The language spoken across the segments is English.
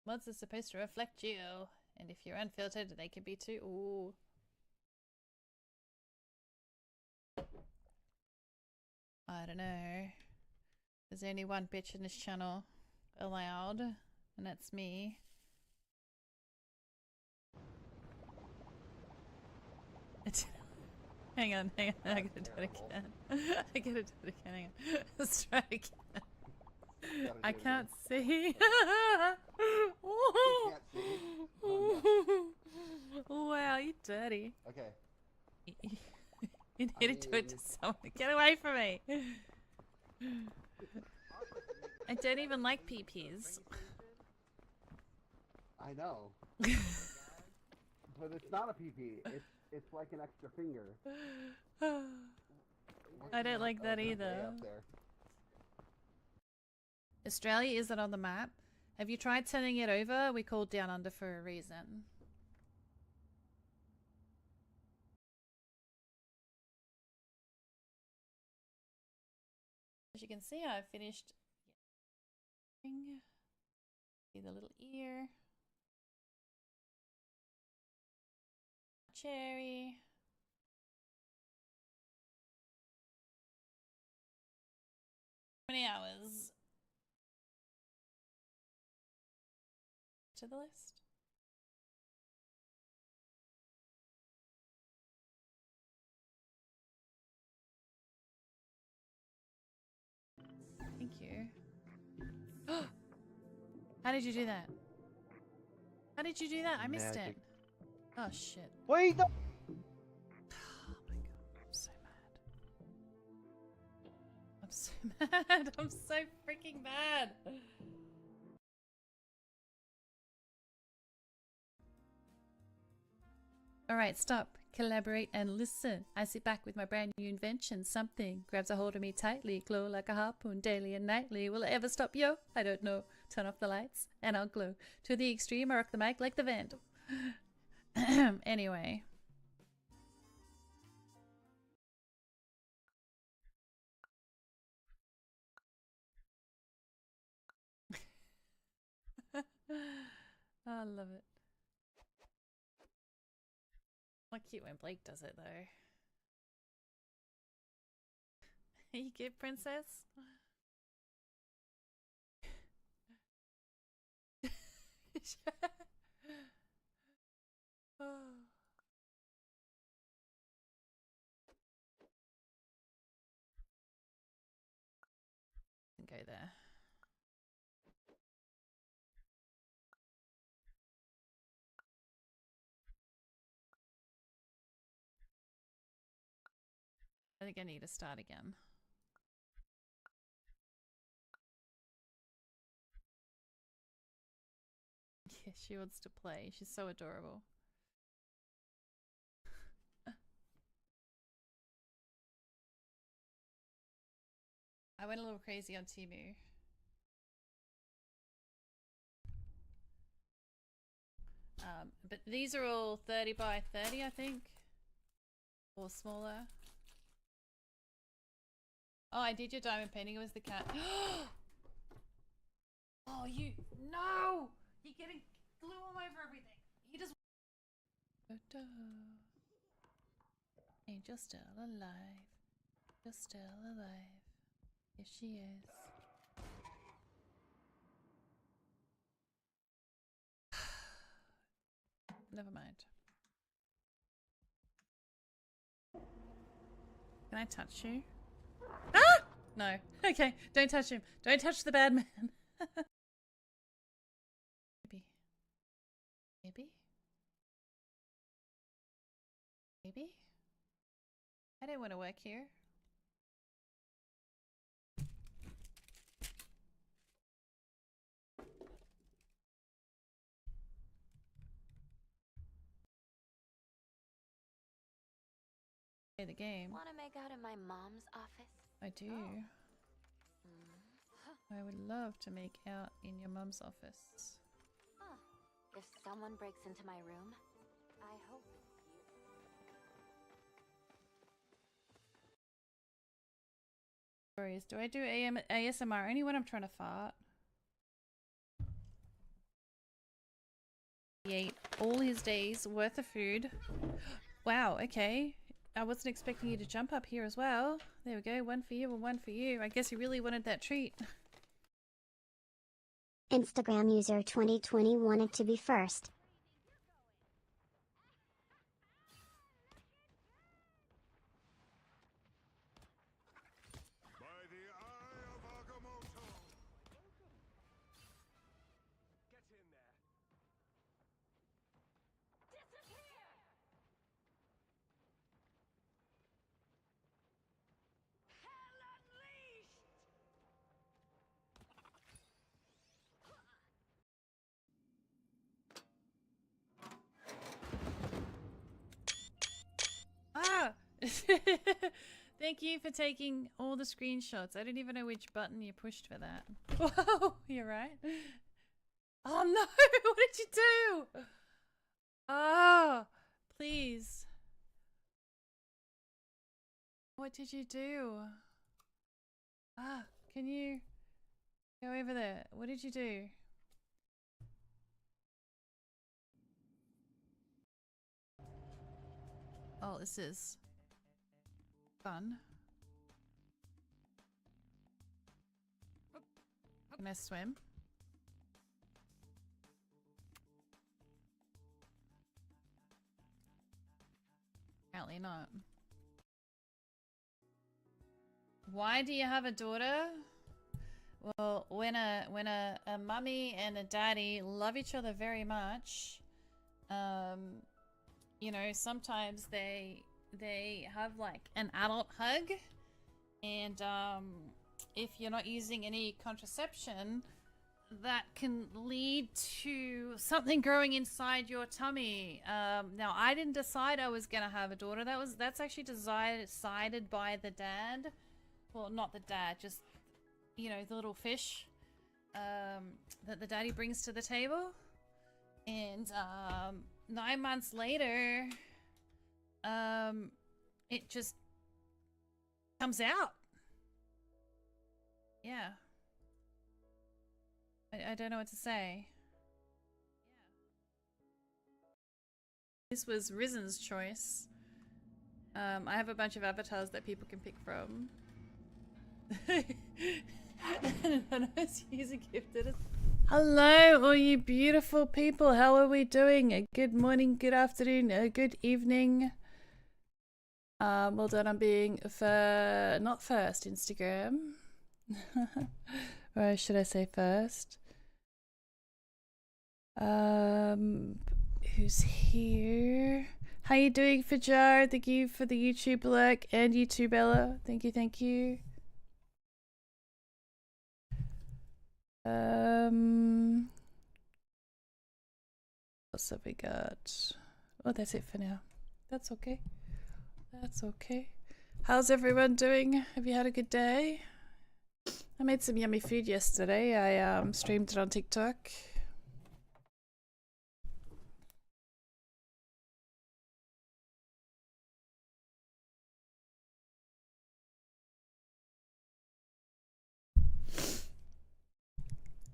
Mods are supposed to reflect you, and if you're unfiltered, they can be too. Ooh. I don't know. There's only one bitch in this channel allowed, and that's me. Hang on, I gotta do it again. I gotta do it again, hang on. Let's try it again. I can't see. You can't see? Oh, no. Wow, you're dirty. Okay. You need to do it to someone. Get away from me. I don't even like PPs. I know. But it's not a PP. It's like an extra finger. I don't like that either. Australia isn't on the map. Have you tried sending it over? We called Down Under for a reason. As you can see, I finished. See the little ear. Cherry. How many hours to the list? Thank you. How did you do that? How did you do that? I missed it. Oh shit. Wait! Oh my god, I'm so mad. I'm so mad. I'm so freaking mad. Alright, stop. Collaborate and listen. I sit back with my brand new invention. Something grabs a hold of me tightly, glow like a harpoon daily and nightly. Will it ever stop, yo? I don't know. Turn off the lights and I'll glow. To the extreme, I rock the mic like the Vandal. Anyway. I love it. Not cute when Blake does it, though. You good, princess? Oh. Go there. I think I need to start again. Yeah, she wants to play. She's so adorable. I went a little crazy on Temu. But these are all 30 by 30, I think. Or smaller. Oh, I did your diamond painting. It was the cat. Oh, you... No! You're getting glue all over everything. You just... Angel's still alive. You're still alive. Yes, she is. Never mind. Can I touch you? Ah! No. Okay, don't touch him. Don't touch the bad man. Maybe. Maybe? Maybe? I don't want to work here. Play the game. Want to make out in my mom's office? I do. I would love to make out in your mum's office. Huh. If someone breaks into my room, I hope it's you. Stories. Do I do ASMR only when I'm trying to fart? He ate all his days worth of food. Wow, okay. I wasn't expecting you to jump up here as well. There we go, one for you and one for you. I guess he really wanted that treat. Instagram user 2020 wanted to be first. Ah! Thank you for taking all the screenshots. I didn't even know which button you pushed for that. Whoa, you're right. Oh no, what did you do? Oh, please. What did you do? Ah, can you go over there? What did you do? Oh, this is fun. Can I swim? Apparently not. Why do you have a daughter? Well, when a mummy and a daddy love each other very much, you know, sometimes they have like an adult hug, and if you're not using any contraception, that can lead to something growing inside your tummy. Now, I didn't decide I was gonna have a daughter. That's actually decided by the dad. Well, not the dad, just, you know, the little fish that the daddy brings to the table. And 9 months later, it just comes out. Yeah. I don't know what to say. This was Risen's choice. I have a bunch of avatars that people can pick from. Anonymous user gifted us. Hello, all you beautiful people. How are we doing? Good morning, good afternoon, good evening. Well done on being not first, Instagram. Or should I say first? Who's here? How you doing, Fajar? Thank you for the YouTube like, and YouTube Ella. Thank you, thank you. What's up we got? Oh, that's it for now. That's okay. That's okay. How's everyone doing? Have you had a good day? I made some yummy food yesterday. I streamed it on TikTok.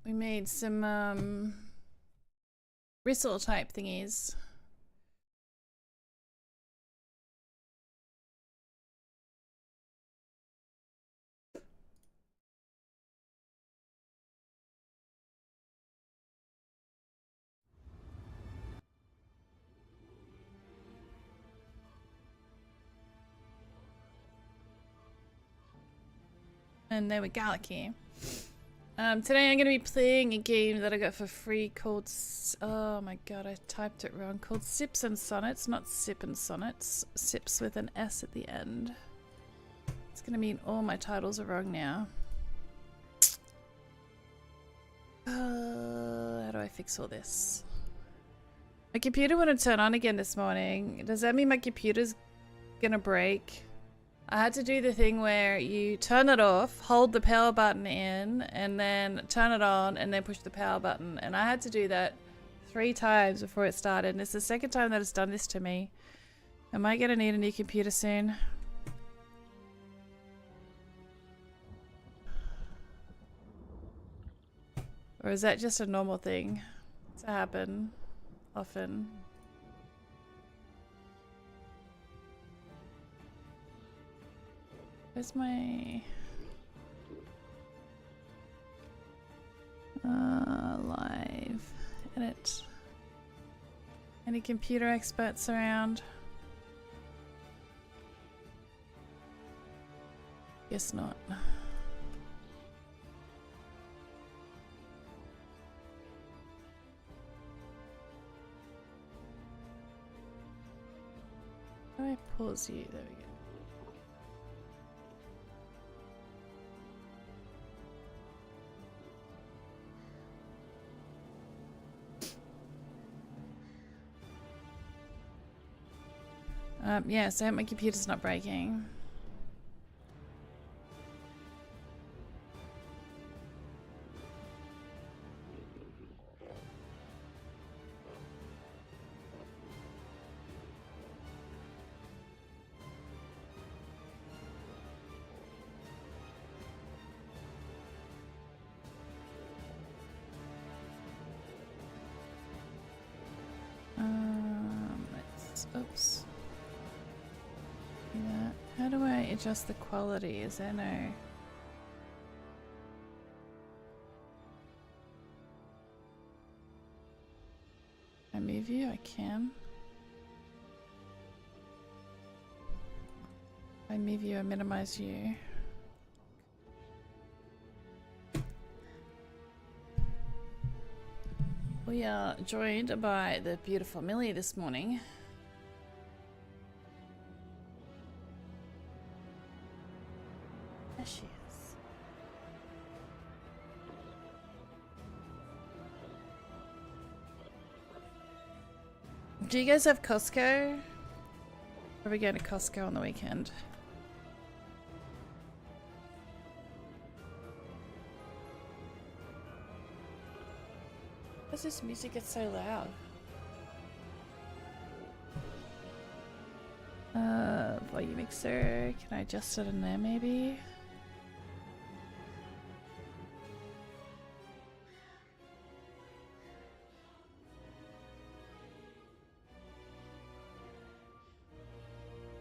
We made some bristle type thingies. And there we go, Galaxy. Today I'm going to be playing a game that I got for free called, oh my god, I typed it wrong, called Sips and Sonnets, not Sip and Sonnets, Sips with an S at the end. It's going to mean all my titles are wrong now. How do I fix all this? My computer wouldn't turn on again this morning. Does that mean my computer's going to break? I had to do the thing where you turn it off, hold the power button in, and then turn it on, and then push the power button. And I had to do that 3 times before it started. And it's the second time that it's done this to me. Am I gonna need a new computer soon? Or is that just a normal thing to happen? often. Where's my live edit? Any computer experts around? Guess not. How do I pause you? There we go. Yeah, so I hope my computer's not breaking. Oops. Yeah. How do I adjust the quality? Is there no... I move you? I can. I move you, I minimize you. We are joined by the beautiful Millie this morning. There she is. Do you guys have Costco? Or are we going to Costco on the weekend? Why does this music get so loud? Volume mixer. Can I adjust it in there maybe?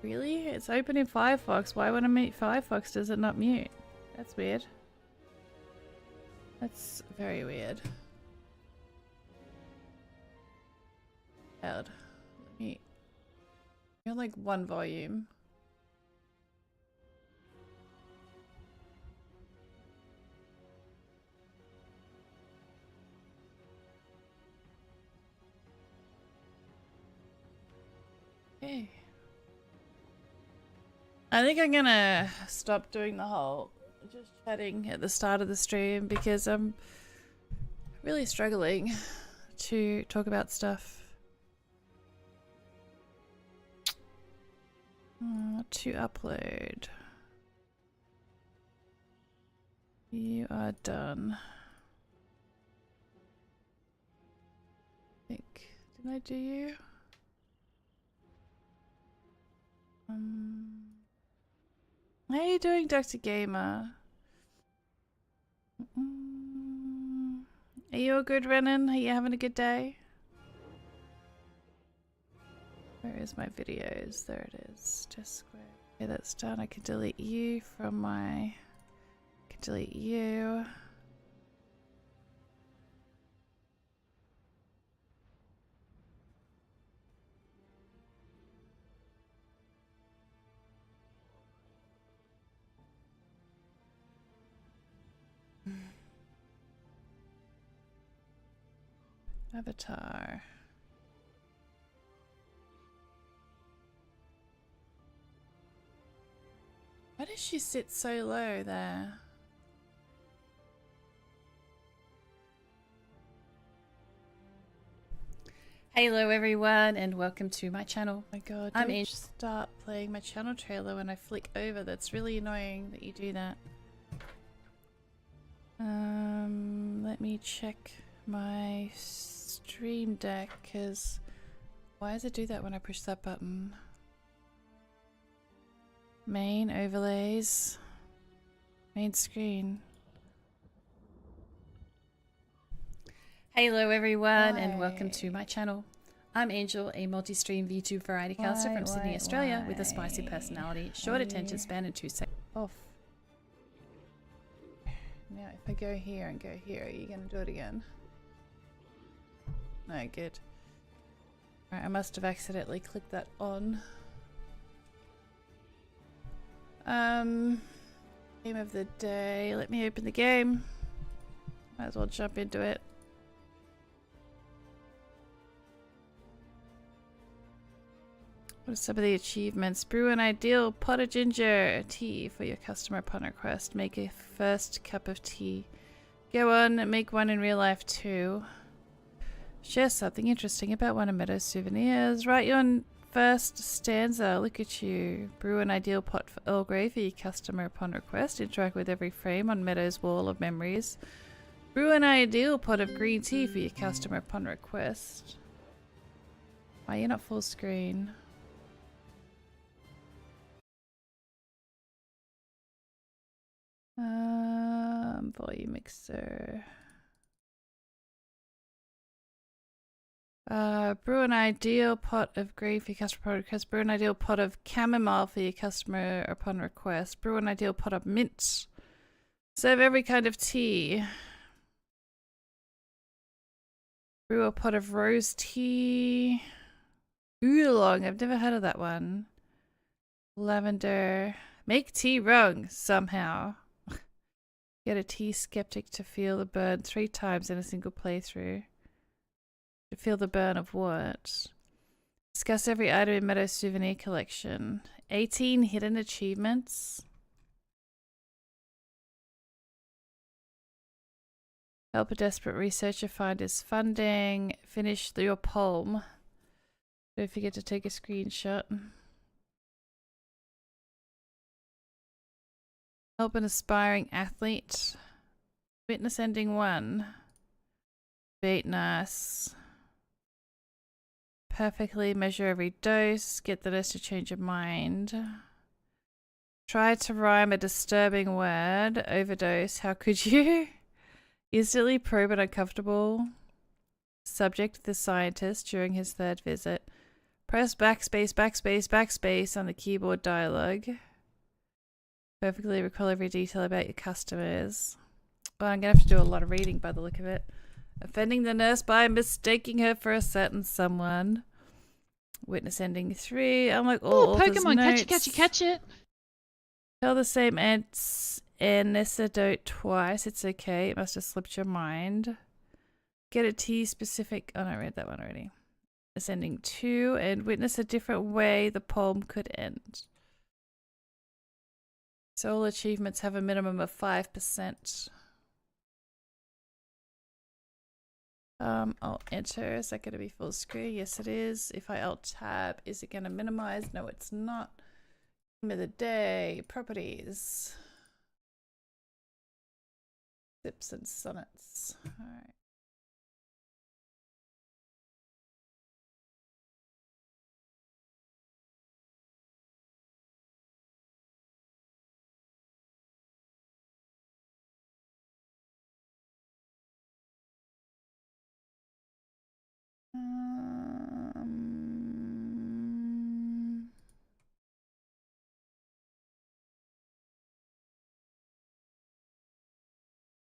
Really? It's open in Firefox. Why when I mute Firefox does it not mute? That's weird. That's very weird. Loud. Let me... You're like one volume. Okay. I think I'm gonna stop doing the whole just chatting at the start of the stream because I'm really struggling to talk about stuff. To upload. You are done. I think. Did I do you? How are you doing, Dr. Gamer? Are you all good, Renan? Are you having a good day? Where is my videos? There it is. Just square. Okay, that's done. I can delete you from my... I can delete you. Avatar. Why does she sit so low there? Hello everyone and welcome to my channel. Oh my god, I'm in. Start playing my channel trailer when I flick over. That's really annoying that you do that. Let me check my stream deck because why does it do that when I push that button? Main overlays, main screen. Hello everyone and welcome to my channel. I'm Angel, a multi-stream VTube variety caster from Sydney, Australia, with a spicy personality, short attention span, and 2 seconds. Off. Now, if I go here and go here, are you going to do it again? No, good. Alright, I must have accidentally clicked that on. Game of the day. Let me open the game. Might as well jump into it. What are some of the achievements? Brew an ideal pot of ginger tea for your customer upon request. Make a first cup of tea. Go on and make one in real life too. Share something interesting about one of Meadow's souvenirs. Write your first stanza. Look at you. Brew an ideal pot for Earl Grey for your customer upon request. Interact with every frame on Meadow's wall of memories. Brew an ideal pot of green tea for your customer upon request. Why are you not full screen? Volume mixer. Brew an ideal pot of green for your customer upon request. Brew an ideal pot of chamomile for your customer upon request. Brew an ideal pot of mint. Serve every kind of tea. Brew a pot of rose tea. Oolong, I've never heard of that one. Lavender. Make tea wrong somehow. Get a tea skeptic to feel the burn 3 times in a single playthrough. To feel the burn of what? Discuss every item in Meadow's souvenir collection. 18 hidden achievements. Help a desperate researcher find his funding. Finish your poem. Don't forget to take a screenshot. Help an aspiring athlete. Witness ending 1. Bait nice. Perfectly measure every dose. Get the nurse to change your mind. Try to rhyme a disturbing word. Overdose. How could you? Instantly probe an uncomfortable subject, the scientist, during his 3rd visit. Press backspace, backspace, backspace on the keyboard dialogue. Perfectly recall every detail about your customers. Well, I'm going to have to do a lot of reading by the look of it. Offending the nurse by mistaking her for a certain someone. Witness ending 3. Unlike all authors' Pokemon, notes. catch it, catch it. Tell the same anecdote twice. It's okay. It must have slipped your mind. Get a T specific. Oh, no, I read that one already. Ascending 2 and witness a different way the poem could end. So all achievements have a minimum of 5%. I'll enter. Is that going to be full screen? Yes, it is. If I alt tab, is it going to minimize? No, it's not. Game of the day. Properties. Zips and sonnets. All right.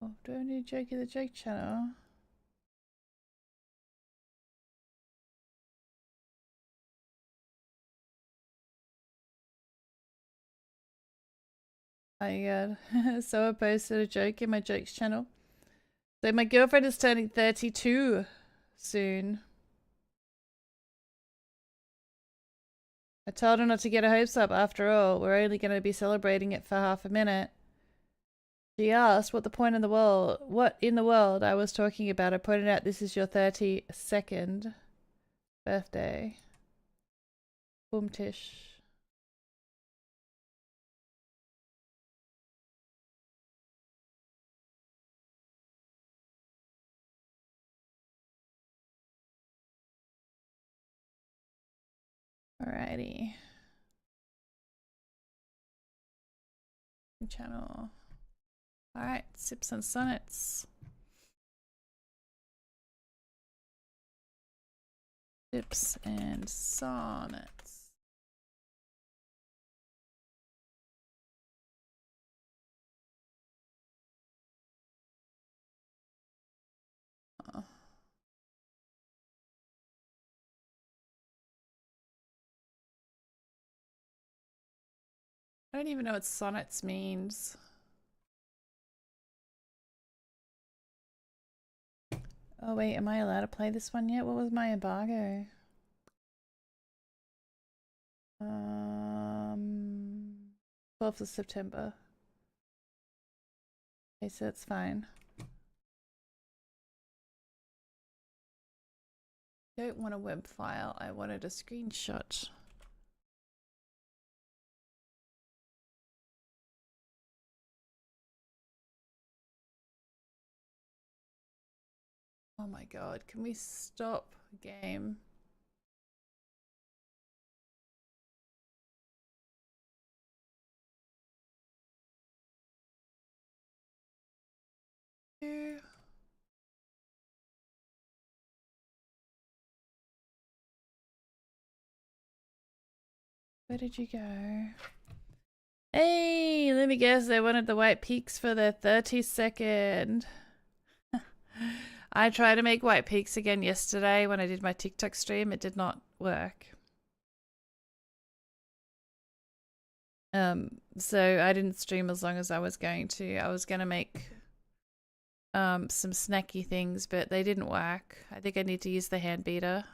Oh, do I need Jokey the Joke channel? Oh my god. So I posted a joke in my jokes channel. So my girlfriend is turning 32 soon. I told her not to get her hopes up. After all, we're only going to be celebrating it for half a minute. She asked what in the world I was talking about. I pointed out this is your 32nd birthday. Boom tish. Alrighty. Channel. Alright, sips and sonnets. Sips and sonnets. Oh. I don't even know what sonnets means. Oh wait, am I allowed to play this one yet? What was my embargo? 12th of September. Okay, so it's fine. Don't want a web file, I wanted a screenshot. Oh my god, can we stop game? Where did you go? Hey, let me guess, they wanted the white peaks for their 30-second. I tried to make white peaks again yesterday when I did my TikTok stream. It did not work. So I didn't stream as long as I was going to. I was going to make some snacky things, but they didn't work. I think I need to use the hand beater.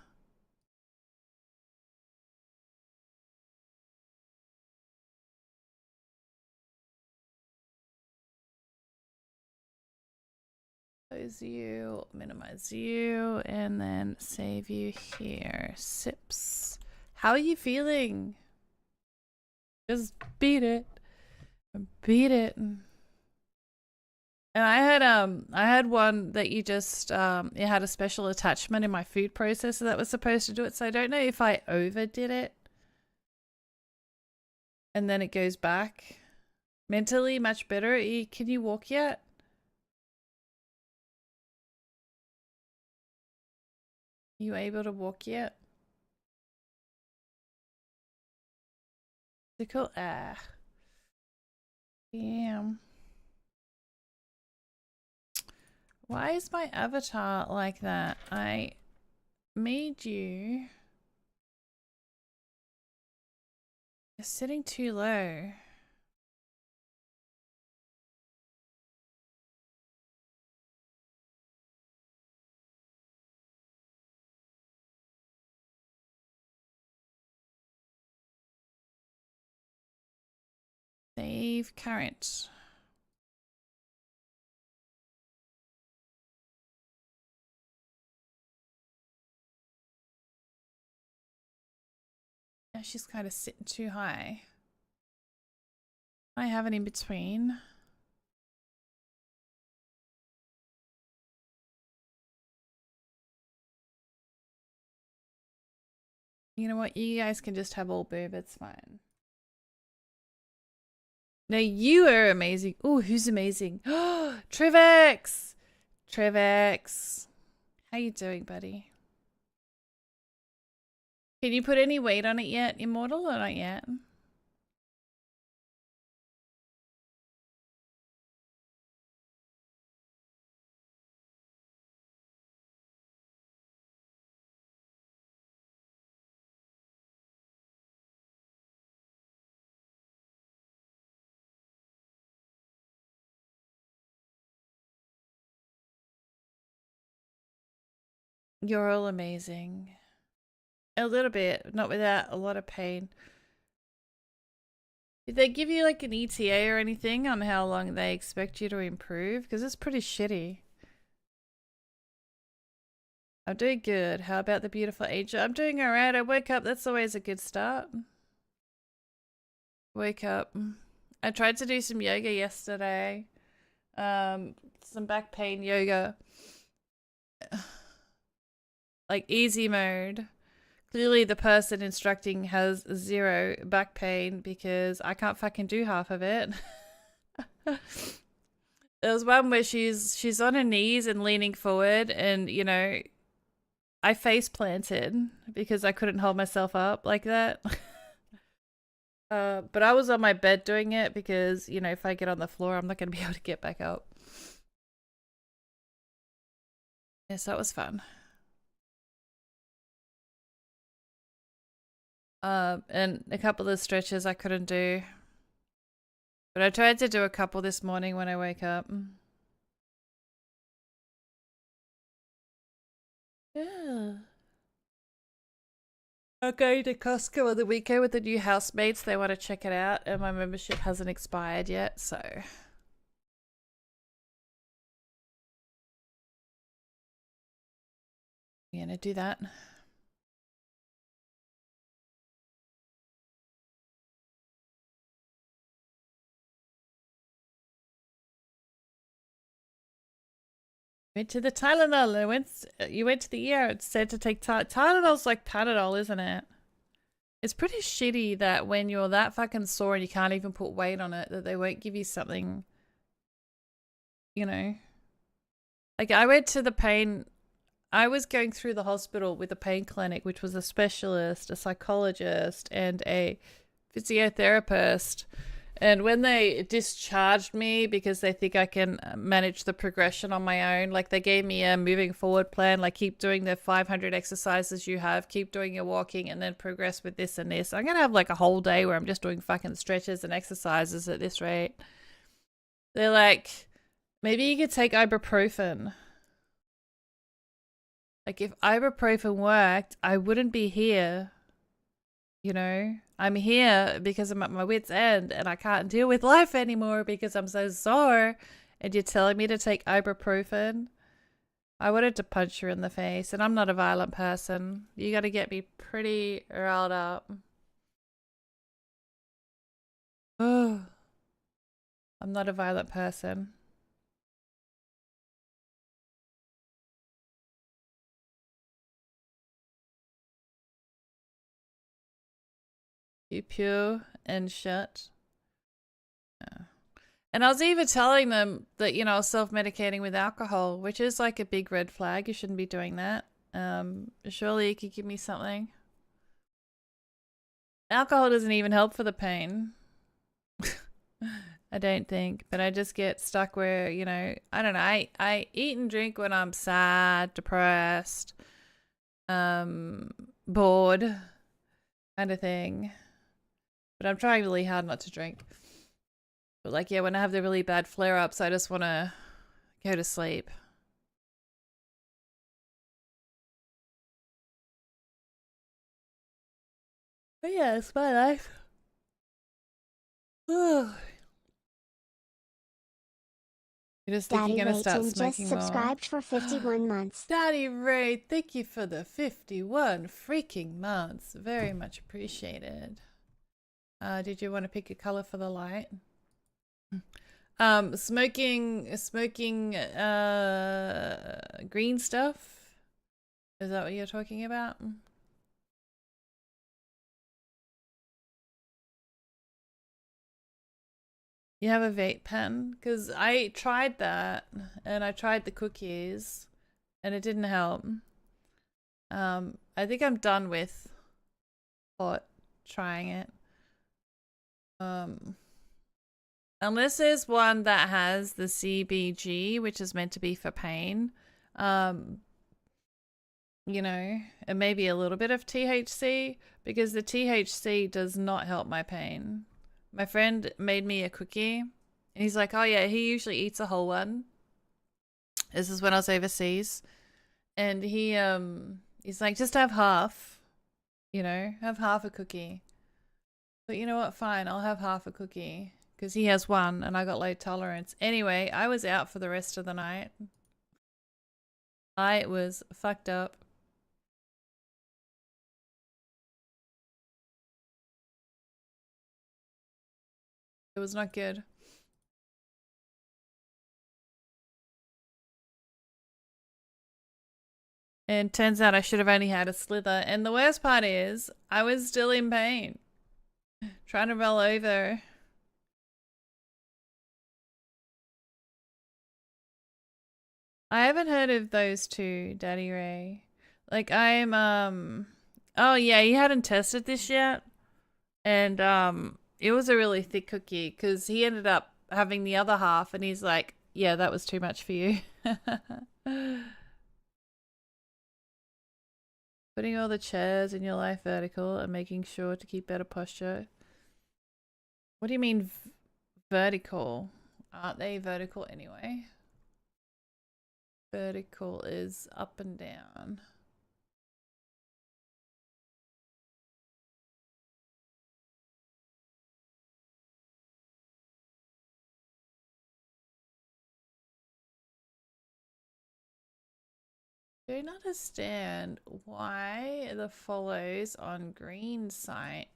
Close you, minimize you, and then save you here. Sips. How are you feeling? Just beat it. Beat it. And I had one that you just it had a special attachment in my food processor that was supposed to do it, so I don't know if I overdid it. And then it goes back. Mentally much better. Can you walk yet? You able to walk yet? Cool. Ah. Damn. Why is my avatar like that? I made you. You're sitting too low. Save current. Yeah, she's kind of sitting too high. I have an in between. You know what? You guys can just have all boob. It's fine. No, you are amazing. Oh, who's amazing? Oh, Trivex! Trivex. How you doing, buddy? Can you put any weight on it yet, Immortal, or not yet? You're all amazing. A little bit, not without a lot of pain. Did they give you like an ETA or anything on how long they expect you to improve? Because it's pretty shitty. I'm doing good. How about the beautiful angel? I'm doing alright. I woke up. That's always a good start. Wake up. I tried to do some yoga yesterday. Some back pain yoga. Like easy mode. Clearly the person instructing has 0 back pain because I can't fucking do half of it. There was one where she's on her knees and leaning forward and, you know, I face planted because I couldn't hold myself up like that. But I was on my bed doing it because, you know, if I get on the floor, I'm not going to be able to get back up. Yeah, so that was fun. And a couple of stretches I couldn't do. But I tried to do a couple this morning when I wake up. Yeah. I'm going to Costco on the weekend with the new housemates. They want to check it out, and my membership hasn't expired yet, so. I'm gonna do that. Went to the Tylenol. You went to the ER. It said to take Tylenol's like Panadol, isn't it? It's pretty shitty that when you're that fucking sore and you can't even put weight on it, that they won't give you something, you know. Like I went to the pain. I was going through the hospital with a pain clinic, which was a specialist, a psychologist, and a physiotherapist. And when they discharged me because they think I can manage the progression on my own, like they gave me a moving forward plan, like keep doing the 500 exercises you have, keep doing your walking, and then progress with this and this. I'm going to have like a whole day where I'm just doing fucking stretches and exercises at this rate. They're like, maybe you could take ibuprofen. Like if ibuprofen worked, I wouldn't be here. You know, I'm here because I'm at my wit's end and I can't deal with life anymore because I'm so sore. And you're telling me to take ibuprofen? I wanted to punch you in the face, and I'm not a violent person. You got to get me pretty riled up. Oh, I'm not a violent person. You pure and shut. Yeah. And I was even telling them that, you know, self-medicating with alcohol, which is like a big red flag. You shouldn't be doing that. Surely you could give me something. Alcohol doesn't even help for the pain. I don't think, but I just get stuck where, you know, I don't know. I eat and drink when I'm sad, depressed, bored, kind of thing. But I'm trying really hard not to drink. But like, yeah, when I have the really bad flare-ups, I just want to go to sleep. But yeah, it's my life. You're just thinking Daddy you're gonna start Rayton just smoking more. subscribed for 51 months. Daddy Ray, thank you for the 51 freaking months. Very much appreciated. Did you want to pick a color for the light? Smoking green stuff? Is that what you're talking about? You have a vape pen? Because I tried that, and I tried the cookies, and it didn't help. I think I'm done with trying it. Unless there's one that has the CBG, which is meant to be for pain. You know, and maybe a little bit of THC, because the THC does not help my pain. My friend made me a cookie, and he's like, oh yeah, he usually eats a whole one. This is when I was overseas. And he's like, just have half, you know, have half a cookie. But you know what? Fine, I'll have half a cookie. Because he has one, and I got low tolerance. Anyway, I was out for the rest of the night. I was fucked up. It was not good. And turns out I should have only had a slither. And the worst part is, I was still in pain. Trying to roll over. I haven't heard of those two, Daddy Ray. Like I'm oh yeah, he hadn't tested this yet. And it was a really thick cookie because he ended up having the other half and he's like, yeah, that was too much for you. Putting all the chairs in your life vertical and making sure to keep better posture. What do you mean vertical? Aren't they vertical anyway? Vertical is up and down. Don't understand why the follows on green site.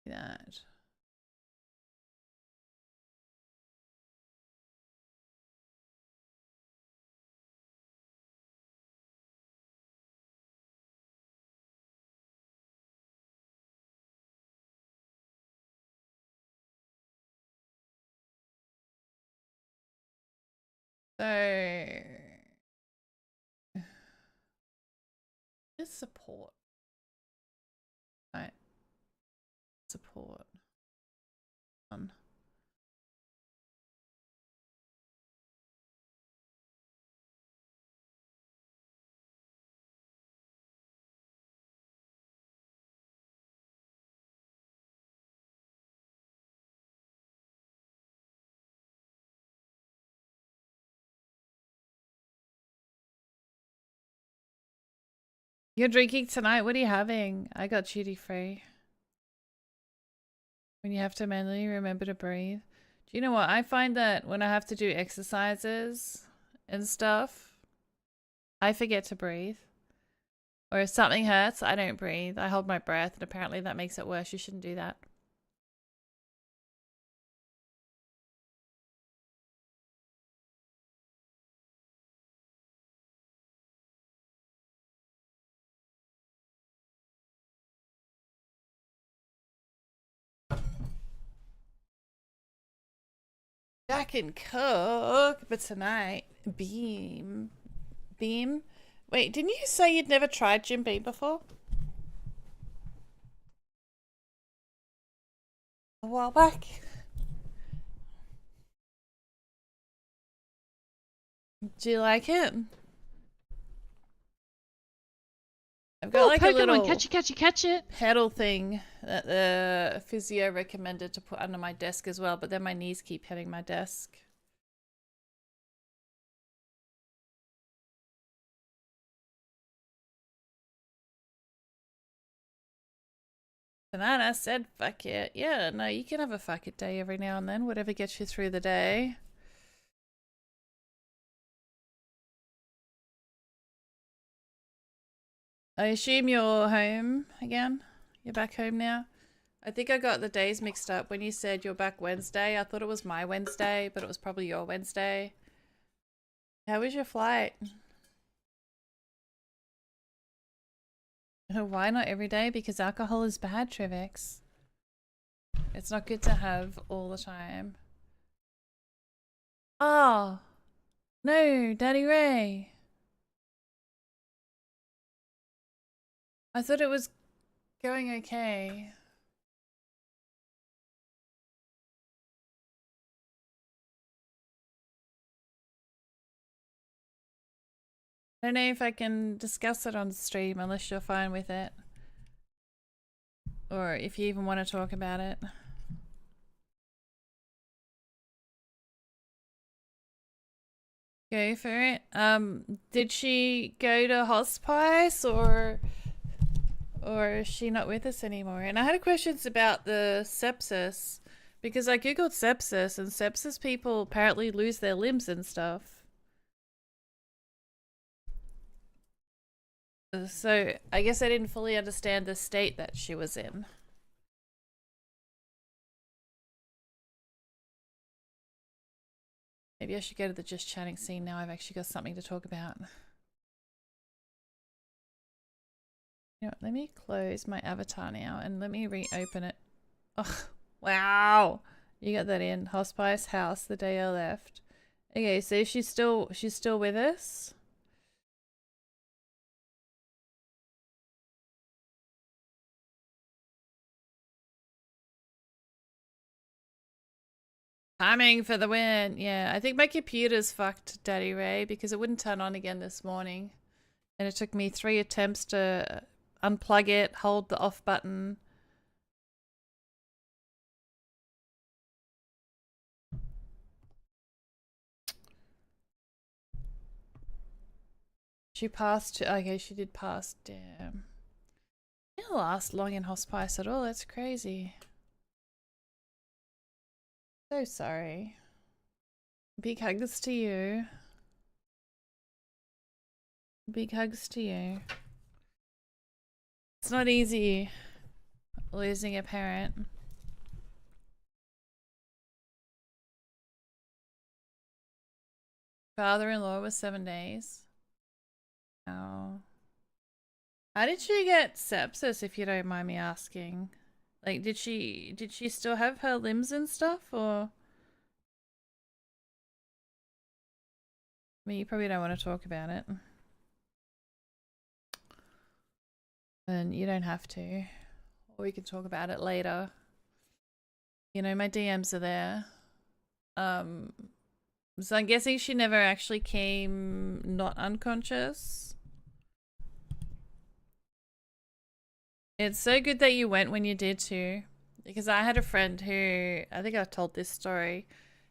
That. So just support. Right. Support. On. You're drinking tonight? What are you having? I got duty free. When you have to manually remember to breathe. Do you know what? I find that when I have to do exercises and stuff, I forget to breathe. Or if something hurts, I don't breathe. I hold my breath, and apparently that makes it worse. You shouldn't do that. I can cook, but tonight, Beam. Beam? Wait, didn't you say you'd never tried Jim Beam before? A while back. Do you like it? I've got like Pokemon, a little catch it. pedal thing that the physio recommended to put under my desk as well, but then my knees keep hitting my desk. Tonight I said fuck it. Yeah, no, you can have a fuck it day every now and then, whatever gets you through the day. I assume you're home again? You're back home now? I think I got the days mixed up. When you said you're back Wednesday, I thought it was my Wednesday, but it was probably your Wednesday. How was your flight? Why not every day? Because alcohol is bad, Trivix. It's not good to have all the time. Oh, no, Daddy Ray. I thought it was going okay. I don't know if I can discuss it on stream unless you're fine with it. Or if you even want to talk about it. Go for it. Did she go to hospice or is she not with us anymore? And I had questions about the sepsis because I googled sepsis and sepsis people apparently lose their limbs and stuff. So I guess I didn't fully understand the state that she was in. Maybe I should go to the just chatting scene now. I've actually got something to talk about. You know what, let me close my avatar now and let me reopen it. Oh, wow. You got that in hospice house the day I left. Okay, so she's still with us. Timing for the win. Yeah, I think my computer's fucked, Daddy Ray, because it wouldn't turn on again this morning. And it took me 3 attempts to unplug it, hold the off button. She passed. Okay, she did pass. Damn. Didn't last long in hospice at all. That's crazy. So sorry. Big hugs to you. Big hugs to you. It's not easy losing a parent. Father-in-law was 7 days. Oh. How did she get sepsis, if you don't mind me asking? Like, did she still have her limbs and stuff, or? I mean, you probably don't want to talk about it. And you don't have to. Or we can talk about it later. You know, my DMs are there. So I'm guessing she never actually came not unconscious. It's so good that you went when you did too. Because I had a friend who, I think I've told this story.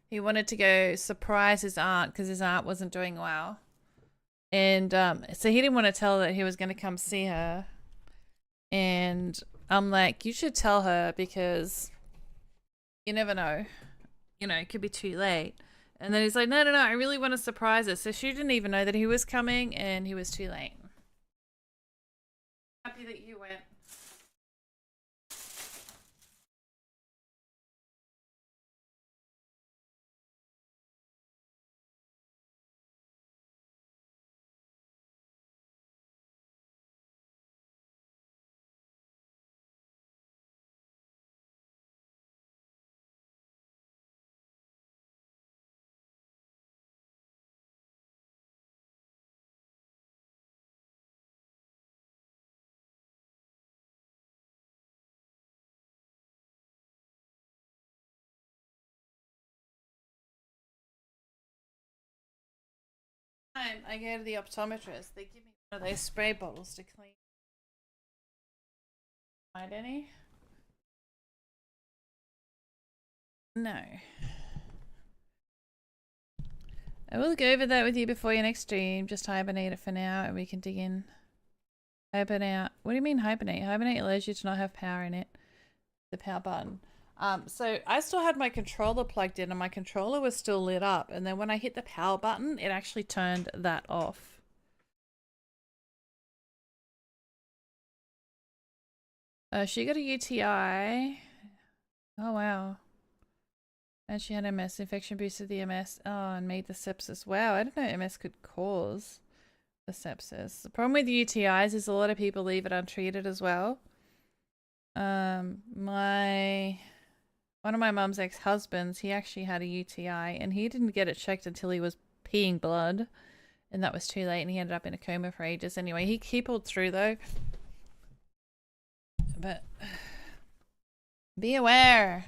He wanted to go surprise his aunt because his aunt wasn't doing well. And so he didn't want to tell her that he was going to come see her. And I'm like, you should tell her because you never know. You know, it could be too late. And then he's like, no, I really want to surprise her. So she didn't even know that he was coming and he was too late. Happy that you went. I go to the optometrist. They give me one of those spray bottles to clean. Find any? No. I will go over that with you before your next stream. Just hibernate it for now and we can dig in. Hibernate. What do you mean hibernate? Hibernate allows you to not have power in it. The power button. So I still had my controller plugged in and my controller was still lit up. And then when I hit the power button, it actually turned that off. She got a UTI. Oh, wow. And she had MS. Infection boosted the MS. Oh, and made the sepsis. Wow, I didn't know MS could cause the sepsis. The problem with UTIs is a lot of people leave it untreated as well. One of my mum's ex-husbands, he actually had a UTI and he didn't get it checked until he was peeing blood. And that was too late and he ended up in a coma for ages. Anyway, he pulled through though. But be aware.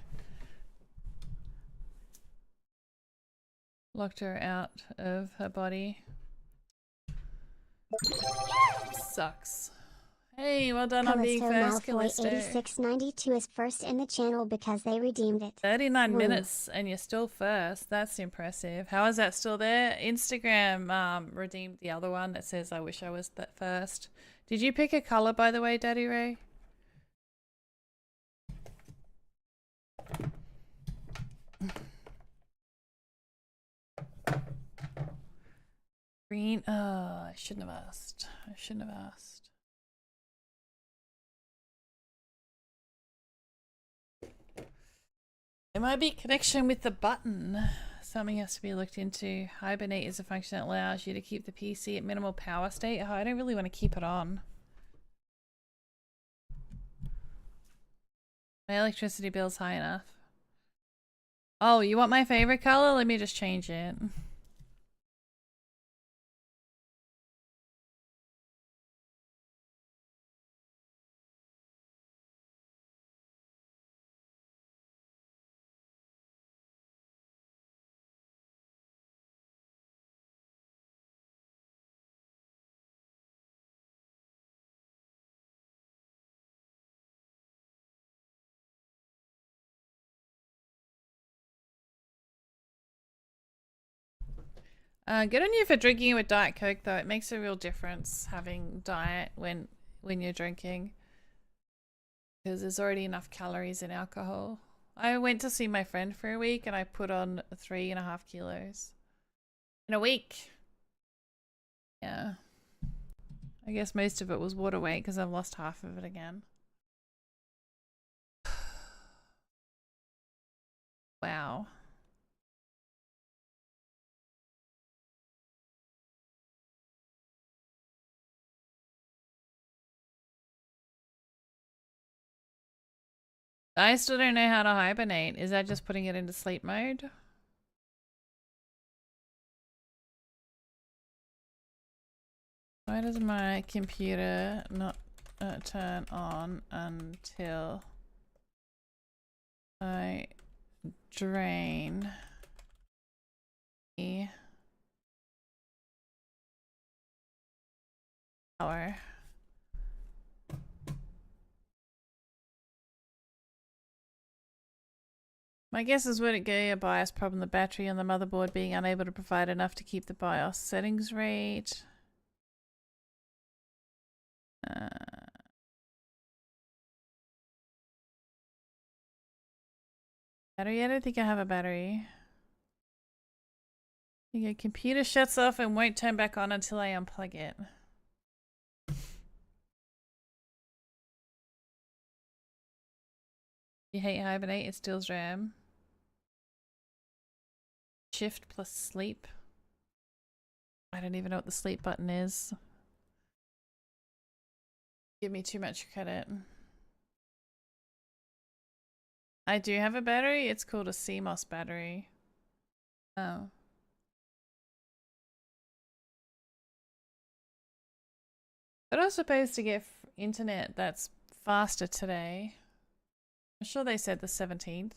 Locked her out of her body. Sucks. Hey, well done on being first, Callisto. 8692 is first in the channel because they redeemed it. 39 minutes and you're still first. That's impressive. How is that still there? Instagram redeemed the other one that says I wish I was that first. Did you pick a color, by the way, Daddy Ray? Green. Oh, I shouldn't have asked. I shouldn't have asked. There might be a connection with the button. Something has to be looked into. Hibernate is a function that allows you to keep the PC at minimal power state. Oh, I don't really want to keep it on. My electricity bill's high enough. Oh, you want my favorite color? Let me just change it. Good on you for drinking it with Diet Coke, though. It makes a real difference having diet when you're drinking, because there's already enough calories in alcohol. I went to see my friend for a week and I put on 3.5 kilos in a week. Yeah. I guess most of it was water weight because I've lost half of it again. Wow. I still don't know how to hibernate. Is that just putting it into sleep mode? Why does my computer not turn on until I drain the power? My guess is would it be a BIOS problem, the battery on the motherboard being unable to provide enough to keep the BIOS settings rate. Battery? I don't think I have a battery. Your computer shuts off and won't turn back on until I unplug it. You hate hibernate, it steals RAM. Shift plus sleep. I don't even know what the sleep button is. Give me too much credit. I do have a battery. It's called a CMOS battery. Oh. But I was supposed to get internet that's faster today. I'm sure they said the 17th.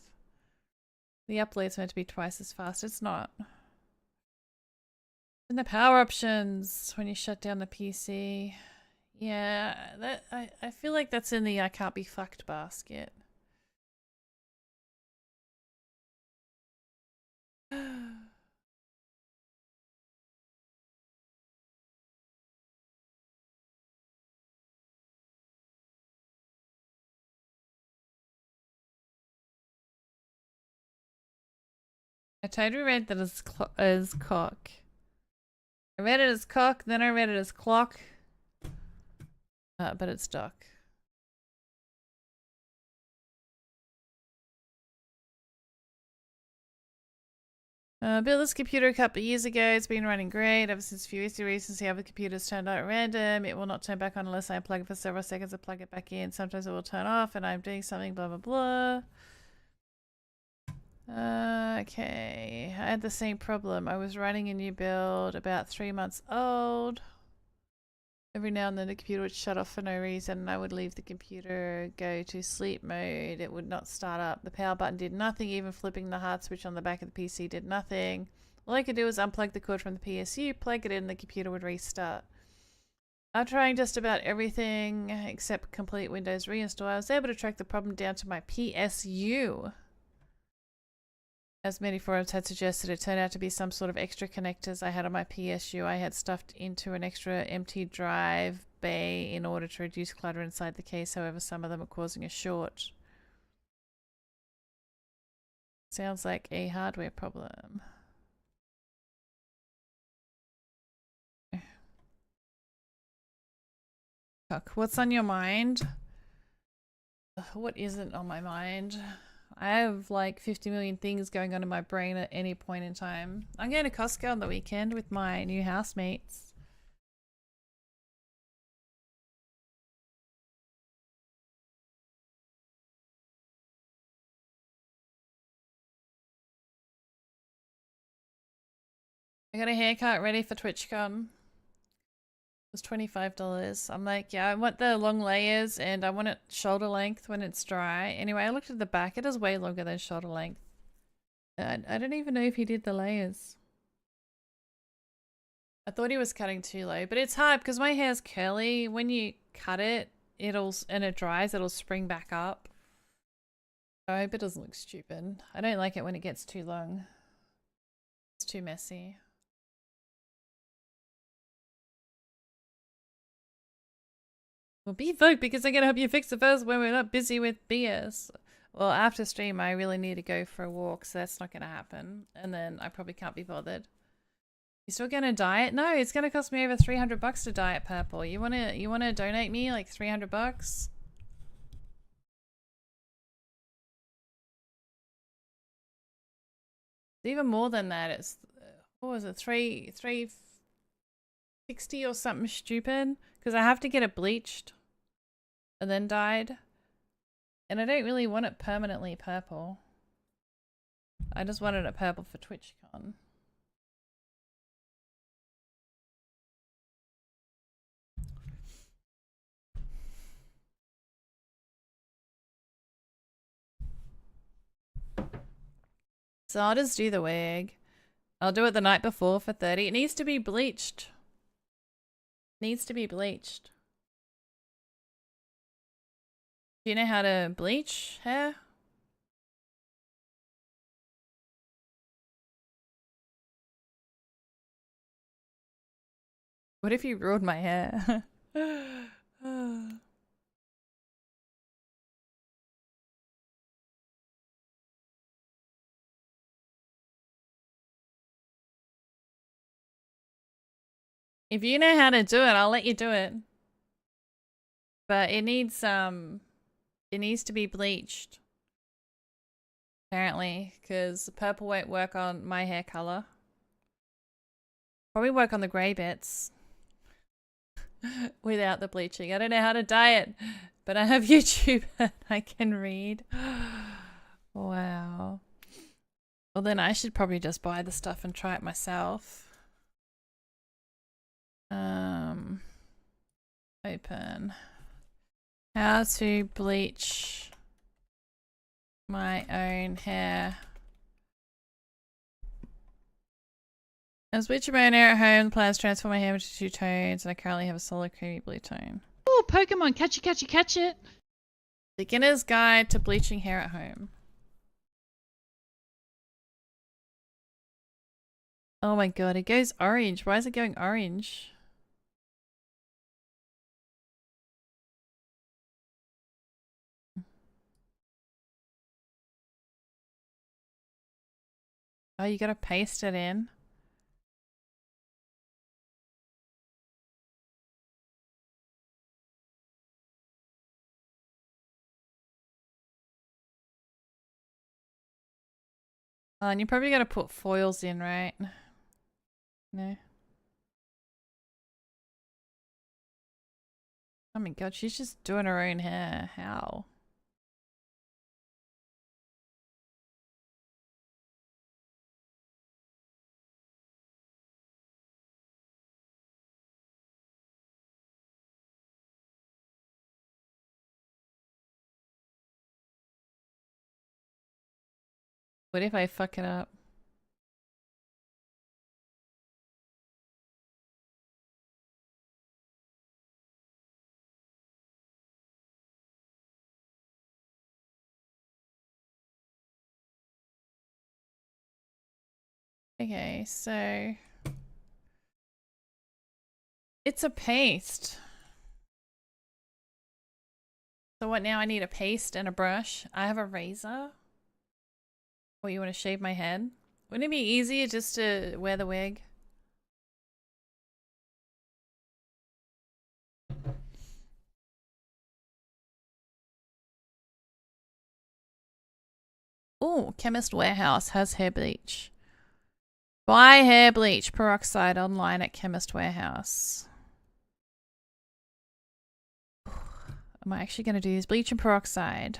The upload's meant to be twice as fast. It's not. And the power options when you shut down the PC. Yeah, that I feel like that's in the I can't be fucked basket. I totally read that as cock. I read it as cock, then I read it as clock. But it's dock. Built this computer a couple of years ago. It's been running great ever since a few reasons. The other computers turned out at random. It will not turn back on unless I unplug it for several seconds and plug it back in. Sometimes it will turn off and I'm doing something, blah, blah, blah. Okay, I had the same problem. I was running a new build, about 3 months old. Every now and then the computer would shut off for no reason and I would leave the computer, go to sleep mode. It would not start up. The power button did nothing. Even flipping the hard switch on the back of the PC did nothing. All I could do was unplug the cord from the PSU, plug it in, the computer would restart. After trying just about everything except complete Windows reinstall, I was able to track the problem down to my PSU. As many forums had suggested, it turned out to be some sort of extra connectors I had on my PSU. I had stuffed into an extra empty drive bay in order to reduce clutter inside the case. However, some of them are causing a short. Sounds like a hardware problem. What's on your mind? What isn't on my mind? I have like 50 million things going on in my brain at any point in time. I'm going to Costco on the weekend with my new housemates. I got a haircut ready for TwitchCon. It was $25. I'm like, yeah, I want the long layers and I want it shoulder length when it's dry. Anyway, I looked at the back. It is way longer than shoulder length. I don't even know if he did the layers. I thought he was cutting too low, but it's hard because my hair's curly. When you cut it, and it dries, it'll spring back up. I hope it doesn't look stupid. I don't like it when it gets too long. It's too messy. Well, be Vogue because I'm gonna help you fix it first when we're not busy with BS. Well, after stream, I really need to go for a walk, so that's not gonna happen. And then I probably can't be bothered. You still gonna dye it? No, it's gonna cost me over $300 to dye it purple. You wanna donate me like $300? Even more than that. It's what was it? 360 or something stupid? Because I have to get it bleached and then dyed, and I don't really want it permanently purple. I just wanted it purple for TwitchCon. So I'll just do the wig. I'll do it the night before for 30. It needs to be bleached. Needs to be bleached. Do you know how to bleach hair? What if you ruined my hair? If you know how to do it, I'll let you do it. But it needs to be bleached. Apparently, because the purple won't work on my hair color. Probably work on the grey bits. Without the bleaching. I don't know how to dye it, but I have YouTube and I can read. Wow. Well, then I should probably just buy the stuff and try it myself. Open. How to bleach my own hair. I was bleaching my own hair at home. The plans transform my hair into 2 tones, and I currently have a solid creamy blue tone. Oh, Pokemon! Catch it, catch it, catch it! Beginner's Guide to Bleaching Hair at Home. Oh my god, it goes orange. Why is it going orange? Oh, you gotta paste it in. Oh, and you probably gotta put foils in, right? No. Oh my god, she's just doing her own hair. How? What if I fuck it up? Okay, so it's a paste. So what now? I need a paste and a brush. I have a razor. Or you want to shave my head? Wouldn't it be easier just to wear the wig? Oh, Chemist Warehouse has hair bleach. Buy hair bleach peroxide online at Chemist Warehouse. Am I actually going to do this? Bleach and peroxide.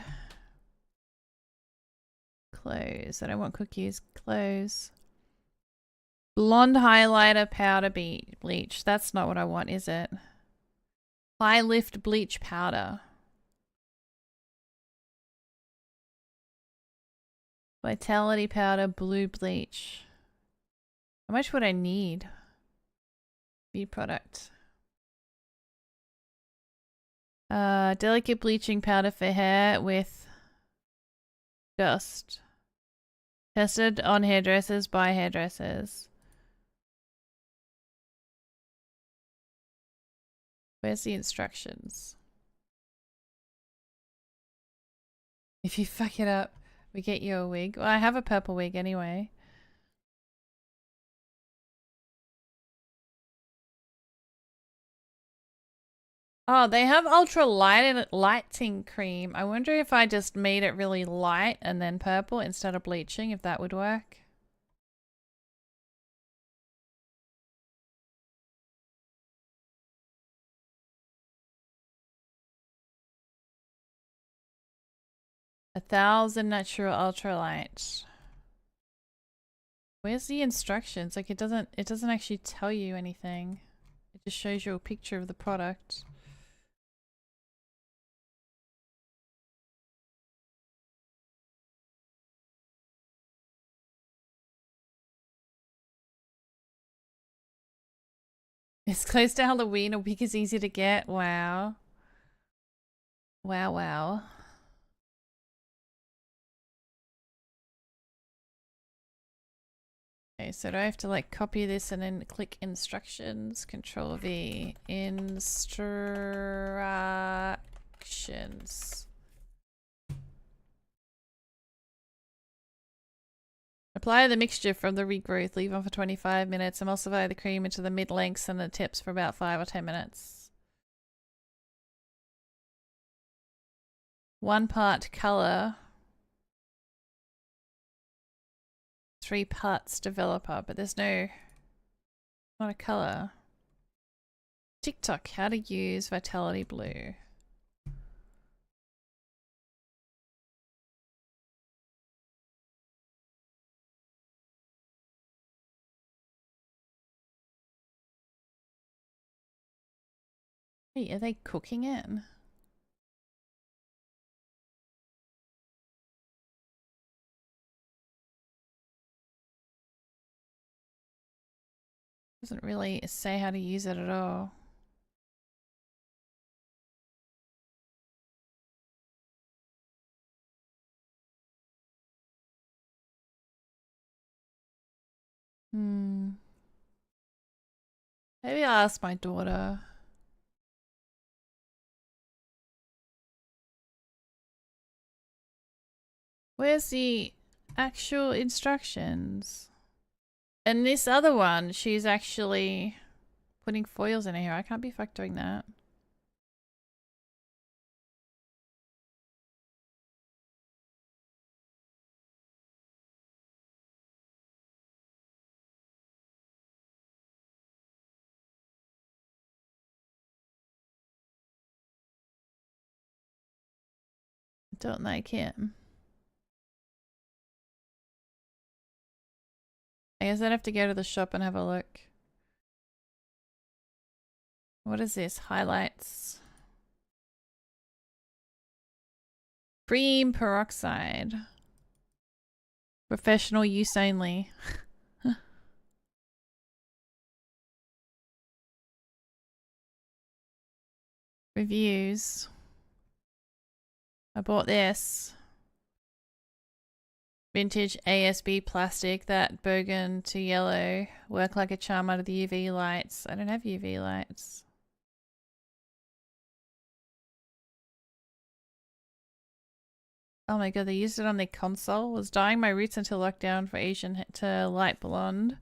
Close. I don't want cookies. Close. Blonde highlighter powder bleach. That's not what I want, is it? High lift bleach powder. Vitality powder blue bleach. How much would I need? Beauty product. Delicate bleaching powder for hair with dust. Tested on hairdressers by hairdressers. Where's the instructions? If you fuck it up, we get you a wig. Well, I have a purple wig anyway. Oh, they have ultra lighting cream. I wonder if I just made it really light and then purple instead of bleaching, if that would work. A 1,000 natural ultralight. Where's the instructions? Like it doesn't actually tell you anything. It just shows you a picture of the product. It's close to Halloween. A wig is easy to get. Wow. Wow, wow. Okay, so do I have to like copy this and then click instructions? Control V. Instructions. Apply the mixture from the regrowth. Leave on for 25 minutes. Emulsify the cream into the mid-lengths and the tips for about 5 or 10 minutes. 1 part color. 3 parts developer, but there's not a color. TikTok, how to use Vitality Blue. Hey, are they cooking it? Doesn't really say how to use it at all. Maybe I'll ask my daughter. Where's the actual instructions? And this other one, she's actually putting foils in her hair. I can't be fucked doing that. Don't like him. I guess I'd have to go to the shop and have a look. What is this? Highlights. Cream peroxide. Professional use only. Reviews. I bought this. Vintage ASB plastic, that bogan to yellow. Work like a charm under the UV lights. I don't have UV lights. Oh my god, they used it on their console. Was dyeing my roots until lockdown for Asian to light blonde.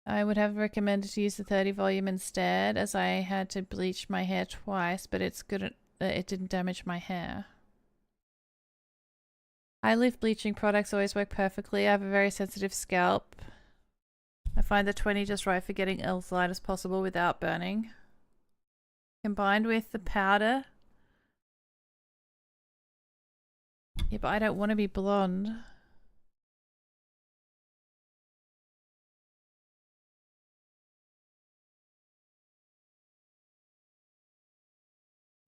I would have recommended to use the 30 volume instead, as I had to bleach my hair twice, but it's good at it didn't damage my hair. High lift bleaching products always work perfectly. I have a very sensitive scalp. I find the 20 just right for getting as light as possible without burning. Combined with the powder. Yeah, but I don't want to be blonde.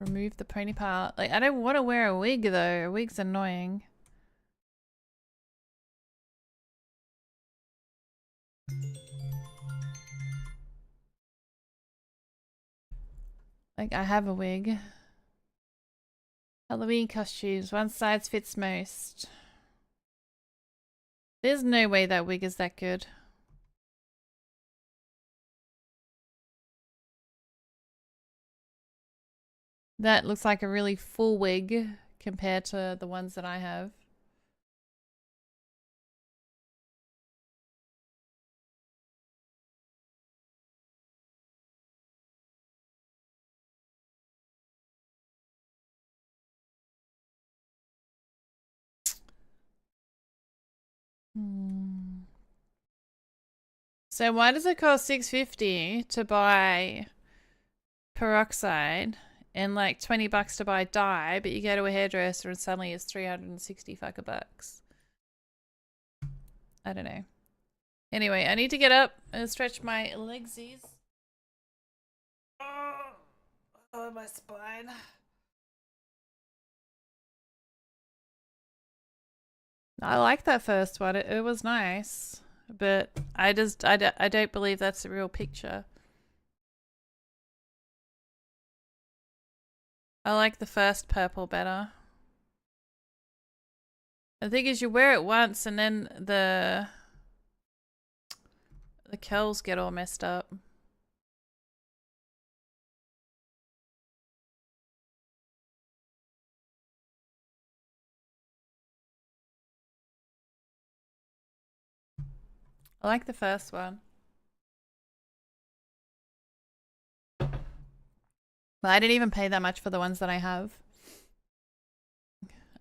Remove the pony part. Like, I don't want to wear a wig though. A wig's annoying. Like, I have a wig. Halloween costumes. One size fits most. There's no way that wig is that good. That looks like a really full wig compared to the ones that I have. So why does it cost $6.50 to buy peroxide and like $20 to buy dye, but you go to a hairdresser and suddenly it's 360 fucking bucks? I don't know. Anyway, I need to get up and stretch my legsies. Oh, my spine. I like that first one. It was nice, but I don't believe that's a real picture. I like the first purple better. The thing is, you wear it once and then the curls get all messed up. I like the first one. But I didn't even pay that much for the ones that I have.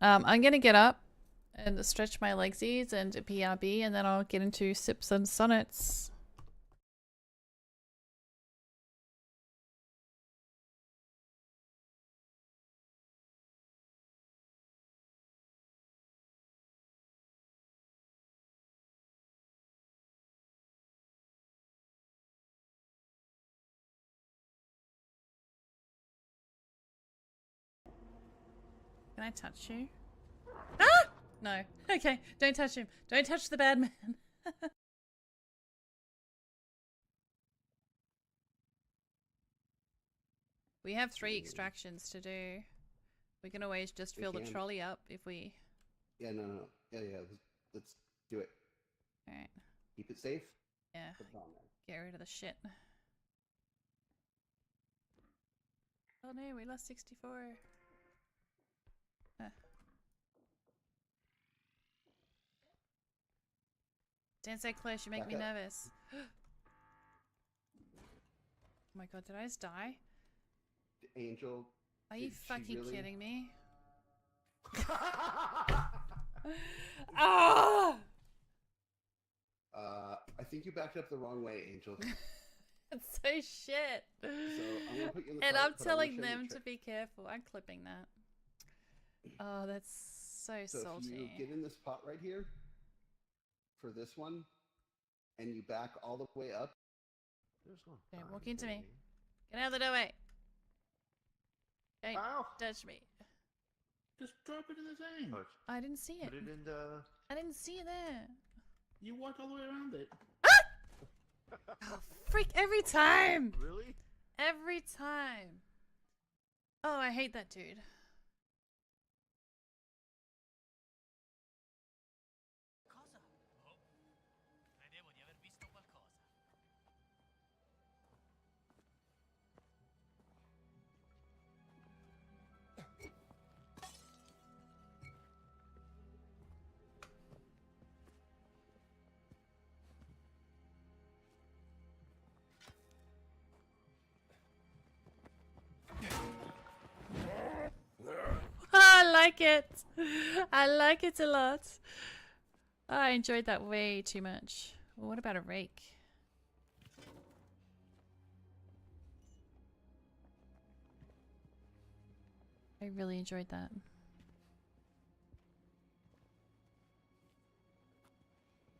I'm gonna get up and stretch my legsies and PRB, and then I'll get into sips and sonnets. Can I touch you? Ah! No. Okay, don't touch him. Don't touch the bad man. We have 3 extractions to do. We can always just fill the trolley up if we... Yeah, no. Yeah. Let's do it. Alright. Keep it safe. Yeah. Get rid of the shit. Oh no, we lost 64. Stand so close, you make me nervous. Oh my god, did I just die? Angel. Are you fucking kidding me? Ah! I think you backed up the wrong way, Angel. It's so shit. So I'm gonna put you in the and cart, I'm telling them to be careful. I'm clipping that. Oh, that's so salty. So if you get in this pot right here for this one, and you back all the way up. Don't walk into me. Get out of the doorway. Don't touch me. Just drop it in the thing. I didn't see it. Put it in the... I didn't see it there. You walked all the way around it. Oh, freak, every time! Really? Every time. Oh, I hate that dude. I like it. I like it a lot. Oh, I enjoyed that way too much. Well, what about a rake? I really enjoyed that.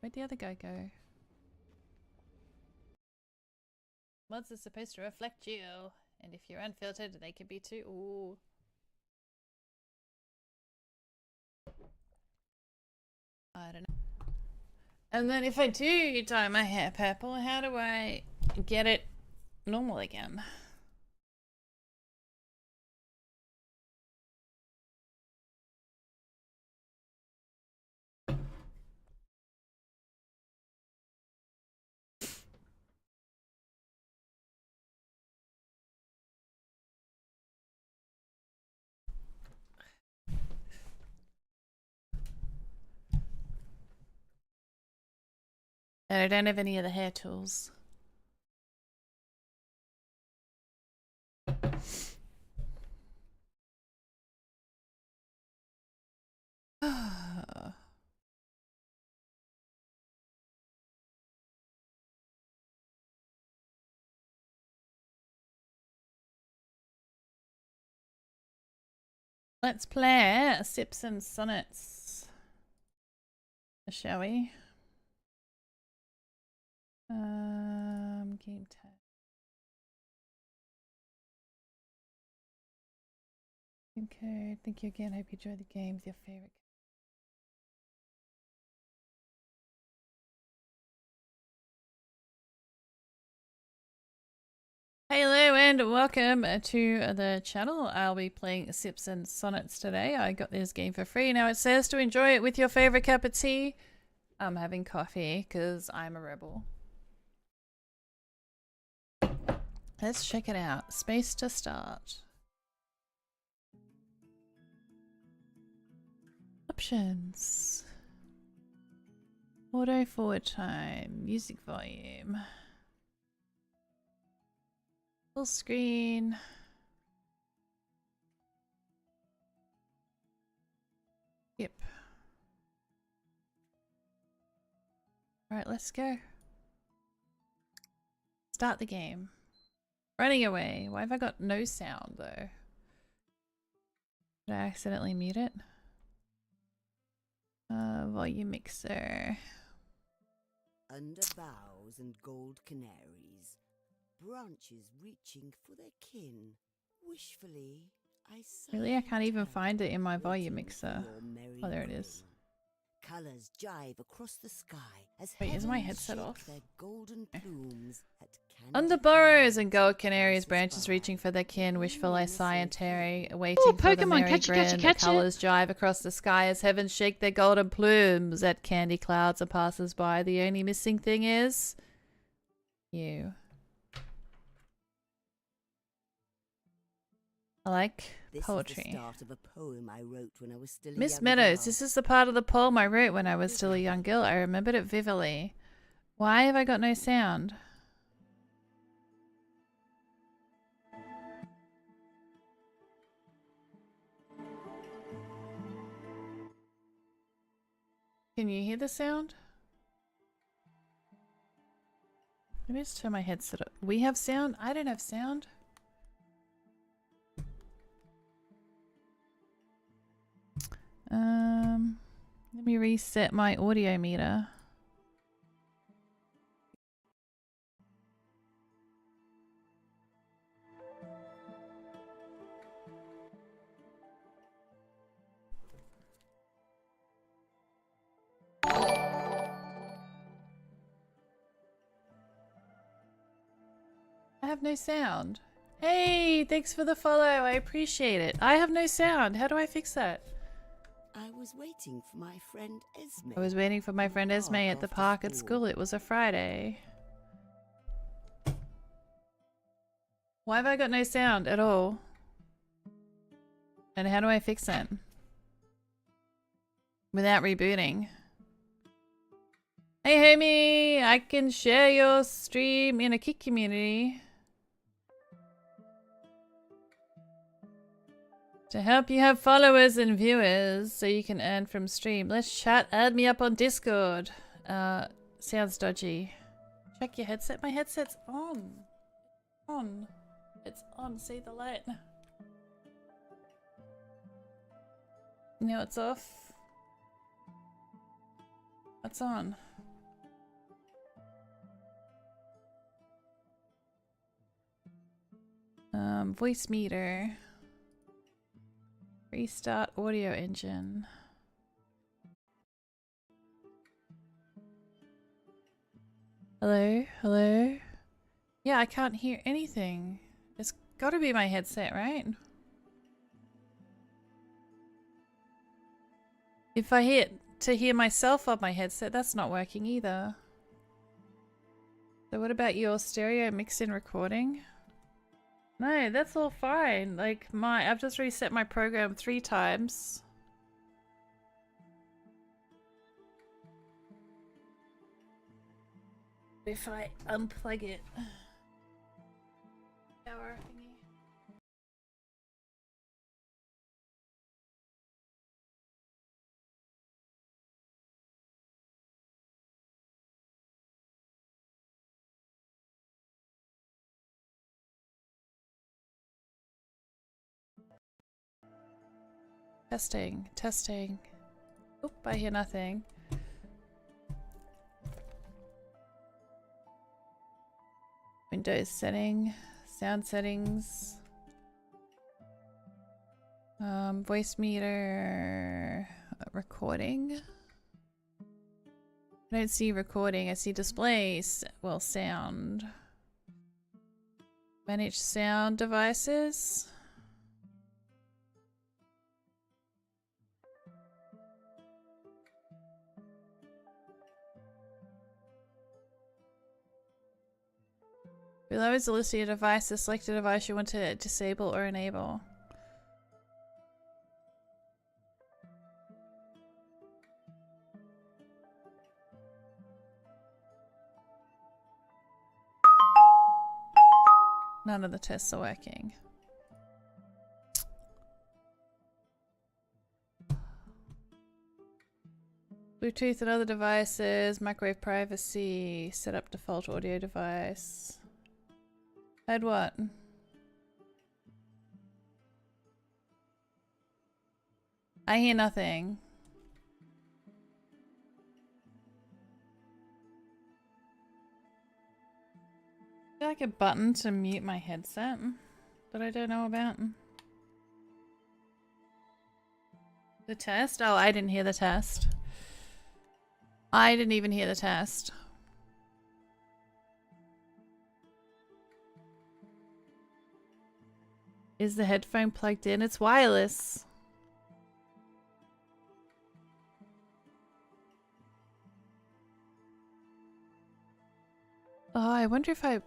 Where'd the other guy go? Mods are supposed to reflect you. And if you're unfiltered, they can be too. Ooh. I don't know. And then if I do dye my hair purple, how do I get it normal again? I don't have any of the hair tools. Let's play Sips and Sonnets, shall we? Game tag. Okay, thank you again. Hope you enjoy the game with your favorite. Hello and welcome to the channel. I'll be playing Sips and Sonnets today. I got this game for free. Now it says to enjoy it with your favorite cup of tea. I'm having coffee because I'm a rebel. Let's check it out. Space to start. Options. Auto forward time. Music volume. Full screen. Yep. Alright, let's go. Start the game. Running away. Why have I got no sound though? Did I accidentally mute it? Volume mixer. Under boughs and gold canaries, branches reaching for their kin. Wishfully, I Really? I can't even find it in my volume mixer. Oh, there it is. Colors jive across the sky as Wait, is my heavens headset shake off? their golden plumes at Under candy burrows clouds and gold canaries, passes branches by. reaching for their kin, wishful I sigh and tarry, waiting Ooh, for the Pokemon, merry catch it, catch it, grin. catch The it. colours jive across the sky as heavens shake their golden plumes at candy clouds and passes by. The only missing thing is you. I like This poetry. is the start of a poem I wrote when I was still a Miss young Meadows, girl. this is the part of the poem I wrote when I was still a young girl. I remembered it vividly. Why have I got no sound? Can you hear the sound? Let me just turn my headset up. We have sound? I don't have sound. Let me reset my audio meter. I have no sound. Hey, thanks for the follow. I appreciate it. I have no sound. How do I fix that? I was waiting for my friend Esme. I was waiting for my friend Esme at the after park at school. It was a Friday. Why have I got no sound at all? And how do I fix it? Without rebooting. Hey homie, I can share your stream in a Kick community. To help you have followers and viewers so you can earn from stream. Let's chat. Add me up on Discord. Sounds dodgy. Check your headset. My headset's on. On. It's on. See the light. Now it's off. What's on? Voice meter. Restart audio engine. Hello? Hello? Yeah, I can't hear anything. It's gotta be my headset, right? If I hit to hear myself on my headset, that's not working either. So what about your stereo mix in recording? No, that's all fine. Like I've just reset my program 3 times. If I unplug it. Power thingy. Testing, testing. Oop, I hear nothing. Windows setting, sound settings. Voice meter, recording. I don't see recording, I see display, well, sound. Manage sound devices. Below is a list of your devices. Select a device you want to disable or enable. None of the tests are working. Bluetooth and other devices, microwave privacy, set up default audio device. Heard what? I hear nothing. Is there like a button to mute my headset that I don't know about? The test? Oh, I didn't hear the test. I didn't even hear the test. Is the headphone plugged in? It's wireless. Oh, I wonder if I...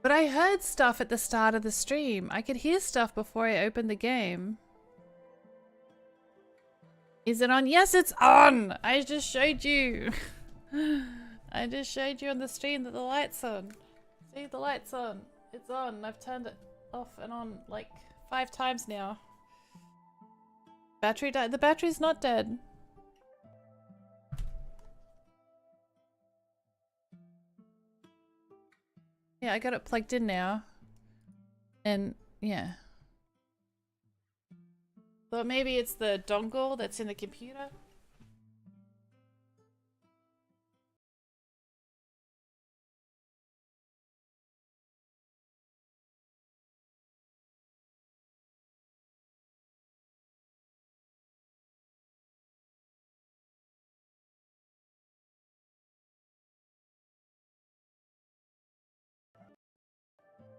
But I heard stuff at the start of the stream. I could hear stuff before I opened the game. Is it on? Yes, it's on! I just showed you. I just showed you on the stream that the light's on. See, the light's on. It's on. I've turned it off and on like 5 times now. Battery died. The battery's not dead. Yeah, I got it plugged in now. And yeah. Thought maybe it's the dongle that's in the computer.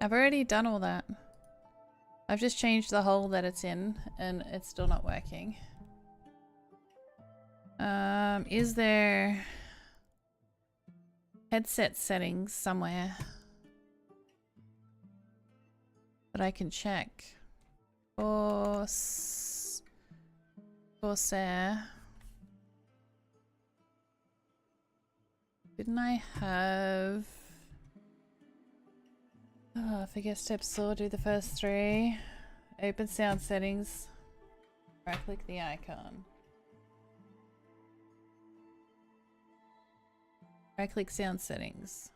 I've already done all that. I've just changed the hole that it's in and it's still not working. Is there headset settings somewhere that I can check? Corsair. Didn't I have... Oh, forget steps 4, do the first 3. Open sound settings. Right click the icon. Right click sound settings.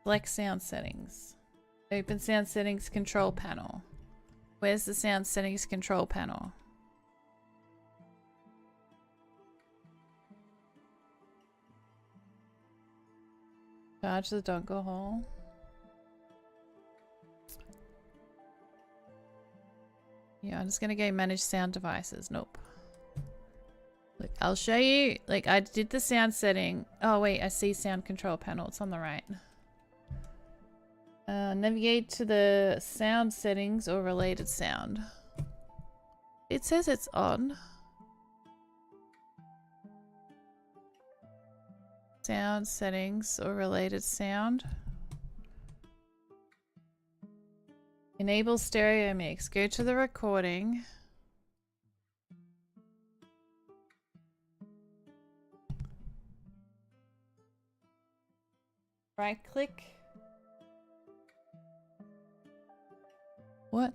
Select sound settings. Open sound settings control panel. Where's the sound settings control panel? Charge the dongle hole. Yeah, I'm just gonna go manage sound devices. Nope. Look, I'll show you. Like, I did the sound setting. Oh wait, I see sound control panel. It's on the right. Navigate to the sound settings or related sound. It says it's on. Sound settings or related sound. Enable stereo mix. Go to the recording. Right click. What?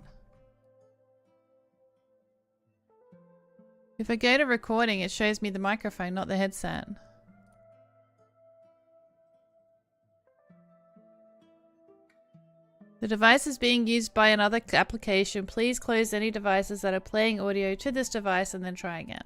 If I go to recording, it shows me the microphone, not the headset. The device is being used by another application. Please close any devices that are playing audio to this device and then try again.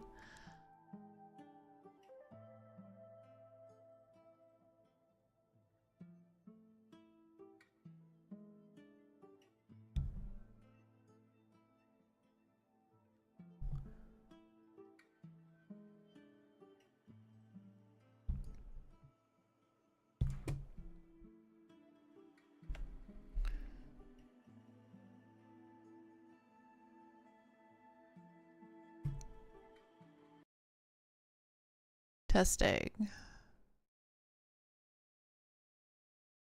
Testing.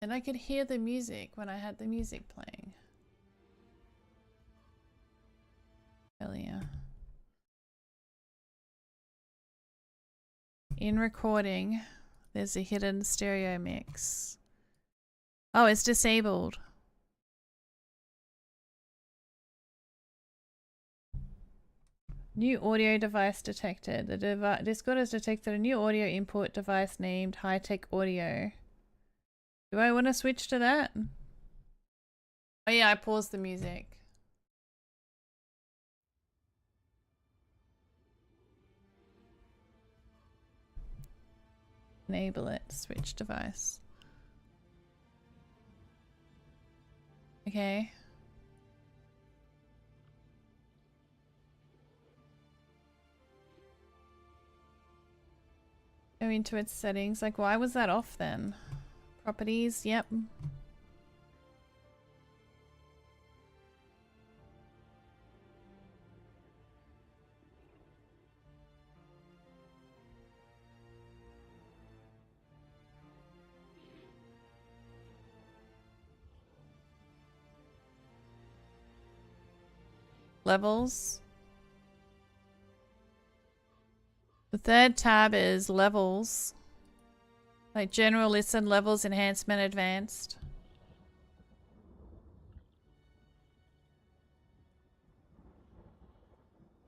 And I could hear the music when I had the music playing earlier. In recording, there's a hidden stereo mix. Oh, it's disabled. New audio device detected. The Discord has detected a new audio input device named High-Tech Audio. Do I want to switch to that? Oh yeah, I paused the music. Enable it. Switch device. Okay. Go into its settings. Like, why was that off then? Properties, yep. Levels. The third tab is levels. Like general, listen, levels, enhancement, advanced.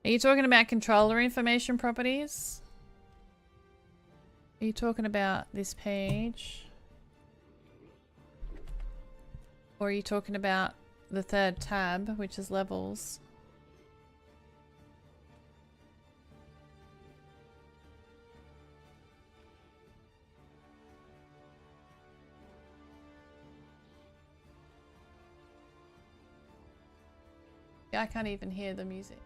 Are you talking about controller information properties? Are you talking about this page? Or are you talking about the third tab, which is levels? Yeah, I can't even hear the music.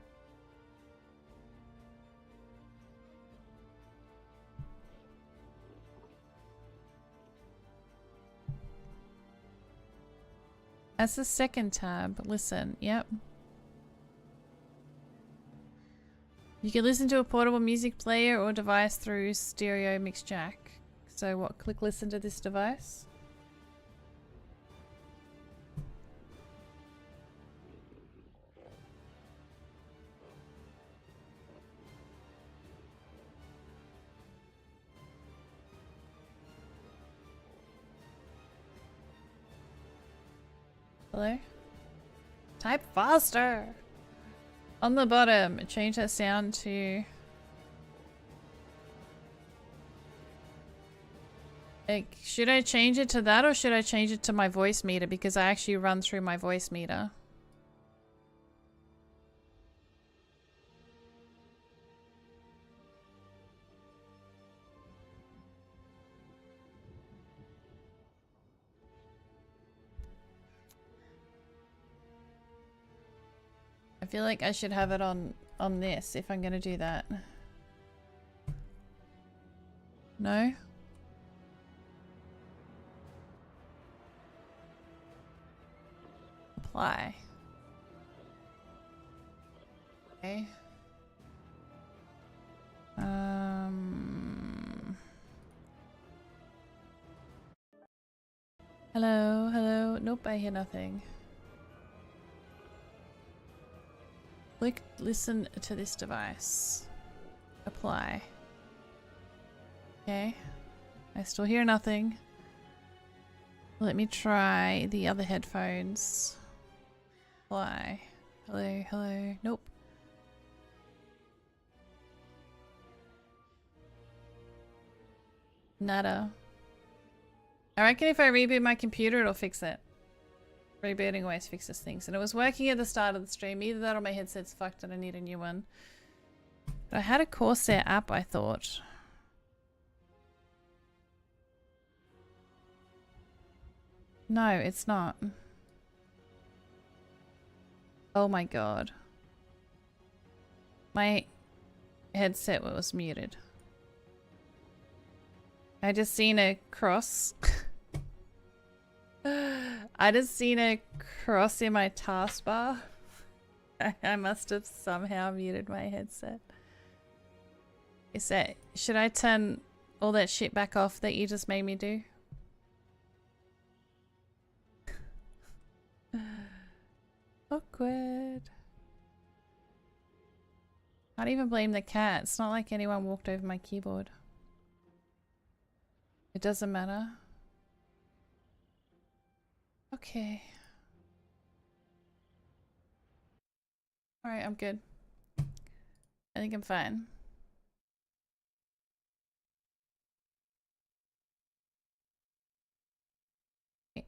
That's the second tab. Listen, yep. You can listen to a portable music player or device through stereo mix jack. So what, click listen to this device? Hello? Type faster! On the bottom, change that sound to... Like, should I change it to that or should I change it to my voice meter? Because I actually run through my voice meter. I feel like I should have it on this if I'm gonna do that. No? Apply. Okay. Hello, hello. Nope, I hear nothing. Click listen to this device. Apply. Okay. I still hear nothing. Let me try the other headphones. Apply. Hello, hello. Nope. Nada. I reckon if I reboot my computer, it'll fix it. Rebooting always fixes things. And it was working at the start of the stream. Either that or my headset's fucked and I need a new one. But I had a Corsair app, I thought. No, it's not. Oh my god. My headset was muted. I just seen a cross. I just seen a cross in my taskbar. I must have somehow muted my headset. Is that, should I turn all that shit back off that you just made me do? Awkward. Can't even blame the cat. It's not like anyone walked over my keyboard. It doesn't matter. Okay. Alright, I'm good. I think I'm fine.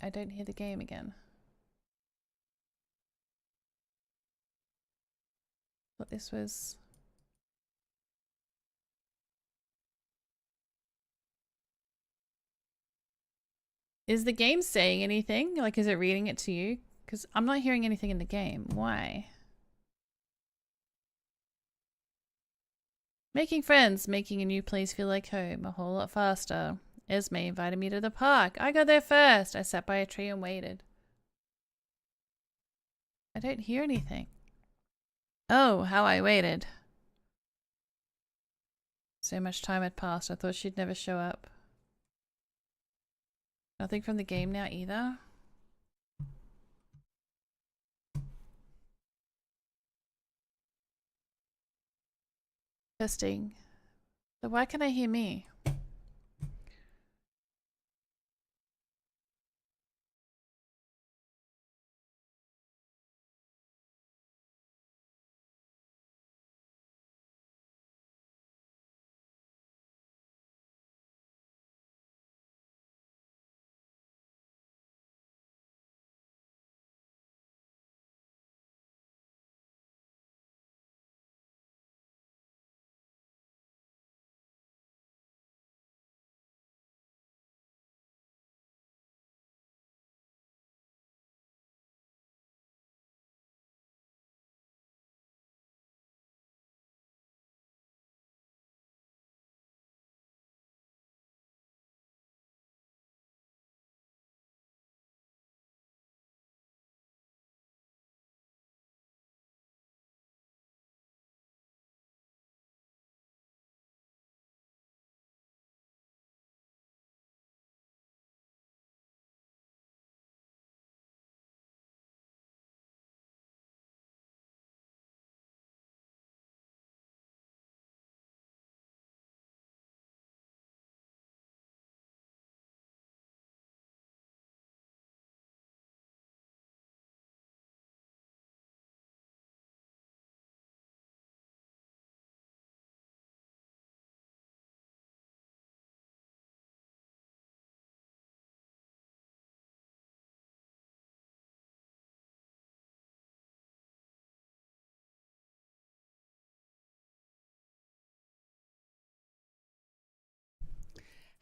I don't hear the game again. What this was. Is the game saying anything? Like, is it reading it to you? Because I'm not hearing anything in the game. Why? Making friends, making a new place feel like home, a whole lot faster. Esme invited me to the park. I got there first. I sat by a tree and waited. I don't hear anything. Oh, how I waited. So much time had passed. I thought she'd never show up. Nothing from the game now either. Testing. So why can't I hear me?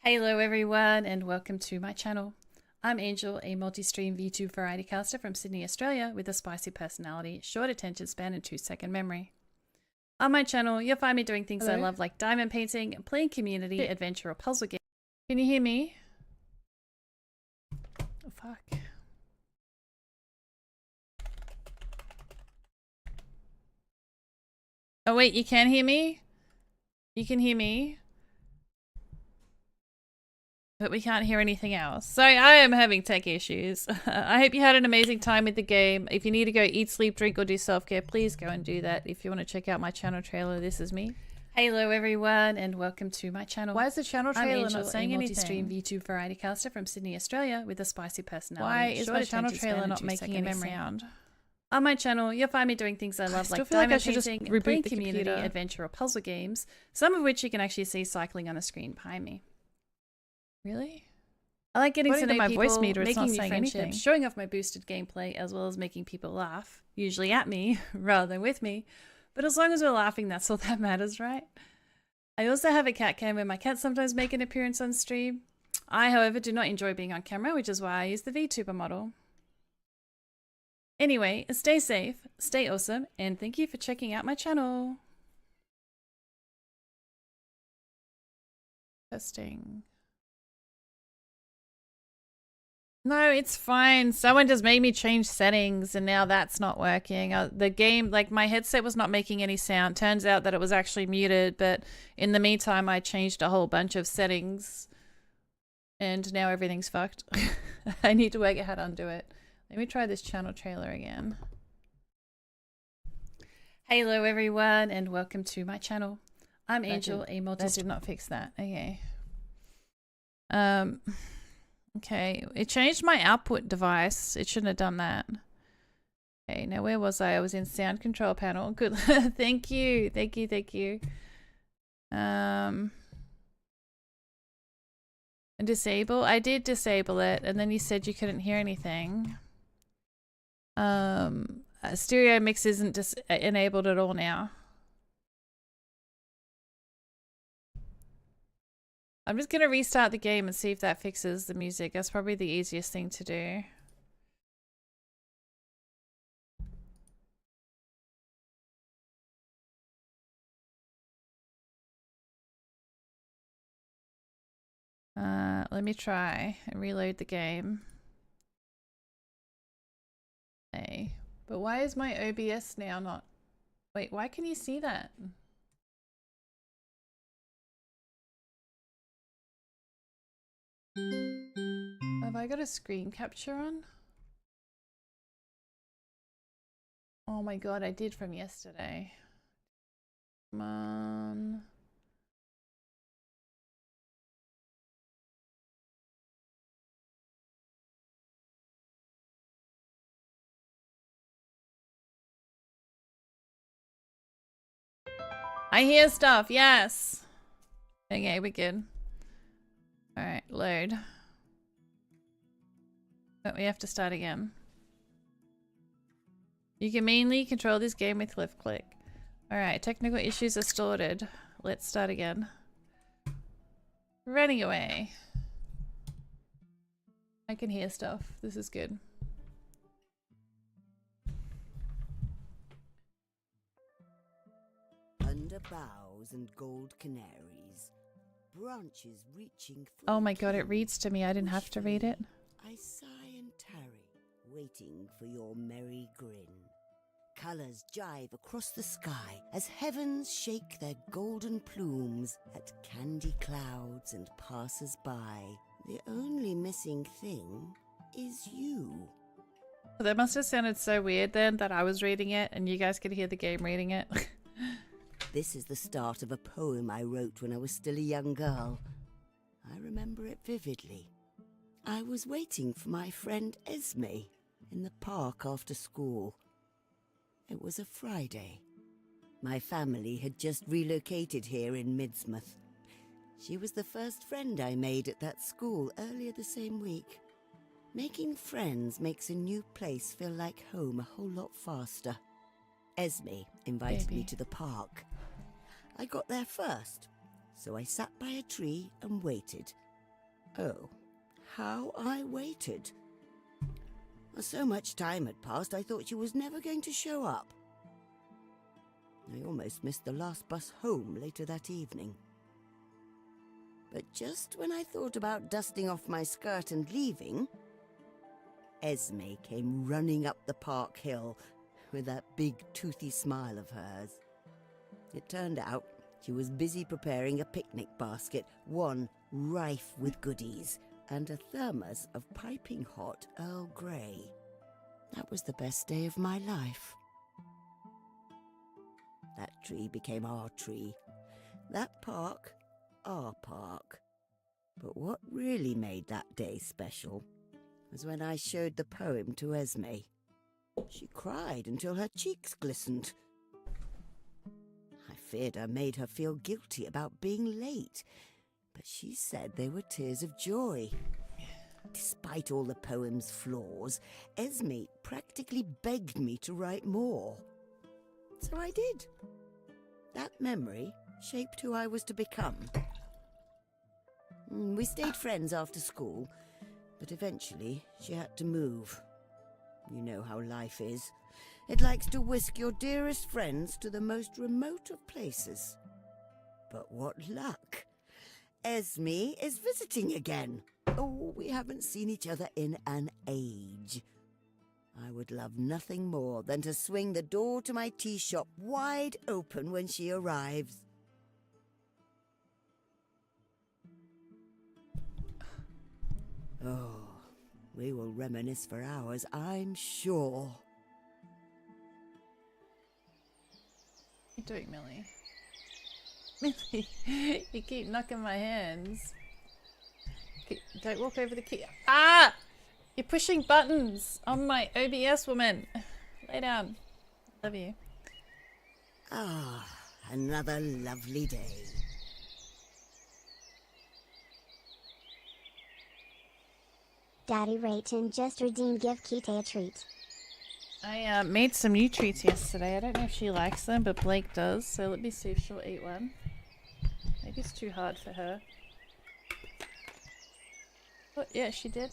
Hello everyone and welcome to my channel. I'm Angel, a multi-stream VTube variety caster from Sydney, Australia, with a spicy personality, short attention span, and 2-second memory. On my channel, you'll find me doing things I love like diamond painting, playing community, adventure, or puzzle games. Can you hear me? Oh, fuck. Oh wait, you can hear me? You can hear me? But we can't hear anything else. Sorry, I am having tech issues. I hope you had an amazing time with the game. If you need to go eat, sleep, drink, or do self-care, please go and do that. If you want to check out my channel trailer, this is me. Hello everyone, and welcome to my channel. Why is the channel trailer I'm Angel, not saying a multi-stream anything? VTube variety caster from Sydney, Australia, with a spicy personality. Why is short my channel attention span, trailer and not making any 2-second memory. sound? On my channel, you'll find me doing things I love still like feel like I diamond should just painting, reboot playing the community, computer. adventure, or puzzle games, some of which you can actually see cycling on a screen behind me. Really? I like getting to According know to my people, voice meter, it's making not new saying friendships, anything. showing off my boosted gameplay, as well as making people laugh, usually at me rather than with me. But as long as we're laughing, that's all that matters, right? I also have a cat cam where my cats sometimes make an appearance on stream. I, however, do not enjoy being on camera, which is why I use the VTuber model. Anyway, stay safe, stay awesome, and thank you for checking out my channel. Testing. No, it's fine. Someone just made me change settings and now that's not working. The game, like my headset was not making any sound. Turns out that it was actually muted, but in the meantime, I changed a whole bunch of settings and now everything's fucked. I need to work out how to undo it. Let me try this channel trailer again. Hello everyone, and welcome to my channel. I'm Angel, a That multi- did not fix that. Okay. Okay, it changed my output device. It shouldn't have done that. Okay, now where was I? I was in sound control panel. Good. Thank you. Thank you. Thank you. And disable. I did disable it, and then you said you couldn't hear anything. Stereo mix isn't enabled at all now. I'm just gonna restart the game and see if that fixes the music. That's probably the easiest thing to do. Let me try and reload the game. Hey, but why is my OBS now not? Wait, why can you see that? Have I got a screen capture on? Oh my god, I did from yesterday. Come on. I hear stuff, yes. Okay, we're good. Alright, load. But we have to start again. You can mainly control this game with left click. Alright, technical issues are sorted. Let's start again. Running away. I can hear stuff. This is good. Under boughs and gold canaries, branches reaching for Oh the my god, it king. reads to me. I didn't have to read it. I sigh and tarry, waiting for your merry grin. Colors jive across the sky as heavens shake their golden plumes at candy clouds and passers-by. The only missing thing is you. That must have sounded so weird then that I was reading it and you guys could hear the game reading it. This is the start of a poem I wrote when I was still a young girl. I remember it vividly. I was waiting for my friend Esme in the park after school. It was a Friday. My family had just relocated here in Midsmouth. She was the first friend I made at that school earlier the same week. Making friends makes a new place feel like home a whole lot faster. Esme invited me to the park. I got there first, so I sat by a tree and waited. Oh, how I waited. So much time had passed, I thought she was never going to show up. I almost missed the last bus home later that evening. But just when I thought about dusting off my skirt and leaving, Esme came running up the park hill with that big toothy smile of hers. It turned out she was busy preparing a picnic basket, one rife with goodies, and a thermos of piping hot Earl Grey. That was the best day of my life. That tree became our tree. That park, our park. But what really made that day special was when I showed the poem to Esme. She cried until her cheeks glistened. I feared I made her feel guilty about being late, but she said they were tears of joy. Despite all the poem's flaws, Esme practically begged me to write more. So I did. That memory shaped who I was to become. We stayed friends after school, but eventually she had to move. You know how life is. It likes to whisk your dearest friends to the most remote of places. But what luck! Esme is visiting again. Oh, we haven't seen each other in an age. I would love nothing more than to swing the door to my tea shop wide open when she arrives. Oh, we will reminisce for hours, I'm sure. What are you doing, Millie? Millie, you keep knocking my hands. Don't walk over the key. Ah! You're pushing buttons on my OBS, woman. Lay down. Love you. Ah, another lovely day. Daddy Rayton just redeemed Give Kite a treat. I made some new treats yesterday. I don't know if she likes them, but Blake does. So let me see if she'll eat one. Maybe it's too hard for her. Oh, yeah, she did.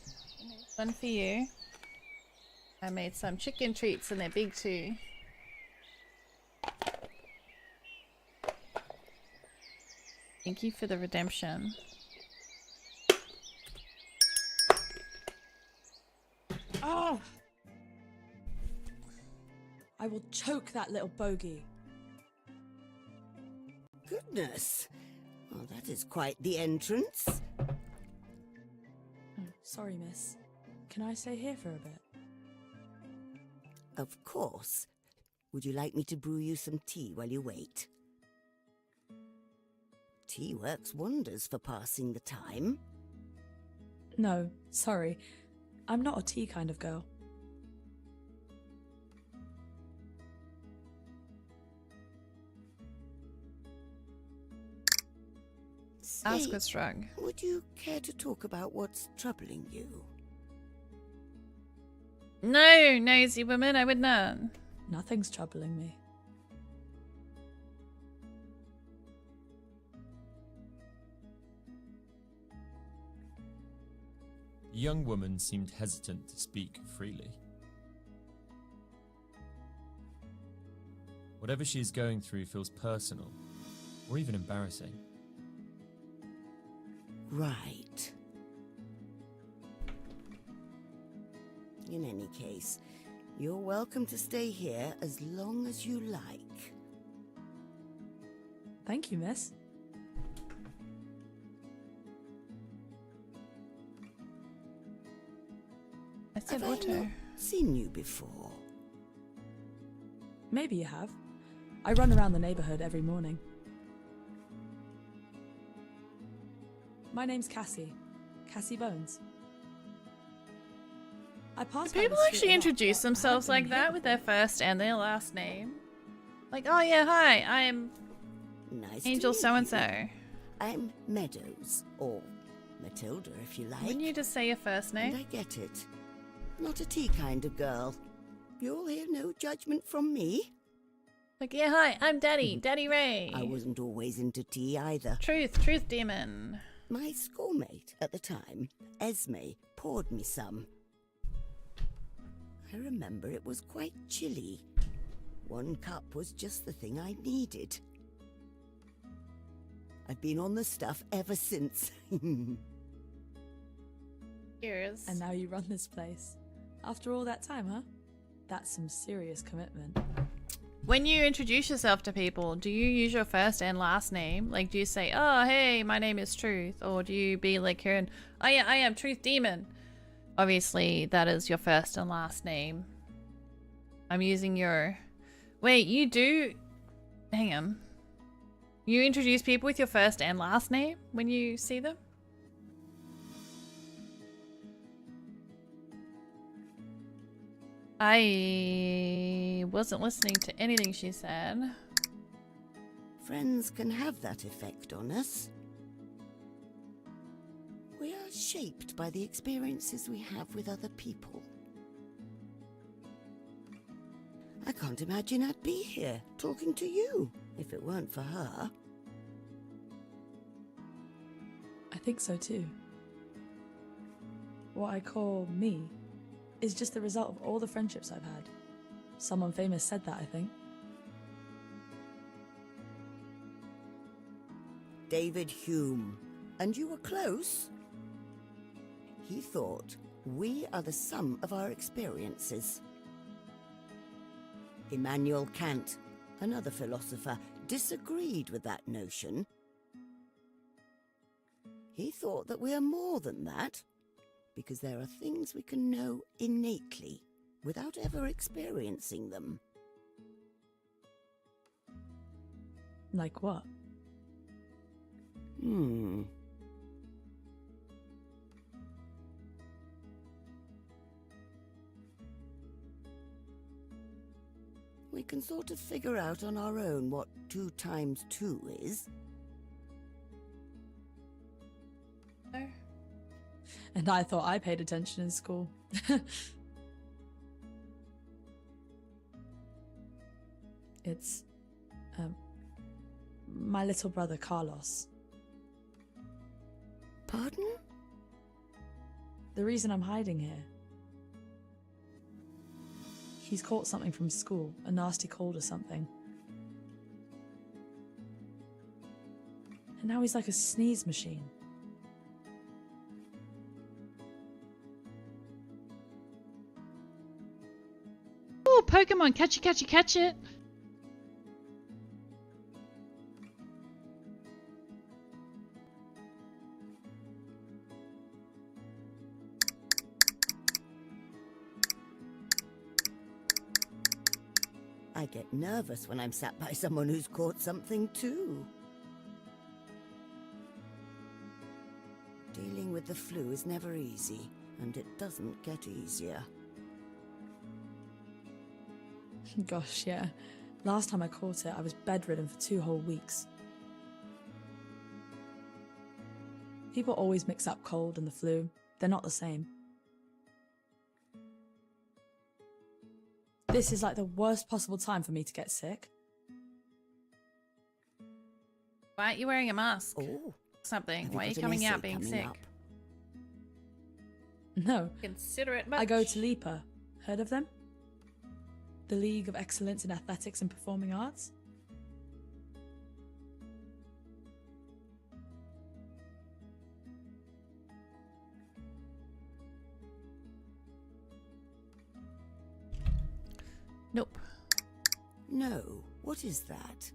One for you. I made some chicken treats and they're big too. Thank you for the redemption. Oh! I will choke that little bogey. Goodness. Well, that is quite the entrance. Sorry, miss. Can I stay here for a bit? Of course. Would you like me to brew you some tea while you wait? Tea works wonders for passing the time. No, sorry. I'm not a tea kind of girl. Ask what's wrong. Would you care to talk about what's troubling you? No, nosy woman, I would not. Nothing's troubling me. The young woman seemed hesitant to speak freely. Whatever she is going through feels personal, or even embarrassing. Right. In any case, you're welcome to stay here as long as you like. Thank you, miss. I said Have I water. not seen you before? Maybe you have. I run around the neighborhood every morning. My name's Cassie. Cassie Bones. I pass Do by people the street actually a lot, introduce but I themselves haven't like been that here with their before. first and their last name? Like, oh yeah, hi, I am Nice Angel to meet so-and-so. you. I'm Meadows, or Matilda if you like. Wouldn't you just say your first And name? I get it. Not a tea kind of girl. You'll hear no judgment from me. Like, yeah, hi, I'm Daddy, Daddy Ray. I wasn't always into tea either. Truth demon. My schoolmate at the time, Esme, poured me some. I remember it was quite chilly. One cup was just the thing I needed. I've been on the stuff ever since. Cheers. And now you run this place. After all that time, huh? That's some serious commitment. When you introduce yourself to people, do you use your first and last name? Like, do you say, oh, hey, my name is Truth? Or do you be like Karen, oh yeah, I am Truth Demon? Obviously, that is your first and last name. I'm using your... Wait, you do... Hang on. You introduce people with your first and last name when you see them? I wasn't listening to anything she said. Friends can have that effect on us. We are shaped by the experiences we have with other people. I can't imagine I'd be here talking to you if it weren't for her. I think so too. What I call me is just the result of all the friendships I've had. Someone famous said that, I think. David Hume. And you were close. He thought we are the sum of our experiences. Immanuel Kant, another philosopher, disagreed with that notion. He thought that we are more than that, because there are things we can know innately without ever experiencing them. Like what? We can sort of figure out on our own what 2 times 2 is. And I thought I paid attention in school. It's my little brother Carlos. Pardon? The reason I'm hiding here. He's caught something from school, a nasty cold or something. And now he's like a sneeze machine. Oh, Pokemon, catch it, catch it, catch it. I get nervous when I'm sat by someone who's caught something too. Dealing with the flu is never easy, and it doesn't get easier. Gosh, yeah. Last time I caught it, I was bedridden for 2 whole weeks. People always mix up cold and the flu. They're not the same. This is like the worst possible time for me to get sick. Why aren't you wearing a mask? Oh, Something. have Why are you got an coming out essay being coming sick? up? No, Consider it much. I go to LEPA. Heard of them? The League of Excellence in Athletics and Performing Arts? Nope. No, what is that?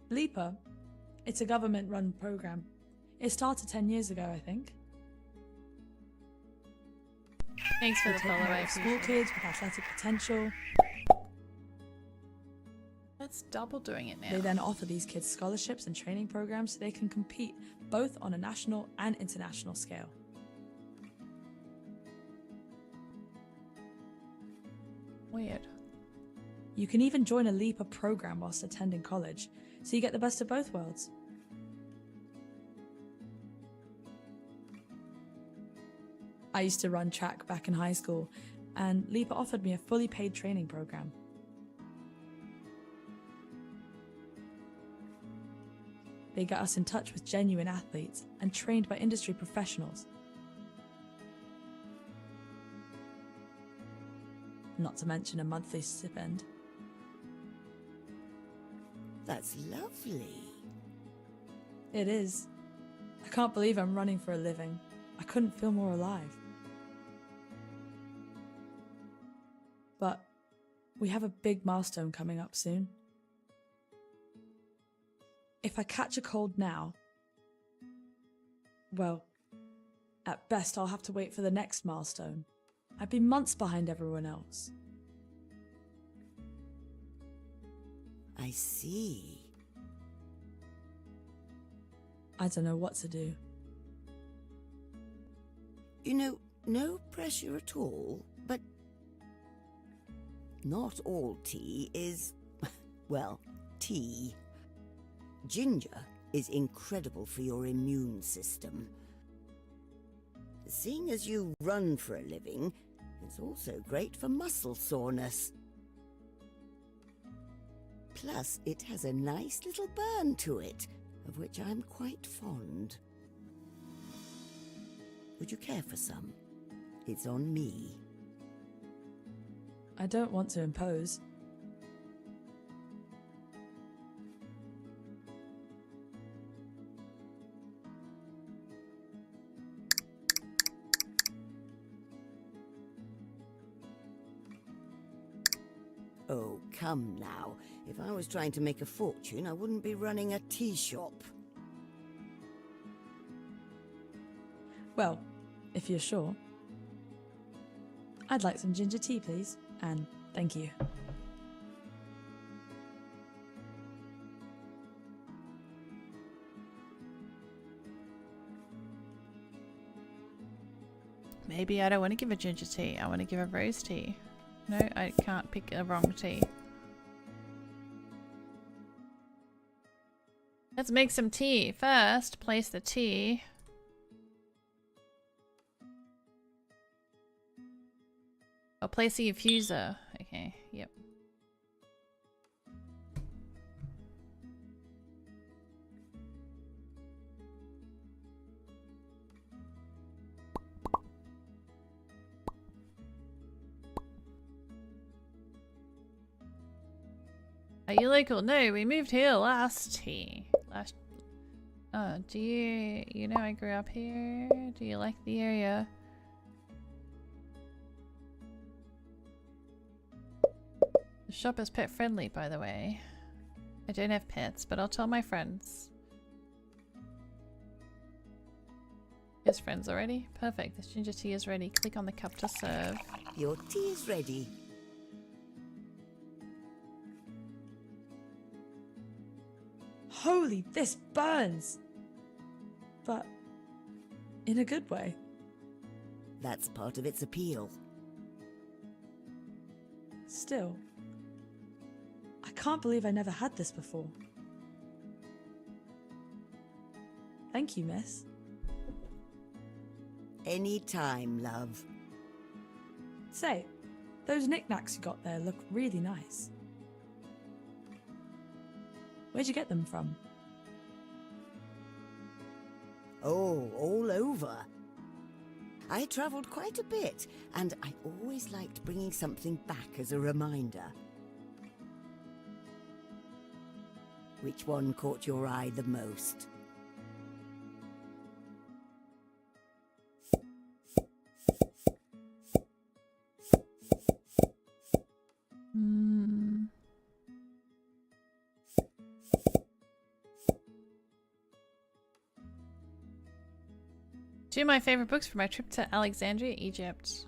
LEPA? It's a government-run program. It started 10 years ago, I think. Thanks for They the take follow. I note of school appreciate it. kids with athletic potential. Let's double doing it now. They then offer these kids scholarships and training programs so they can compete both on a national and international scale. Weird. You can even join a LEPA program whilst attending college, so you get the best of both worlds. I used to run track back in high school, and LEPA offered me a fully paid training program. They get us in touch with genuine athletes and trained by industry professionals. Not to mention a monthly stipend. That's lovely. It is. I can't believe I'm running for a living. I couldn't feel more alive. But we have a big milestone coming up soon. If I catch a cold now, well, at best I'll have to wait for the next milestone. I'd be months behind everyone else. I see. I don't know what to do. You know, no pressure at all, but not all tea is, well, tea. Ginger is incredible for your immune system. Seeing as you run for a living, it's also great for muscle soreness. Plus, it has a nice little burn to it, of which I'm quite fond. Would you care for some? It's on me. I don't want to impose. Oh, come now. If I was trying to make a fortune, I wouldn't be running a tea shop. Well, if you're sure. I'd like some ginger tea, please. And thank you. Maybe I don't want to give a ginger tea. I want to give a rose tea. No, I can't pick a wrong tea. Let's make some tea. First, place the tea. I'll place the infuser. Okay, yep. Are you local? No, we moved here last year. Oh, do you know I grew up here? Do you like the area? The shop is pet friendly, by the way. I don't have pets, but I'll tell my friends. His friends already? Perfect. This ginger tea is ready. Click on the cup to serve. Your tea is ready. Holy, this burns! But in a good way. That's part of its appeal. Still, I can't believe I never had this before. Thank you, miss. Any time, love. Say, those knickknacks you got there look really nice. Where'd you get them from? Oh, all over. I travelled quite a bit, and I always liked bringing something back as a reminder. Which one caught your eye the most? Two of my favorite books for my trip to Alexandria, Egypt.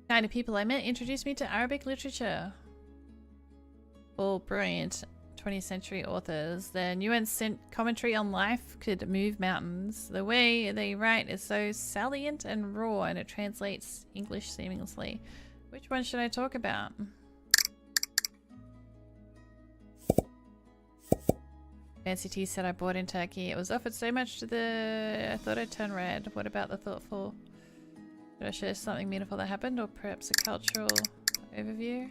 Kind of people I met introduced me to Arabic literature. All brilliant 20th century authors. Their nuanced commentary on life could move mountains. The way they write is so salient and raw, and it translates English seamlessly. Which one should I talk about? Fancy tea set I bought in Turkey. It was offered so much to the... I thought I'd turn red. What about the thoughtful? Should I share something meaningful that happened, or perhaps a cultural overview?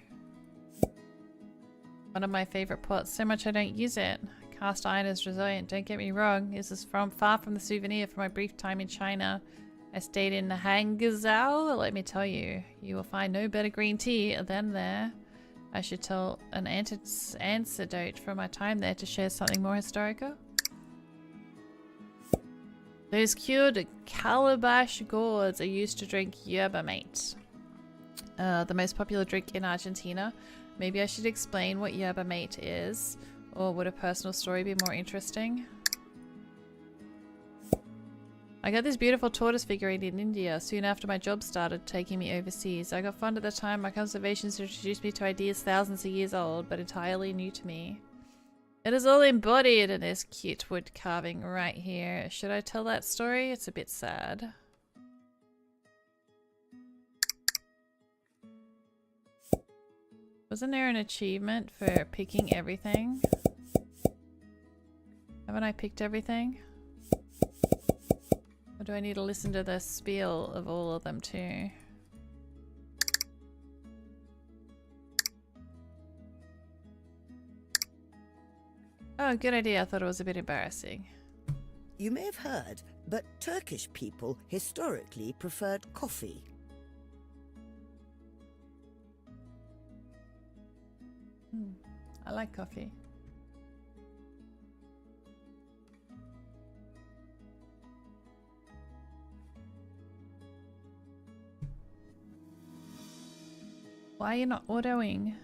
One of my favorite pots, so much I don't use it. Cast iron is resilient, don't get me wrong. This is far from the souvenir from my brief time in China. I stayed in Hangzhou. Let me tell you, you will find no better green tea than there. I should tell an anecdote from my time there to share something more historical. Those cured calabash gourds are used to drink yerba mate. The most popular drink in Argentina. Maybe I should explain what yerba mate is, or would a personal story be more interesting? I got this beautiful tortoise figurine in India soon after my job started taking me overseas. I got fond at the time. My conservationists introduced me to ideas thousands of years old, but entirely new to me. It is all embodied in this cute wood carving right here. Should I tell that story? It's a bit sad. Wasn't there an achievement for picking everything? Haven't I picked everything? Or do I need to listen to the spiel of all of them too? Oh, good idea. I thought it was a bit embarrassing. You may have heard, but Turkish people historically preferred coffee. I like coffee. Why are you not autoing?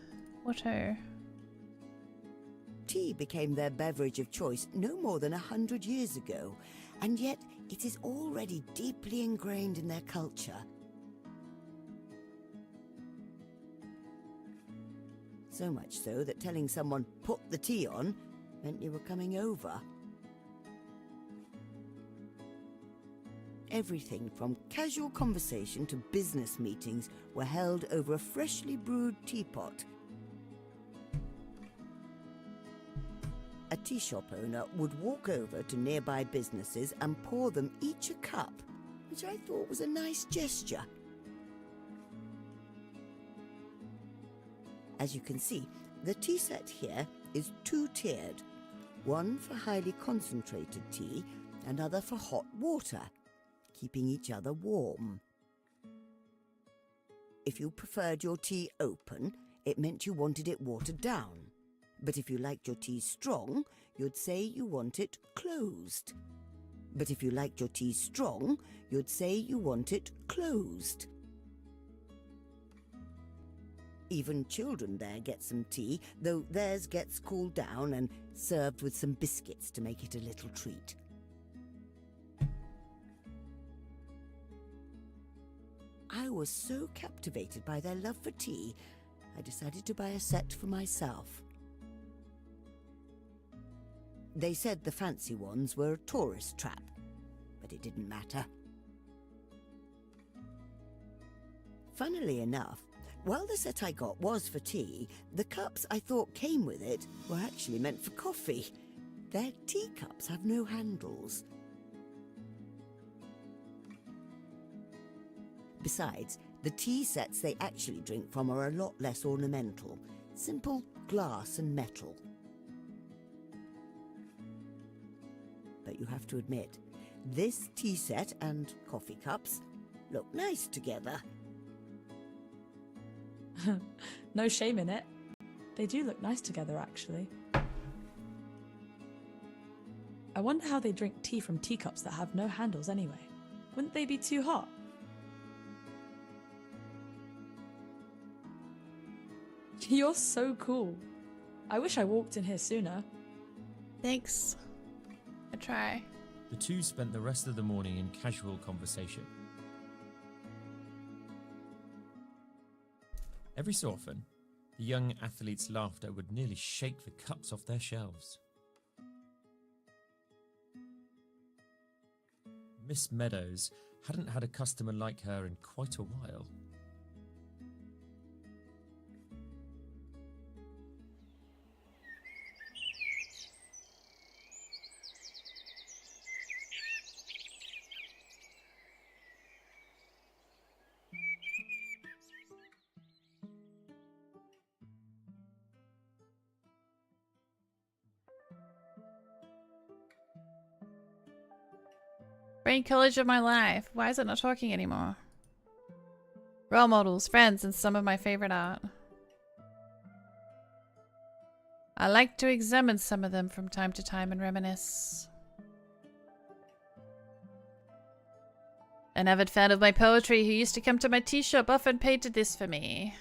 Auto. Tea became their beverage of choice no more than 100 years ago, and yet it is already deeply ingrained in their culture. So much so that telling someone, "put the tea on," meant you were coming over. Everything from casual conversation to business meetings were held over a freshly brewed teapot. A tea shop owner would walk over to nearby businesses and pour them each a cup, which I thought was a nice gesture. As you can see, the tea set here is two-tiered, one for highly concentrated tea, another for hot water, keeping each other warm. If you preferred your tea open, it meant you wanted it watered down. But if you liked your tea strong, you'd say you want it closed. But if you liked your tea strong, you'd say you want it closed. Even children there get some tea, though theirs gets cooled down and served with some biscuits to make it a little treat. I was so captivated by their love for tea, I decided to buy a set for myself. They said the fancy ones were a tourist trap, but it didn't matter. Funnily enough, while the set I got was for tea, the cups I thought came with it were actually meant for coffee. Their teacups have no handles. Besides, the tea sets they actually drink from are a lot less ornamental. Simple glass and metal. But you have to admit, this tea set and coffee cups look nice together. No shame in it. They do look nice together, actually. I wonder how they drink tea from teacups that have no handles anyway. Wouldn't they be too hot? You're so cool. I wish I walked in here sooner. Thanks. I try. The two spent the rest of the morning in casual conversation. Every so often, the young athlete's laughter would nearly shake the cups off their shelves. Miss Meadows hadn't had a customer like her in quite a while. Brain college of my life. Why is it not talking anymore? Role models, friends, and some of my favorite art. I like to examine some of them from time to time and reminisce. An avid fan of my poetry who used to come to my tea shop often painted this for me.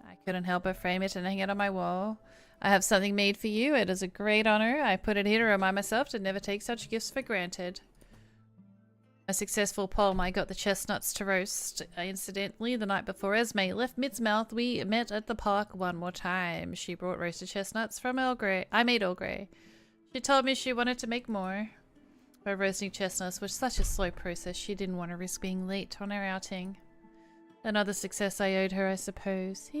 I couldn't help but frame it and hang it on my wall. I have something made for you. It is a great honor. I put it here to remind myself to never take such gifts for granted. A successful poem. I got the chestnuts to roast. Incidentally, the night before Esme left Midsmouth, we met at the park one more time. She brought roasted chestnuts from Earl Grey. I made Earl Grey. She told me she wanted to make more. But roasting chestnuts was such a slow process, she didn't want to risk being late on our outing. Another success I owed her, I suppose.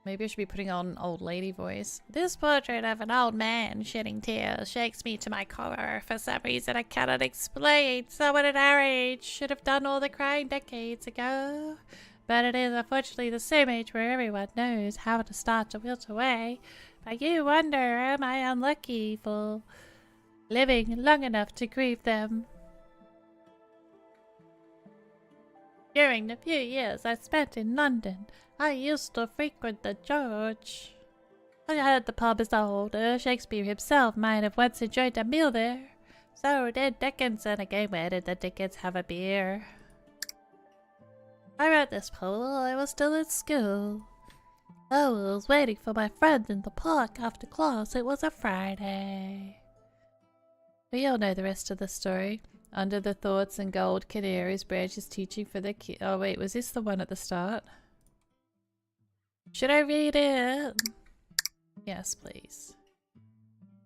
Maybe I should be putting on old lady voice. This portrait of an old man shedding tears shakes me to my core. For some reason I cannot explain. Someone at our age should have done all the crying decades ago. But it is unfortunately the same age where everyone knows how to start to wilt away. But you wonder, am I unlucky for living long enough to grieve them? During the few years I spent in London, I used to frequent the George. I heard the pub is older. Shakespeare himself might have once enjoyed a meal there. So did Dickens, and again, where did the Dickens have a beer? I wrote this poem while I was still at school. I was waiting for my friend in the park after class. It was a Friday. We all know the rest of the story. Under the thoughts and gold canaries, Branch is teaching for the kid. Oh wait, was this the one at the start? Should I read it? Yes, please.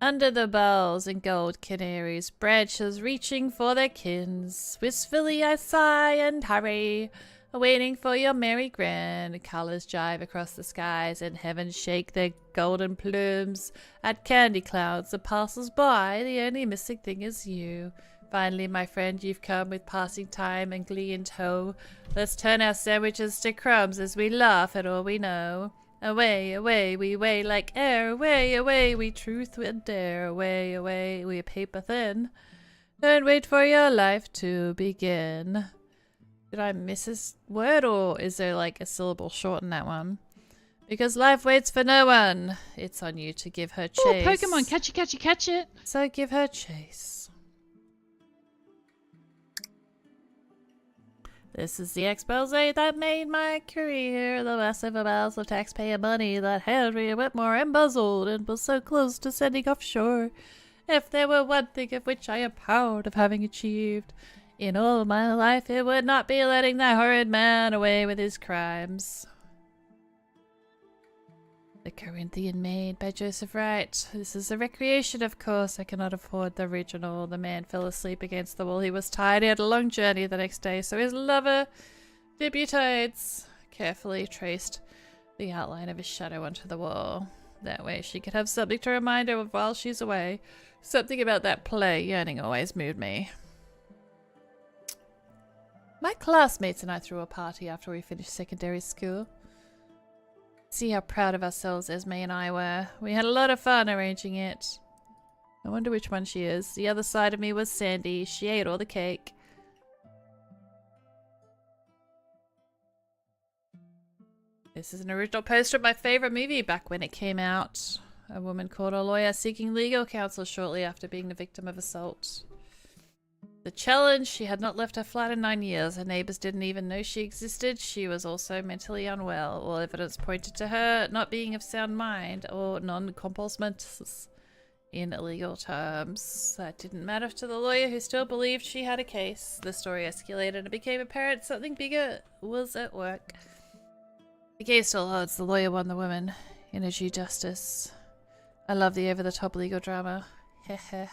Under the bells and gold canaries, branches reaching for their kins. Wistfully I sigh and hurry, waiting for your merry grin. Colors jive across the skies, and heavens shake their golden plumes at candy clouds that passes by. The only missing thing is you. Finally, my friend, you've come with passing time and glee in tow. Let's turn our sandwiches to crumbs as we laugh at all we know. Away, away, we weigh like air. Away, away, we truth and dare. Away, away, we paper thin. Don't wait for your life to begin. Did I miss this word, or is there like a syllable short in that one? Because life waits for no one. It's on you to give her chase. Oh, Pokemon, catch it, catch it, catch it. So give her chase. This is the expose that made my career, the massive amounts of taxpayer money that Henry Whitmore embezzled and was so close to sending offshore. If there were one thing of which I am proud of having achieved in all my life, it would not be letting that horrid man away with his crimes. The Corinthian Maid by Joseph Wright. This is a recreation, of course. I cannot afford the original. The man fell asleep against the wall. He was tired. He had a long journey the next day, so his lover debutates. Carefully traced the outline of his shadow onto the wall. That way she could have something to remind her of while she's away. Something about that play, yearning, always moved me. My classmates and I threw a party after we finished secondary school. See how proud of ourselves Esme and I were. We had a lot of fun arranging it. I wonder which one she is. The other side of me was Sandy. She ate all the cake. This is an original poster of my favorite movie back when it came out. A woman called a lawyer seeking legal counsel shortly after being the victim of assault. The challenge: she had not left her flat in 9 years. Her neighbors didn't even know she existed. She was also mentally unwell. All evidence pointed to her not being of sound mind or non-compos mentis in legal terms. That didn't matter to the lawyer, who still believed she had a case. The story escalated and it became apparent something bigger was at work. The case still holds. The lawyer won the woman. Energy justice. I love the over-the-top legal drama. Heh.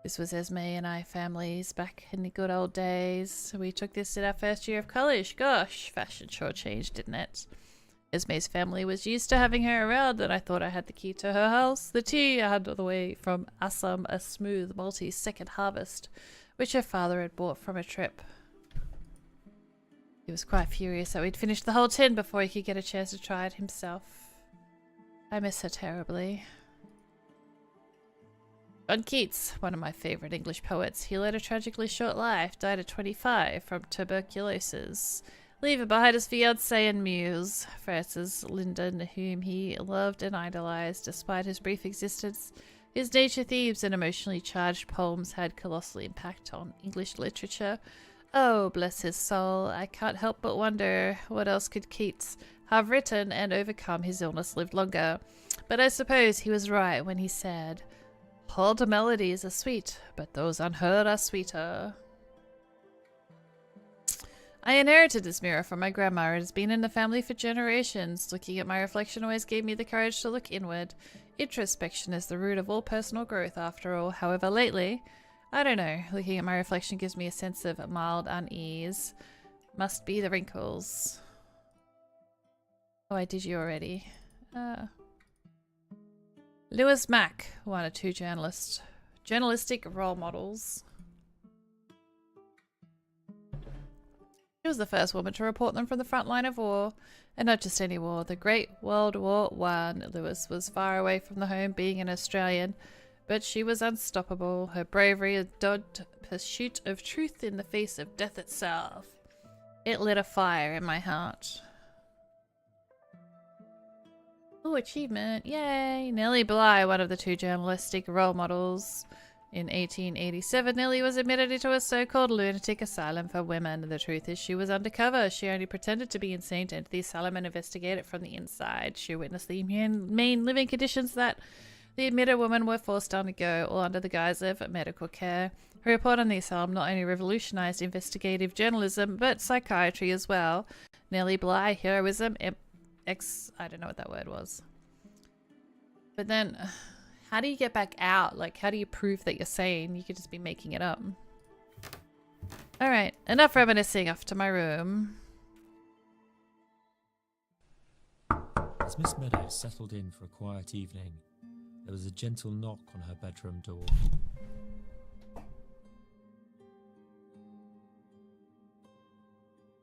This was Esme and I families back in the good old days. We took this in our first year of college. Gosh, fashion sure changed, didn't it? Esme's family was used to having her around, and I thought I had the key to her house. The tea I had all the way from Assam, a smooth, malty second harvest, which her father had bought from a trip. He was quite furious that we'd finished the whole tin before he could get a chance to try it himself. I miss her terribly. John Keats, one of my favourite English poets, he led a tragically short life, died at 25 from tuberculosis, leaving behind his fiancée and muse, Frances Linden, whom he loved and idolised. Despite his brief existence, his nature themes and emotionally charged poems had colossal impact on English literature. Oh, bless his soul, I can't help but wonder what else could Keats have written and overcome his illness lived longer. But I suppose he was right when he said, "All the melodies are sweet, but those unheard are sweeter." I inherited this mirror from my grandma. It has been in the family for generations. Looking at my reflection always gave me the courage to look inward. Introspection is the root of all personal growth, after all. However, lately, I don't know, looking at my reflection gives me a sense of mild unease. Must be the wrinkles. Oh, I did you already. Lewis Mack, one or two journalistic role models. She was the first woman to report them from the front line of war, and not just any war, the Great World War I. Lewis was far away from the home, being an Australian, but she was unstoppable. Her bravery, a dogged pursuit of truth in the face of death itself. It lit a fire in my heart. Oh, achievement. Yay. Nellie Bly, one of the two journalistic role models. In 1887, Nellie was admitted into a so-called lunatic asylum for women. The truth is she was undercover. She only pretended to be insane to enter the asylum and investigate it from the inside. She witnessed the inhumane living conditions that the admitted women were forced to undergo, all under the guise of medical care. Her report on the asylum not only revolutionized investigative journalism, but psychiatry as well. Nellie Bly, heroism, I don't know what that word was. But then, how do you get back out? Like, how do you prove that you're sane? You could just be making it up. Alright, enough reminiscing, off to my room. As Miss Meadows settled in for a quiet evening, there was a gentle knock on her bedroom door.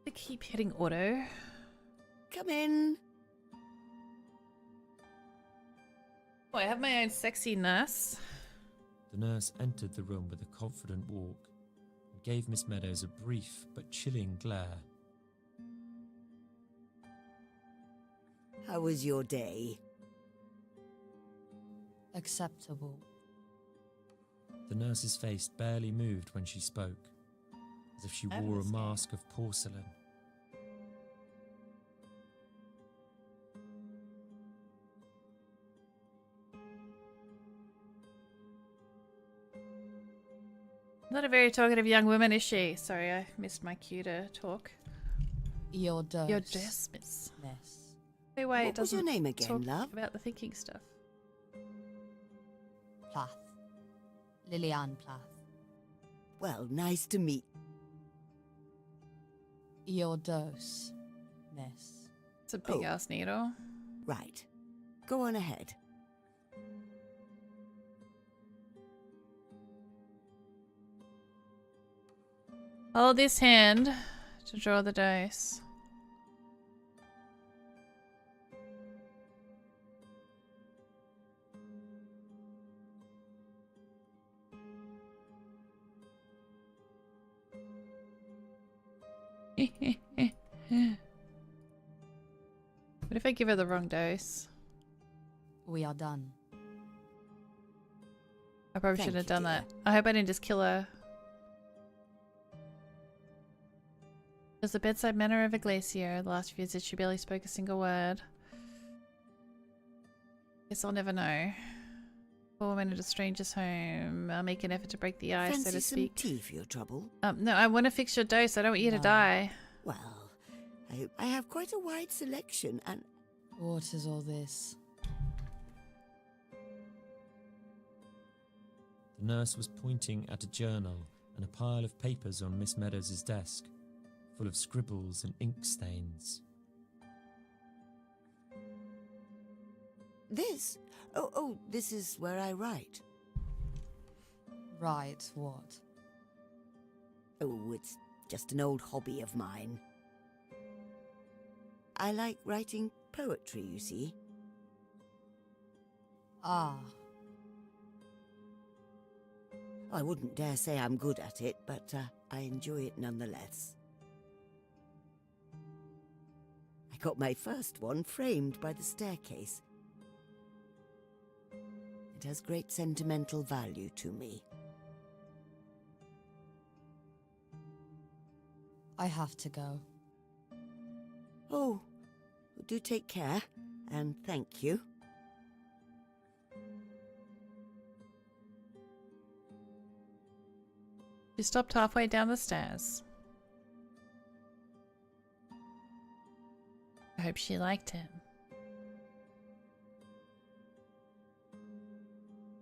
I keep hitting auto. Come in. Oh, I have my own sexy nurse. The nurse entered the room with a confident walk and gave Miss Meadows a brief but chilling glare. How was your day? Acceptable. The nurse's face barely moved when she spoke, as if she wore a mask of porcelain. Not a very talkative young woman, is she? Sorry, I missed my cue to talk. Your dose. Your dose, miss. Miss. Wait, wait, What was your name again, talk love? about the thinking stuff. Plath. Liliane Plath. Well, nice to meet. Your dose, miss. It's a big ass needle. Right. Go on ahead. Hold this hand to draw the dice. What if I give her the wrong dose? We are done. I probably Thank shouldn't have you, done dear. that. I hope I didn't just kill her. It was the bedside manner of a glacier. The last visit she barely spoke a single word. Guess I'll never know. Poor woman at a stranger's home. I'll make an effort to break the ice, Fancy so to some speak. tea for your trouble? No, I want to fix your dose. I don't want you to No. die. Well, I have quite a wide selection and... What is all this? The nurse was pointing at a journal and a pile of papers on Miss Meadows' desk, full of scribbles and ink stains. This? Oh, this is where I write. Right, what? Oh, it's just an old hobby of mine. I like writing poetry, you see. Ah. I wouldn't dare say I'm good at it, but I enjoy it nonetheless. I got my first one framed by the staircase. It has great sentimental value to me. I have to go. Oh, do take care, and thank you. She stopped halfway down the stairs. I hope she liked him.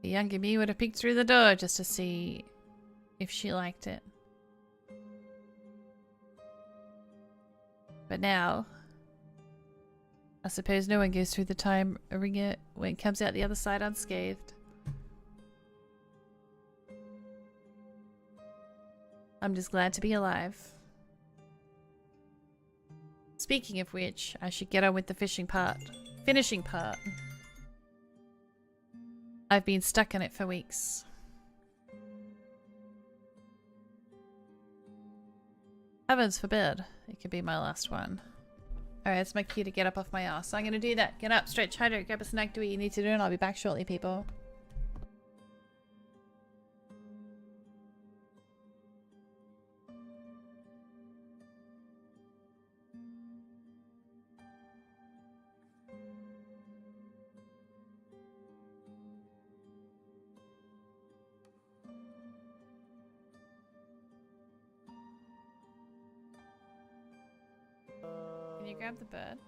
The younger me would have peeked through the door just to see if she liked it. But now, I suppose no one goes through the time ringer when it comes out the other side unscathed. I'm just glad to be alive. Speaking of which, I should get on with the finishing part. I've been stuck in it for weeks. Heavens forbid it could be my last one. Alright, it's my cue to get up off my ass. So I'm gonna do that. Get up, stretch, hydrate, grab a snack, do what you need to do, and I'll be back shortly, people. Can you grab the bird?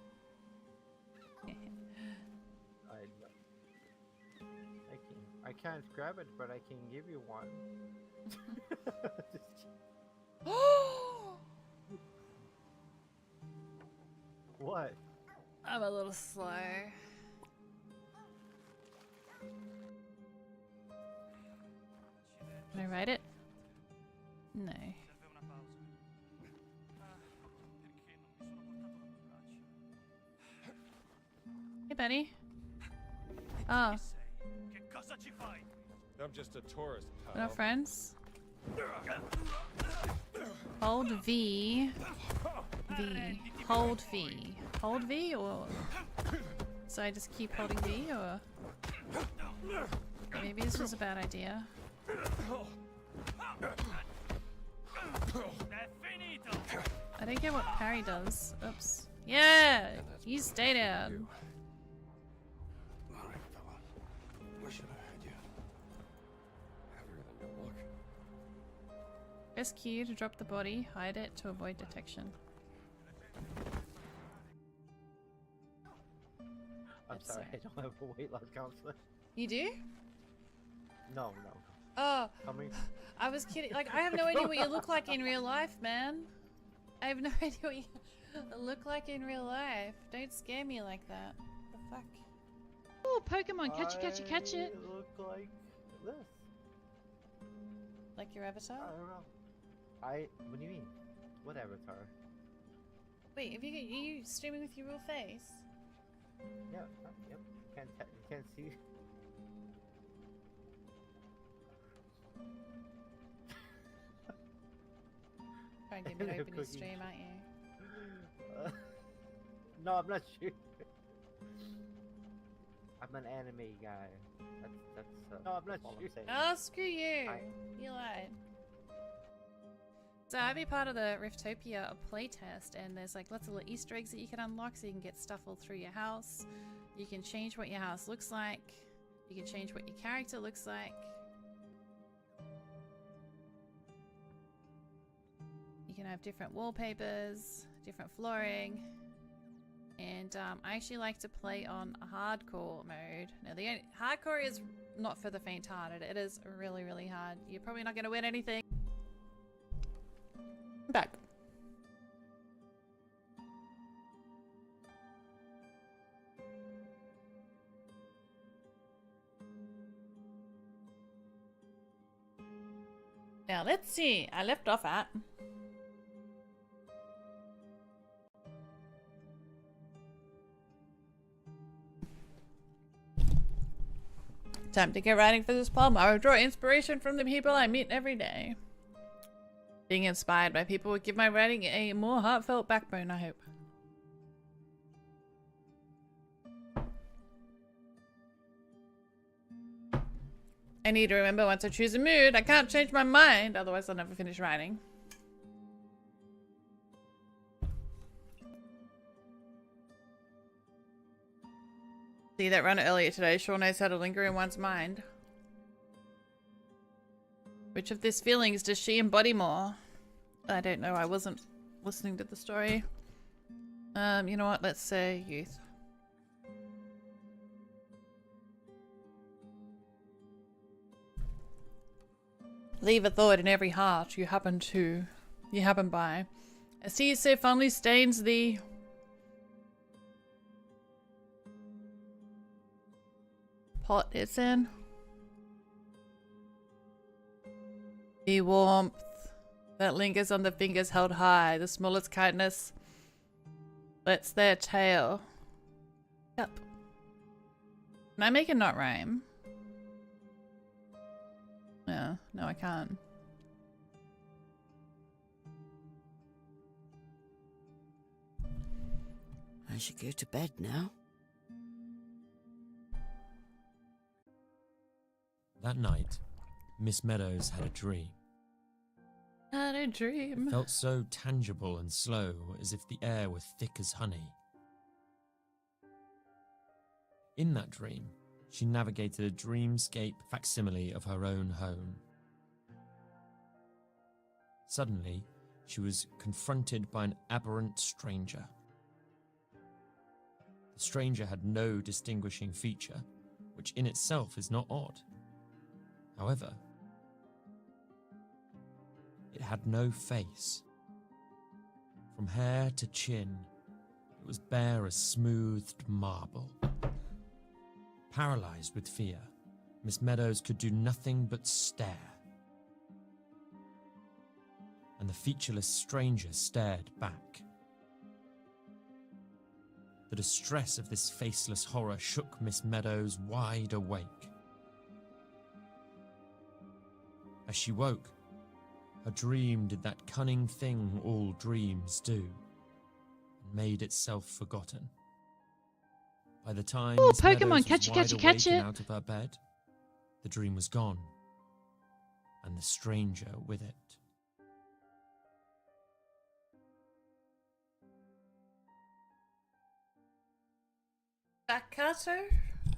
I can't grab it, but I can give you one. What? I'm a little slow. Can I write it? No. Hey, buddy. Oh. I'm just a tourist, pal. We're not friends? Hold V. V. Hold V. Hold V or... So I just keep holding V or... Maybe this was a bad idea. I don't get what parry does. Oops. Yeah! You stay down. Alright, fella. Where should I head you? Heavier than you look. Press Q to drop the body, hide it to avoid detection. I'm sorry, I don't have a weight loss counselor. You do? No. Oh, Coming. I was kidding. Like, I have no idea what you look like in real life, man. I have no idea what you look like in real life. Don't scare me like that. The fuck? Oh, Pokemon, catch it, catch it, catch it. I look like this. Like your avatar? I don't know. What do you mean? What avatar? Wait, are you streaming with your real face? Yeah. Yep. You can't see. Trying to get me to open your stream, aren't you? No, I'm not sure. I'm an anime guy. That's no, I'm not sure. Oh, screw you! You lied. So I'd be part of the Riftopia playtest, and there's like lots of little Easter eggs that you can unlock, so you can get stuff all through your house. You can change what your house looks like. You can change what your character looks like. You can have different wallpapers, different flooring. And I actually like to play on a hardcore mode. Now, hardcore is not for the faint-hearted. It is really, really hard. You're probably not going to win anything. I'm back. Now, let's see. I left off at... Time to get writing for this poem. I will draw inspiration from the people I meet every day. Being inspired by people would give my writing a more heartfelt backbone, I hope. I need to remember once I choose a mood, I can't change my mind, otherwise I'll never finish writing. See that run earlier today, sure knows how to linger in one's mind. Which of these feelings does she embody more? I don't know, I wasn't listening to the story. You know what, let's say youth. Leave a thought in every heart you happen by. A sea so fondly stains the pot it's in. The warmth that lingers on the fingers held high, the smallest kindness lets their tail. Yep. Can I make it not rhyme? No, no I can't. I should go to bed now. That night, Miss Meadows had a dream. Had a dream. It felt so tangible and slow, as if the air were thick as honey. In that dream, she navigated a dreamscape facsimile of her own home. Suddenly, she was confronted by an aberrant stranger. The stranger had no distinguishing feature, which in itself is not odd. However, it had no face. From hair to chin, it was bare as smoothed marble. Paralyzed with fear, Miss Meadows could do nothing but stare. And the featureless stranger stared back. The distress of this faceless horror shook Miss Meadows wide awake. As she woke, her dream did that cunning thing all dreams do, and made itself forgotten. By the time Oh, Miss Pokemon, Meadows catch was it, wide catch it, awake catch and it. out of her bed, the dream was gone, and the stranger with it.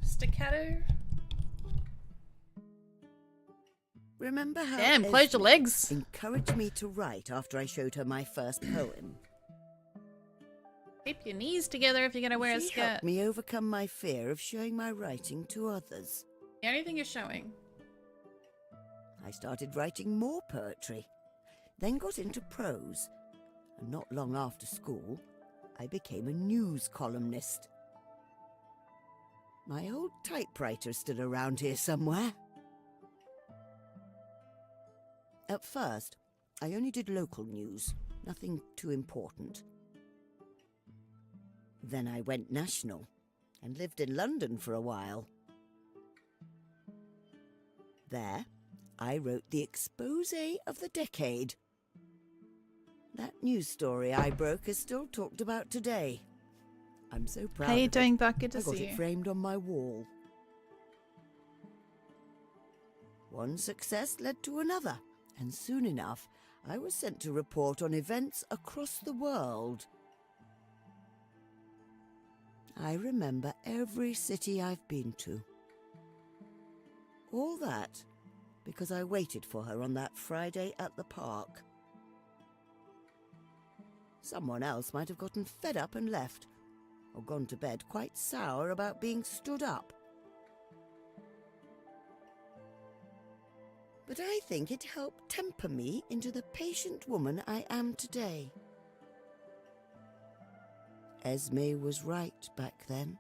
Staccato? Remember how Damn, close your Esme legs. encouraged me to write after I showed her my first poem? Keep your knees together if you're gonna wear a She skirt. helped me overcome my fear of showing my writing to others. Anything you're showing. I started writing more poetry, then got into prose, and not long after school, I became a news columnist. My old typewriter's still around here somewhere. At first, I only did local news, nothing too important. Then I went national and lived in London for a while. There, I wrote the exposé of the decade. That news story I broke is still talked about today. I'm so proud How you of doing, it. Buck? Good to I got see it you. framed on my wall. One success led to another, and soon enough, I was sent to report on events across the world. I remember every city I've been to. All that because I waited for her on that Friday at the park. Someone else might have gotten fed up and left, or gone to bed quite sour about being stood up. But I think it helped temper me into the patient woman I am today. Esme was right back then.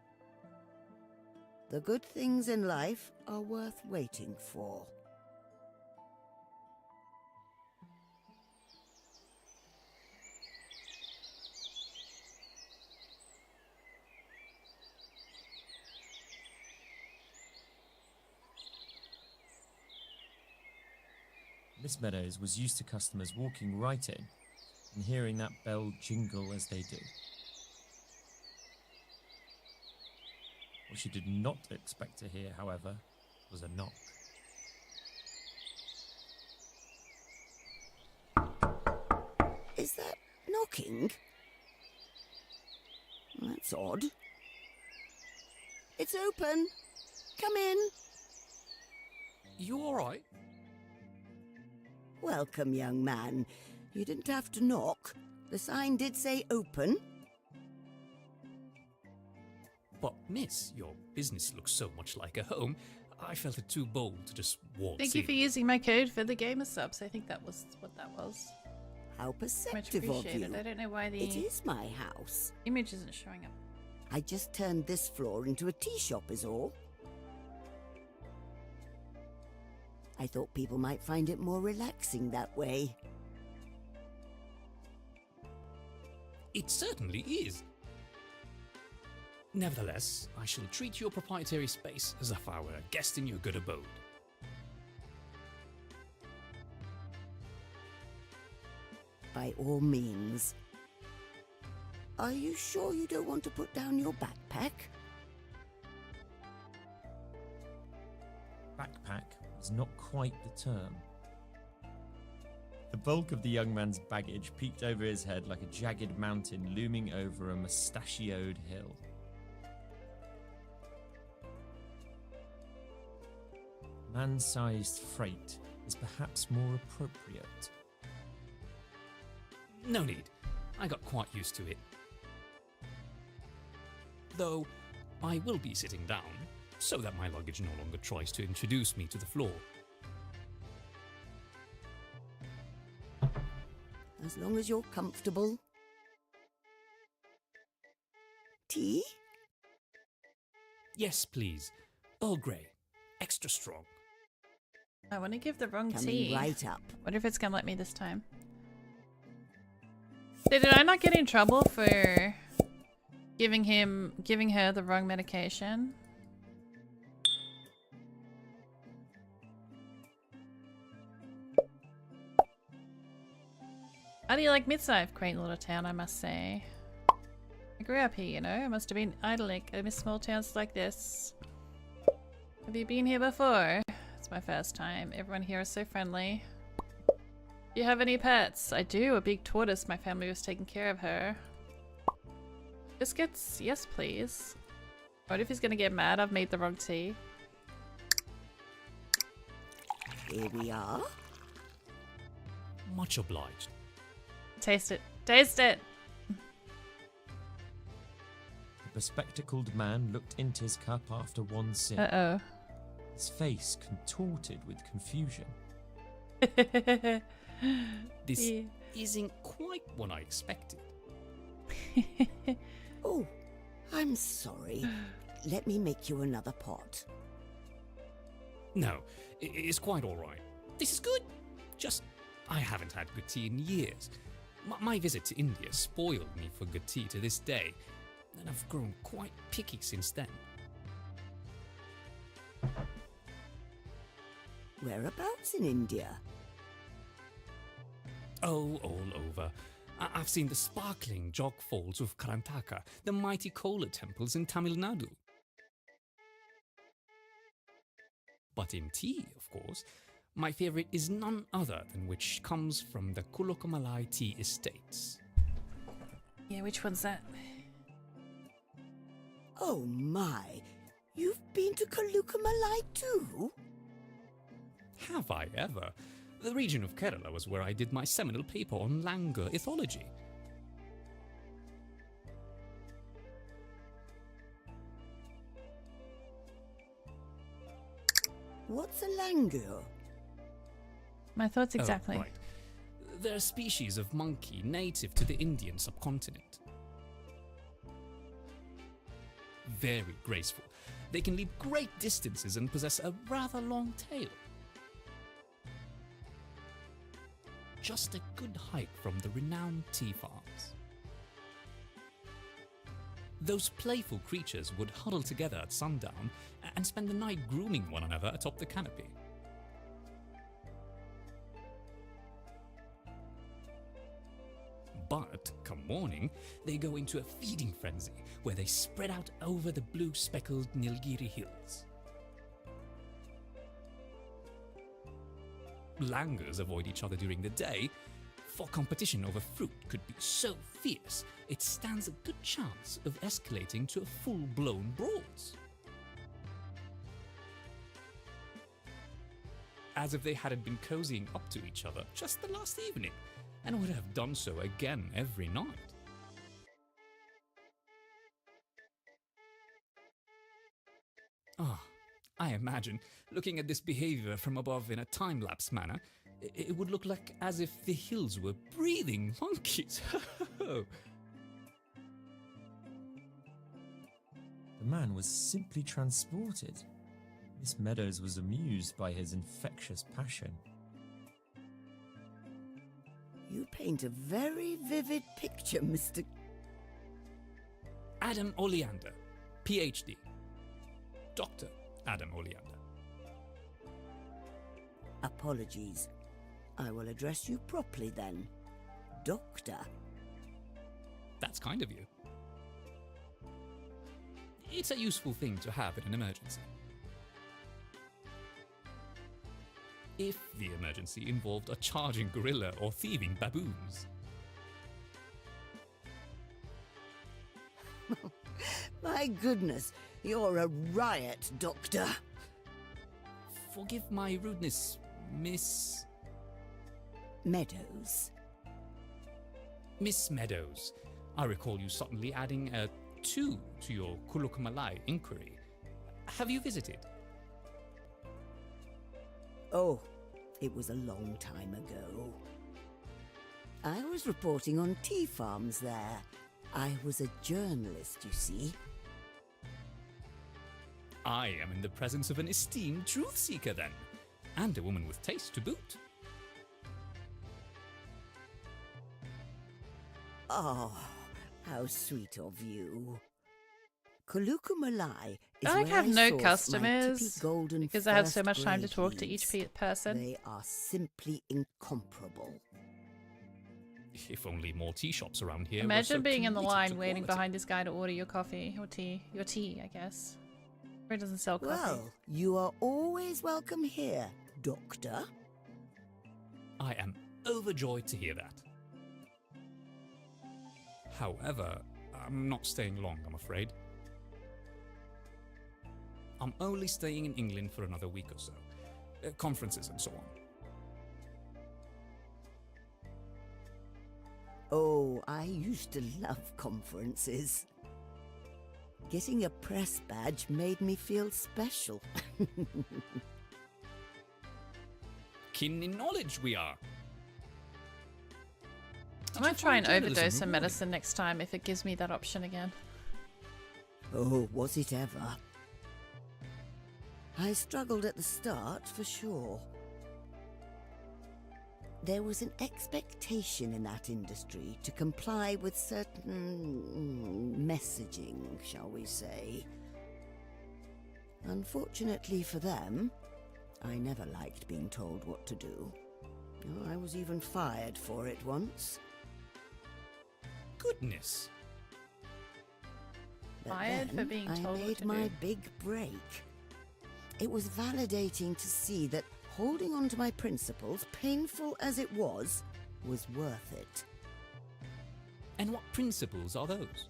The good things in life are worth waiting for. Miss Meadows was used to customers walking right in and hearing that bell jingle as they do. What she did not expect to hear, however, was a knock. Is that knocking? That's odd. It's open. Come in. You alright? Welcome, young man. You didn't have to knock. The sign did say open. But, miss, your business looks so much like a home, I felt it too bold to just walk Thank you for using my code for the gamer subs. I think that was what that was. How Much perceptive of appreciated. you. I don't know why the It is my house. image isn't showing up. I just turned this floor into a tea shop is all. I thought people might find it more relaxing that way. It certainly is. Nevertheless, I shall treat your proprietary space as if I were a guest in your good abode. By all means. Are you sure you don't want to put down your backpack? Backpack was not quite the term. The bulk of the young man's baggage peeked over his head like a jagged mountain looming over a mustachioed hill. Man-sized freight is perhaps more appropriate. No need. I got quite used to it. Though, I will be sitting down, so that my luggage no longer tries to introduce me to the floor. As long as you're comfortable. Tea? Yes, please. Earl Grey. Extra strong. I want to give the wrong Coming tea. right up. Wonder if it's gonna let me this time. Did I not get in trouble for giving her the wrong medication? How do you like Midside? Quaint little town, I must say. I grew up here, you know. I must have been idyllic. I miss small towns like this. Have you been here before? It's my first time. Everyone here is so friendly. Do you have any pets? I do. A big tortoise. My family was taking care of her. Biscuits? Yes, please. What if he's gonna get mad? I've made the wrong tea. Here we are. Much obliged. Taste it. Taste it! The bespectacled man looked into his cup after one sip. Uh-oh. His face contorted with confusion. This isn't quite what I expected. Oh, I'm sorry. Let me make you another pot. No, it's quite alright. This is good. Just, I haven't had good tea in years. My visit to India spoiled me for good tea to this day, and I've grown quite picky since then. Whereabouts in India? Oh, all over. I've seen the sparkling jog falls of Karnataka, the mighty Kola temples in Tamil Nadu. But in tea, of course, my favourite is none other than which comes from the Kulokamalai tea estates. Yeah, which one's that? Oh my, you've been to Kalukamalai too? Have I ever? The region of Kerala was where I did my seminal paper on langur ethology. What's a langur? My thoughts exactly. Oh, right. They're a species of monkey native to the Indian subcontinent. Very graceful. They can leap great distances and possess a rather long tail. Just a good hike from the renowned tea farms. Those playful creatures would huddle together at sundown and spend the night grooming one another atop the canopy. But, come morning, they go into a feeding frenzy where they spread out over the blue-speckled Nilgiri hills. Langurs avoid each other during the day, for competition over fruit could be so fierce it stands a good chance of escalating to a full-blown brawls. As if they hadn't been cozying up to each other just the last evening, and would have done so again every night. I imagine, looking at this behavior from above in a time-lapse manner, it would look like as if the hills were breathing monkeys. The man was simply transported. Miss Meadows was amused by his infectious passion. You paint a very vivid picture, Mr. Adam Oleander, PhD. Dr. Adam Oleander. Apologies. I will address you properly then. Doctor. That's kind of you. It's a useful thing to have in an emergency. If the emergency involved a charging gorilla or thieving baboons. My goodness, you're a riot, Doctor. Forgive my rudeness, Miss... Meadows. Miss Meadows, I recall you suddenly adding a 2 to your Kulukumalai inquiry. Have you visited? Oh, it was a long time ago. I was reporting on tea farms there. I was a journalist, you see. I am in the presence of an esteemed truth seeker then, and a woman with taste to boot. Oh, how sweet of you. Kulukumalai is I where have I no source customers my tippy golden because I have so much time to first talk to grade each heaths. person. They are simply incomparable. If only more tea shops around here. Imagine were so being in the committed line to waiting quality. behind this guy to order your coffee or tea. Your tea, I guess. Or he doesn't sell coffee. Well, you are always welcome here, Doctor. I am overjoyed to hear that. However, I'm not staying long, I'm afraid. I'm only staying in England for another week or so. Conferences and so on. Oh, I used to love conferences. Getting a press badge made me feel special. Keen in knowledge we are. I might try and journalism overdose some rewarding? medicine next time if it gives me that option again. Oh, was it ever? I struggled at the start, for sure. There was an expectation in that industry to comply with certain messaging, shall we say. Unfortunately for them, I never liked being told what to do. I was even fired for it once. Goodness. But Fired for then being I told what made to my do? big break. It was validating to see that holding on to my principles, painful as it was worth it. And what principles are those?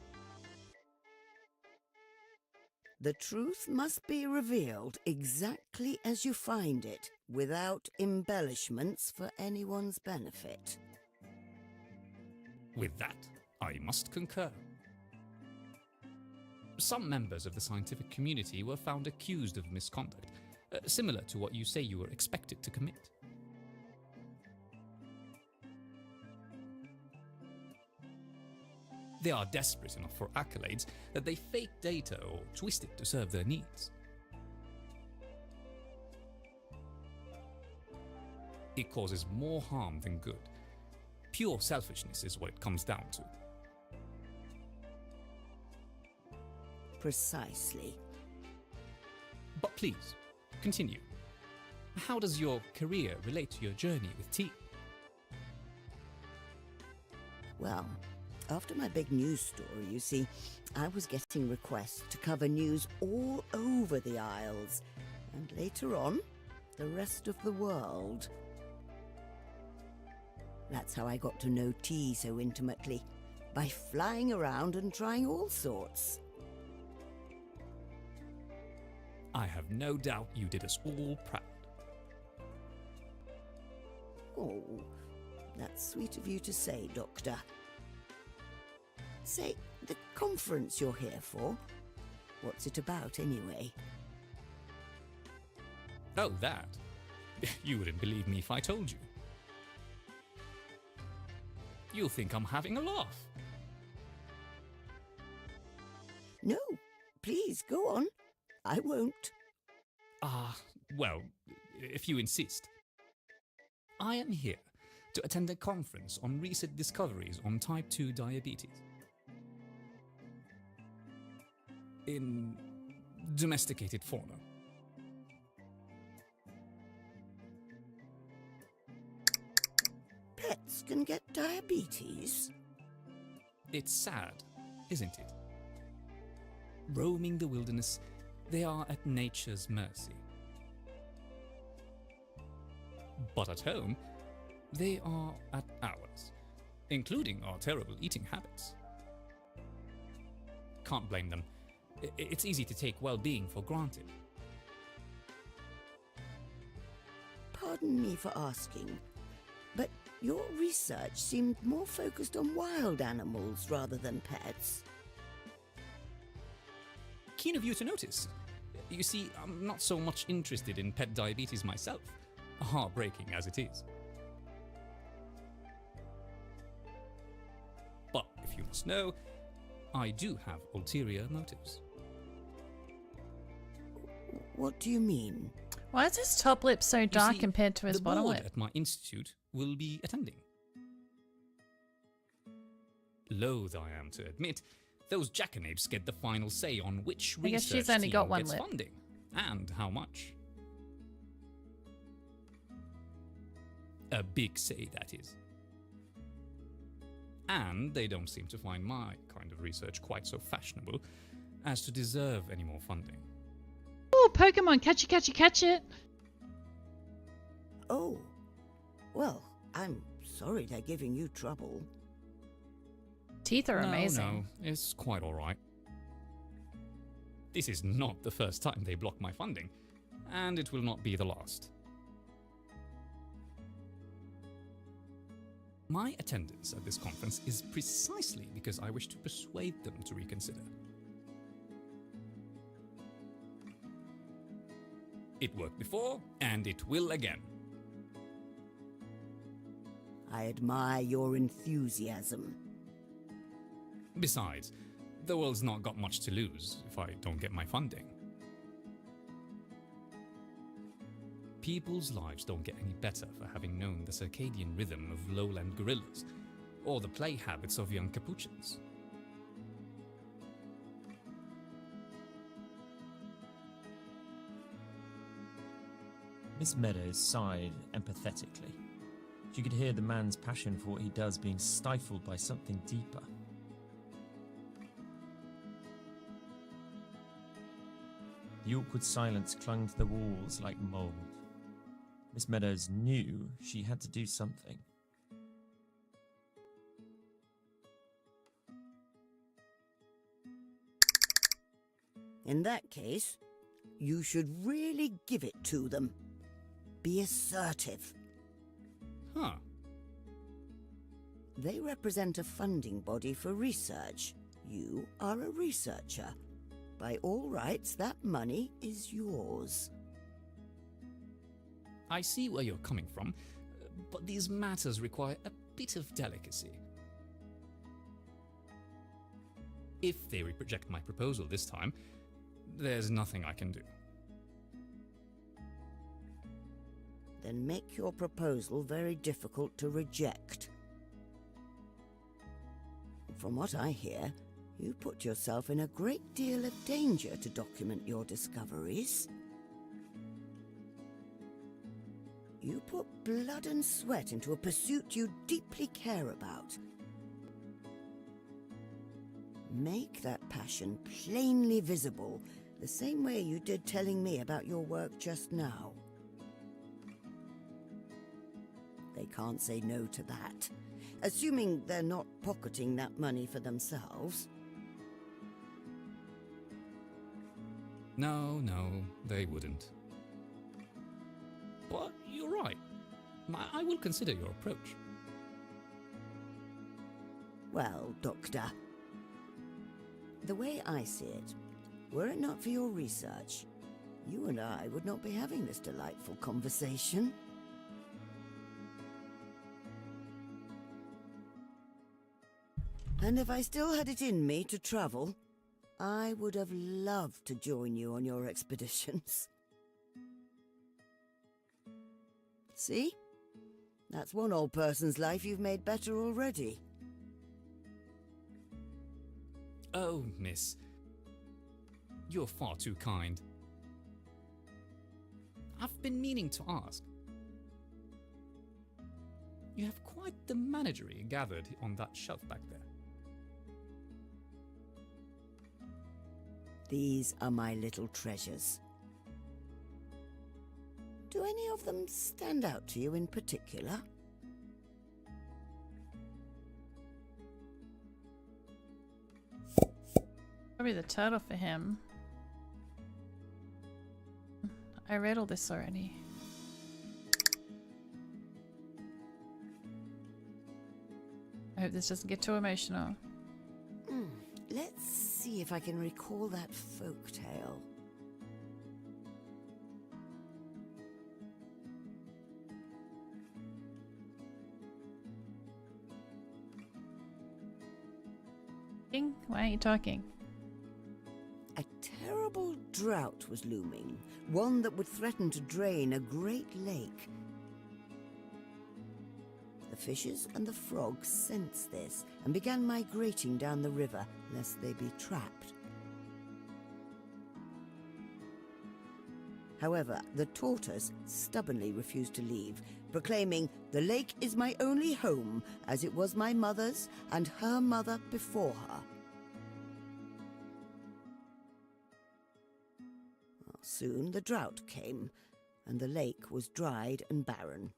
The truth must be revealed exactly as you find it, without embellishments for anyone's benefit. With that, I must concur. Some members of the scientific community were found accused of misconduct, similar to what you say you were expected to commit. They are desperate enough for accolades that they fake data or twist it to serve their needs. It causes more harm than good. Pure selfishness is what it comes down to. Precisely. But please, continue. How does your career relate to your journey with tea? Well, after my big news story, you see, I was getting requests to cover news all over the Isles, and later on, the rest of the world. That's how I got to know T so intimately, by flying around and trying all sorts. I have no doubt you did us all proud. Oh, that's sweet of you to say, Doctor. Say, the conference you're here for, what's it about anyway? Oh, that? You wouldn't believe me if I told you. You'll think I'm having a laugh. No, please, go on. I won't. Well, if you insist. I am here to attend a conference on recent discoveries on type 2 diabetes. In domesticated fauna. Pets can get diabetes? It's sad, isn't it? Roaming the wilderness, they are at nature's mercy. But at home, they are at ours, including our terrible eating habits. Can't blame them. It's easy to take well-being for granted. Pardon me for asking, but your research seemed more focused on wild animals rather than pets. Keen of you to notice. You see, I'm not so much interested in pet diabetes myself, heartbreaking as it is. But if you must know, I do have ulterior motives. What do you mean? Why is his top lip so dark compared to his bottom The board lip? at my institute will be attending. Loath I am to admit, those jackanapes get the final say on which I guess research she's only team got one gets lip. funding and how much. A big say, that is. And they don't seem to find my kind of research quite so fashionable as to deserve any more funding. Oh, Pokemon, catch it, catch it, catch it! Oh, well, I'm sorry they're giving you trouble. Teeth are amazing. No, it's quite alright. This is not the first time they block my funding, and it will not be the last. My attendance at this conference is precisely because I wish to persuade them to reconsider. It worked before, and it will again. I admire your enthusiasm. Besides, the world's not got much to lose if I don't get my funding. People's lives don't get any better for having known the circadian rhythm of lowland gorillas, or the play habits of young capuchins. Miss Meadows sighed empathetically. She could hear the man's passion for what he does being stifled by something deeper. The awkward silence clung to the walls like mould. Miss Meadows knew she had to do something. In that case, you should really give it to them. Be assertive. Huh. They represent a funding body for research. You are a researcher. By all rights, that money is yours. I see where you're coming from, but these matters require a bit of delicacy. If they reject my proposal this time, there's nothing I can do. Then make your proposal very difficult to reject. From what I hear, you put yourself in a great deal of danger to document your discoveries. You put blood and sweat into a pursuit you deeply care about. Make that passion plainly visible, the same way you did telling me about your work just now. They can't say no to that, assuming they're not pocketing that money for themselves. No, they wouldn't. But you're right. I will consider your approach. Well, Doctor, the way I see it, were it not for your research, you and I would not be having this delightful conversation. And if I still had it in me to travel, I would have loved to join you on your expeditions. See? That's one old person's life you've made better already. Oh, miss. You're far too kind. I've been meaning to ask. You have quite the menagerie gathered on that shelf back there. These are my little treasures. Do any of them stand out to you in particular? Probably the turtle for him. I read all this already. I hope this doesn't get too emotional. Let's see if I can recall that folk tale. Why aren't you talking? A terrible drought was looming, one that would threaten to drain a great lake. The fishes and the frogs sensed this and began migrating down the river, lest they be trapped. However, the tortoise stubbornly refused to leave, proclaiming, "The lake is my only home, as it was my mother's and her mother before her." Well, soon the drought came, and the lake was dried and barren.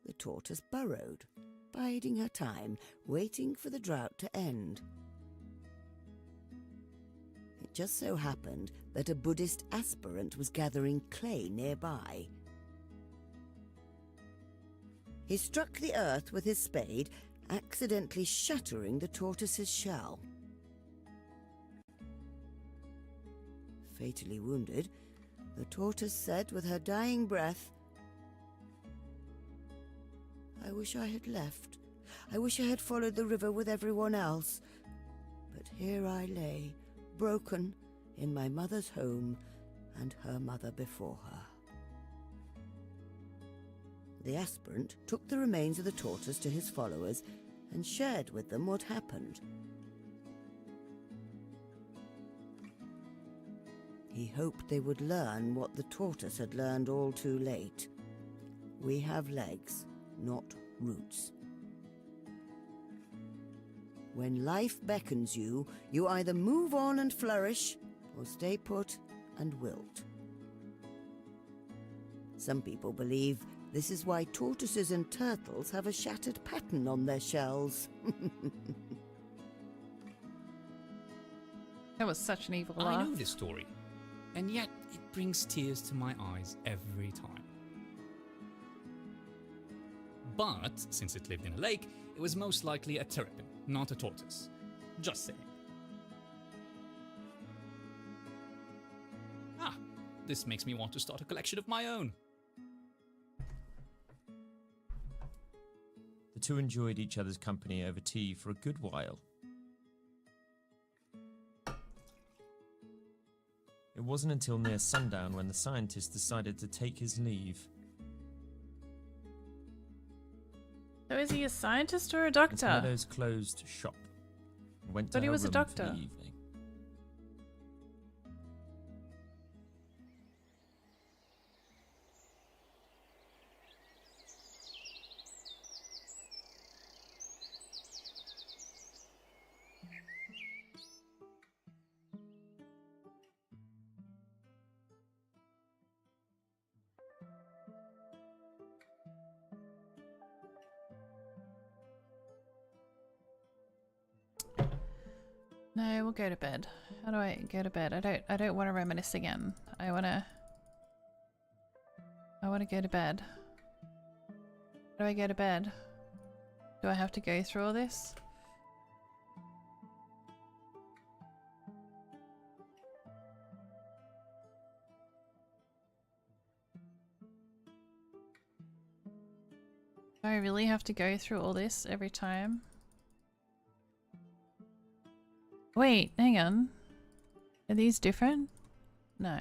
The tortoise burrowed, biding her time, waiting for the drought to end. It just so happened that a Buddhist aspirant was gathering clay nearby. He struck the earth with his spade, accidentally shattering the tortoise's shell. Fatally wounded, the tortoise said with her dying breath, "I wish I had left. I wish I had followed the river with everyone else. But here I lay, broken, in my mother's home and her mother before her." The aspirant took the remains of the tortoise to his followers and shared with them what happened. He hoped they would learn what the tortoise had learned all too late. We have legs, not roots. When life beckons you, you either move on and flourish, or stay put and wilt. Some people believe this is why tortoises and turtles have a shattered pattern on their shells. That was such an evil I laugh. know this story, and yet it brings tears to my eyes every time. But, since it lived in a lake, it was most likely a terrapin, not a tortoise. Just saying. Ah, this makes me want to start a collection of my own. The two enjoyed each other's company over tea for a good while. It wasn't until near sundown when the scientist decided to take his leave. So is he a scientist or a Miss doctor? Meadows closed shop and went to Thought he her was a room doctor. for the evening. No, we'll go to bed. How do I go to bed? I don't want to reminisce again. I wanna go to bed. How do I go to bed? Do I have to go through all this? Do I really have to go through all this every time? Wait, hang on. Are these different? No.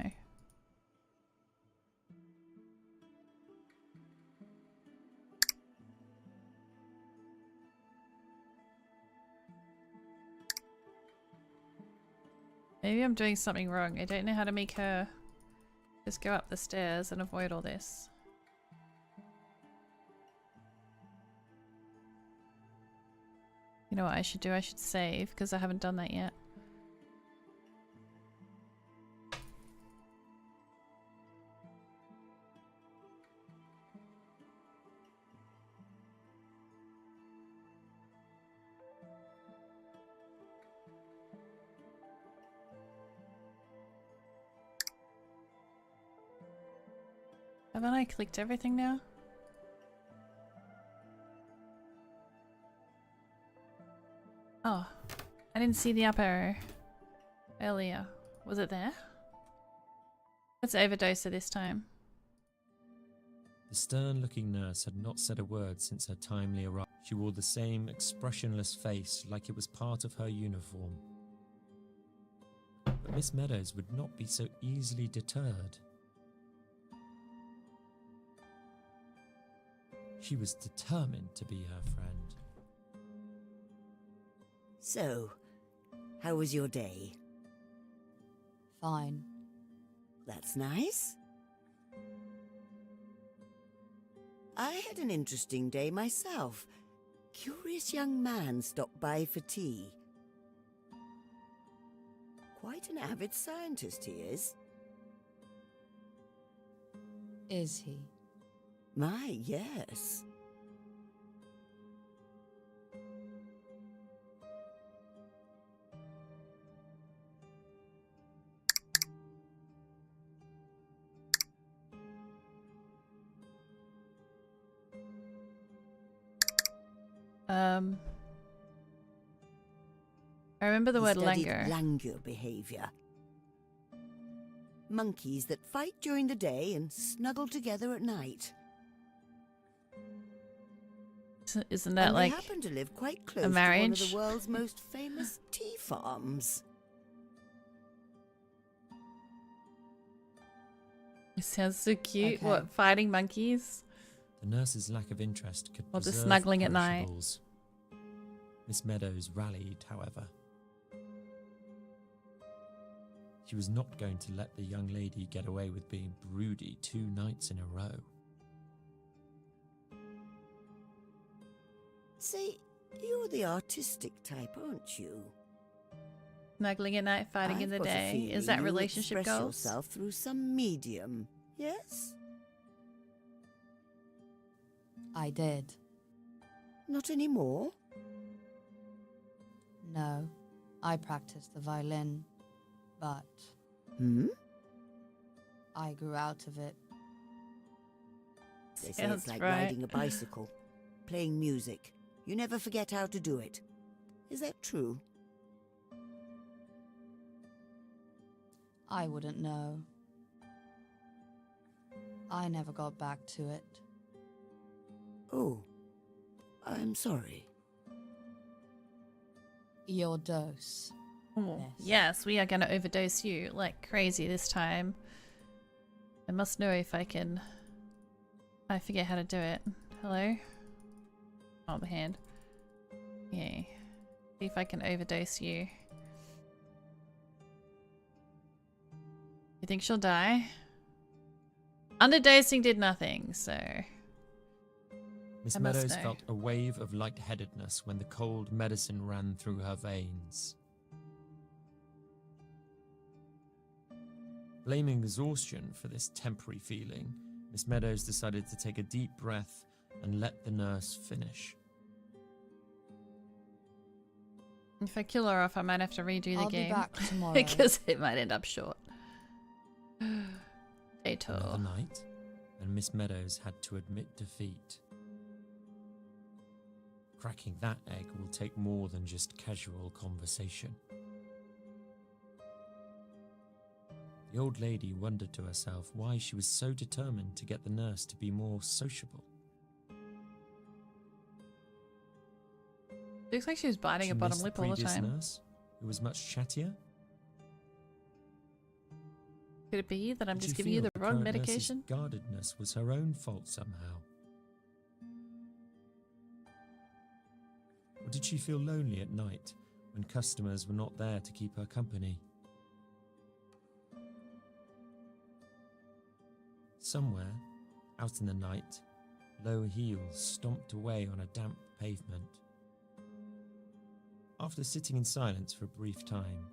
Maybe I'm doing something wrong. I don't know how to make her just go up the stairs and avoid all this. You know what I should do? I should save because I haven't done that yet. Haven't I clicked everything now? Oh, I didn't see the up arrow earlier. Was it there? Let's overdose her this time. The stern-looking nurse had not said a word since her timely arrival. She wore the same expressionless face like it was part of her uniform. But Miss Meadows would not be so easily deterred. She was determined to be her friend. So, how was your day? Fine. That's nice. I had an interesting day myself. Curious young man stopped by for tea. Quite an avid scientist he is. Is he? My, yes. I remember the word studied languor. languor behavior. Monkeys that fight during the day and snuggle together at night. Isn't that and like they happen to live quite close a to one of marriage? the world's most famous tea farms. It sounds so cute. Okay. What, fighting monkeys? The nurse's lack of interest could Or just preserve snuggling at night. perishables. Miss Meadows rallied, however. She was not going to let the young lady get away with being broody 2 nights in a row. Say, you're the artistic type, aren't you? Snuggling at night, fighting in the I've got a day. feeling Is that you relationship express goals? yourself through some medium, yes? I did. Not anymore? No. I practiced the violin, but I grew out of it. They say Sounds it's like right. riding a bicycle, playing music. You never forget how to do it. Is that true? I wouldn't know. I never got back to it. Oh, I'm sorry. Your dose. Oh, Yes. yes, we are going to overdose you like crazy this time. I must know if I can... I forget how to do it. Hello? Oh, the hand. Yeah. See if I can overdose you. You think she'll die? Underdosing did nothing, so... Miss I must Meadows know. felt a wave of lightheadedness when the cold medicine ran through her veins. Blaming exhaustion for this temporary feeling, Miss Meadows decided to take a deep breath and let the nurse finish. If I kill her off, I might have to redo the I'll game. be back tomorrow. Because it might end up short. Detour. Another night, and Miss Meadows had to admit defeat. Cracking that egg will take more than just casual conversation. The old lady wondered to herself why she was so determined to get the nurse to be more sociable. Looks like she was biting She her bottom missed lip all the previous time. Nurse, who was much chattier. Could it be that I'm Did just she giving you feel the wrong current nurse's medication? guardedness was her own fault somehow? Or did she feel lonely at night when customers were not there to keep her company? Somewhere, out in the night, low heels stomped away on a damp pavement. After sitting in silence for a brief time,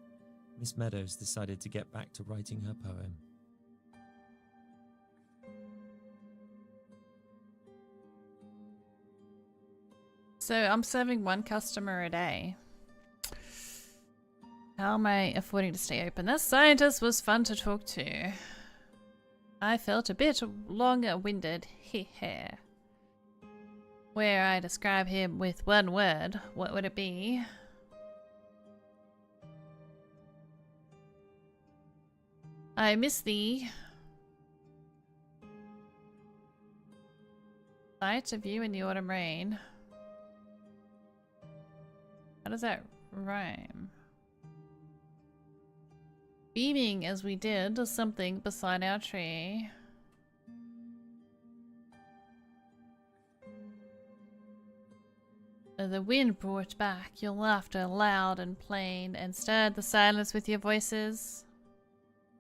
Miss Meadows decided to get back to writing her poem. So I'm serving one customer a day. How am I affording to stay open? That scientist was fun to talk to. I felt a bit longer-winded. Heh. Where I describe him with one word, what would it be? I miss thee. Sight of you in the autumn rain. How does that rhyme? Beaming as we did or something beside our tree. The wind brought back your laughter loud and plain and stirred the silence with your voices.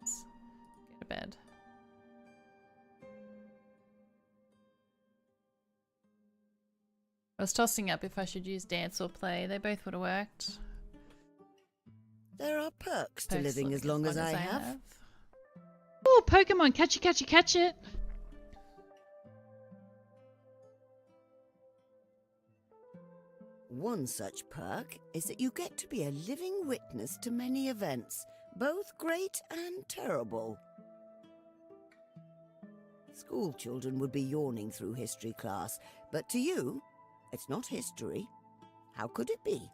Let's go to bed. I was tossing up if I should use dance or play. They both would have worked. There are perks to living as long as I have. Oh, Pokemon, catch it, catch it. One such perk is that you get to be a living witness to many events, both great and terrible. School children would be yawning through history class, but to you, it's not history. How could it be?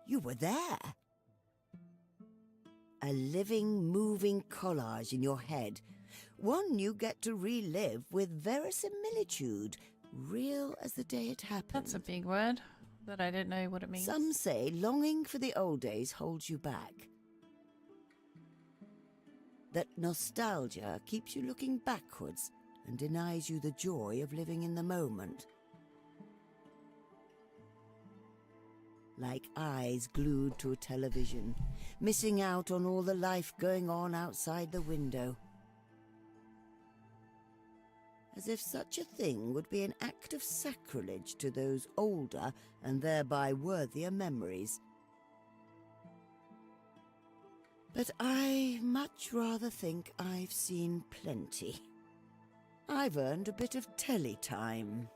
You were there. A living, moving collage in your head. One you get to relive with verisimilitude, real as the day it happened. That's a big word that I didn't know what it means. Some say longing for the old days holds you back. That nostalgia keeps you looking backwards and denies you the joy of living in the moment. Like eyes glued to a television, missing out on all the life going on outside the window. As if such a thing would be an act of sacrilege to those older and thereby worthier memories. But I much rather think I've seen plenty. I've earned a bit of telly time.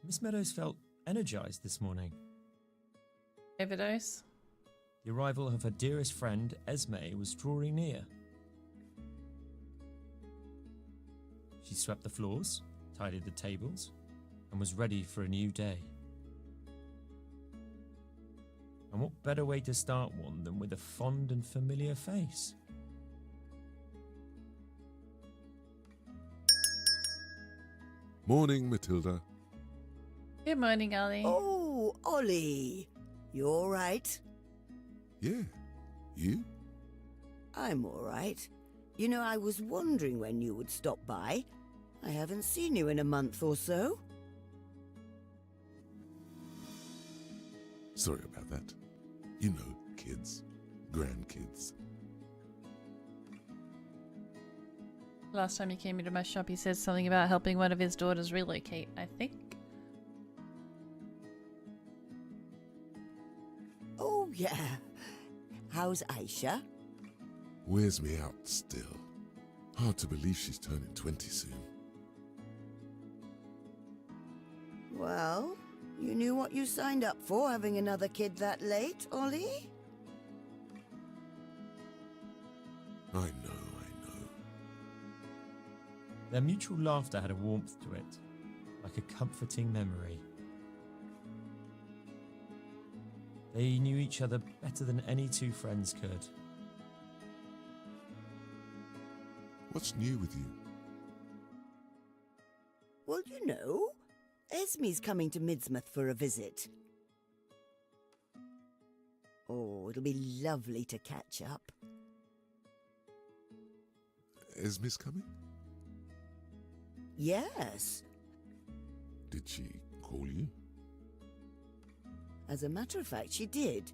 Miss Meadows felt energized this morning. Overdose? The arrival of her dearest friend, Esme, was drawing near. She swept the floors, tidied the tables, and was ready for a new day. And what better way to start one than with a fond and familiar face? Morning, Matilda. Good morning, Ollie. Oh, Ollie. You all right? Yeah. You? I'm all right. You know, I was wondering when you would stop by. I haven't seen you in a month or so. Sorry about that. You know, kids. Grandkids. Last time he came into my shop, he said something about helping one of his daughters relocate, I think. Yeah. How's Aisha? Wears me out still. Hard to believe she's turning 20 soon. Well, you knew what you signed up for, having another kid that late, Ollie? I know. Their mutual laughter had a warmth to it, like a comforting memory. They knew each other better than any two friends could. What's new with you? Well, you know, Esme's coming to Midsmouth for a visit. Oh, it'll be lovely to catch up. Esme's coming? Yes. Did she call you? As a matter of fact, she did.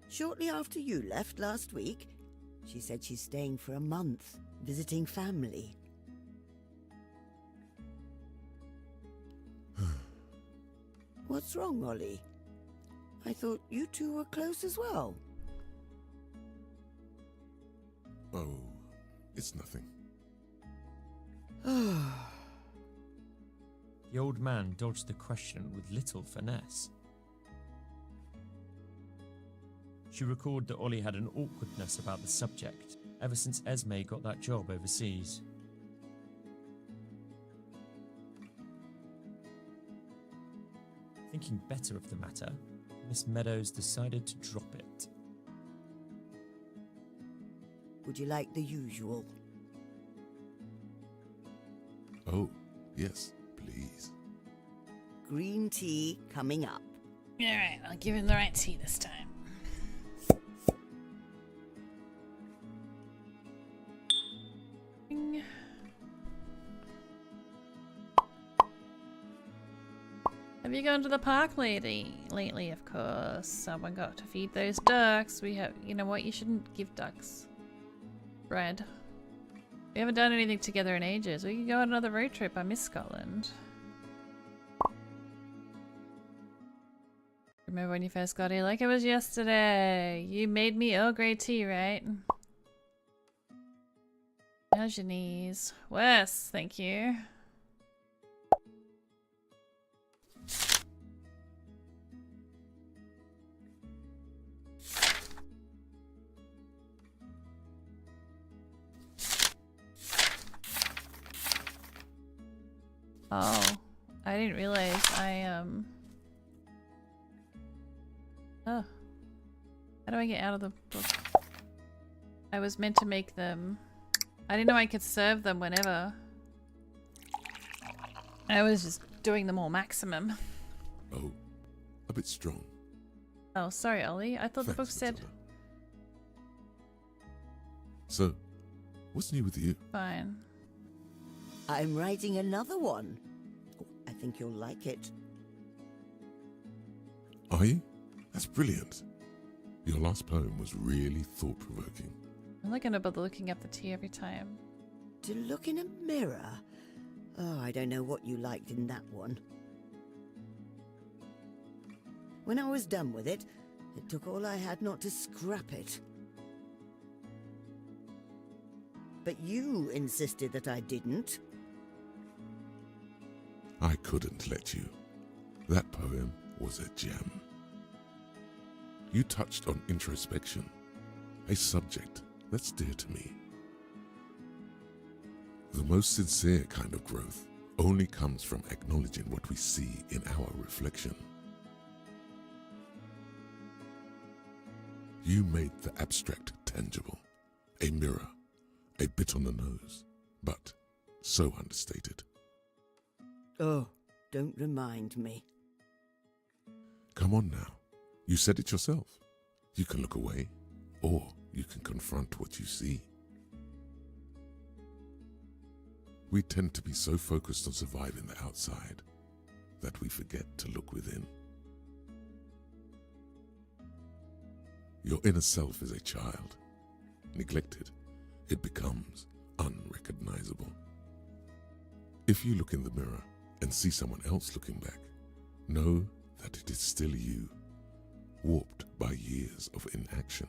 Shortly after you left last week, she said she's staying for a month, visiting family. What's wrong, Ollie? I thought you two were close as well. Oh, it's nothing. The old man dodged the question with little finesse. She recalled that Ollie had an awkwardness about the subject ever since Esme got that job overseas. Thinking better of the matter, Miss Meadows decided to drop it. Would you like the usual? Oh, yes, please. Green tea coming up. Alright, I'll give him the right tea this time. Have you gone to the park lately? Lately, of course. Someone got to feed those ducks. We have, you know what? You shouldn't give ducks bread. We haven't done anything together in ages. We can go on another road trip. I miss Scotland. Remember when you first got here? Like it was yesterday. You made me Earl Grey tea, right? How's your knees? Worse, thank you. Oh, I didn't realize oh. How do I get out of the book? I was meant to make them. I didn't know I could serve them whenever. I was just doing them all maximum. Oh, a bit strong. Oh, sorry, Ollie. I thought the book said... Matilda. So, what's new with you? Fine. I'm writing another one. Oh, I think you'll like it. Are you? That's brilliant. Your last poem was really thought-provoking. I'm not gonna bother looking up the tea every time. To look in a mirror? Oh, I don't know what you liked in that one. When I was done with it, it took all I had not to scrap it. But you insisted that I didn't. I couldn't let you. That poem was a gem. You touched on introspection, a subject that's dear to me. The most sincere kind of growth only comes from acknowledging what we see in our reflection. You made the abstract tangible, a mirror, a bit on the nose, but so understated. Oh, don't remind me. Come on now. You said it yourself. You can look away, or you can confront what you see. We tend to be so focused on surviving the outside that we forget to look within. Your inner self is a child. Neglected, it becomes unrecognizable. If you look in the mirror and see someone else looking back, know that it is still you, warped by years of inaction.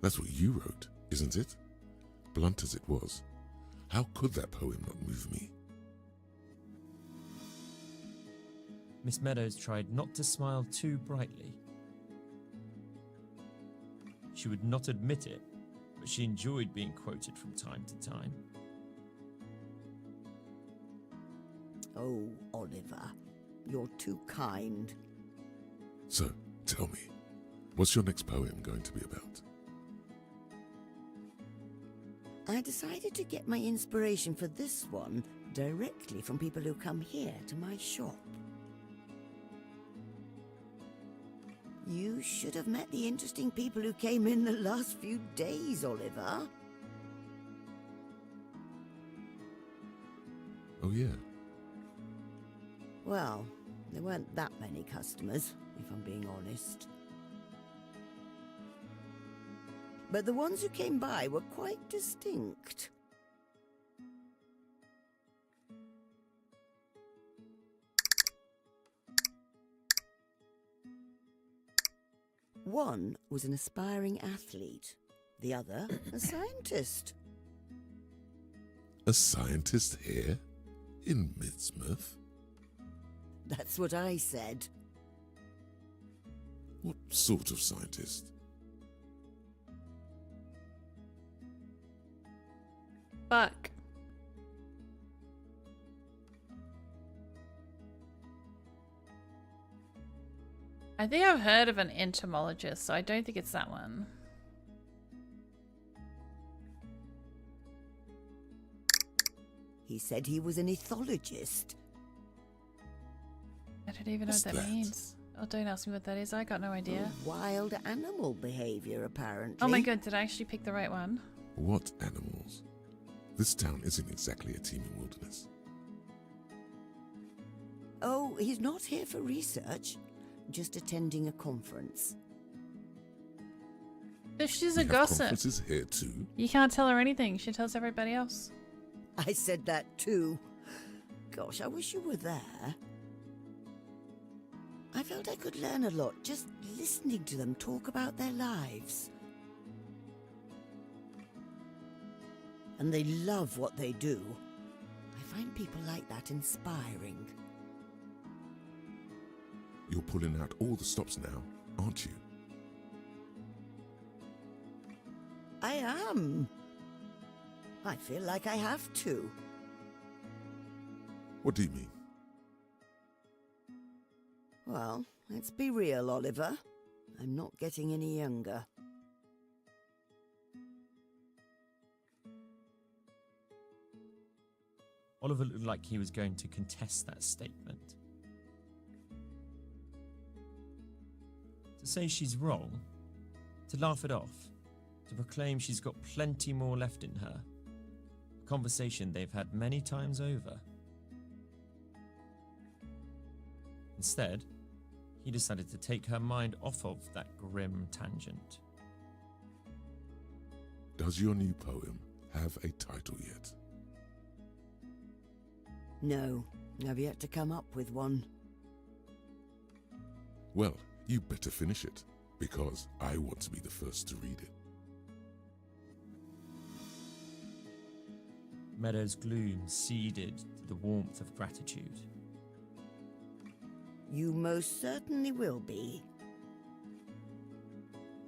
That's what you wrote, isn't it? Blunt as it was, how could that poem not move me? Miss Meadows tried not to smile too brightly. She would not admit it, but she enjoyed being quoted from time to time. Oh, Oliver, you're too kind. So, tell me, what's your next poem going to be about? I decided to get my inspiration for this one directly from people who come here to my shop. You should have met the interesting people who came in the last few days, Oliver. Oh yeah. Well, there weren't that many customers, if I'm being honest. But the ones who came by were quite distinct. One was an aspiring athlete, the other a scientist. A scientist here? In Midsmouth? That's what I said. What sort of scientist? Fuck. I think I've heard of an entomologist, so I don't think it's that one. He said he was an ethologist. I don't even know what that means. Oh, don't ask me what that is. I got no idea. Wild animal behavior, apparently. Oh my god, did I actually pick the right one? What animals? This town isn't exactly a teeming wilderness. Oh, he's not here for research. Just attending a conference. But she's We a have gossip. conferences here too. You can't tell her anything. She tells everybody else. I said that too. Gosh, I wish you were there. I felt I could learn a lot just listening to them talk about their lives. And they love what they do. I find people like that inspiring. You're pulling out all the stops now, aren't you? I am. I feel like I have to. What do you mean? Well, let's be real, Oliver. I'm not getting any younger. Oliver looked like he was going to contest that statement. To say she's wrong, to laugh it off, to proclaim she's got plenty more left in her. A conversation they've had many times over. Instead, he decided to take her mind off of that grim tangent. Does your new poem have a title yet? No, I've yet to come up with one. Well, you better finish it, because I want to be the first to read it. Meadows' gloom ceded to the warmth of gratitude. You most certainly will be.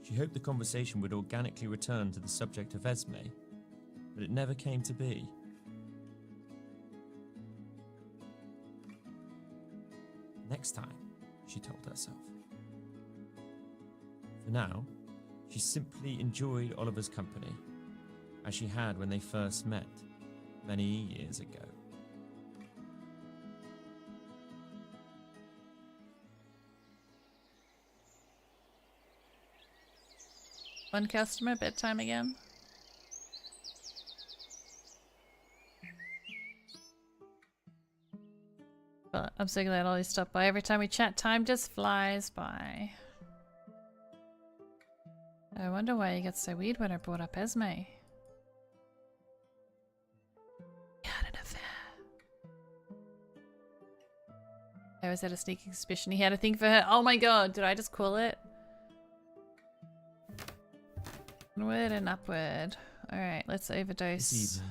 She hoped the conversation would organically return to the subject of Esme, but it never came to be. Next time, she told herself. For now, she simply enjoyed Oliver's company, as she had when they first met, many years ago. One customer, bedtime again. But I'm so glad Ollie stopped by. Every time we chat, time just flies by. I wonder why he gets so weird when I brought up Esme. He had an affair. I always had a sneaking suspicion he had a thing for her. Oh my god, did I just call it? Onward and upward. Alright, let's overdose. This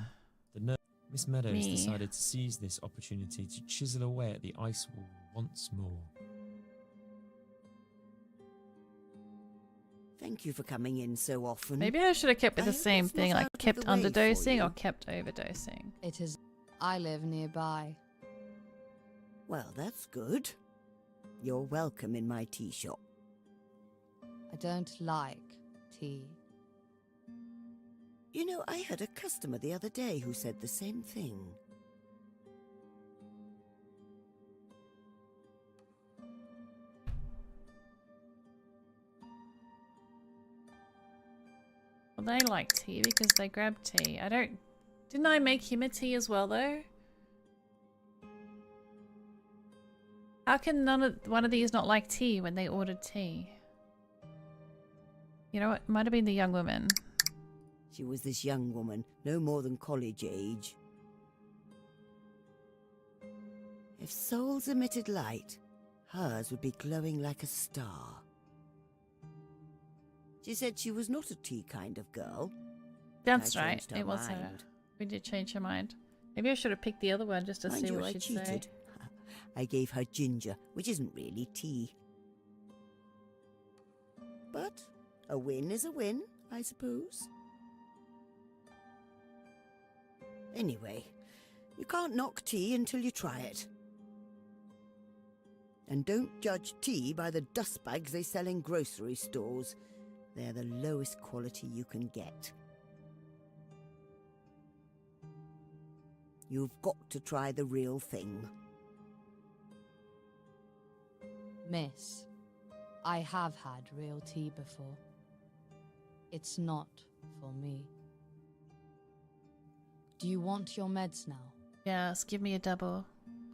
evening, Miss Meadows decided to seize this opportunity to chisel away at the ice wall once more. Thank you for coming in so often. Maybe I should have kept with the same thing, like kept underdosing you. or kept overdosing. It is. I live nearby. Well, that's good. You're welcome in my tea shop. I don't like tea. You know, I had a customer the other day who said the same thing. Well, they like tea because they grab tea. I don't... Didn't I make him a tea as well, though? How can one of these not like tea when they ordered tea? You know what? Might have been the young woman. She was this young woman, no more than college age. If souls emitted light, hers would be glowing like a star. She said she was not a tea kind of girl. That's I right. changed her It was her. mind. We did change her mind. Maybe I should have picked the other one just to Mind see you, what I she'd cheated. say. I gave her ginger, which isn't really tea. But a win is a win, I suppose. Anyway, you can't knock tea until you try it. And don't judge tea by the dust bags they sell in grocery stores. They're the lowest quality you can get. You've got to try the real thing. Miss, I have had real tea before. It's not for me. Do you want your meds now? Yes, give me a double.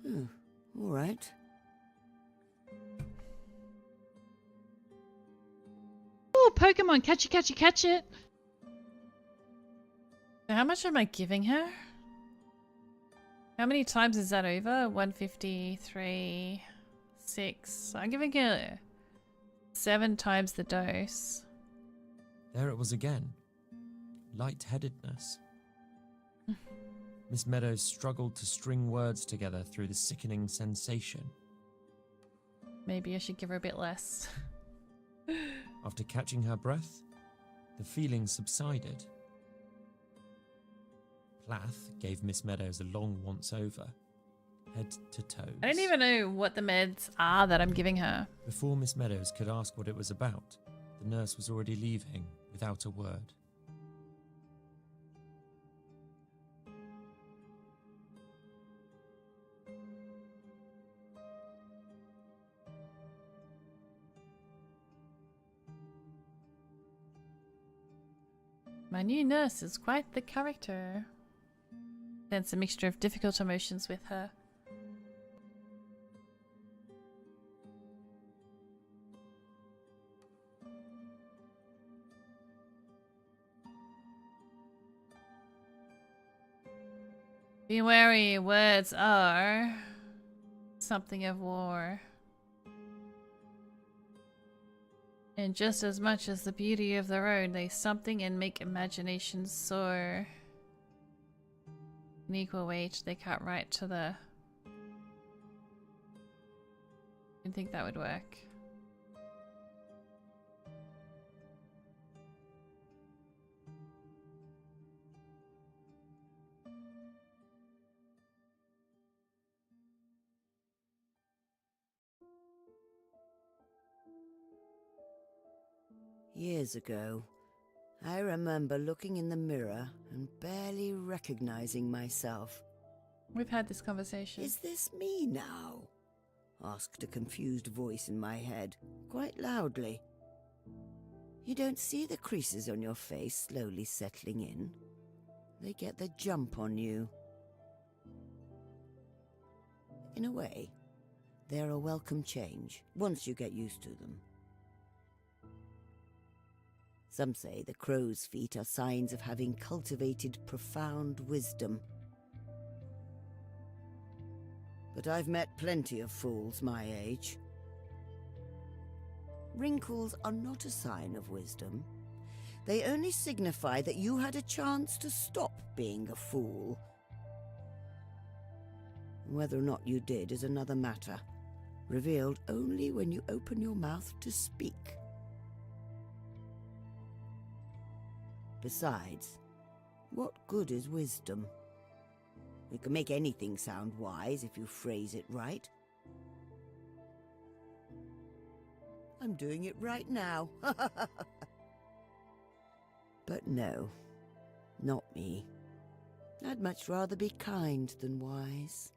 All right. Oh, Pokemon, catch it, catch it, catch it. So how much am I giving her? How many times is that over? 153, 6. I'm giving her 7 times the dose. There it was again. Lightheadedness. Miss Meadows struggled to string words together through the sickening sensation. Maybe I should give her a bit less. After catching her breath, the feeling subsided. Plath gave Miss Meadows a long once-over, head to toe. I don't even know what the meds are that I'm giving her. Before Miss Meadows could ask what it was about, the nurse was already leaving without a word. My new nurse is quite the character. Sense a mixture of difficult emotions with her. Be wary, words are something of war. And just as much as the beauty of the road, they something and make imagination soar. In equal weight, they cut right to the... Didn't think that would work. Years ago, I remember looking in the mirror and barely recognizing myself. We've had this conversation. Is this me now? Asked a confused voice in my head, quite loudly. You don't see the creases on your face slowly settling in. They get the jump on you. In a way, they're a welcome change, once you get used to them. Some say the crow's feet are signs of having cultivated profound wisdom. but I've met plenty of fools my age. Wrinkles are not a sign of wisdom. They only signify that you had a chance to stop being a fool. Whether or not you did is another matter, revealed only when you open your mouth to speak. Besides, what good is wisdom? You can make anything sound wise if you phrase it right. I'm doing it right now. But no, not me. I'd much rather be kind than wise.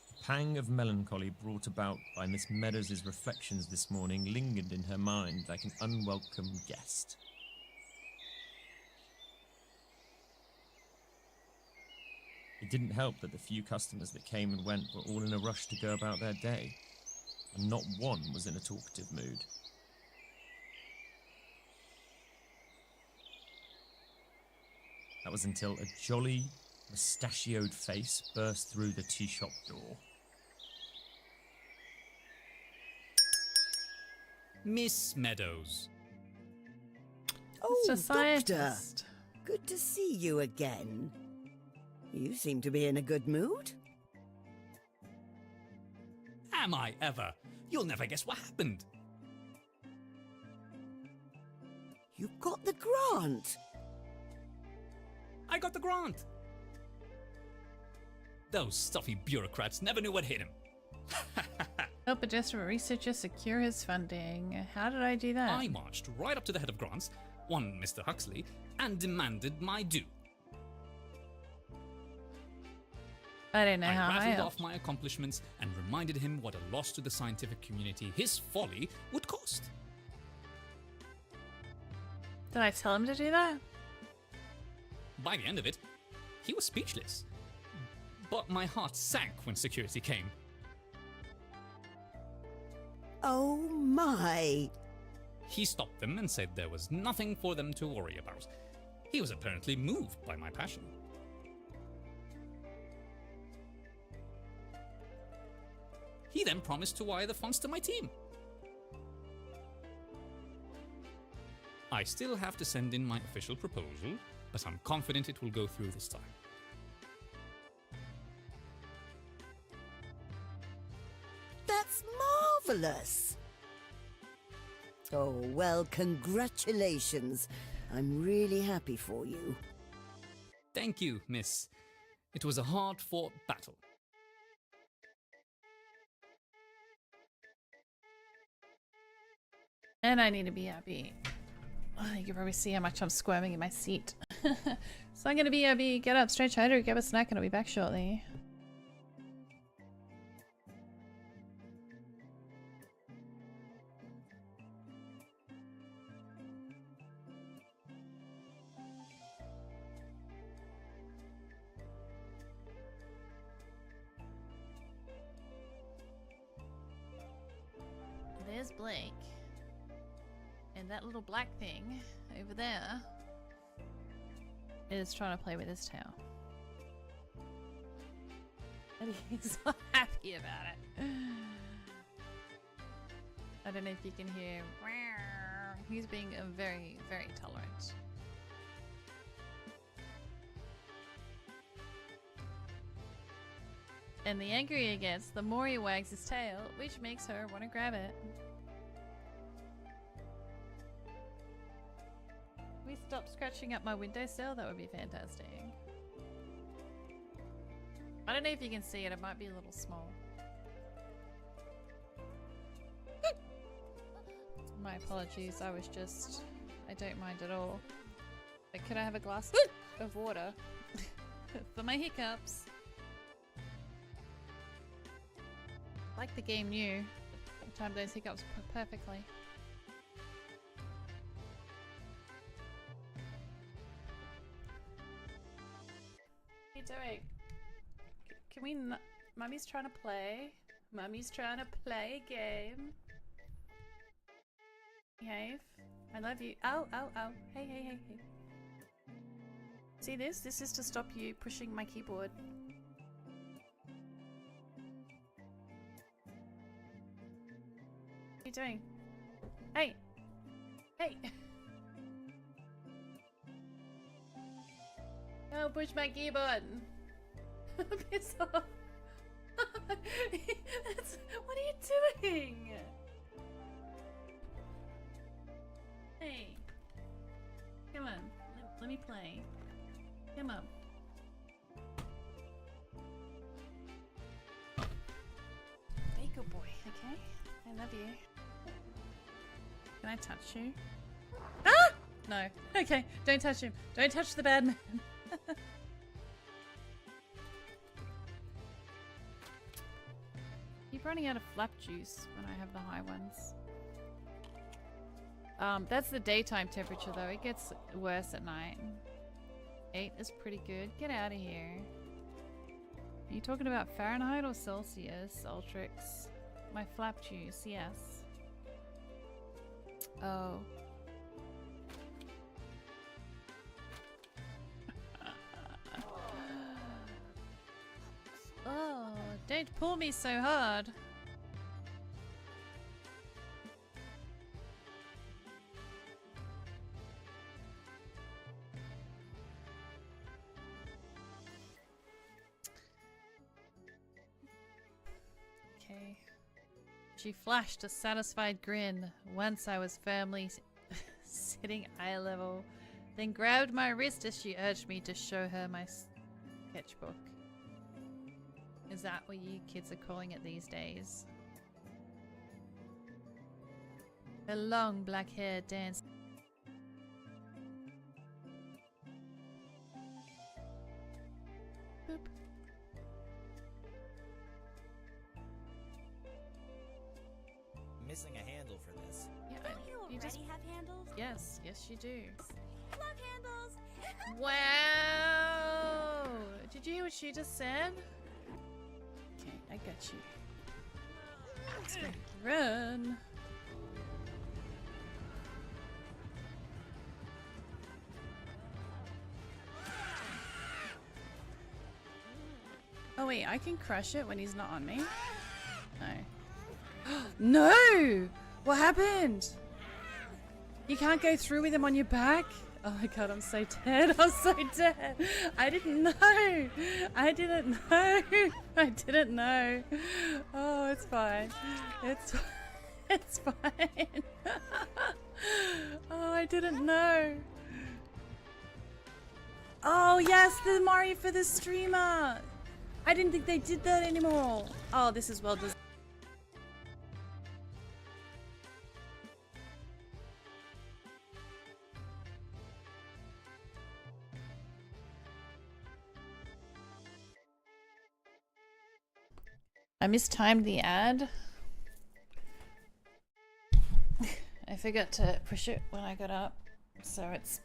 The pang of melancholy brought about by Miss Meadows' reflections this morning lingered in her mind like an unwelcome guest. It didn't help that the few customers that came and went were all in a rush to go about their day, and not one was in a talkative mood. That was until a jolly, mustachioed face burst through the tea shop door. Miss Meadows. Oh, Mr. Doctor! Scientist. Good to see you again. You seem to be in a good mood. Am I ever? You'll never guess what happened. You got the grant. I got the grant. Those stuffy bureaucrats never knew what hit him. Help a desperate researcher secure his funding. How did I do that? I marched right up to the head of grants, one Mr. Huxley, and demanded my due. I don't know how I I rattled helped. off my accomplishments and reminded him what a loss to the scientific community his folly would cost. Did I tell him to do that? By the end of it, he was speechless. But my heart sank when security came. Oh my! He stopped them and said there was nothing for them to worry about. He was apparently moved by my passion. He then promised to wire the funds to my team. I still have to send in my official proposal, but I'm confident it will go through this time. That's marvelous! Oh, well, congratulations. I'm really happy for you. Thank you, miss. It was a hard-fought battle. And I need to be BRB. Oh, you can probably see how much I'm squirming in my seat. So I'm gonna BRB, get up, stretch, hydrate, grab a snack, and I'll be back shortly. There's Blake. And that little black thing over there is trying to play with his tail. And he's not happy about it. I don't know if you can hear. He's being very, very tolerant. And the angrier he gets, the more he wags his tail, which makes her want to grab it. Can we stop scratching up my windowsill? That would be fantastic. I don't know if you can see it, it might be a little small. My apologies, I don't mind at all. But could I have a glass of water for my hiccups? Like the game knew, I timed those hiccups perfectly. What are you doing? Can we not? Mummy's trying to play. Mummy's trying to play a game. Behave. I love you. Ow, ow, ow. Hey, hey, hey, hey. See this? This is to stop you pushing my keyboard. What are you doing? Hey! Hey! Don't push my keyboard! Piss off! What are you doing? Hey! Come on, let me play. Come on. Be a good boy, okay? I love you. Can I touch you? Ah! No. Okay, don't touch him. Don't touch the bad man. Keep running out of flap juice when I have the high ones. That's the daytime temperature though. It gets worse at night. 8 is pretty good. Get out of here. Are you talking about Fahrenheit or Celsius, Ultrix? My flap juice, yes. Oh. Oh, don't pull me so hard. Okay. She flashed a satisfied grin once I was firmly sitting eye level, then grabbed my wrist as she urged me to show her my sketchbook. Is that what you kids are calling it these days? Her long black hair danced. Boop. Missing a handle for this. Yeah, You already have handles? Yes, yes you do. Love handles! Wow! Did you hear what she just said? Okay, I got you. Let's go. Run! Oh wait, I can crush it when he's not on me? No. No! What happened? You can't go through with him on your back? Oh my god, I'm so dead. I'm so dead. I didn't know. I didn't know. I didn't know. Oh, it's fine. It's fine. Oh, I didn't know. Oh, yes, the Mario for the streamer. I didn't think they did that anymore. Oh, this is well designed. I mistimed the ad. I forgot to push it when I got up, so it's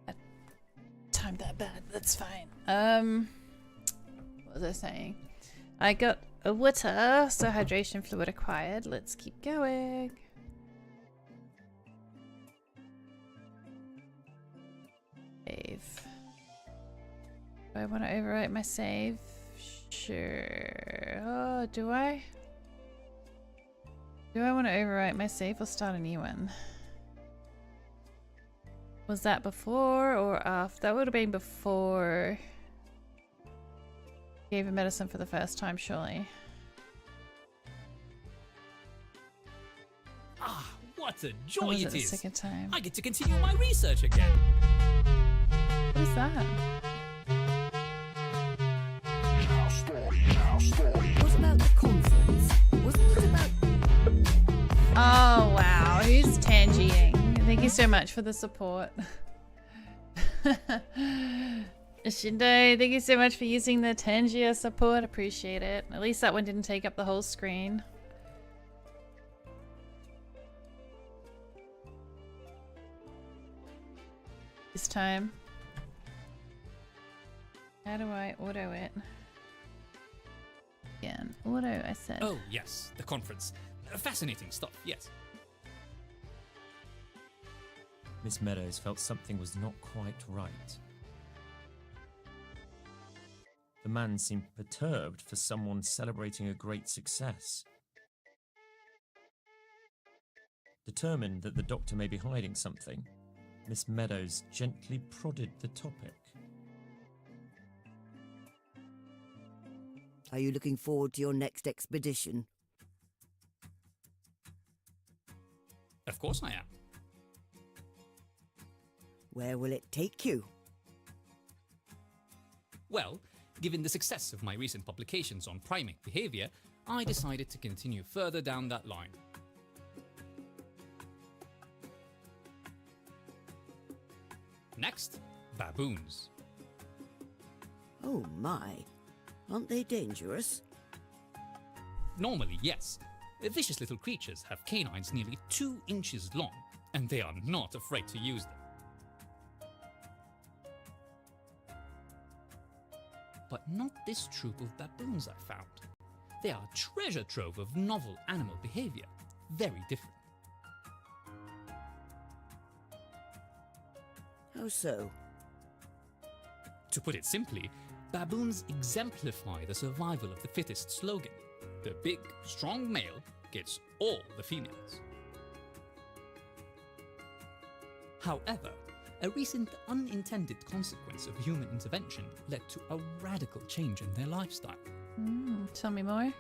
I timed that bad. That's fine. What was I saying? I got a water, so hydration fluid acquired. Let's keep going. Save. Do I want to overwrite my save? Sure. Oh, do I? Do I want to overwrite my save or start a new one? Was that before or after? That would have been before. Gave him medicine for the first time, surely. Ah, what a joy Or was it it the is! second time? I get to continue my research again. What is that? What about the conference? Wasn't it about... Oh wow, who's Tangying? Thank you so much for the support. Shindo, thank you so much for using the Tangier support, appreciate it. At least that one didn't take up the whole screen. This time. How do I auto it? Auto, I said. Oh, yes, the conference. Fascinating stuff, yes. Miss Meadows felt something was not quite right. The man seemed perturbed for someone celebrating a great success. Determined that the doctor may be hiding something, Miss Meadows gently prodded the topic. Are you looking forward to your next expedition? Of course I am. Where will it take you? Well, given the success of my recent publications on primate behavior, I decided to continue further down that line. Next, baboons. Oh my, aren't they dangerous? Normally, yes. Vicious little creatures have canines nearly 2 inches long, and they are not afraid to use them. But not this troop of baboons I found. They are a treasure trove of novel animal behavior, very different. How so? To put it simply, baboons exemplify the survival of the fittest slogan. The big, strong male gets all the females. However, a recent unintended consequence of human intervention led to a radical change in their lifestyle. Tell me more.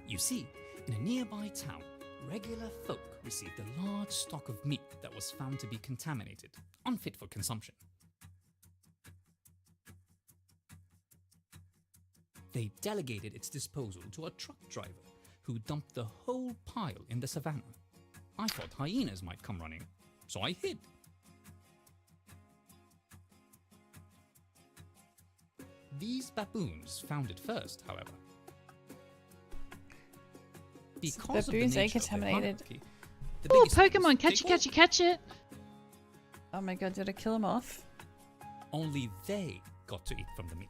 You see, in a nearby town, regular folk received a large stock of meat that was found to be contaminated, unfit for consumption. They delegated its disposal to a truck driver who dumped the whole pile in the savannah. I thought hyenas might come running, so I hid. These baboons found it first, however. Because of the Baboons are nature of their contaminated. hierarchy, the Oh, biggest ones Pokemon! Catch take it, catch it, catch it! Oh my god, did I kill him off? Only they got to eat from the meat,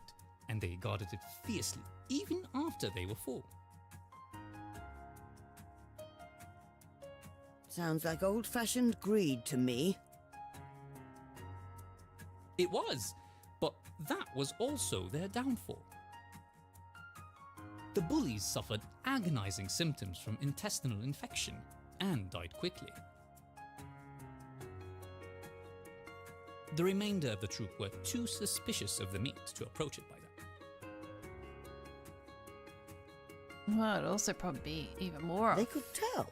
and they guarded it fiercely, even after they were full. Sounds like old-fashioned greed to me. It was, but that was also their downfall. The bullies suffered agonizing symptoms from intestinal infection and died quickly. The remainder of the troop were too suspicious of the meat to approach it by then. Well, it'd also probably be even more. They could tell.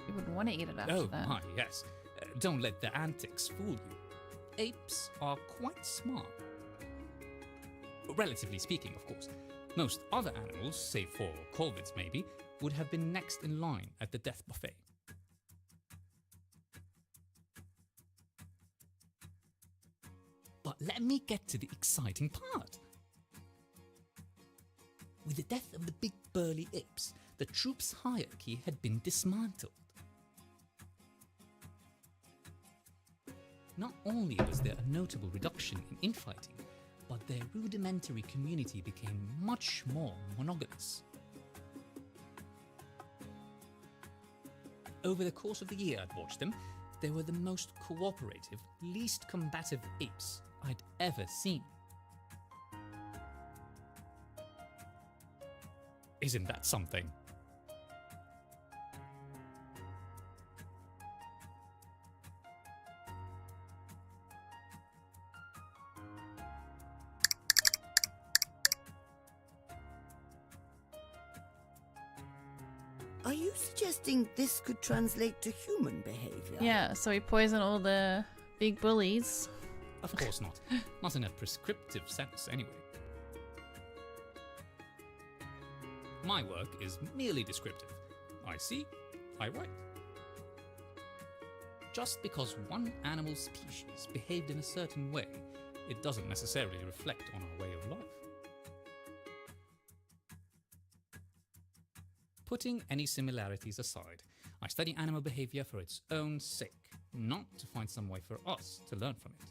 You wouldn't want to eat it after Oh that. my, yes. Don't let their antics fool you. Apes are quite smart. Relatively speaking, of course. Most other animals, save for corvids maybe, would have been next in line at the death buffet. But let me get to the exciting part. With the death of the big burly apes, the troop's hierarchy had been dismantled. Not only was there a notable reduction in infighting, but their rudimentary community became much more monogamous. Over the course of the year I'd watched them, they were the most cooperative, least combative apes I'd ever seen. Isn't that something? Are you suggesting this could translate to human behavior? Yeah, so we poison all the big bullies. Of course not. Not in a prescriptive sense, anyway. My work is merely descriptive. I see, I write. Just because one animal species behaved in a certain way, it doesn't necessarily reflect on our way of life. Putting any similarities aside, I study animal behavior for its own sake, not to find some way for us to learn from it.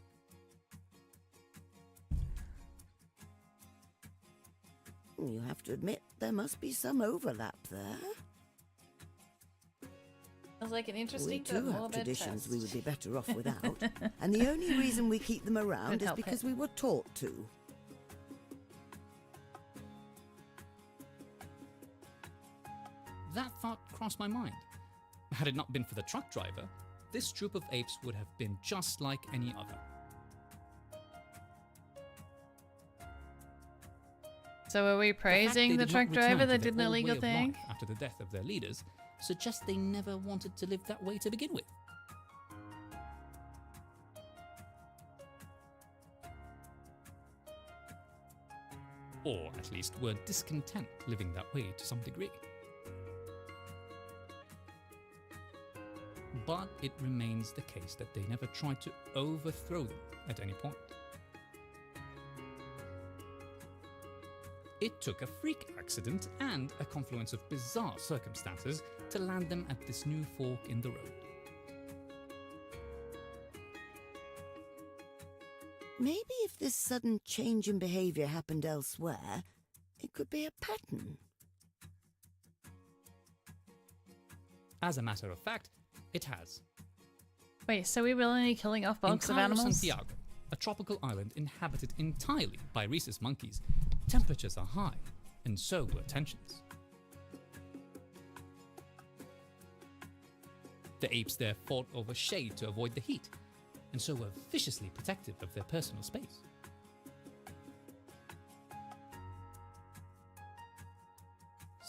You have to admit, there must be some overlap there. Sounds like an We interesting too but have morbid traditions test. we would be better off without, and the only reason we keep them around Couldn't is help because it. we were taught to. That thought crossed my mind. Had it not been for the truck driver, this troop of apes would have been just like any other. So are we The fact praising they the did truck not return driver to that their did an old way illegal of thing? life after the death of their leaders suggests they never wanted to live that way to begin with. Or at least were discontent living that way to some degree. But it remains the case that they never tried to overthrow them at any point. It took a freak accident and a confluence of bizarre circumstances to land them at this new fork in the road. Maybe if this sudden change in behavior happened elsewhere, it could be a pattern. As a matter of fact, it has. Wait, so we were only killing off bulks In of Cairo, animals? Santiago, a tropical island inhabited entirely by rhesus monkeys, temperatures are high, and so were tensions. The apes there fought over shade to avoid the heat, and so were viciously protective of their personal space.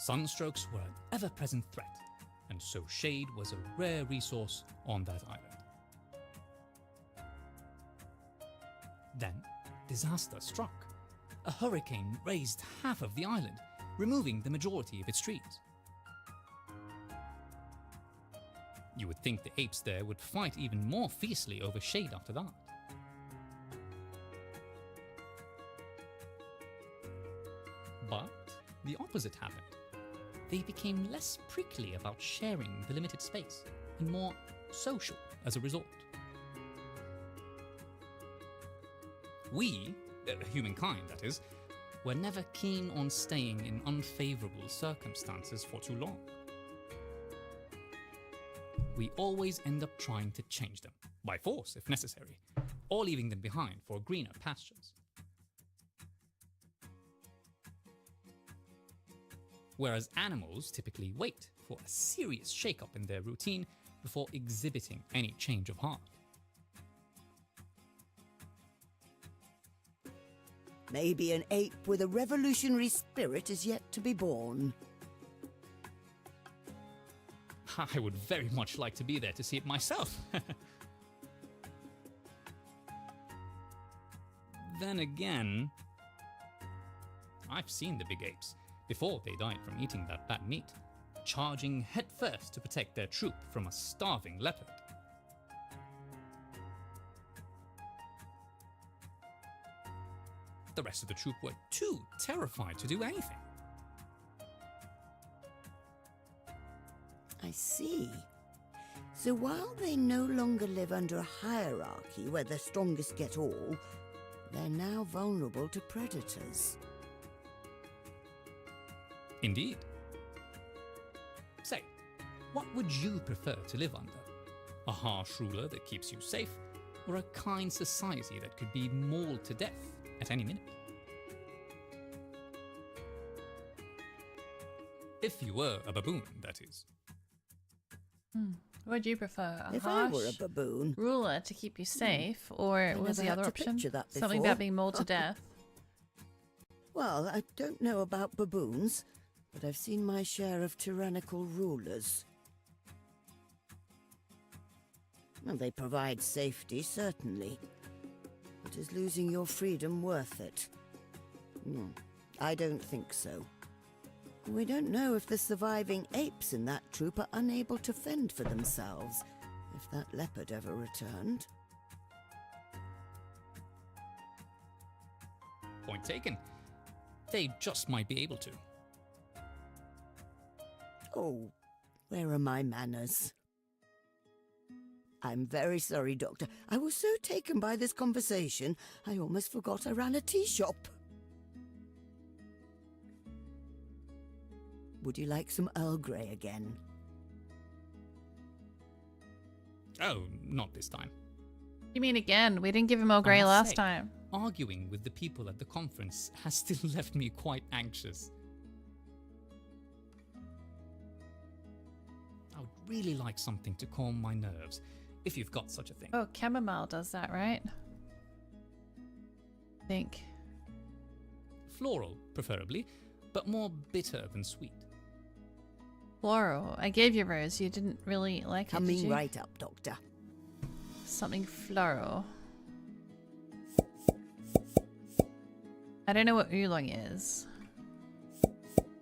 Sunstrokes were an ever-present threat, and so shade was a rare resource on that island. Then, disaster struck. A hurricane razed half of the island, removing the majority of its trees. You would think the apes there would fight even more fiercely over shade after that. But the opposite happened. They became less prickly about sharing the limited space, and more social as a result. We, humankind that is, were never keen on staying in unfavorable circumstances for too long. We always end up trying to change them, by force if necessary, or leaving them behind for greener pastures. Whereas animals typically wait for a serious shake-up in their routine before exhibiting any change of heart. Maybe an ape with a revolutionary spirit is yet to be born. I would very much like to be there to see it myself. Then again, I've seen the big apes, before they died from eating that bad meat, charging headfirst to protect their troop from a starving leopard. The rest of the troop were too terrified to do anything. I see. So while they no longer live under a hierarchy where the strongest get all, they're now vulnerable to predators. Indeed. Say, what would you prefer to live under? A harsh ruler that keeps you safe, or a kind society that could be mauled to death at any minute? If you were a baboon, that is. What do you prefer? A If I harsh were a baboon, ruler to keep you safe, or I what was never the had other to option? picture that Something before. about being mauled to death. Well, I don't know about baboons, but I've seen my share of tyrannical rulers. Well, they provide safety, certainly. But is losing your freedom worth it? I don't think so. We don't know if the surviving apes in that troop are unable to fend for themselves, if that leopard ever returned. Point taken. They just might be able to. Oh, where are my manners? I'm very sorry, Doctor. I was so taken by this conversation, I almost forgot I ran a tea shop. Would you like some Earl Grey again? Oh, not this time. You mean again? We didn't give him Earl I Grey must last say, time. Arguing with the people at the conference has still left me quite anxious. I would really like something to calm my nerves, if you've got such a thing. Oh, chamomile does that, right? I think. Floral, preferably, but more bitter than sweet. Floral. I gave you rose. You didn't really like it, did Coming you? right up, Doctor. Something floral. I don't know what oolong is.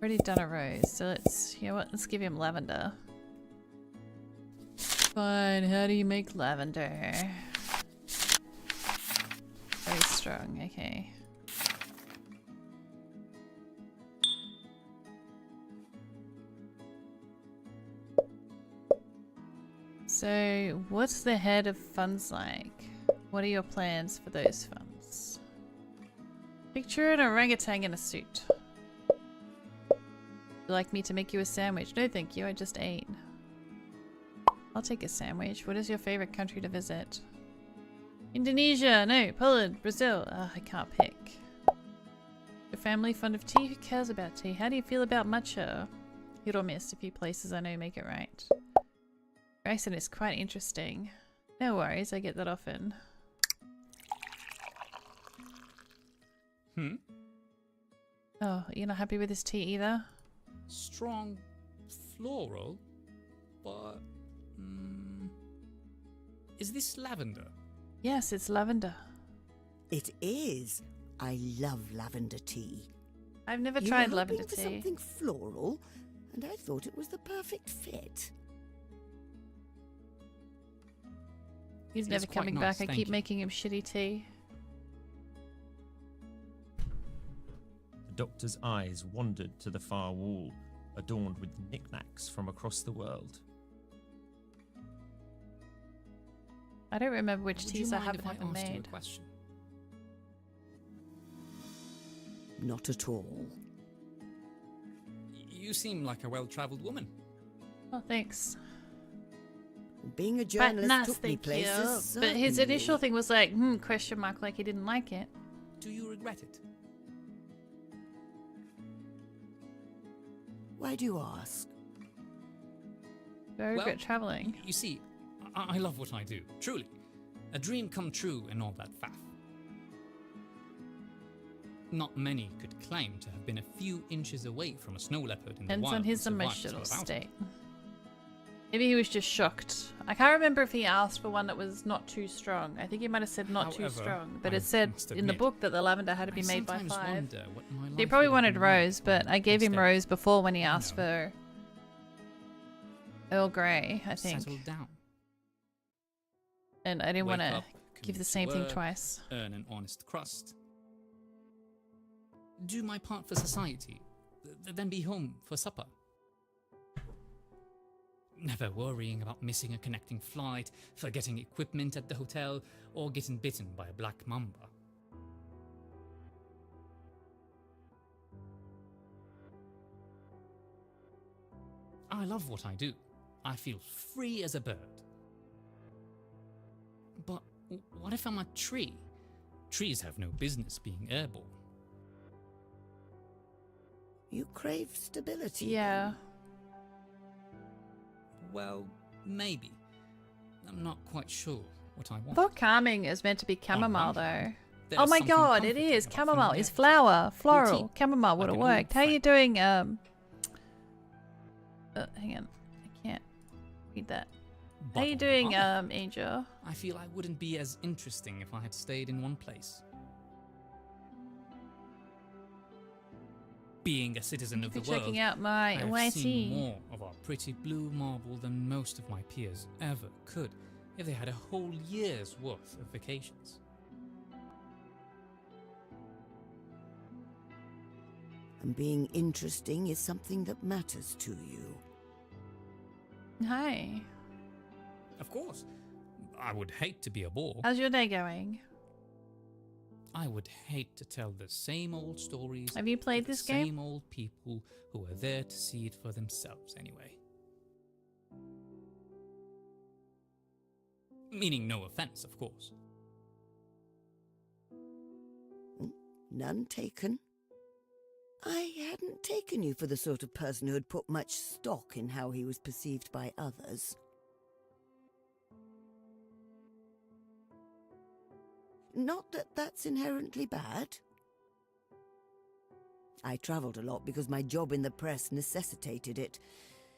Already done a rose, so let's, you know what, let's give him lavender. Fine, how do you make lavender? Very strong, okay. So, what's the head of funds like? What are your plans for those funds? Picture an orangutan in a suit. Would you like me to make you a sandwich? No thank you, I just ate. I'll take a sandwich. What is your favorite country to visit? Indonesia! No, Poland, Brazil. I can't pick. Your family fond of tea? Who cares about tea? How do you feel about matcha? Hit or miss. A few places I know make it right. Your accent is quite interesting. No worries, I get that often. Oh, you're not happy with this tea either? Strong floral, but... is this lavender? Yes, it's lavender. It is. I love lavender tea. I've never You tried were lavender hoping for tea. something floral, and I thought it was the perfect fit. He's It's never quite coming nice, back. I thank keep you. making him shitty tea. The doctor's eyes wandered to the far wall, adorned with knickknacks from across the world. I don't remember which Would teas you I mind haven't if I haven't asked you a made. question? Not at all. You seem like a well-travelled woman. Oh, thanks. Being a Quite journalist nice, took me thank places. you. But his certainly. initial thing was like, question mark, like he didn't like it. Do you regret it? Why do you ask? Do I regret travelling? You see, I love what I do, truly. A dream come true and all that faff. Not many could claim to have been a few inches away from a snow leopard in the Depends wild on and his survived emotional all about it. state. Maybe he was just shocked. I can't remember if he asked for one that was not too strong. I think he might have said not too However, strong, but I it said must in the admit, book that the lavender had to be I made by sometimes 5. wonder what my He life probably would have wanted been rose, like but I gave him instead rose before when he asked for Earl Grey, I think. settled down. And I didn't Wake want to up, give commute the to same thing work, twice. Earn an honest crust. Do my part for society, then be home for supper. Never worrying about missing a connecting flight, forgetting equipment at the hotel, or getting bitten by a black mamba. I love what I do. I feel free as a bird. But what if I'm a tree? Trees have no business being airborne. You crave stability. Yeah. Well, maybe. I'm not quite sure what I I want. thought calming is meant to be chamomile, one though. hand, Oh there's my something god, it comforting is. about Chamomile is familiarity. flower. Floral. Routine, Chamomile would like have an old worked. How are you doing, hang on. I can't read that. How But are you on the doing, other Angel? I feel I wouldn't be as interesting if I had stayed in one place. Being a citizen of the You're world, checking out my I have YT. seen more of our pretty blue marble than most of my peers ever could if they had a whole year's worth of vacations. And being interesting is something that matters to you. Hi. Of course, I would hate to be a bore. How's your day going? I would hate to tell the same old stories. Have you played to this the game? Same old people who are there to see it for themselves anyway. Meaning no offense, of course. None taken. I hadn't taken you for the sort of person who had put much stock in how he was perceived by others. Not that that's inherently bad. I travelled a lot because my job in the press necessitated it,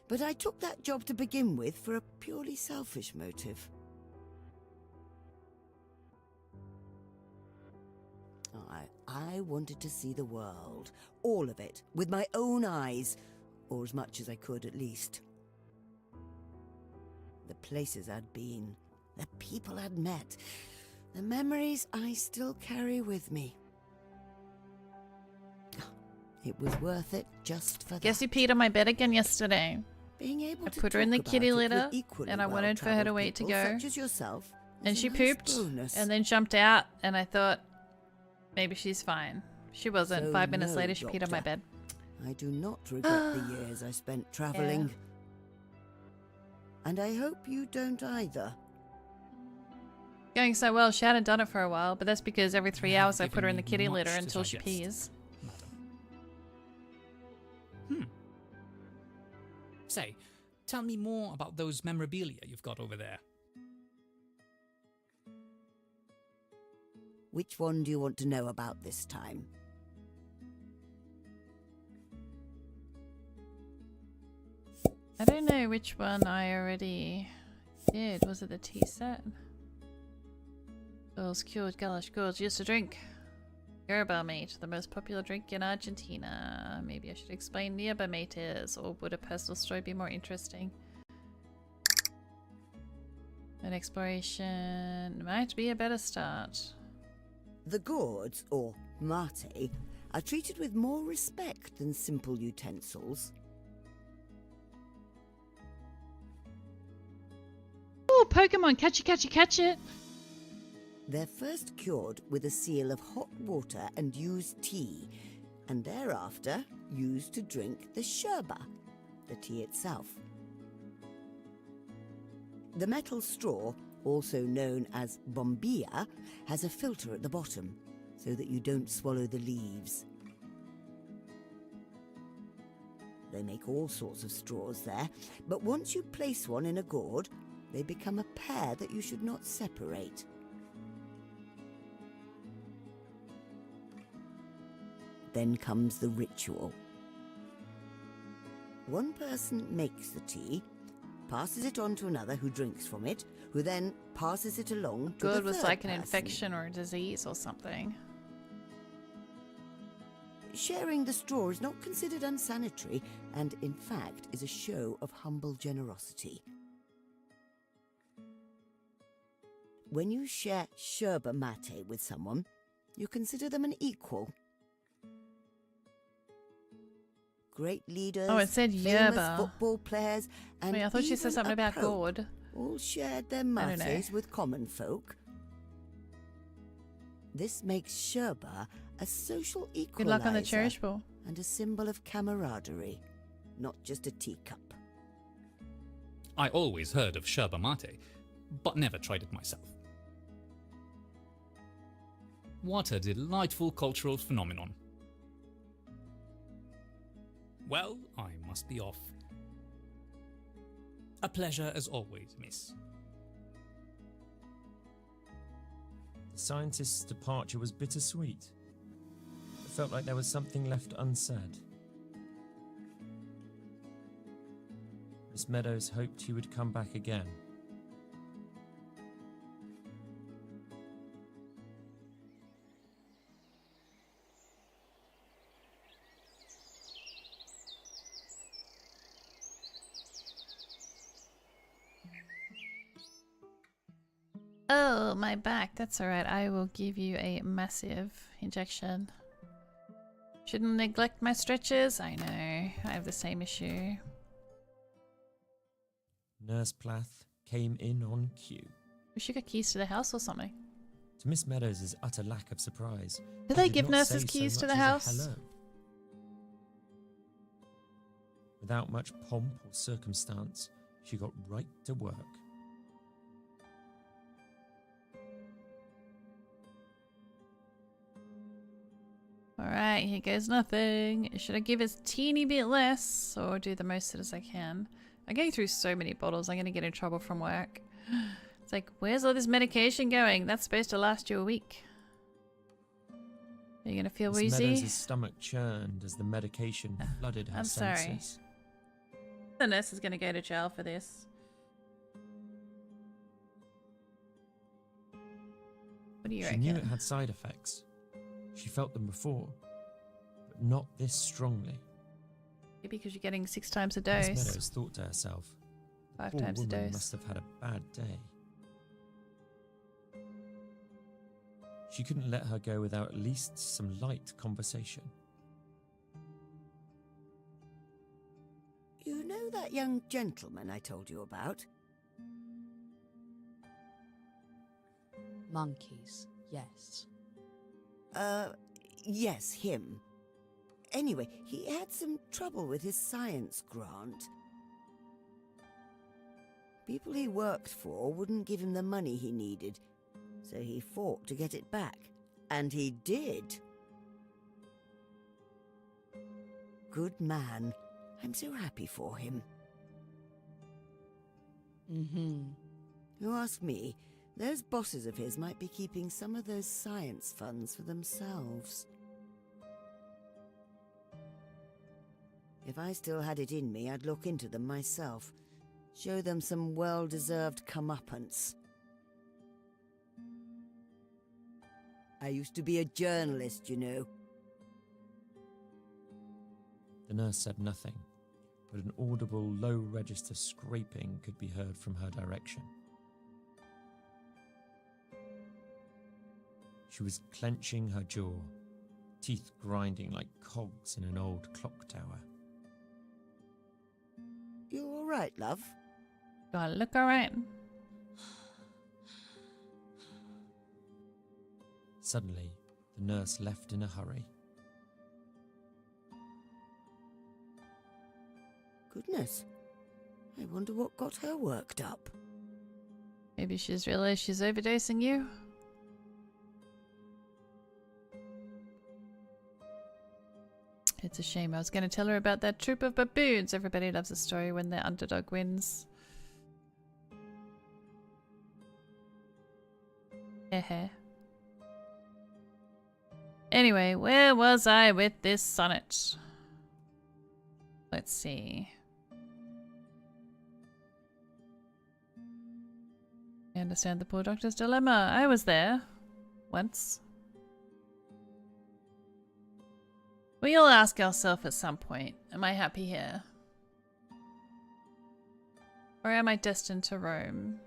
but I took that job to begin with for a purely selfish motive. I wanted to see the world, all of it, with my own eyes, or as much as I could at least. The places I'd been, the people I'd met, the memories I still carry with me. It was worth it just for that. Guess you peed on my bed again yesterday. Being able I to put her in the talk kitty about it with litter, equally and I wanted for her to well-travelled wait to people go. such as yourself And is a she nice pooped, bonus. and then jumped out, and I thought, maybe she's fine. She wasn't. So 5 minutes no, later, she peed on my Doctor. bed. I do not regret the years I spent travelling. And I hope you don't either. Going so well, she hadn't done it for a while, but that's because every 3 You have hours I put her in the given me kitty much litter to until she digest, pees. Say, tell me more about those memorabilia you've got over there. Which one do you want to know about this time? I don't know which one I already did. Was it the tea set? Girls cured Galash girls used to drink. Yerba mate, the most popular drink in Argentina. Maybe I should explain yerba mate is, or would a personal story be more interesting? An exploration might be a better start. The gourds, or mate, are treated with more respect than simple utensils. Oh, Pokemon! Catch it, catch it, catch it! They're first cured with a seal of hot water and used tea, and thereafter used to drink the sherba, the tea itself. The metal straw, also known as bombilla, has a filter at the bottom, so that you don't swallow the leaves. They make all sorts of straws there, but once you place one in a gourd, they become a pair that you should not separate. Then comes the ritual. One person makes the tea, passes it on to another who drinks from it, who then passes it along to the Good was third like an person. infection or a disease or something. Sharing the straw is not considered unsanitary, and in fact is a show of humble generosity. When you share sherba mate with someone, you consider them an equal. Great leaders, Oh, it said famous yerba. football players, and Wait, I thought she said even something a about pope gourd. all shared their I don't know. mates with common folk. This makes sherba a social equalizer. Good luck on the cherish ball. And a symbol of camaraderie, not just a teacup. I always heard of sherba mate, but never tried it myself. What a delightful cultural phenomenon. Well, I must be off. A pleasure as always, miss. The scientist's departure was bittersweet. It felt like there was something left unsaid. Miss Meadows hoped he would come back again. Oh, my back. That's alright. I will give you a massive injection. Shouldn't neglect my stretches. I know. I have the same issue. Nurse Plath came in on cue. We should get keys to the house or something. To Miss Meadows' utter lack of surprise, Do he they did give not nurses say so keys to much the as a house? hello. Without much pomp or circumstance, she got right to work. Alright, here goes nothing. Should I give us a teeny bit less or do the most as I can? I'm going through so many bottles, I'm going to get in trouble from work. It's like, where's all this medication going? That's supposed to last you a week. Are you going to feel Miss wheezy? Meadows' stomach churned as the medication flooded her I'm sorry. senses. The nurse is going to go to jail for this. What do you She reckon? knew it had side effects. She felt them before, but not this strongly. Maybe because you're getting 6 times a Miss dose. Meadows thought to herself, 5 poor times a woman dose. must have had a bad day. She couldn't let her go without at least some light conversation. You know that young gentleman I told you about? Monkeys, yes. Yes, him. Anyway, he had some trouble with his science grant. People he worked for wouldn't give him the money he needed, so he fought to get it back. And he did. Good man. I'm so happy for him. Mm-hmm. You ask me, those bosses of his might be keeping some of those science funds for themselves. If I still had it in me, I'd look into them myself. Show them some well-deserved comeuppance. I used to be a journalist, you know. The nurse said nothing, but an audible low-register scraping could be heard from her direction. She was clenching her jaw, teeth grinding like cogs in an old clock tower. You all right, love? Do I look alright? Suddenly, the nurse left in a hurry. Goodness. I wonder what got her worked up. Maybe she's realized she's overdosing you? It's a shame. I was going to tell her about that troop of baboons. Everybody loves a story when their underdog wins. Heh. Anyway, where was I with this sonnet? Let's see. I understand the poor doctor's dilemma. I was there. Once. We all ask ourselves at some point, am I happy here? Or am I destined to roam?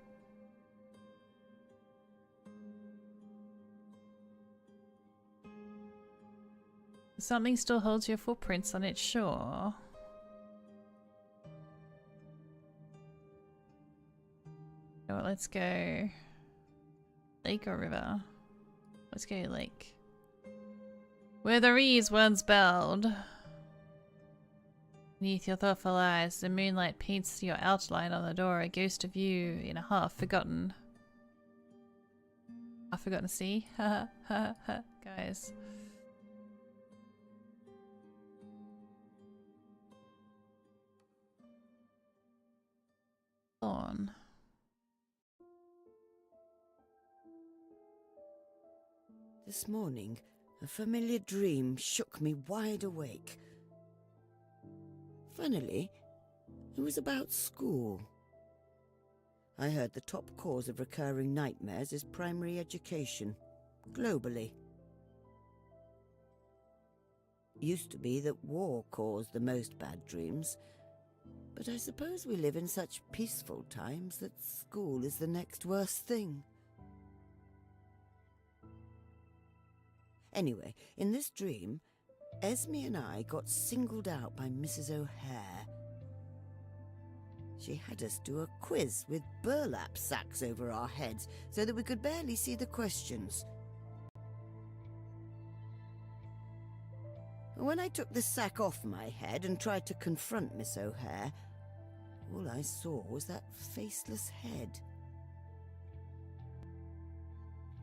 Something still holds your footprints on its shore. Oh, let's go lake or river? Let's go lake. Where the reeds once belled. Beneath your thoughtful eyes, the moonlight paints your outline on the door, a ghost of you in a half-forgotten sea. Ha ha ha, guys. On. This morning, a familiar dream shook me wide awake. Funnily, it was about school. I heard the top cause of recurring nightmares is primary education, globally. Used to be that war caused the most bad dreams, but I suppose we live in such peaceful times that school is the next worst thing. Anyway, in this dream, Esme and I got singled out by Mrs. O'Hare. She had us do a quiz with burlap sacks over our heads so that we could barely see the questions. When I took the sack off my head and tried to confront Miss O'Hare, all I saw was that faceless head.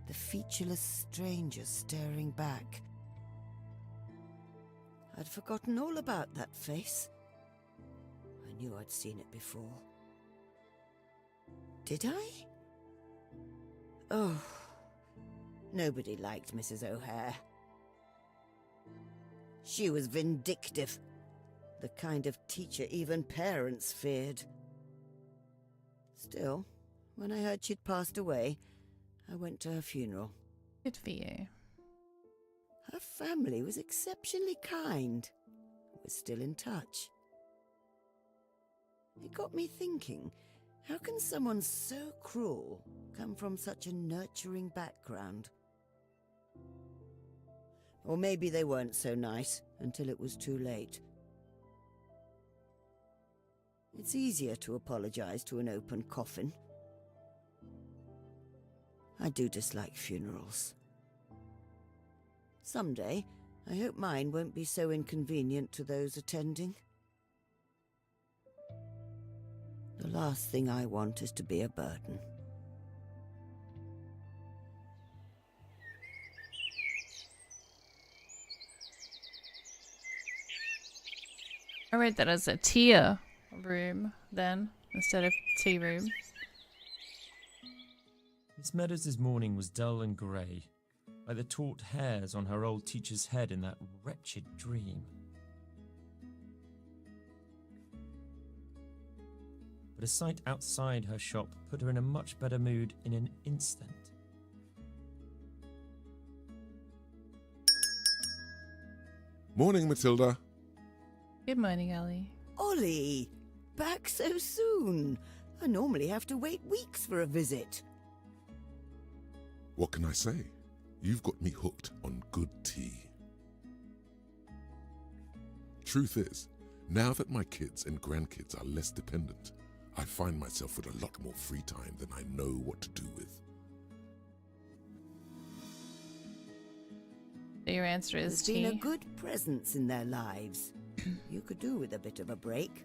The featureless stranger staring back. I'd forgotten all about that face. I knew I'd seen it before. Did I? Oh, nobody liked Mrs. O'Hare. She was vindictive, the kind of teacher even parents feared. Still, when I heard she'd passed away, I went to her funeral. Good for you. Her family was exceptionally kind. We're still in touch. It got me thinking, how can someone so cruel come from such a nurturing background? Or maybe they weren't so nice until it was too late. It's easier to apologize to an open coffin. I do dislike funerals. Someday, I hope mine won't be so inconvenient to those attending. The last thing I want is to be a burden. I read that as a tier room then, instead of tea room. Miss Meadows' morning was dull and grey, like the taut hairs on her old teacher's head in that wretched dream. But a sight outside her shop put her in a much better mood in an instant. Morning, Matilda. Good morning, Ellie. Ollie! Back so soon! I normally have to wait weeks for a visit. What can I say? You've got me hooked on good tea. Truth is, now that my kids and grandkids are less dependent, I find myself with a lot more free time than I know what to do with. Your answer is There's been tea. a good presence in their lives. You could do with a bit of a break.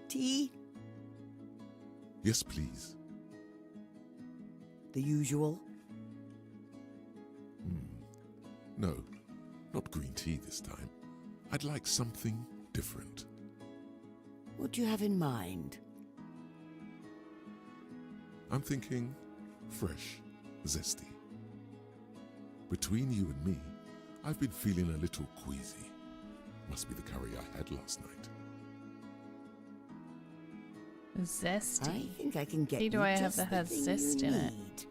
Tea? Yes, please. The usual? No, not green tea this time. I'd like something different. What do you have in mind? I'm thinking fresh, zesty. Between you and me, I've been feeling a little queasy. Must be the curry I had last night. Zesty. I think I can get Tea do you I have just that the has thing zest you in it? need.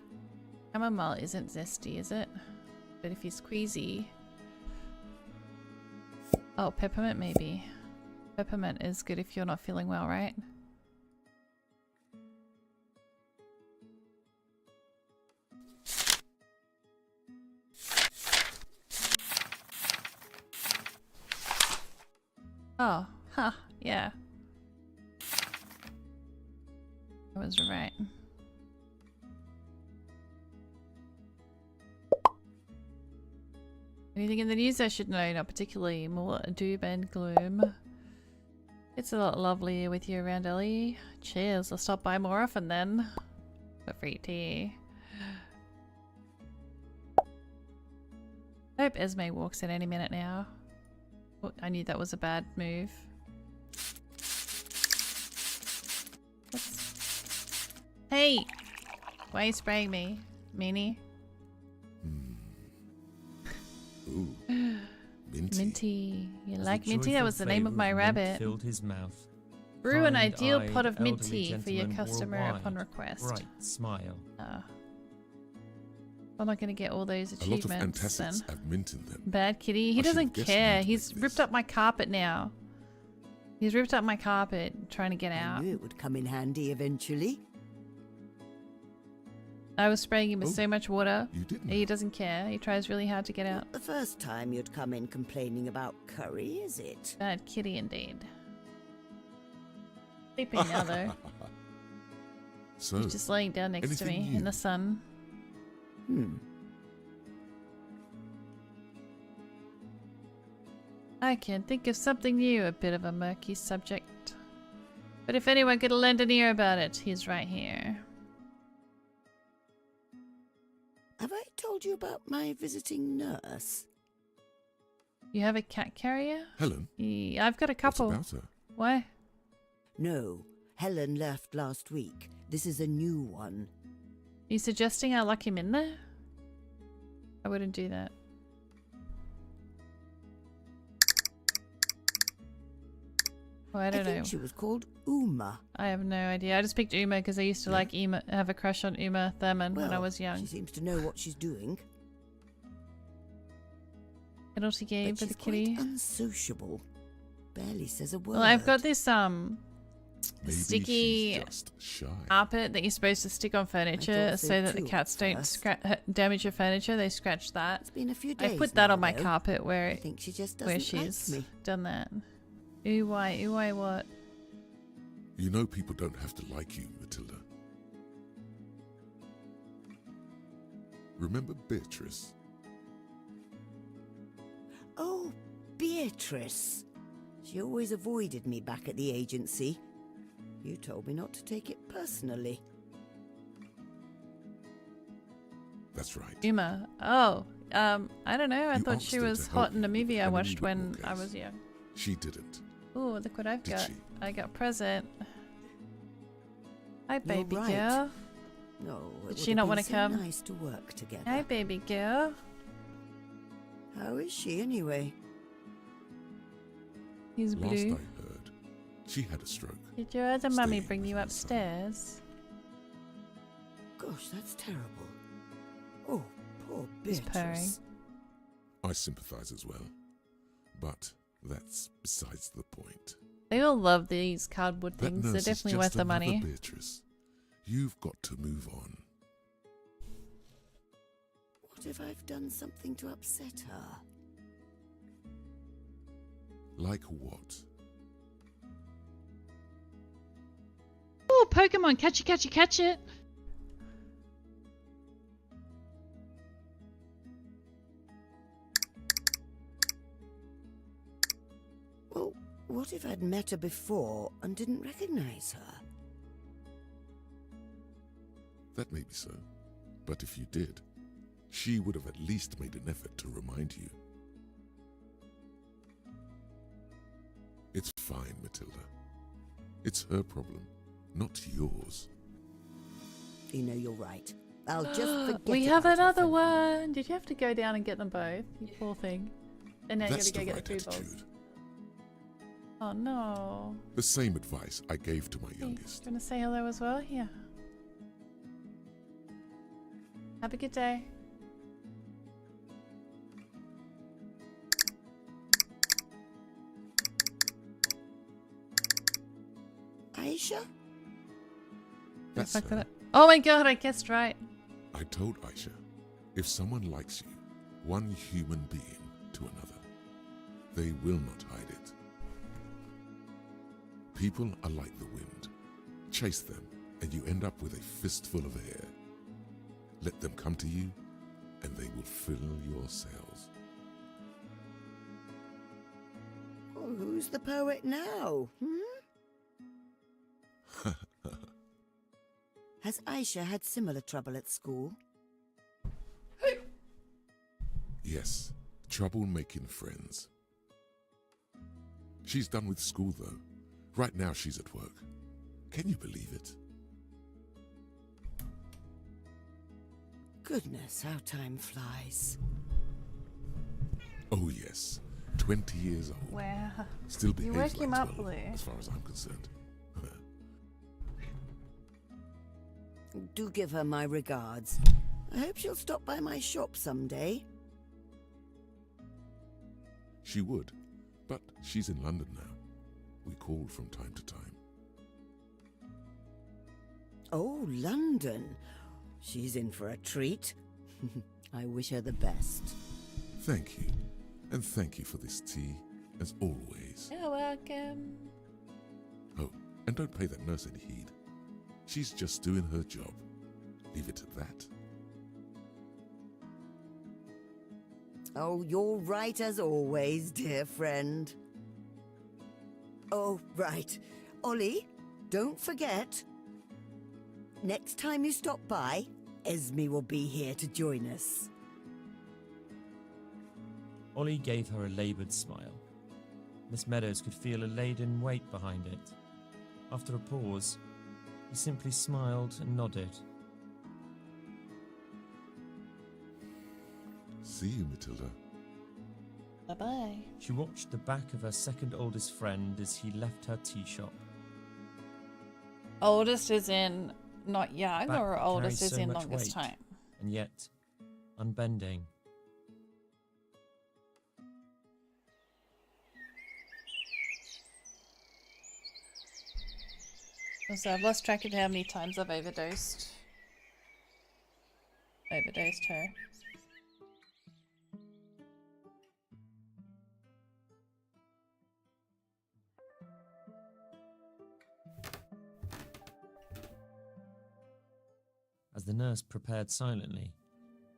Chamomile isn't zesty, is it? But if he's queasy... Oh, peppermint maybe. Peppermint is good if you're not feeling well, right? Oh, huh, yeah. I was right. Anything in the news I should know? Not particularly. More doom and gloom. It's a lot lovelier with you around, Ellie. Cheers. I'll stop by more often then. For free tea. I hope Esme walks in any minute now. Oh, I knew that was a bad move. Hey! Why are you spraying me, meanie? Ooh, minty. Minty. You As like the Minty? That joyful was the name of flavour my mint rabbit. filled his mouth. Brew an ideal Kind-eyed pot of mint elderly tea for your gentleman wore a customer upon wide, request. bright smile. I'm not going to get all those A lot of achievements then. antacids have mint in them. Bad kitty. He I should have doesn't guessed care. mint He's like ripped this. up my carpet now. He's ripped up my carpet trying to get I out. knew it would come in handy eventually. I was spraying him with so much water. You didn't. He doesn't care. He tries really hard to get out. Not the first time you'd come in complaining about curry, is it? Bad kitty indeed. Sleeping now though. So, He's just laying down next to me anything new? in the sun. I can think of something new, a bit of a murky subject. But if anyone could lend an ear about it, he's right here. Have I told you about my visiting nurse? You have a cat carrier? Helen? Yeah, I've got a couple. What's about her? Why? No, Helen left last week. This is a new one. Are you suggesting I lock him in there? I wouldn't do that. Oh, I don't know. think she was called Uma. I have no idea. I just picked Uma because I used to like Uma, have a crush on Uma Thurman when I was young. She seems to know what she's doing. Penalty game But for the she's quite kitty. unsociable. Barely says a word. Well, I've got this Maybe sticky she's just shy. carpet that you're supposed to stick on furniture thought so so that the too cats at don't first. damage your furniture. They scratch that. It's been a few I days put that now, on my though. carpet where I think she just where doesn't like she's me. done that. Ooh, why, what? You know people don't have to like you, Matilda. Remember Beatrice? Oh, Beatrice. She always avoided me back at the agency. You told me not to take it personally. That's right. Uma. Oh, I don't know. I You thought asked she her to was help hot in you a with movie the I Henry watched when Whitmore I case. was young. She didn't. Ooh, look what I've Did got. she? I got a present. Hi, baby right. girl. No, it Did she would not have want been to so come? Nice to work together. Hi, baby girl. How is she anyway? He's Last I blue. heard, she had a stroke. Did your other mummy Staying bring with you her upstairs? Gosh, that's terrible. Oh, poor He's purring. Beatrice. I sympathise as well. But that's besides the point. They all love these cardboard That things. nurse They're is definitely just worth the another money. Beatrice. You've got to move on. What if I've done something to upset her? Like what? Oh, Pokemon! Catch it, catch it, catch it! Well, what if I'd met her before and didn't recognize her? That may be so. But if you did, she would have at least made an effort to remind you. It's fine, Matilda. It's her problem, not yours. You know, you're right. I'll just forget We have about her another for- one! Did you have to go down and get them both? You poor thing. And now you That's gotta go the get the right food bowls. attitude. Oh no. The same advice I gave to my youngest. Gonna say hello as well? Yeah. Have a good day. Aisha? That's Fuck her. that up. Oh my god, I guessed right. I told Aisha, if someone likes you, one human being to another, they will not hide it. People are like the wind. Chase them, and you end up with a fistful of air. Let them come to you, and they will fill your sails. Well, who's the poet now? Has Aisha had similar trouble at school? Yes, trouble making friends. She's done with school, though. Right now she's at work. Can you believe it? Goodness, how time flies. Oh yes, 20 years old. Wow. Still You behaves woke him like up, 12, Blue. as far as I'm concerned. Do give her my regards. I hope she'll stop by my shop someday. She would, but she's in London now. We call from time to time. Oh, London. She's in for a treat. I wish her the best. Thank you. And thank you for this tea, as always. You're welcome. Oh, and don't pay that nurse any heed. She's just doing her job. Leave it at that. Oh, you're right as always, dear friend. Oh, right. Ollie, don't forget. Next time you stop by, Esme will be here to join us. Ollie gave her a laboured smile. Miss Meadows could feel a laden weight behind it. After a pause, he simply smiled and nodded. See you, Matilda. Bye-bye. She watched the back of her second oldest friend as he left her tea shop. Oldest is in not young, Back or oldest carries is so in much longest weight, time? And yet, unbending. Also, I've lost track of how many times I've overdosed. Overdosed her. As the nurse prepared silently,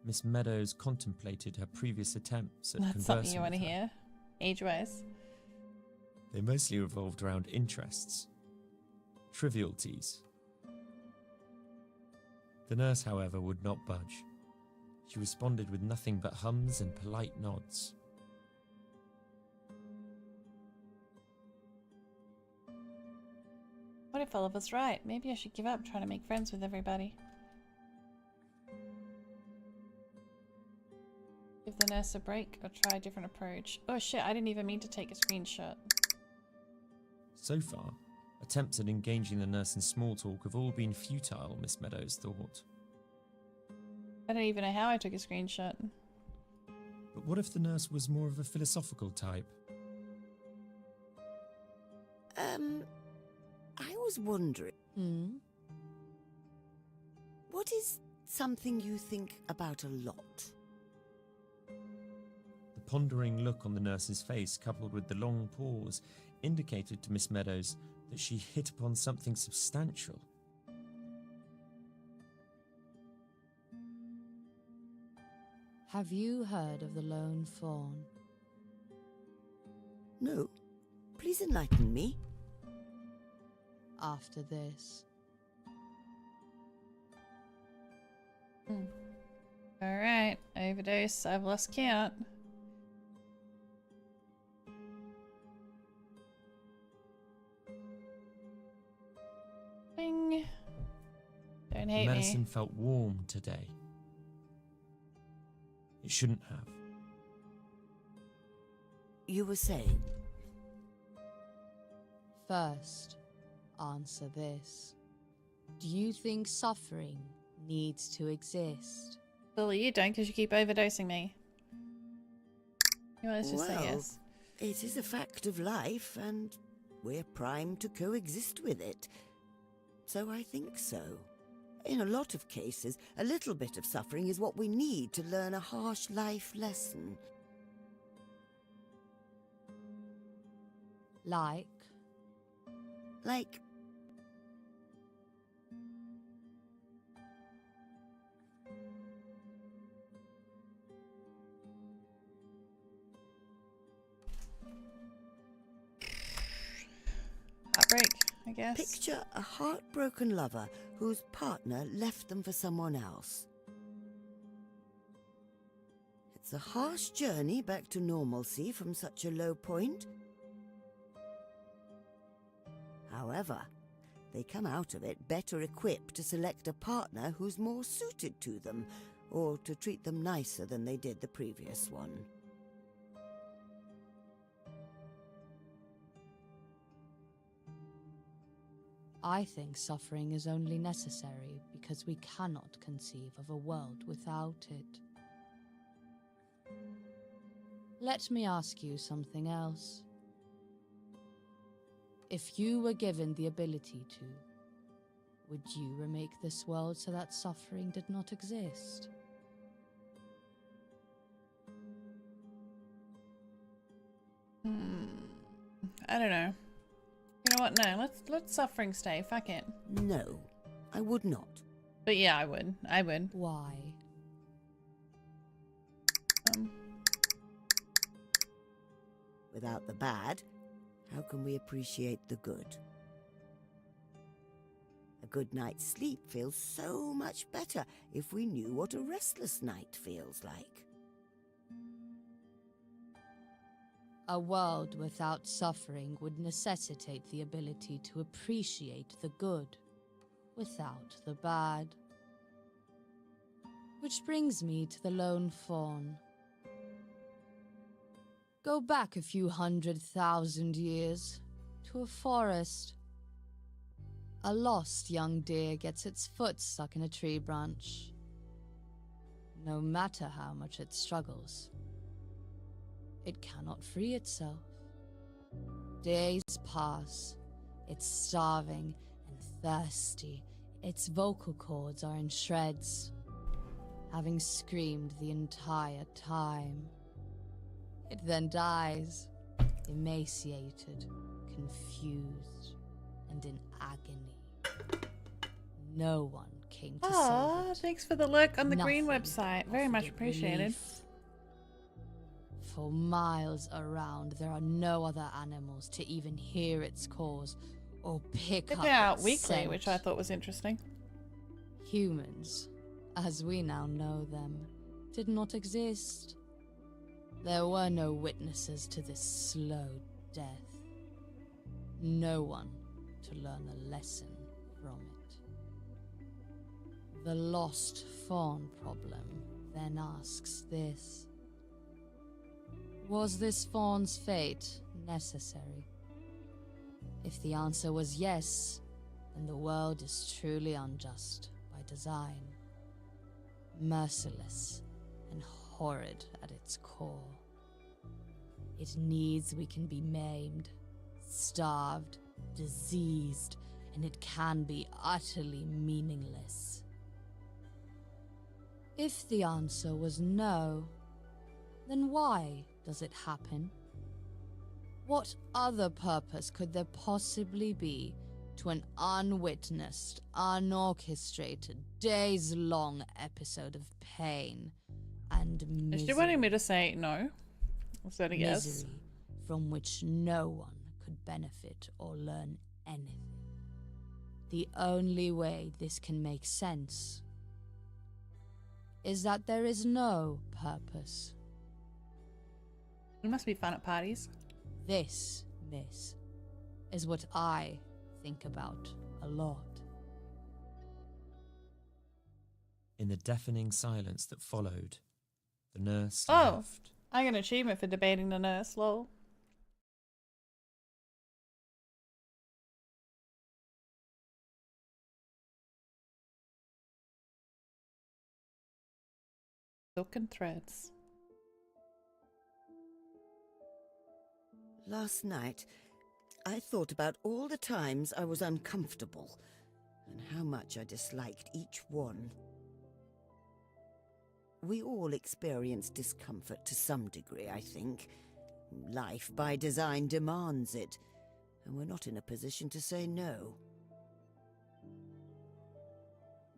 Miss Meadows contemplated her previous attempts at That's conversing something you want to with her. hear, age-wise. They mostly revolved around interests, trivialties. The nurse, however, would not budge. She responded with nothing but hums and polite nods. What if Olive was right? Maybe I should give up trying to make friends with everybody. Give the nurse a break or try a different approach. Oh shit, I didn't even mean to take a screenshot. So far, attempts at engaging the nurse in small talk have all been futile, Miss Meadows thought. I don't even know how I took a screenshot. But what if the nurse was more of a philosophical type? I was wondering. What is something you think about a lot? The pondering look on the nurse's face, coupled with the long pause, indicated to Miss Meadows that she hit upon something substantial. Have you heard of the lone fawn? No. Please enlighten me. After this. Alright, overdose, I've lost count. Bing. Don't The hate medicine me. felt warm today. It shouldn't have. You were saying? First, answer this. Do you think suffering needs to exist? Well, you don't, because you keep overdosing me. You want us to say Well, yes? it is a fact of life, and we're primed to coexist with it. So I think so. In a lot of cases, a little bit of suffering is what we need to learn a harsh life lesson. Like? Like... Heartbreak, I guess. Picture a heartbroken lover whose partner left them for someone else. It's a harsh journey back to normalcy from such a low point. However, they come out of it better equipped to select a partner who's more suited to them, or to treat them nicer than they did the previous one. I think suffering is only necessary because we cannot conceive of a world without it. Let me ask you something else. If you were given the ability to, Would you remake this world so that suffering did not exist? I don't know. You know what? No, let's suffering stay. Fuck it. No, I would not. But yeah, I would. I would. Why? Without the bad, how can we appreciate the good? A good night's sleep feels so much better if we knew what a restless night feels like. A world without suffering would necessitate the ability to appreciate the good without the bad. Which brings me to the lone fawn. Go back a few 100,000 years to a forest. A lost young deer gets its foot stuck in a tree branch. No matter how much it struggles, it cannot free itself. Days pass. It's starving and thirsty. Its vocal cords are in shreds, having screamed the entire time. It then dies, emaciated, confused, and in agony. No one came to save it. Thanks for the look on the green Nothing website. Very offered much it appreciated. relief. For miles around, there are no other animals to even hear its calls or pick up They're out its weekly, scent. which I thought was interesting. Humans, as we now know them, did not exist. There were no witnesses to this slow death. No one to learn a lesson from it. The lost fawn problem then asks this. Was this fawn's fate necessary? If the answer was yes, then the world is truly unjust by design, merciless and horrid at its core. It needs we can be maimed, starved, diseased, and it can be utterly meaningless. If the answer was no, then why does it happen? What other purpose could there possibly be to an unwitnessed, unorchestrated, days-long episode of pain and misery? Is she wanting me to say no? Is that a yes? Misery from which no one could benefit or learn anything. The only way this can make sense is that there is no purpose. It must be fun at parties. This, miss, is what I think about a lot. In the deafening silence that followed, the nurse Oh, left. I got an achievement for debating the nurse, lol. Silken threads. Last night, I thought about all the times I was uncomfortable and how much I disliked each one. We all experience discomfort to some degree, I think. Life by design demands it, and we're not in a position to say no.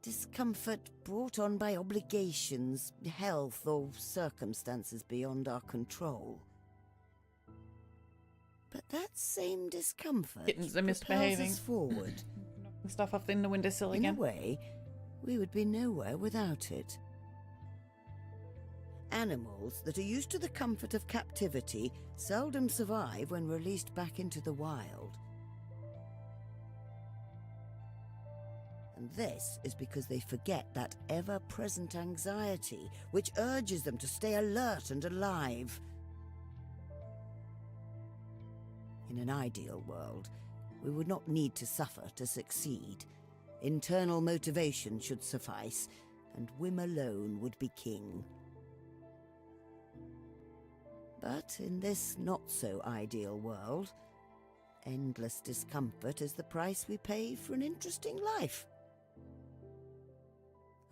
Discomfort brought on by obligations, health, or circumstances beyond our control. But that same discomfort Kittens are propels misbehaving. us forward. Knocking stuff off in the windowsill In again. a way, we would be nowhere without it. Animals that are used to the comfort of captivity seldom survive when released back into the wild. And this is because they forget that ever-present anxiety which urges them to stay alert and alive. In an ideal world, we would not need to suffer to succeed. Internal motivation should suffice, and whim alone would be king. But in this not-so-ideal world, endless discomfort is the price we pay for an interesting life.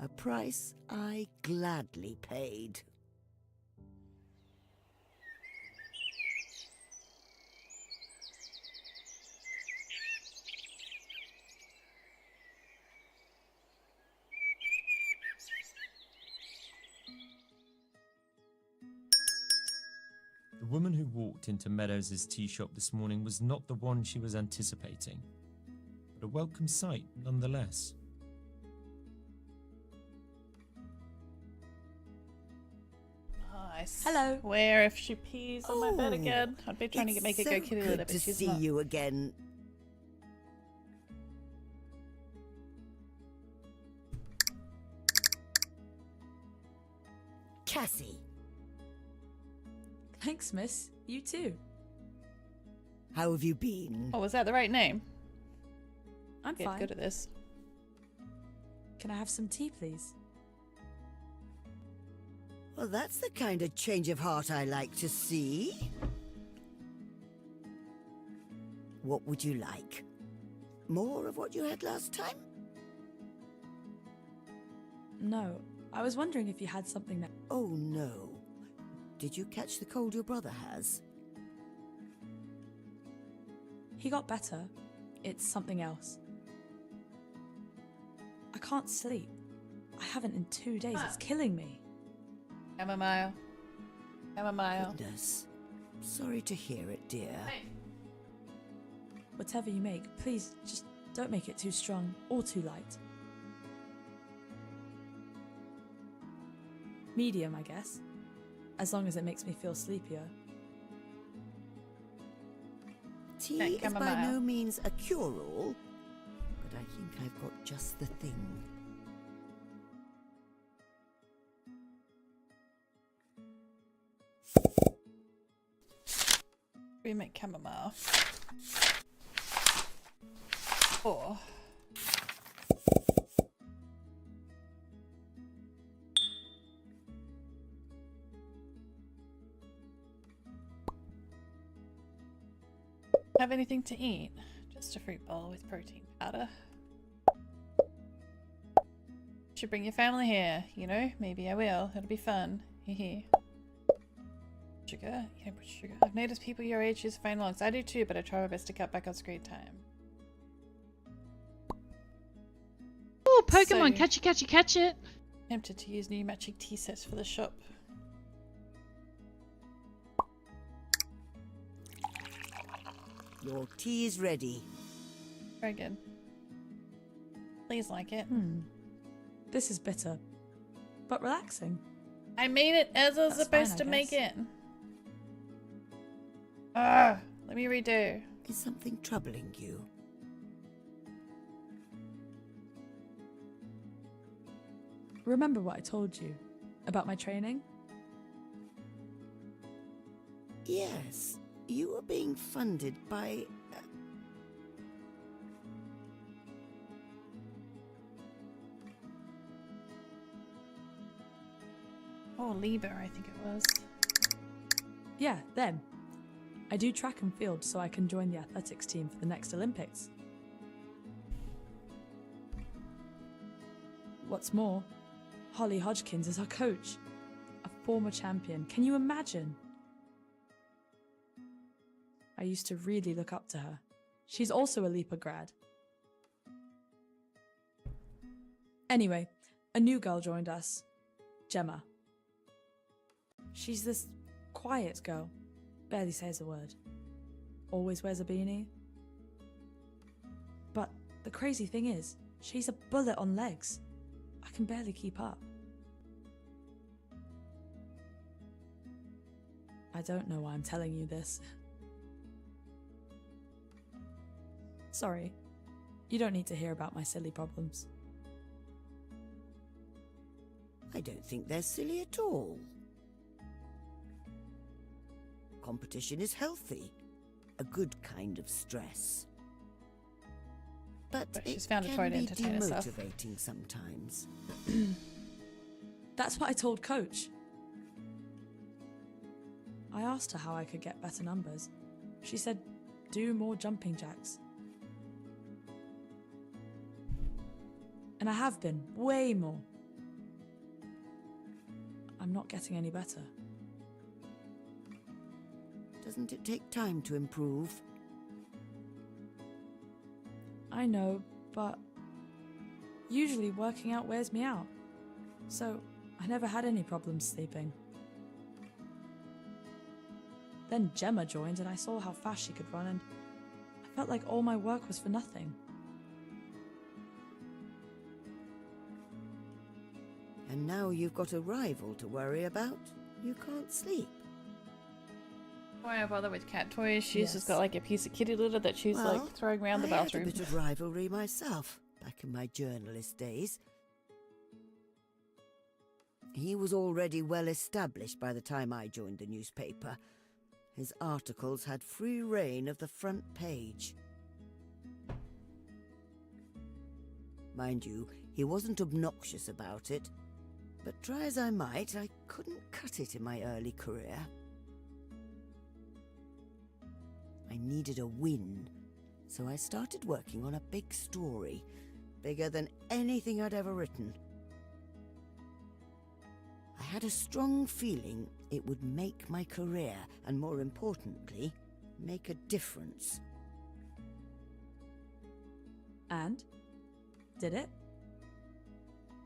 A price I gladly paid. The woman who walked into Meadows' tea shop this morning was not the one she was anticipating, but a welcome sight nonetheless. I Hello. swear if she pees on my bed again, I'd be trying to make it go so kitty good litter, to but she's see not. you again. Cassie. Thanks, miss. You too. How have you been? Oh, was that the right name? I'm Get fine. good at this. Can I have some tea, please? Well, that's the kind of change of heart I like to see. What would you like? More of what you had last time? No. I was wondering if you had something that... Oh, no. Did you catch the cold your brother has? He got better. It's something else. I can't sleep. I haven't in 2 days. It's killing me. Chamomile. Chamomile. Goodness. Sorry to hear it, dear. Whatever you make, please just don't make it too strong or too light. Medium, I guess. As long as it makes me feel sleepier. Tea is by no means a cure-all, but I think I've got just the thing. We make chamomile. Oh. Have anything to eat? Just a fruit bowl with protein powder. Should bring your family here, you know? Maybe I will. It'll be fun. Hehe. Sugar? You don't put sugar. I've noticed people your age use phone logs. I do too, but I try my best to cut back on screen time. Oh, Pokemon! So- Catch it, catch it, catch it! Tempted to use new matching tea sets for the shop. Your tea is ready. Very good. Please like it. This is bitter, but relaxing. I made it as I was That's supposed fine, to I make guess. it. Ah, let me redo. Is something troubling you? Remember what I told you about my training? Yes. You are being funded by... Oh, Lieber, I think it was. Yeah, them. I do track and field so I can join the athletics team for the next Olympics. What's more, Holly Hodgkins is our coach. A former champion. Can you imagine? I used to really look up to her. She's also a Leaper grad. Anyway, a new girl joined us. Gemma. She's this quiet girl. Barely says a word. Always wears a beanie. But the crazy thing is, she's a bullet on legs. I can barely keep up. I don't know why I'm telling you this. Sorry. You don't need to hear about my silly problems. I don't think they're silly at all. Competition is healthy. A good kind of stress. But she's it found a can toy to be entertain herself. demotivating sometimes. That's what I told Coach. I asked her how I could get better numbers. She said, do more jumping jacks. And I have been, way more. I'm not getting any better. Doesn't it take time to improve? I know, but usually working out wears me out. So I never had any problems sleeping. Then Gemma joined and I saw how fast she could run and I felt like all my work was for nothing. And now you've got a rival to worry about. You can't sleep. Why bother with cat toys? She's Yes. just got like a piece of kitty litter that she's Well, like throwing around the I bathroom. had a bit of rivalry myself back in my journalist days. He was already well established by the time I joined the newspaper. His articles had free reign of the front page. Mind you, he wasn't obnoxious about it, but try as I might, I couldn't cut it in my early career. I needed a win, so I started working on a big story, bigger than anything I'd ever written. I had a strong feeling it would make my career, and more importantly, make a difference. And? Did it?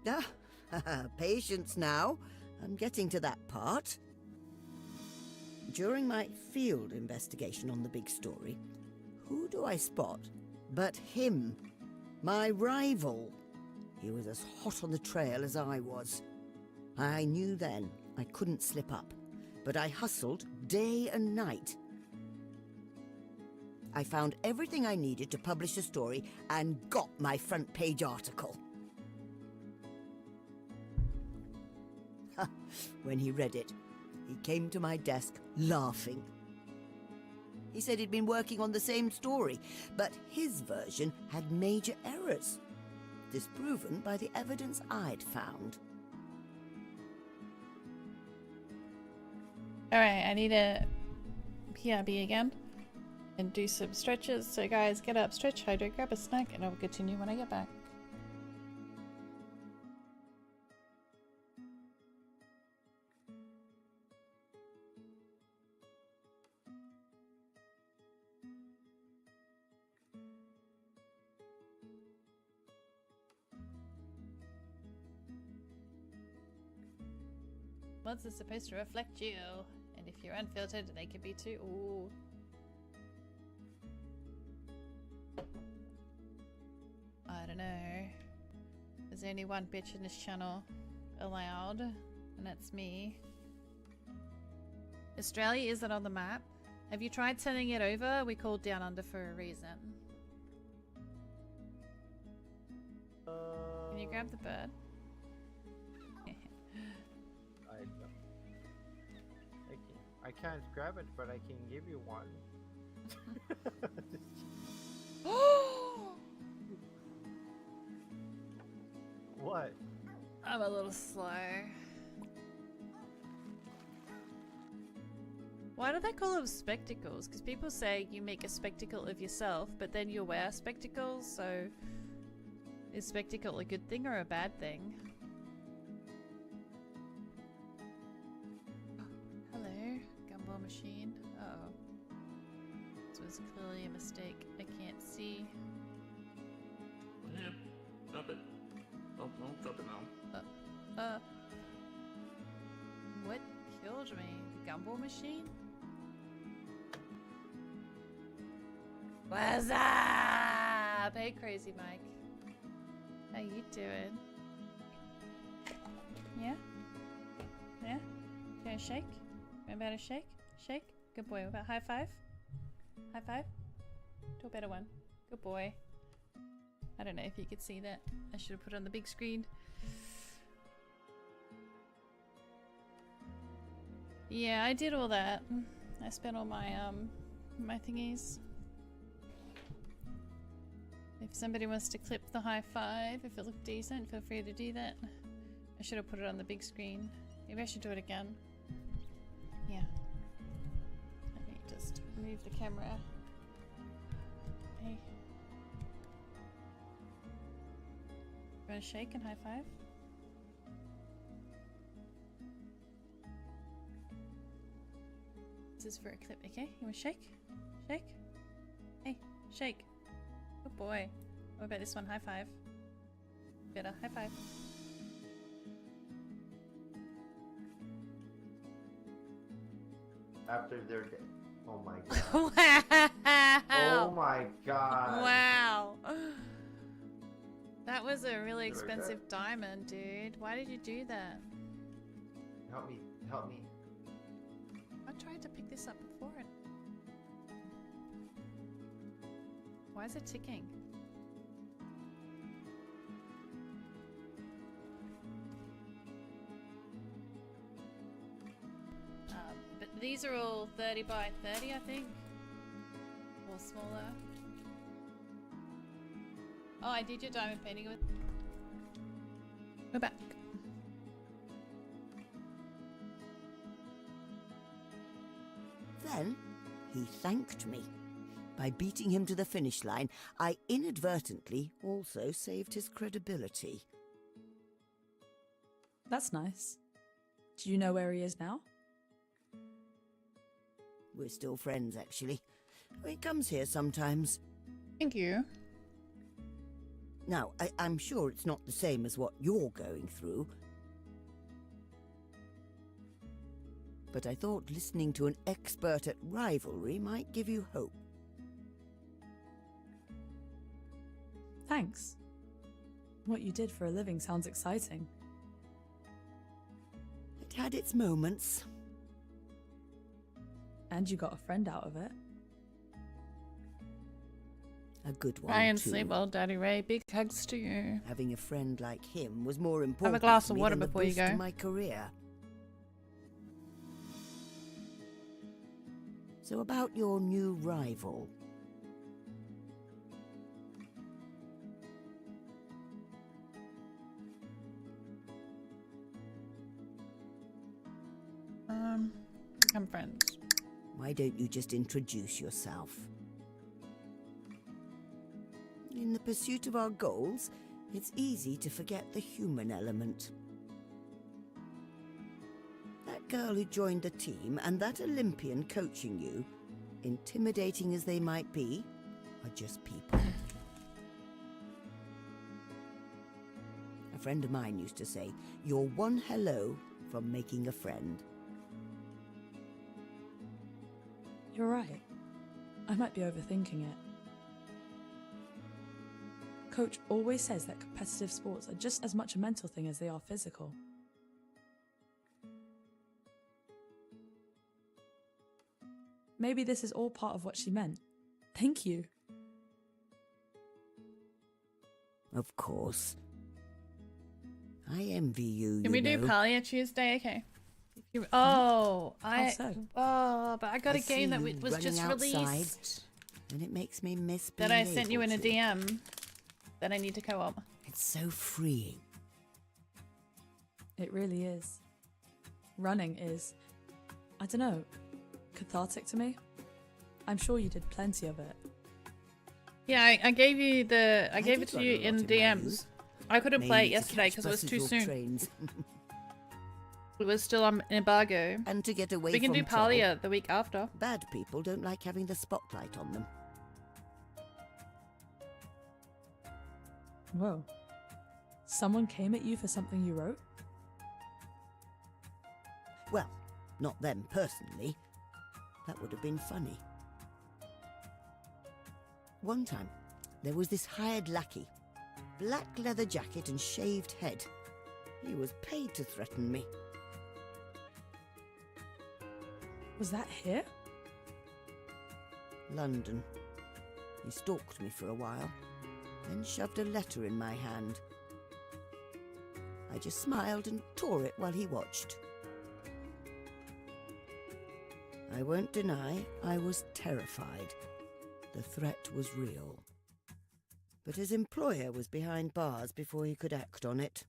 Ah, patience now. I'm getting to that part. During my field investigation on the big story, who do I spot but him, my rival? He was as hot on the trail as I was. I knew then I couldn't slip up, but I hustled day and night. I found everything I needed to publish a story and got my front page article. When he read it, he came to my desk laughing. He said he'd been working on the same story, but his version had major errors, disproven by the evidence I'd found. Alright, I need a PRB again and do some stretches. So guys, get up, stretch, hydrate, grab a snack, and I'll continue when I get back. Mods are supposed to reflect you, and if you're unfiltered, they can be too. Ooh. I don't know. There's only one bitch in this channel allowed, and that's me. Australia isn't on the map. Have you tried sending it over? We called Down Under for a reason. Can you grab the bird? I can't grab it, but I can give you one. What? I'm a little slow. Why do they call them spectacles? Because people say you make a spectacle of yourself, but then you wear spectacles, so is spectacle a good thing or a bad thing? Hello, gumball machine. Uh-oh. This was clearly a mistake. I can't see. Yeah, drop it. Oh, no, drop it now. What killed me? The gumball machine? What's up? Hey, Crazy Mike. How you doing? Yeah? Yeah? You want a shake? You about a shake? Shake? Good boy. What about high five? High five? Do a better one. Good boy. I don't know if you could see that. I should have put it on the big screen. Yeah, I did all that. I spent all my my thingies. If somebody wants to clip the high five, if it looked decent, feel free to do that. I should have put it on the big screen. Maybe I should do it again. Yeah. Let me just move the camera. Hey. You want to shake and high five? This is for a clip, okay? You want to shake? Shake? Hey, shake. Good boy. What about this one? High five. Better. High five. After they're dead. Oh my god. Wow. Oh my god. Wow. That was a really expensive diamond, dude. Why did you do that? Help me. Help me. I tried to pick this up before it. Why is it ticking? But these are all 30 by 30, I think. Or smaller. Oh, I did your diamond painting with... Go back. Then he thanked me. By beating him to the finish line, I inadvertently also saved his credibility. That's nice. Do you know where he is now? We're still friends, actually. He comes here sometimes. Thank you. Now, I'm sure it's not the same as what you're going through. But I thought listening to an expert at rivalry might give you hope. Thanks. What you did for a living sounds exciting. It had its moments. And you got a friend out of it. A good one, Ryan, too. sleep well, Daddy Ray. Big hugs to you. Having a friend like him was more important Have a glass to of me water than the before you boost go. to my career. So about your new rival. Become friends. Why don't you just introduce yourself? In the pursuit of our goals, it's easy to forget the human element. That girl who joined the team and that Olympian coaching you, intimidating as they might be, are just people. A friend of mine used to say, "You're one hello from making a friend." You're right. I might be overthinking it. Coach always says that competitive sports are just as much a mental thing as they are physical. Maybe this is all part of what she meant. Thank you. Of course. I envy you, Can we do Palia Tuesday? Okay. Oh, How so? Oh, but I got a see game that you was just running outside, released and it makes me miss that being I sent you in able a to. DM that I need to co-op. It's so freeing. It really is. Running is, I don't know, cathartic to me. I'm sure you did plenty of it. Yeah, I gave you the I gave it did to you run a in lot in my DMs. youth. I couldn't play it Mainly to yesterday catch because it was too buses or soon. trains. It was still on embargo. And to get away We can from do trouble, Palia the week after. Bad people don't like having the spotlight on them. Whoa. Someone came at you for something you wrote? Well, not them personally. That would have been funny. One time, there was this hired lackey. Black leather jacket and shaved head. He was paid to threaten me. Was that here? London. He stalked me for a while, then shoved a letter in my hand. I just smiled and tore it while he watched. I won't deny I was terrified. The threat was real. But his employer was behind bars before he could act on it.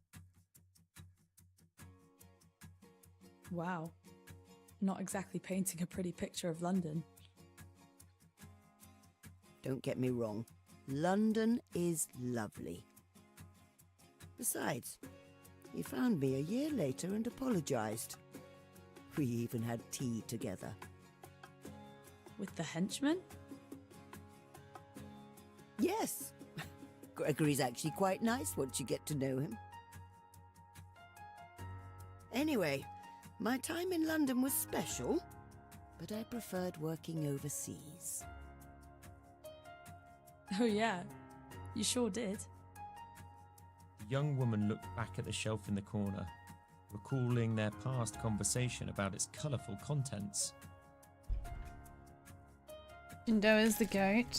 Wow. Not exactly painting a pretty picture of London. Don't get me wrong, London is lovely. Besides, he found me a year later and apologised. We even had tea together. With the henchman? Yes. Gregory's actually quite nice once you get to know him. Anyway, my time in London was special, but I preferred working overseas. Oh yeah, you sure did. The young woman looked back at the shelf in the corner, recalling their past conversation about its colourful contents. Jindo is the goat.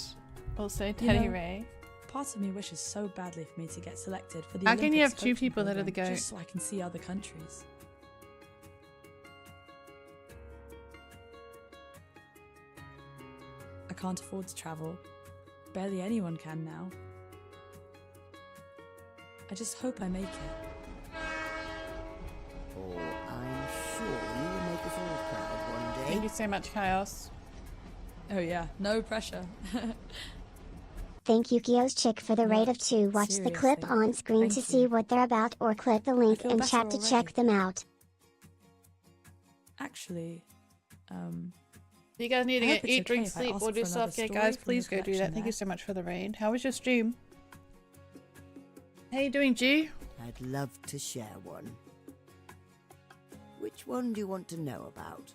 Also Teddy Ray. Part of me wishes so badly for me to get selected for the How can you Olympics have two coaching people that are the program, goat? just so I can see other countries. I can't afford to travel. Barely anyone can now. I just hope I make it. Oh, I'm sure you will make us all proud one day. Thank you so much, Chaos. Oh yeah, no pressure. Thank you Kyo's chick for the rate of 2. Watch the clip Seriously. on screen Thank to you. see what they're about or click the link feel in better chat to already. check them out. Actually, Do you guys need to I hope get it's eat, drink, okay if I sleep, ask or for do another self-care, story guys? from Please your go do that. collection Thank you there. so much for the raid. How was your stream? How you doing, G? I'd love to share one. Which one do you want to know about?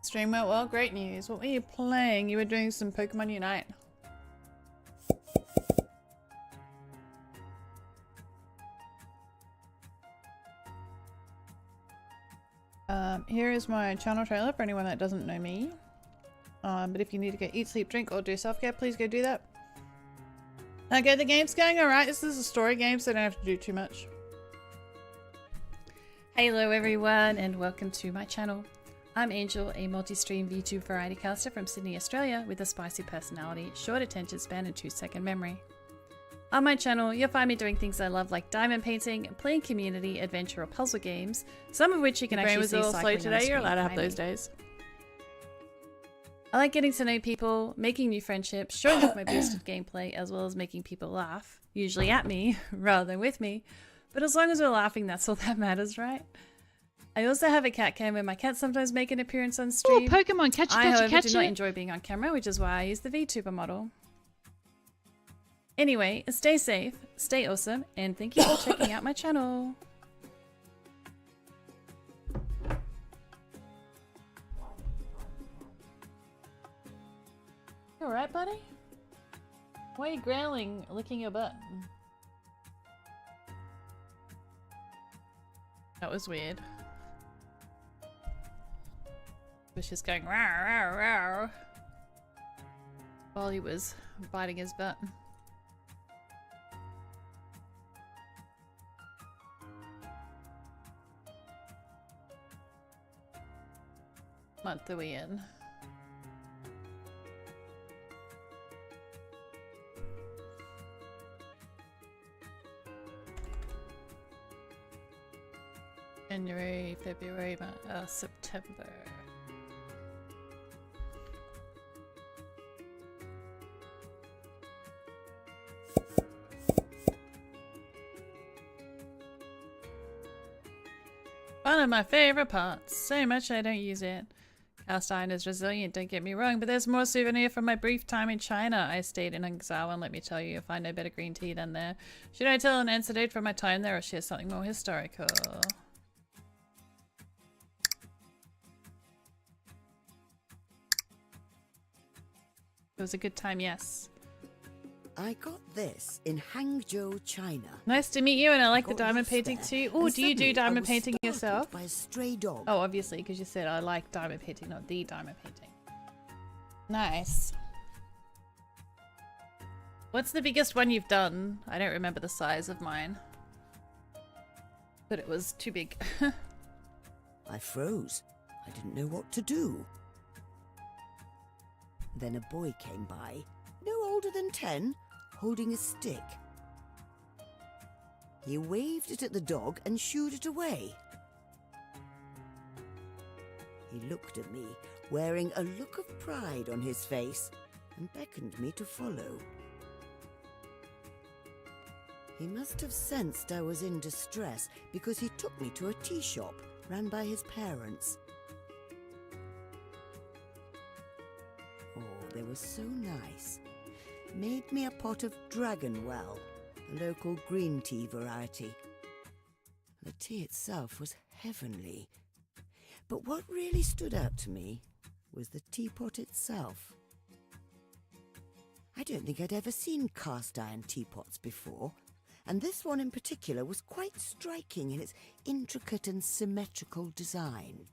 Stream went well. Great news. What were you playing? You were doing some Pokemon Unite. Here is my channel trailer for anyone that doesn't know me. But if you need to go eat, sleep, drink, or do self-care, please go do that. Okay, the game's going alright. This is a story game, so I don't have to do too much. Hello everyone, and welcome to my channel. I'm Angel, a multi-stream VTube variety caster from Sydney, Australia, with a spicy personality, short attention span, and 2-second memory. On my channel, you'll find me doing things I love like diamond painting, playing community, adventure, or puzzle games, some of which you can actually see cycling on the today. You're allowed to have behind me. those days. I like getting to know people, making new friendships, showing off my boosted gameplay, as well as making people laugh, usually at me rather than with me. But as long as we're laughing, that's all that matters, right? I also have a cat cam where my cats sometimes make an appearance on stream. Pokemon, catch it, I, catch it, however, catch do not it. enjoy being on camera, which is why I use the VTuber model. Anyway, stay safe, stay awesome, and thank you for checking out my channel. You alright, buddy? Why are you growling, licking your butt? That was weird. Was just going rawr, rawr, rawr while he was biting his butt. Month are we in? January, February, September. One of my favorite parts. So much I don't use it. Cast iron is resilient, don't get me wrong, but there's more souvenir from my brief time in China. I stayed in Hangzhou, and let me tell you, you'll find no better green tea than there. Should I tell an anecdote from my time there or share something more historical? It was a good time, yes. I got this in Hangzhou, China. Nice to meet you, and I like the got diamond lost painting there, too. Oh, and do you do suddenly I diamond was painting startled yourself? by a stray dog. Oh, obviously, because you said I like diamond painting, not the diamond painting. Nice. What's the biggest one you've done? I don't remember the size of mine. But it was too big. I froze. I didn't know what to do. Then a boy came by, no older than 10, holding a stick. He waved it at the dog and shooed it away. He looked at me, wearing a look of pride on his face, and beckoned me to follow. He must have sensed I was in distress because he took me to a tea shop run by his parents. Oh, they were so nice. Made me a pot of Dragonwell, a local green tea variety. The tea itself was heavenly. But what really stood out to me was the teapot itself. I don't think I'd ever seen cast iron teapots before, and this one in particular was quite striking in its intricate and symmetrical design.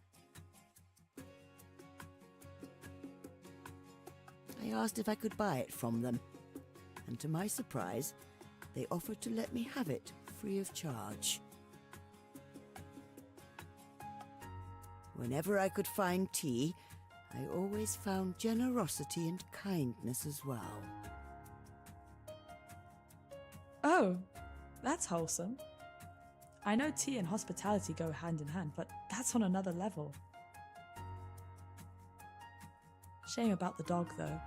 I asked if I could buy it from them, and to my surprise, they offered to let me have it free of charge. Whenever I could find tea, I always found generosity and kindness as well. Oh, that's wholesome. I know tea and hospitality go hand in hand, but that's on another level. Shame about the dog, though.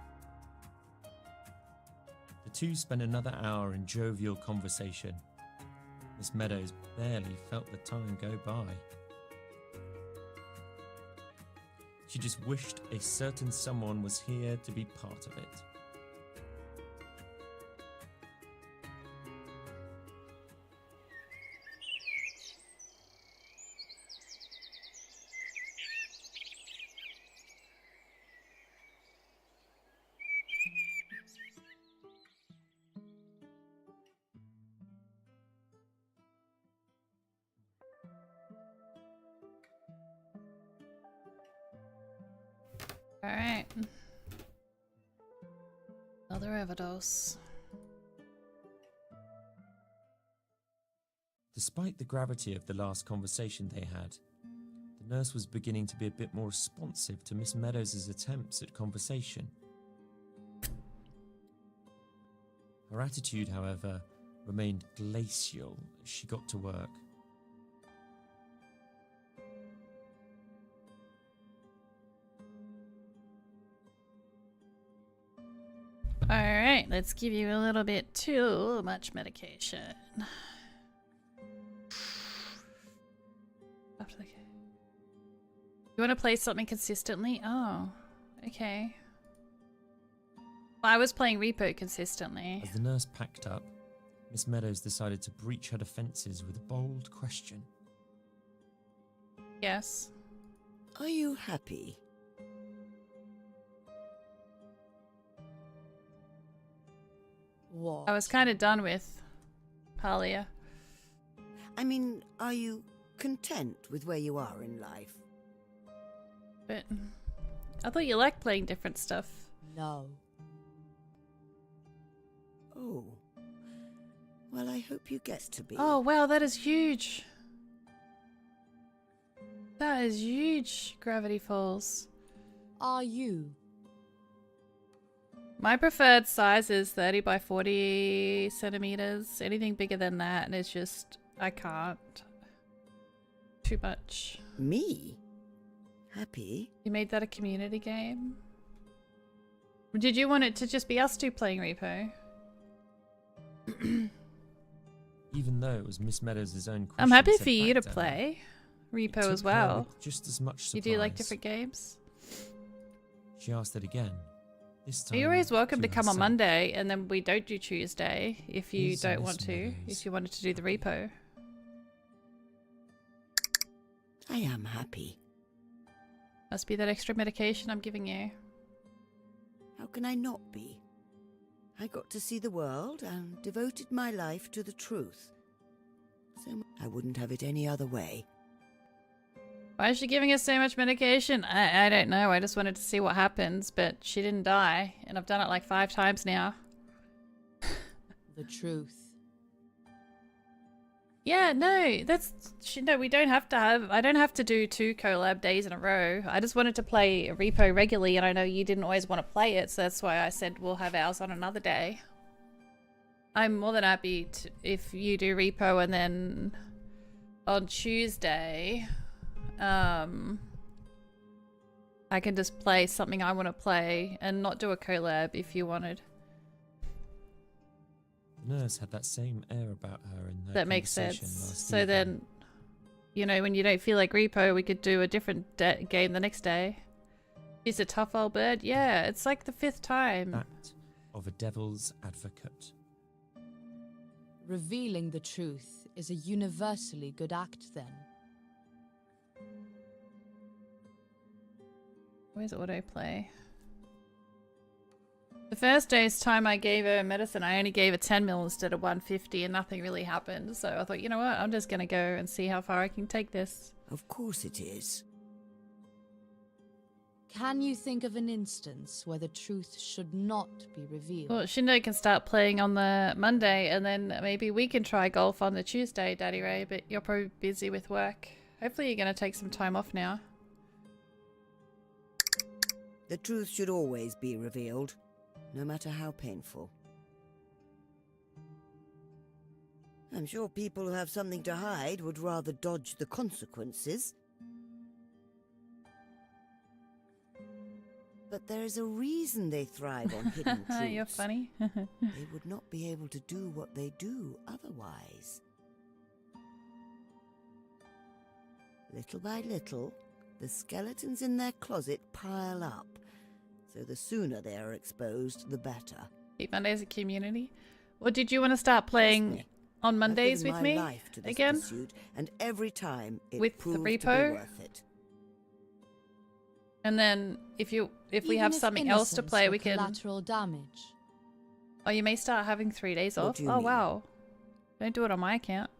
The two spent another hour in jovial conversation. Miss Meadows barely felt the time go by. She just wished a certain someone was here to be part of it. Alright. Another overdose. Despite the gravity of the last conversation they had, the nurse was beginning to be a bit more responsive to Miss Meadows' attempts at conversation. Her attitude, however, remained glacial as she got to work. Alright, let's give you a little bit too much medication. You want to play something consistently? Oh, okay. Well, I was playing Repo consistently. As the nurse packed up, Miss Meadows decided to breach her defences with a bold question. Yes. Are you happy? What? I was kind of done with Halia. I mean, are you content with where you are in life? But I thought you liked playing different stuff. No. Oh. Well, I hope you get to be. Oh, wow, that is huge. That is huge, Gravity Falls. Are you? My preferred size is 30 by 40 centimeters. Anything bigger than that, and it's just, I can't. Too much. Me? Happy? You made that a community game? Did you want it to just be us two playing Repo? Even though it was Miss Meadows' own question. I'm happy set for you to back down, play Repo took as her well. with just as much surprise. You do like different games? She asked it again. This time You're always welcome to come on herself. Monday, and then we don't do Tuesday if you Is don't Miss want to. Meadows. If you wanted to do the Repo. I am happy. Must be that extra medication I'm giving you. How can I not be? I got to see the world and devoted my life to the truth. So I wouldn't have it any other way. Why is she giving us so much medication? I don't know. I just wanted to see what happens, but she didn't die, and I've done it like 5 times now. The truth. Yeah, no, no, we don't have to have, I don't have to do 2 collab days in a row. I just wanted to play Repo regularly, and I know you didn't always want to play it, so that's why I said we'll have ours on another day. I'm more than happy to, if you do Repo and then on Tuesday, I can just play something I want to play and not do a collab if you wanted. The nurse had that same air about her in their That makes conversation sense. last So evening. then, you know, when you don't feel like repo, we could do a different game the next day. She's a tough old bird. Yeah, it's like the 5th time. That of a devil's advocate. Revealing the truth is a universally good act, then. Where's autoplay? The first day's time I gave her medicine, I only gave her 10 mil instead of 150 and nothing really happened. So I thought, you know what, I'm just going to go and see how far I can take this. Of course it is. Can you think of an instance where the truth should not be revealed? Well, Shindo can start playing on the Monday and then maybe we can try golf on the Tuesday, Daddy Ray, but you're probably busy with work. Hopefully you're going to take some time off now. The truth should always be revealed, no matter how painful. I'm sure people who have something to hide would rather dodge the consequences. But there is a reason they thrive on hidden truths. You're funny. They would not be able to do what they do otherwise. Little by little, the skeletons in their closet pile up, so the sooner they are exposed, the better. Keep Mondays a community. Or did you want to start playing on Mondays with me again? Pursuit, and every time it with the proves to repo? be worth it. And then if we Even have if something else to innocence play, or we can. collateral damage. Oh, you may start having 3 days What off. do you Oh mean? wow! Don't do it on my account.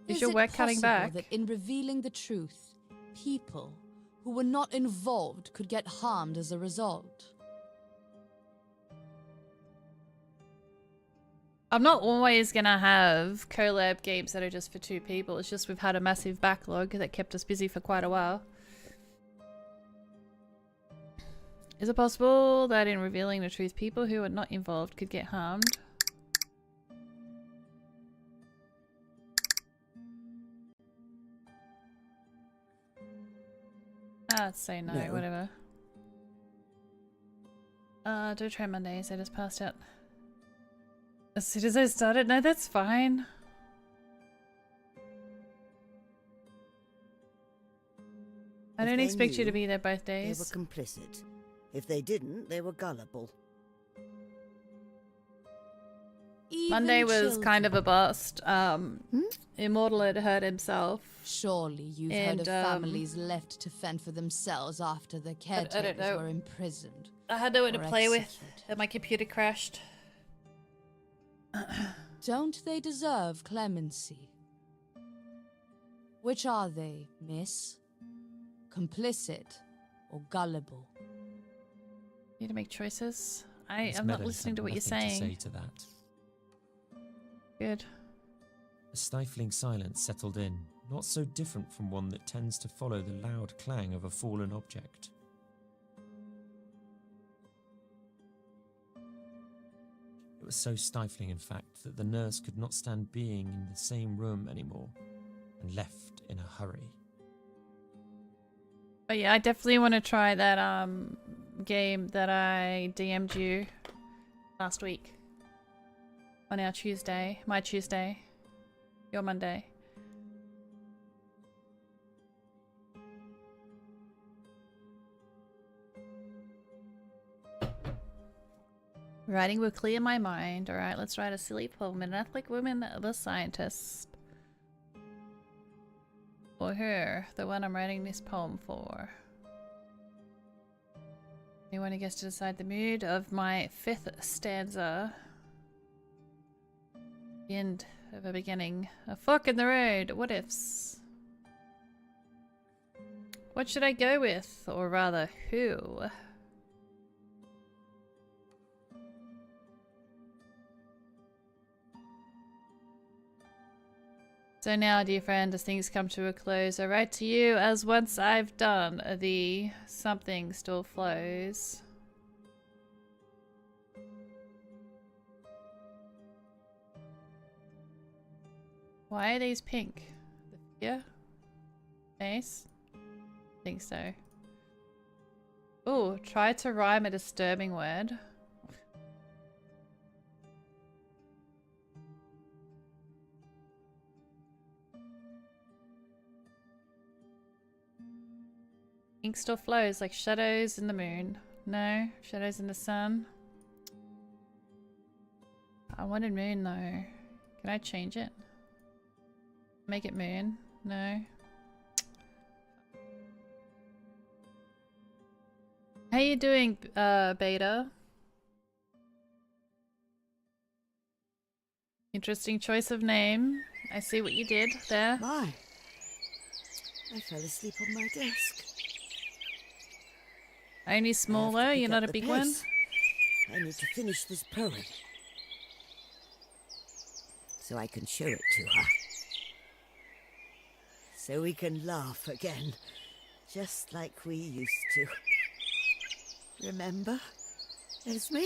Is your it work cutting possible back? that in revealing the truth, people who were not involved could get harmed as a result? I'm not always gonna have collab games that are just for 2 people. It's just we've had a massive backlog that kept us busy for quite a while. Is it possible that in revealing the truth, people who are not involved could get harmed? I'd say no, No. whatever. Do try Mondays, I just passed out. As soon as I started, no, that's fine. I If don't they expect you to knew, be there both They days. were complicit. If they didn't, they were gullible. Monday was children. kind of a bust. Immortal had hurt himself. Surely you've And, heard of families left to fend for themselves after the caretakers know. were imprisoned. I had no one to or play with, executed. and my computer crashed. Don't they deserve clemency? Which are they, miss? Complicit or gullible? Need to make choices. Miss I'm not Meadows listening had to what you're nothing saying. To say to that. Good. A stifling silence settled in, not so different from one that tends to follow the loud clang of a fallen object. It was so stifling, in fact, that the nurse could not stand being in the same room anymore, and left in a hurry. But yeah, I definitely want to try that game that I DM'd you last week. On our Tuesday. My Tuesday. Your Monday. Writing will clear my mind. Alright, let's write a silly poem. An athletic woman, the scientist. For her, the one I'm writing this poem for. Anyone who gets to decide the mood of my 5th stanza. The end of a beginning. A fork in the road. What ifs? What should I go with? Or rather, who? So now, dear friend, as things come to a close, I write to you as once I've done the something still flows. Why are these pink? Yeah? Ace? Think so. Ooh, try to rhyme a disturbing word. Ink still flows like shadows in the moon. No, shadows in the sun. I wanted moon though. Can I change it? Make it moon? No. How you doing, Beta? Interesting choice of name. I see what you did there. My, I fell asleep on my desk. Only small though, you're not a big one? I need to finish this poem, so I can show it to her. So we can laugh again, just like we used to. Remember, Esme?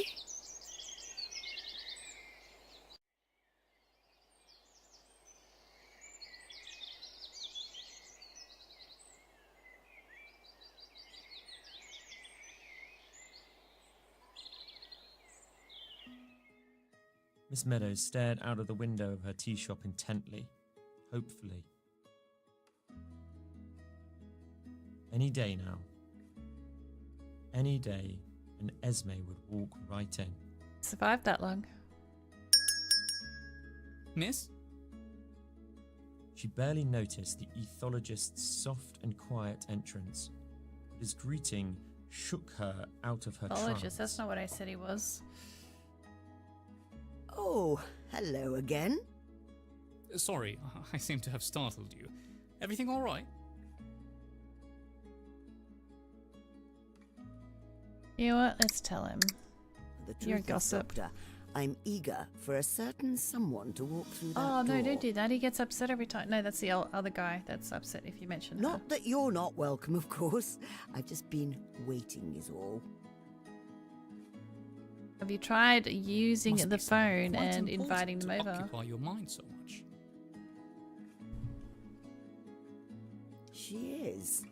Miss Meadows stared out of the window of her tea shop intently, hopefully. Any day now. Any day, and Esme would walk right in. Survived that long. Miss? She barely noticed the ethologist's soft and quiet entrance, but his greeting shook her out of her trance. That's not what I said he was. Oh, hello again. Sorry, I seem to have startled you. Everything all right? You know what? Let's tell him. The You're a truth is, gossip. Doctor, I'm eager for a certain someone to walk through that Oh, no, door. don't do that. He gets upset every time. No, that's the other guy that's upset if you mention her. Not that you're not welcome, of course. I've just been waiting is all. Have you tried using Must the be something phone quite and important inviting them to over? occupy your mind so much. She is.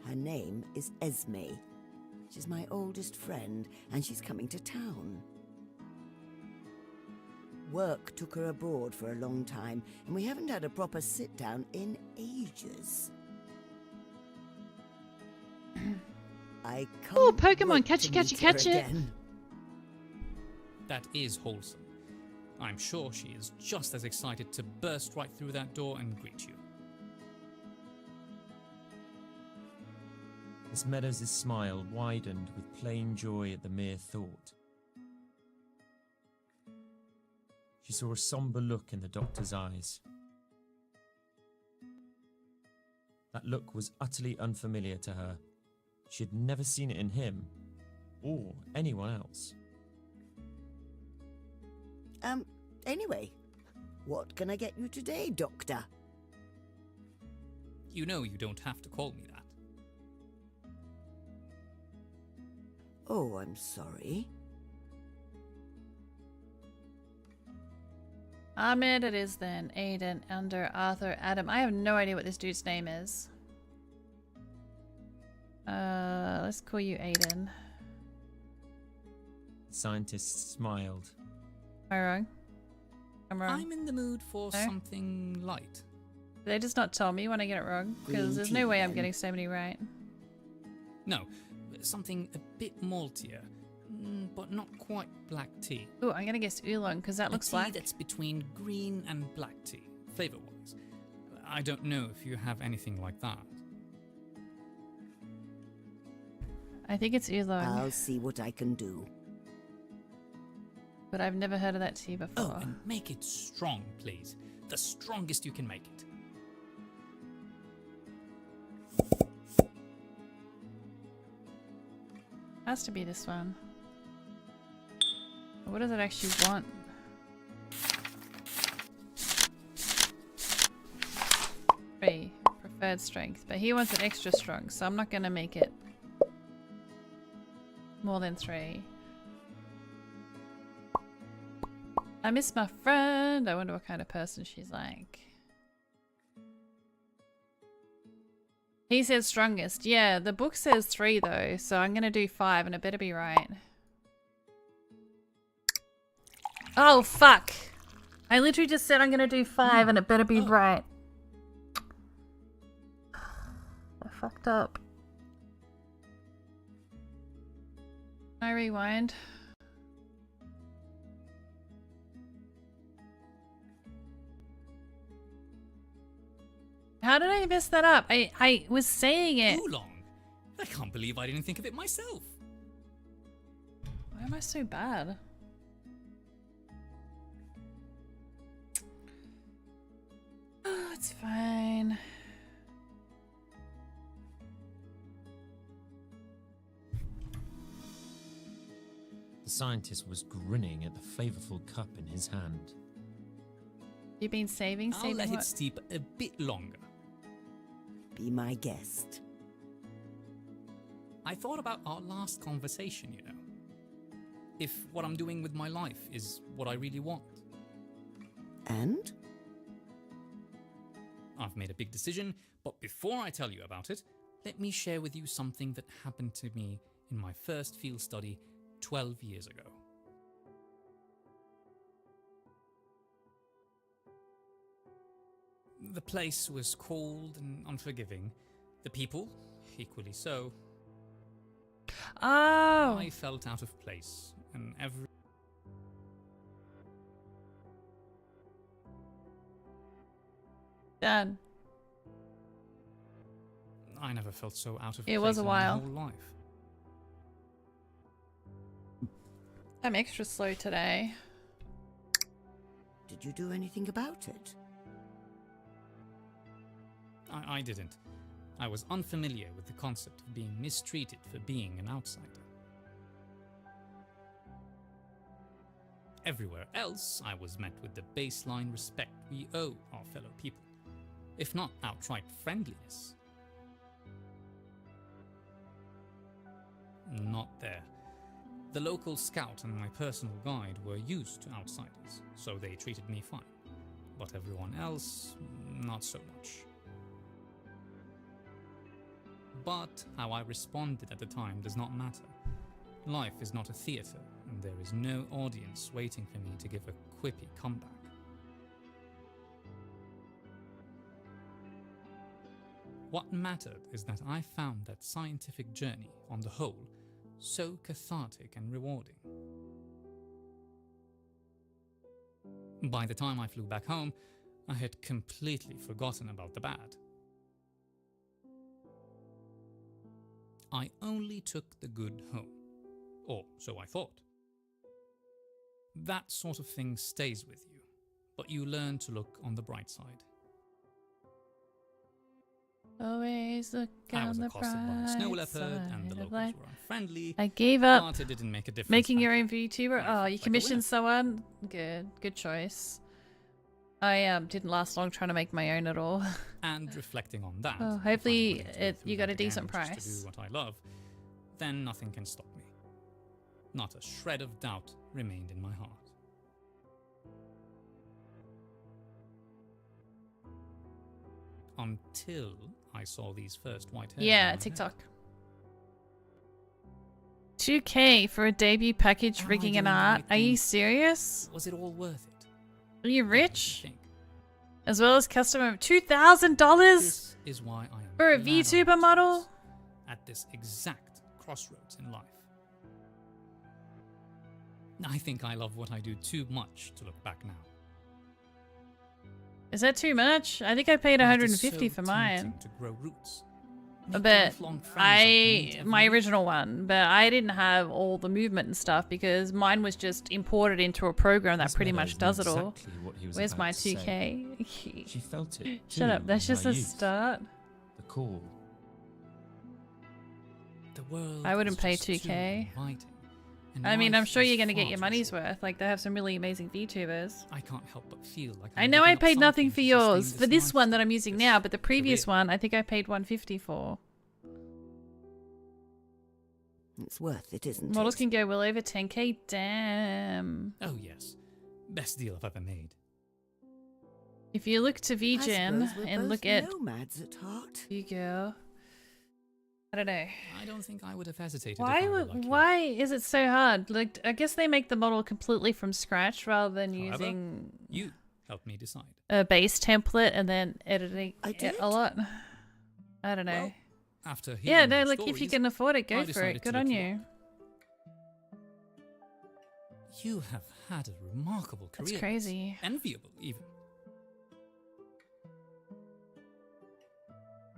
Her name is Esme. She's my oldest friend, and she's coming to town. Work took her abroad for a long time, and we haven't had a proper sit-down in ages. I can't Oh, Pokemon! wait Catch to it, catch meet it, her catch it! again. That is wholesome. I'm sure she is just as excited to burst right through that door and greet you. Miss Meadows' smile widened with plain joy at the mere thought. She saw a somber look in the doctor's eyes. That look was utterly unfamiliar to her. She had never seen it in him, or anyone else. Anyway, what can I get you today, Doctor? You know you don't have to call me that. Oh, I'm sorry. Ahmed it is then. Aiden, Under, Arthur, Adam. I have no idea what this dude's name is. Let's call you Aiden. The scientist smiled. Am I wrong? I'm wrong. I'm in the mood for No? something light. Did they just not tell me when I get it wrong? Because Green there's tea, no way I'm then. getting so many right. No, something a bit maltier, but not quite black tea. Ooh, I'm gonna guess oolong because that looks a tea black. that's between green and black tea, flavor-wise. I don't know if you have anything like that. I think it's oolong, I'll see what I can do. but I've never heard of that tea Oh, before. and make it strong, please. The strongest you can make it. Has to be this one. What does it actually want? Three. Preferred strength. But he wants it extra strong, so I'm not gonna make it more than 3. I miss my friend. I wonder what kind of person she's like. He says strongest. Yeah, the book says 3 though, so I'm gonna do 5 and it better be right. Oh, fuck. I literally just said I'm gonna do 5 and it better be right. I fucked up. I rewind. How did I mess that up? I was saying it. Too long. I can't believe I didn't think of it myself. Why am I so bad? Oh, it's fine. The scientist was grinning at the flavorful cup in his hand. You've been saving I'll let what? it steep a bit longer. Be my guest. I thought about our last conversation, you know. If what I'm doing with my life is what I really want. And? I've made a big decision, but before I tell you about it, let me share with you something that happened to me in my first field study 12 years ago. The place was cold and unforgiving. The people, equally so. Oh! I felt out of place, and every... Done. I never felt so out of It place was a in while. my whole life. I'm extra slow today. Did you do anything about it? I didn't. I was unfamiliar with the concept of being mistreated for being an outsider. Everywhere else, I was met with the baseline respect we owe our fellow people, if not outright friendliness. Not there. The local scout and my personal guide were used to outsiders, so they treated me fine. But everyone else, not so much. But how I responded at the time does not matter. Life is not a theatre, and there is no audience waiting for me to give a quippy comeback. What mattered is that I found that scientific journey, on the whole, so cathartic and rewarding. By the time I flew back home, I had completely forgotten about the bad. I only took the good home. Or so I thought. That sort of thing stays with you, but you learn to look on the bright side. Always look I was on the accosted by a snow bright leopard, and the side of locals life. were unfriendly. I gave up but it didn't make a difference. making back your then. own VTuber. I Oh, felt you like a commissioned winner. someone? Good choice. I didn't last long trying to make my own at all. And reflecting on that, Oh, if hopefully I'm willing to go through you got that a decent again just price. to do what I love, then nothing can stop me. Not a shred of doubt remained in my heart. Until I saw these first white hairs. Yeah, on my TikTok. head. 2K for a debut package Am I rigging doing an the art? right Are you thing? serious? Was it all worth it? Are you What do you rich? think? As well as customer $2,000 This is why I am for a glad I VTuber chose model? at this exact crossroads in life. I think I love what I do too much to look back now. Is that too much? I think I paid It is 150 so for mine. tempting to grow roots. Make But lifelong friends like you meet every my week. original one, but I didn't have all the movement and stuff because mine was just imported into a program that Miss pretty Meadows much does knew it all. exactly what he was Where's about my to say. 2K? She felt it. Shut too, up, that's in just her a youth. start. The call. The world I wouldn't is pay just too 2K. inviting, and I mean, I'm life sure is you're going to far get your too money's short. worth. Like, they have some really amazing VTubers. I can't help but feel like I I'm know giving I up paid nothing something for to sustain yours. For this life, one that I'm using now, but the previous career. one, I think I paid 150 for. It's worth it, isn't Models it? can go well over 10K. Damn. Oh yes, best deal I've ever made. If you look to I VGen suppose we're and both look at nomads at heart. you go. I don't know. I don't think I would have hesitated. Why if I were lucky. why is it so hard? Like, I guess they make the model completely from scratch rather than However, using you helped me decide. a base template and then editing I it did? a lot. I don't know. Well, after Yeah, hearing no, your like if you stories, can afford it, I go for decided it. to Good look on you you. You have had a remarkable career. That's crazy. Enviable, even.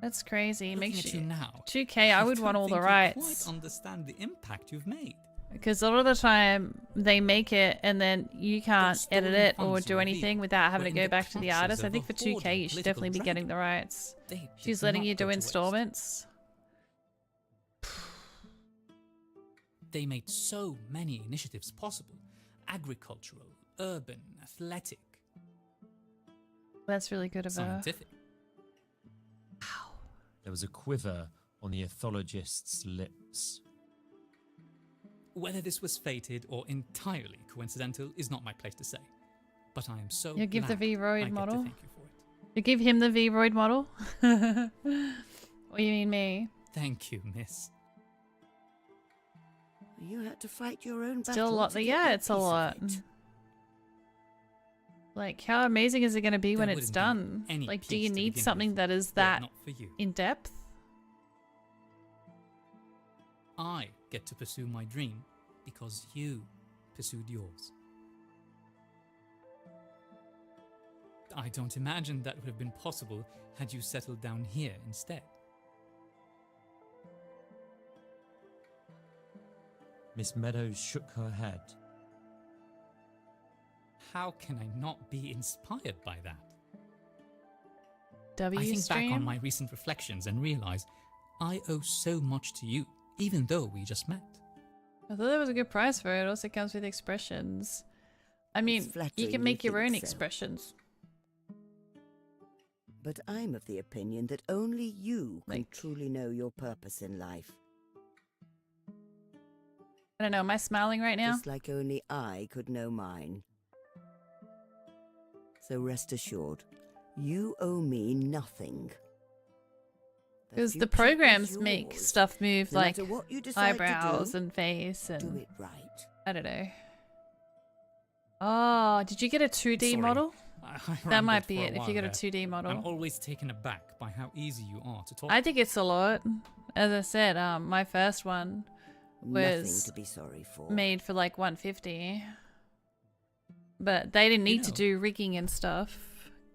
That's crazy. Looking Makes at you now, 2K, I would want all the don't rights. think you quite understand the impact you've made. Because a lot of the time they make it and then you can't edit it or do anything without having to go back to the artist. I think for 2K you should definitely be getting the rights. She's letting you do installments. They made so many initiatives possible. Agricultural, urban, athletic. That's really good of her. Scientific. There was a quiver on the ethologist's lips. Whether this was fated or entirely coincidental is not my place to say. But I am so You give the glad I V-Roid get to model? thank you for it. You give him the V-Roid model? Or you mean me? Thank you, miss. You had to fight your own battle. Still a lot. to get Yeah, that it's a piece of lot. it. Like, how amazing is it going to be when There it's wouldn't be done? any Like, do peace you to need begin something with, that is were it that not for you. in depth? I get to pursue my dream because you pursued yours. I don't imagine that would have been possible had you settled down here instead. Miss Meadows shook her head. How can I not be inspired by that? W I think stream? back on my recent reflections and realize I owe so much to you, even though we just met. I thought that was a good price for it. It also comes with expressions. I mean, you flattering can make you your own think so. expressions. But I'm of the opinion that only you can truly know your purpose in life. I don't know, am I smiling right now? Just like only I could know mine. So rest assured, you owe me nothing. Because the future is programs make yours. stuff move No like matter what you decide to eyebrows do, and face and... do it right. I don't know. Oh, did you get a 2D Sorry, model? I That might rambled be for a it, if while you got a there. 2D model. I'm always taken aback by how easy you are to talk. I think it's a lot. As I said, my first one Nothing was to be sorry for. made for like 150. But they didn't need to know, do rigging and stuff.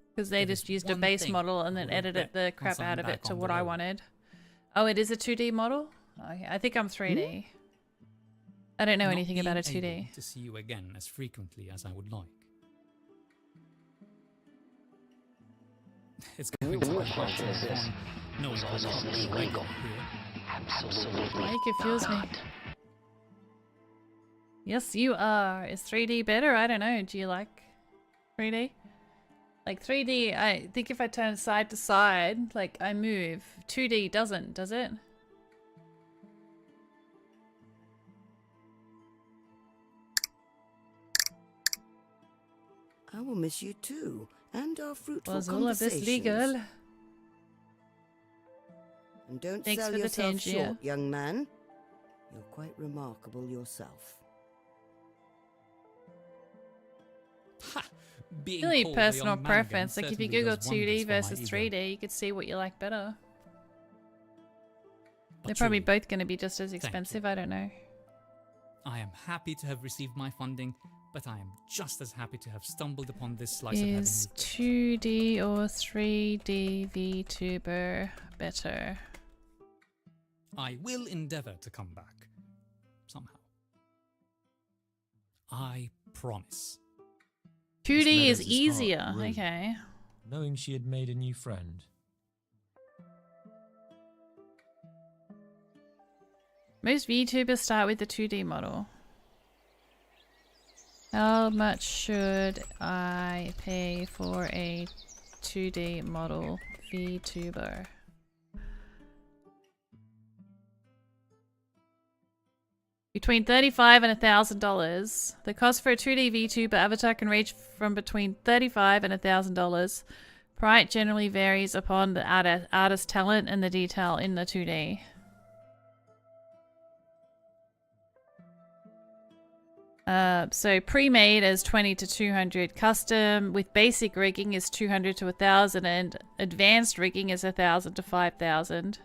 Because they there just is used a one base thing model and I then will edited regret the crap once I'm out of back it to on what the I road. wanted. Oh, it is a 2D model? Okay, I think I'm 3D. I don't know Not anything about a being 2D. able to see you again as frequently as I would like. It's going to be hard to move on, knowing you're not regular here. Why you confuse me? Yes, you are. Is 3D better? I don't know. Do you like 3D? Like 3D, I think if I turn side to side, like I move. 2D doesn't, does it? I will miss you too, and our fruitful Was all of this conversations. legal? And don't Thanks sell for the yourself Tangier. short, young man. You're quite remarkable yourself. Being Really called a personal young man again preference. Like if you certainly Google does wonders 2D for my versus ego. 3D, you could see what you like better. But They're probably truly, both going to be just as you. expensive. I don't know. I am happy to have received my funding, but I am just as happy to have stumbled upon this slice of heaven. Is 2D or 3D VTuber better? I will endeavor to come back. Somehow. I promise. 2D is Meadows' heart easier. grew, Okay. knowing she had made a new friend. Most VTubers start with the 2D model. How much should I pay for a 2D model VTuber? Between $35 and $1,000. The cost for a 2D VTuber avatar can range from between $35 and $1,000. Price generally varies upon the artist's talent and the detail in the 2D. So pre-made is 20 to 200, custom with basic rigging is 200 to 1,000, and advanced rigging is 1,000 to 5,000.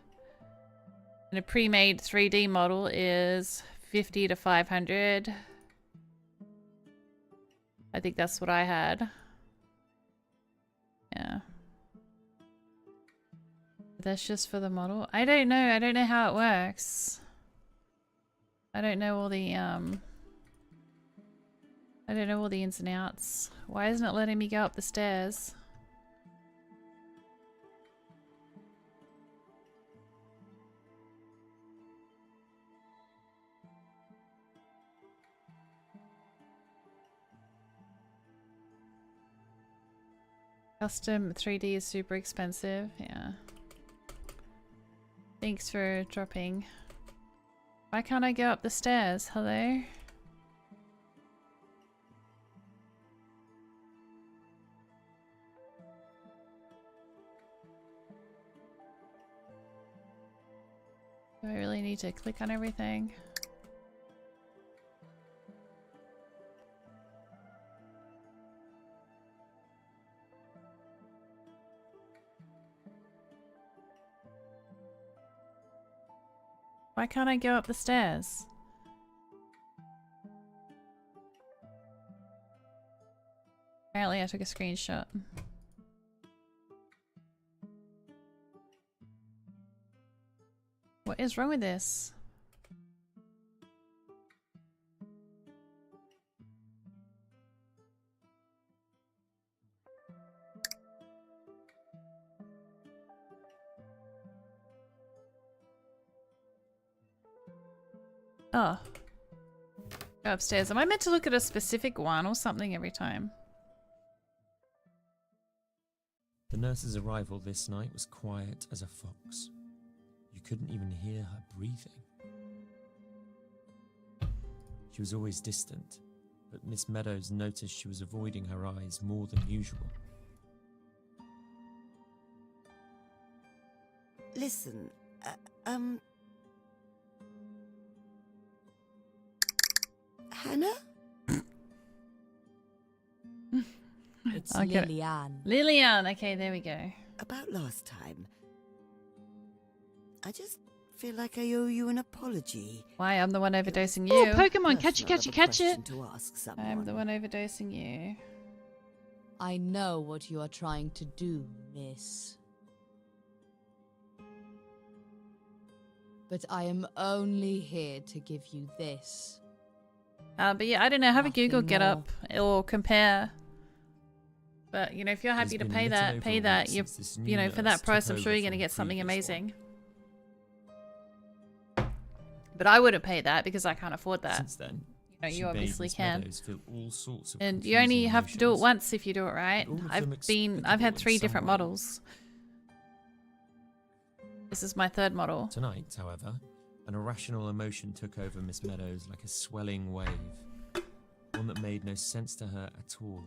And a pre-made 3D model is 50 to 500. I think that's what I had. Yeah. That's just for the model. I don't know. I don't know how it works. I don't know all the I don't know all the ins and outs. Why isn't it letting me go up the stairs? Custom 3D is super expensive. Yeah. Thanks for dropping. Why can't I go up the stairs? Hello? Do I really need to click on everything? Why can't I go up the stairs? Apparently I took a screenshot. What is wrong with this? Oh. Go upstairs. Am I meant to look at a specific one or something every time? The nurse's arrival this night was quiet as a fox. You couldn't even hear her breathing. She was always distant, but Miss Meadows noticed she was avoiding her eyes more than usual. Listen, Hannah? It's Okay. Lillian. Lillian! Okay, there we go. About last time. I just feel like I owe you an apology. Why? I'm the one overdosing Oh, you. Pokemon, catch it, Personal catch it, of a catch question it. to ask someone. I'm the one overdosing you. I know what you are trying to do, miss. But I am only here to give you this. But yeah, I don't know. Have a Nothing Google get more. up or compare. But you know, if you're There's happy to been pay little that, over pay a that. week You since this you new know, for nurse that price, took I'm sure over you're gonna from get the something previous amazing. one. But I wouldn't pay that because I can't afford that. Since then, You know, she you made obviously Miss can. Meadows feel all sorts of And you only confusing have to do it emotions. once if you do it right. All of them I've explicable had in 3 some different way. models. This is my 3rd model. Tonight, however, an irrational emotion took over Miss Meadows like a swelling wave. One that made no sense to her at all.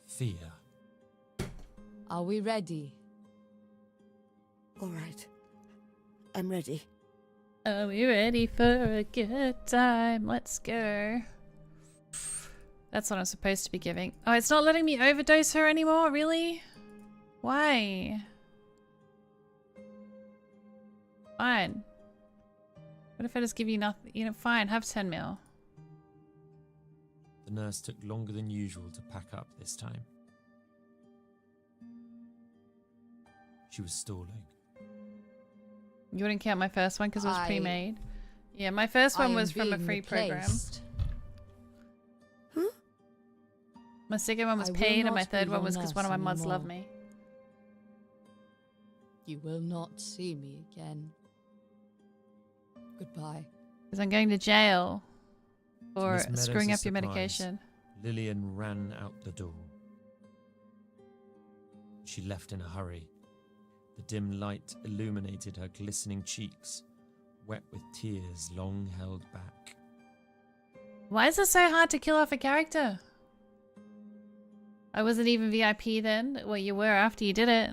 Fear. Are we ready? All right. I'm ready. Are we ready for a good time? Let's go. That's what I'm supposed to be giving. Oh, it's not letting me overdose her anymore? Really? Why? Fine. What if I just give you nothing? You know, fine, have 10 mil. The nurse took longer than usual to pack up this time. She was stalling. You wouldn't count my first one because it was I- pre-made? Yeah, my first one I am was from a being free program. replaced. My second one was I will paid and my not be 3rd one your was because one of my nurse mods loved anymore. me. You will not see me again. Goodbye. Because I'm going to jail To for Miss Meadows' screwing up your surprise, medication. Lillian ran out the door. She left in a hurry. The dim light illuminated her glistening cheeks, wet with tears long held back. Why is it so hard to kill off a character? I wasn't even VIP then. Well, you were after you did it.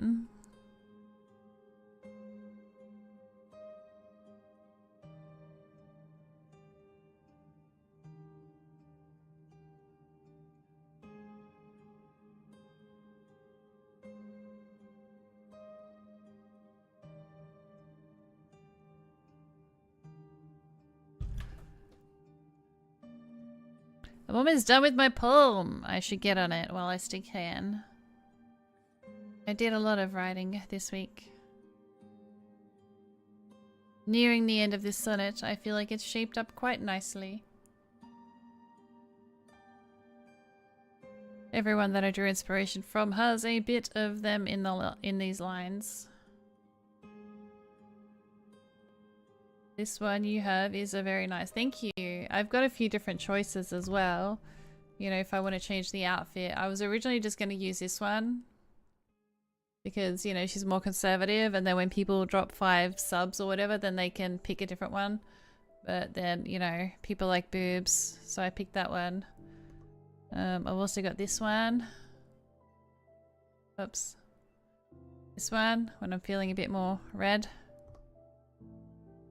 I'm almost done with my poem. I should get on it while I still can. I did a lot of writing this week. Nearing the end of this sonnet, I feel like it's shaped up quite nicely. Everyone that I drew inspiration from has a bit of them in these lines. This one you have is a very nice. Thank you. I've got a few different choices as well. You know, if I want to change the outfit. I was originally just going to use this one. Because, you know, she's more conservative. And then when people drop 5 subs or whatever, then they can pick a different one. But then, you know, people like boobs. So I picked that one. I've also got this one. Oops. This one, when I'm feeling a bit more red.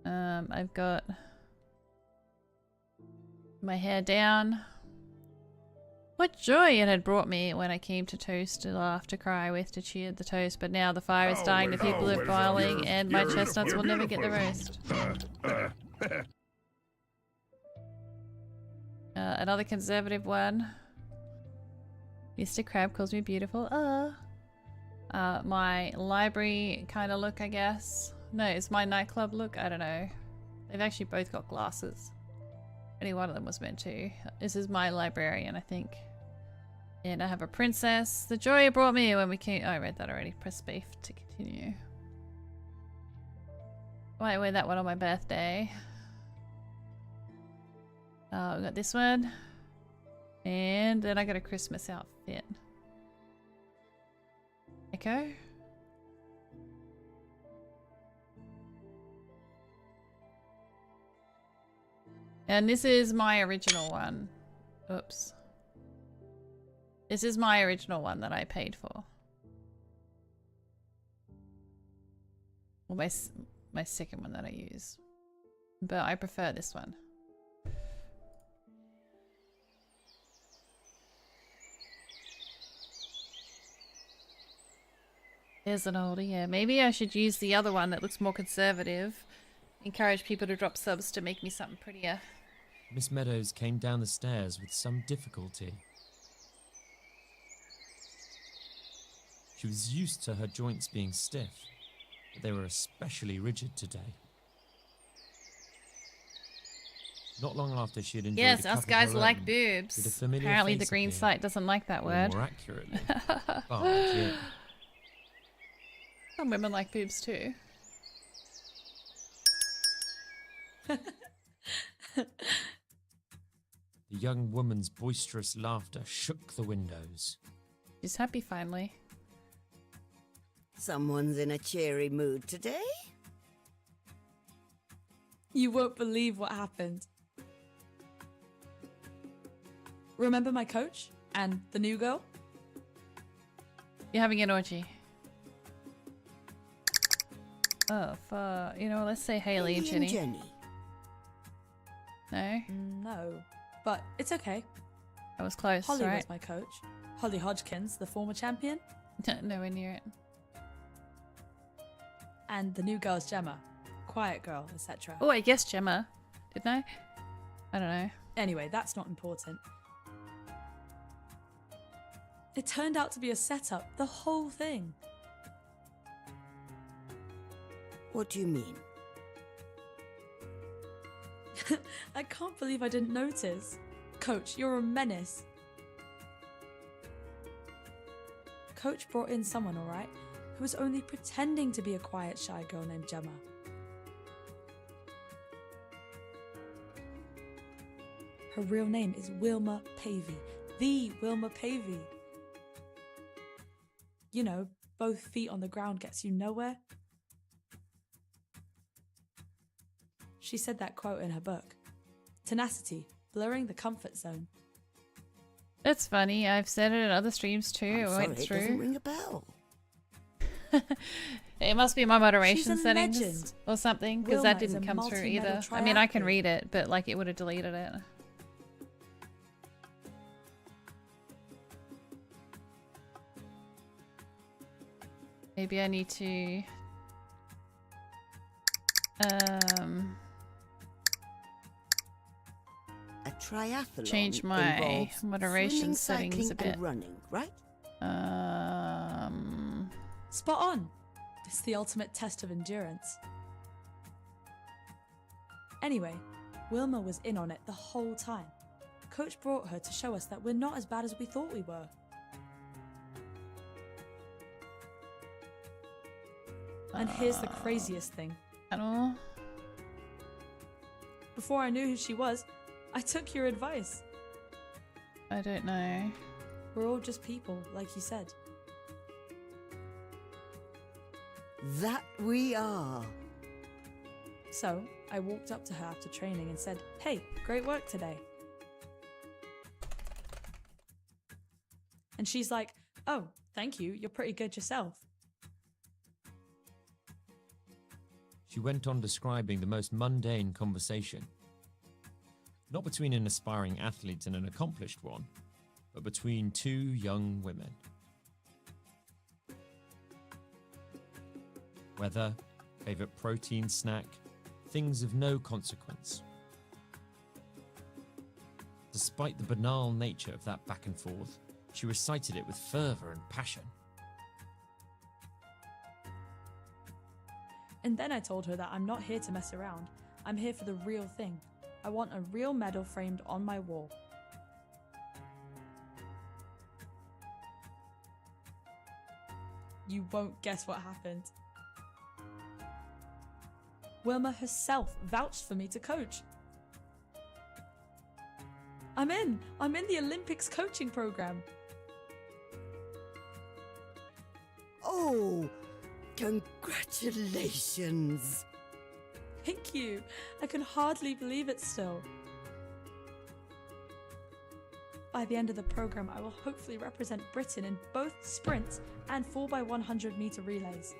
I've got my hair down. What joy it had brought me when I came to toast, to laugh, to cry with, to cheer the toast. But now the fire is dying, the people are boiling, and my chestnuts will never get the roast. Another conservative one. Mr. Crab calls me beautiful. My library kind of look, I guess. No, it's my nightclub look. I don't know. They've actually both got glasses. Only one of them was meant to. This is my librarian, I think. And I have a princess. The joy it brought me when we came. Oh, I read that already. Press space to continue. Might wear that one on my birthday. We got this one. And then I got a Christmas outfit. Echo. And this is my original one. Oops. This is my original one that I paid for. Well, my second one that I use. But I prefer this one. There's an oldie, yeah. Maybe I should use the other one that looks more conservative. Encourage people to drop subs to make me something prettier. Miss Meadows came down the stairs with some difficulty. She was used to her joints being stiff, but they were especially rigid today. Not long after she had enjoyed yes, a cup us of guys her like own, boobs. did a familiar Apparently the face green appear, site doesn't like that or word. more accurately, barge in. Some women like boobs too. The young woman's boisterous laughter shook the windows. She's happy finally. Someone's in a cheery mood today? You won't believe what happened. Remember my coach and the new girl? You're having an orgy. Oh, fuck. You know, let's say Haley and Jenny. No? No. But it's okay. That was close, Holly right? was my coach. Holly Hodgkins, the former champion. Nowhere near it. And the new girl's Gemma. Quiet girl, etc. Oh, I guessed Gemma. Didn't I? I don't know. Anyway, that's not important. It turned out to be a setup, the whole thing. What do you mean? I can't believe I didn't notice. Coach, you're a menace. Coach brought in someone, alright, who was only pretending to be a quiet, shy girl named Gemma. Her real name is Wilma Pavey. The Wilma Pavey. You know, both feet on the ground gets you nowhere. She said that quote in her book. Tenacity, blurring the comfort zone. That's funny. I've said it in other streams too. I'm I sorry, went it through. doesn't ring a bell. It must be my moderation She's a settings legend. or something, because that Wilma is didn't a come through multi-medal either. I mean, I can triathlete. read it, but like it would have deleted it. Maybe I need to A triathlon change my involves moderation swimming, settings a cycling, bit. and running, right? Spot on. It's the ultimate test of endurance. Anyway, Wilma was in on it the whole time. Coach brought her to show us that we're not as bad as we thought we were. And here's the craziest thing. At all? Before I knew who she was, I took your advice. I don't know. We're all just people, like you said. That we are. So, I walked up to her after training and said, "Hey, great work today." And she's like, "Oh, thank you, you're pretty good yourself." She went on describing the most mundane conversation. Not between an aspiring athlete and an accomplished one, but between two young women. Weather, favourite protein snack, things of no consequence. Despite the banal nature of that back and forth, she recited it with fervour and passion. And then I told her that I'm not here to mess around. I'm here for the real thing. I want a real medal framed on my wall. You won't guess what happened. Wilma herself vouched for me to coach. I'm in the Olympics coaching program. Oh, congratulations. Thank you. I can hardly believe it still. By the end of the program, I will hopefully represent Britain in both sprints and 4x100 meter relays.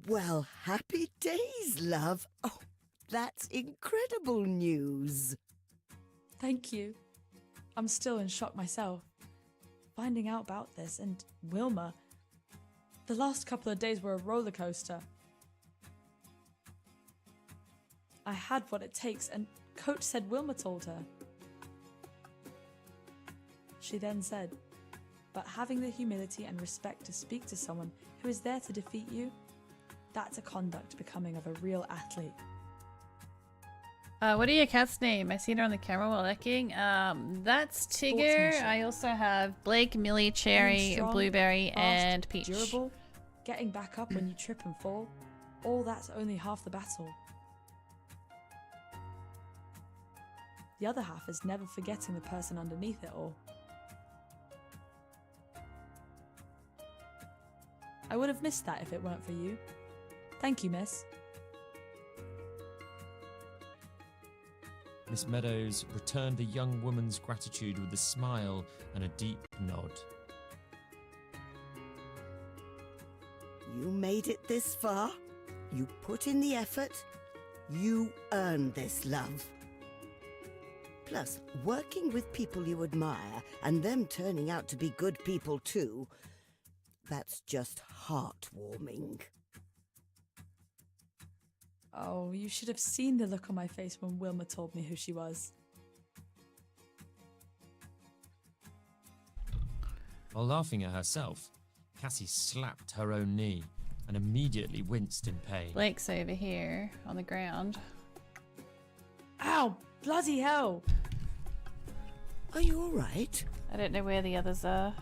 Well, happy days, love. Oh, that's incredible news. Thank you. I'm still in shock myself. Finding out about this, and Wilma, the last couple of days were a roller coaster. I had what it takes, and Coach said Wilma told her. She then said, "But having the humility and respect to speak to someone who is there to defeat you, that's a conduct becoming of a real athlete." What are your cat's name? I seen her on the camera while lecking. That's Tigger. Sportsmanship. I also have Blake, Millie, Cherry, Being strong, Blueberry, fast, and Peach. Durable, getting back up when you trip and fall, all that's only half the battle. The other half is never forgetting the person underneath it all. I would have missed that if it weren't for you. Thank you, miss. Miss Meadows returned the young woman's gratitude with a smile and a deep nod. You made it this far. You put in the effort. You earned this, love. Plus, working with people you admire and them turning out to be good people too, that's just heartwarming. Oh, you should have seen the look on my face when Wilma told me who she was. While laughing at herself, Cassie slapped her own knee and immediately winced in pain. Blake's over here on the ground. Ow! Bloody hell! Are you alright? I don't know where the others are.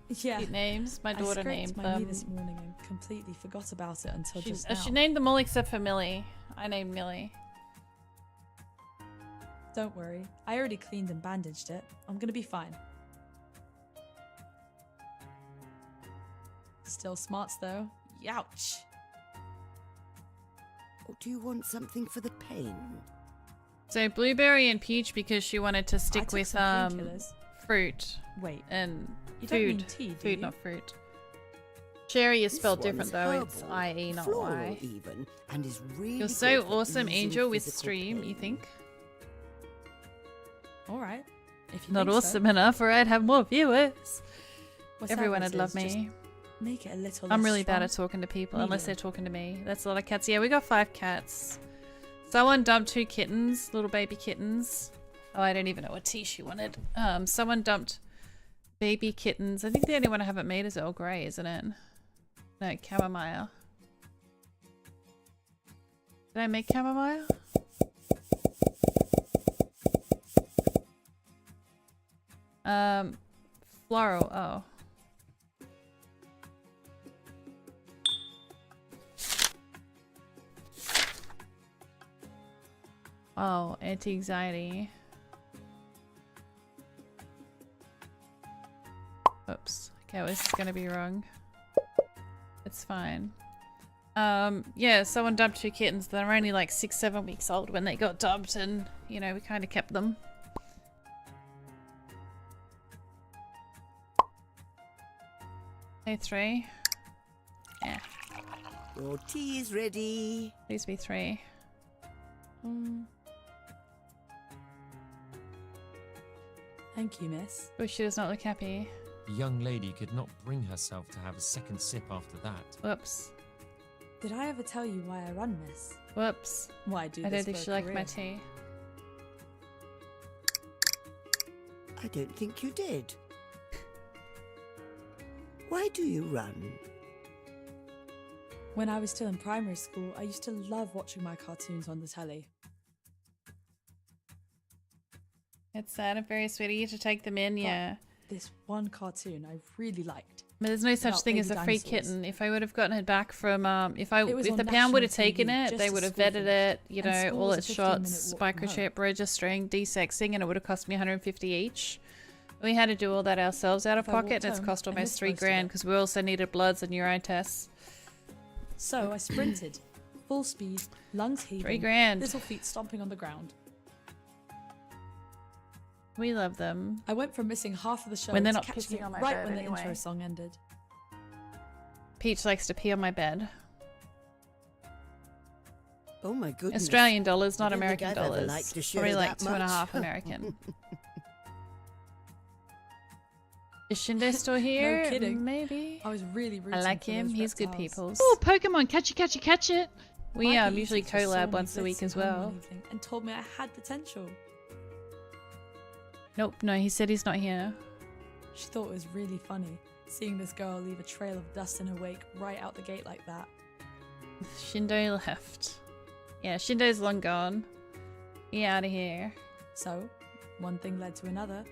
Yeah. Cute names. My daughter I named scraped my knee them. this morning and completely forgot about it until just now. She named them all except for Millie. I named Millie. Don't worry, I already cleaned and bandaged it. I'm gonna be fine. Still smarts though. Youch! Or do you want something for the pain? So Blueberry and Peach because she wanted to I stick took with some painkillers. fruit. Wait, And you don't mean food. tea, do Food, you? not fruit. Cherry is This spelled one's different though. It's herbal, I-E, not floral Y. even, and is really You're so good for awesome, easing Angel, with physical stream, you pain. think? Alright. If you Not think awesome so. enough or I'd have more viewers. What's that Everyone this would love is? Just me. Make it a little I'm less really bad strong. at talking to people unless they're Medium. talking to me. That's a lot of cats. Yeah, we got 5 cats. Someone dumped 2 kittens, little baby kittens. Oh, I don't even know what tea she wanted. Someone dumped baby kittens. I think the only one I haven't made is Earl Grey, isn't it? No, chamomile. Did I make chamomile? Floral. Oh. Oh, anti-anxiety. Oops. Okay, this is gonna be wrong. It's fine. Yeah, someone dumped 2 kittens. They were only like 6-7 weeks old when they got dumped, and you know, we kind of kept them. Hey, 3. Yeah. Your tea is ready. Please be 3. Thank you, miss. Oh, she does not look happy. The young lady could not bring herself to have a second sip after that. Whoops. Did I ever tell you why I run, miss? Whoops. Why I do I this don't think for a she liked my career? tea. I don't think you did. Why do you run? When I was still in primary school, I used to love watching my cartoons on the telly. It's sad and very sweet of you to take them in, yeah. This one cartoon I really liked. But there's no such About thing baby as a free dinosaurs. kitten. If I would have gotten it back from, if It was the on pound national would have taken TV, it, just they as would have school vetted finished. it, you And know, school all was a its 15-minute shots, walk from home. microchip, registering, desexing, and it would have cost me 150 each. We had to do all that ourselves out of If I pocket, walked and it's home, cost I almost missed 3 most of grand it. because we also needed bloods and urine tests. So I sprinted, full speed, lungs heaving, 3 grand. little feet stomping on the ground. We love them. I went from missing half of the show When they're to not catching pissing it on my right bed when the anyway. intro song ended. Peach likes to pee on my bed. Oh my goodness. Australian dollars, I not don't think American I've ever dollars. liked a show Probably like that 2.5 much. American. Is Shindo still here? No kidding. Maybe. I was really rooting I like for him. those He's good reptiles. peoples. Oh, Pokemon, catch it, catch it, catch it. We My usually teacher saw collab me once a week blitzing as home well. one evening and told me I had potential. Nope, no, he said he's not here. She thought it was really funny, seeing this girl leave a trail of dust in her wake right out the gate like that. Shindo left. Yeah, Shindo's long gone. He out of here. So, one thing led to another.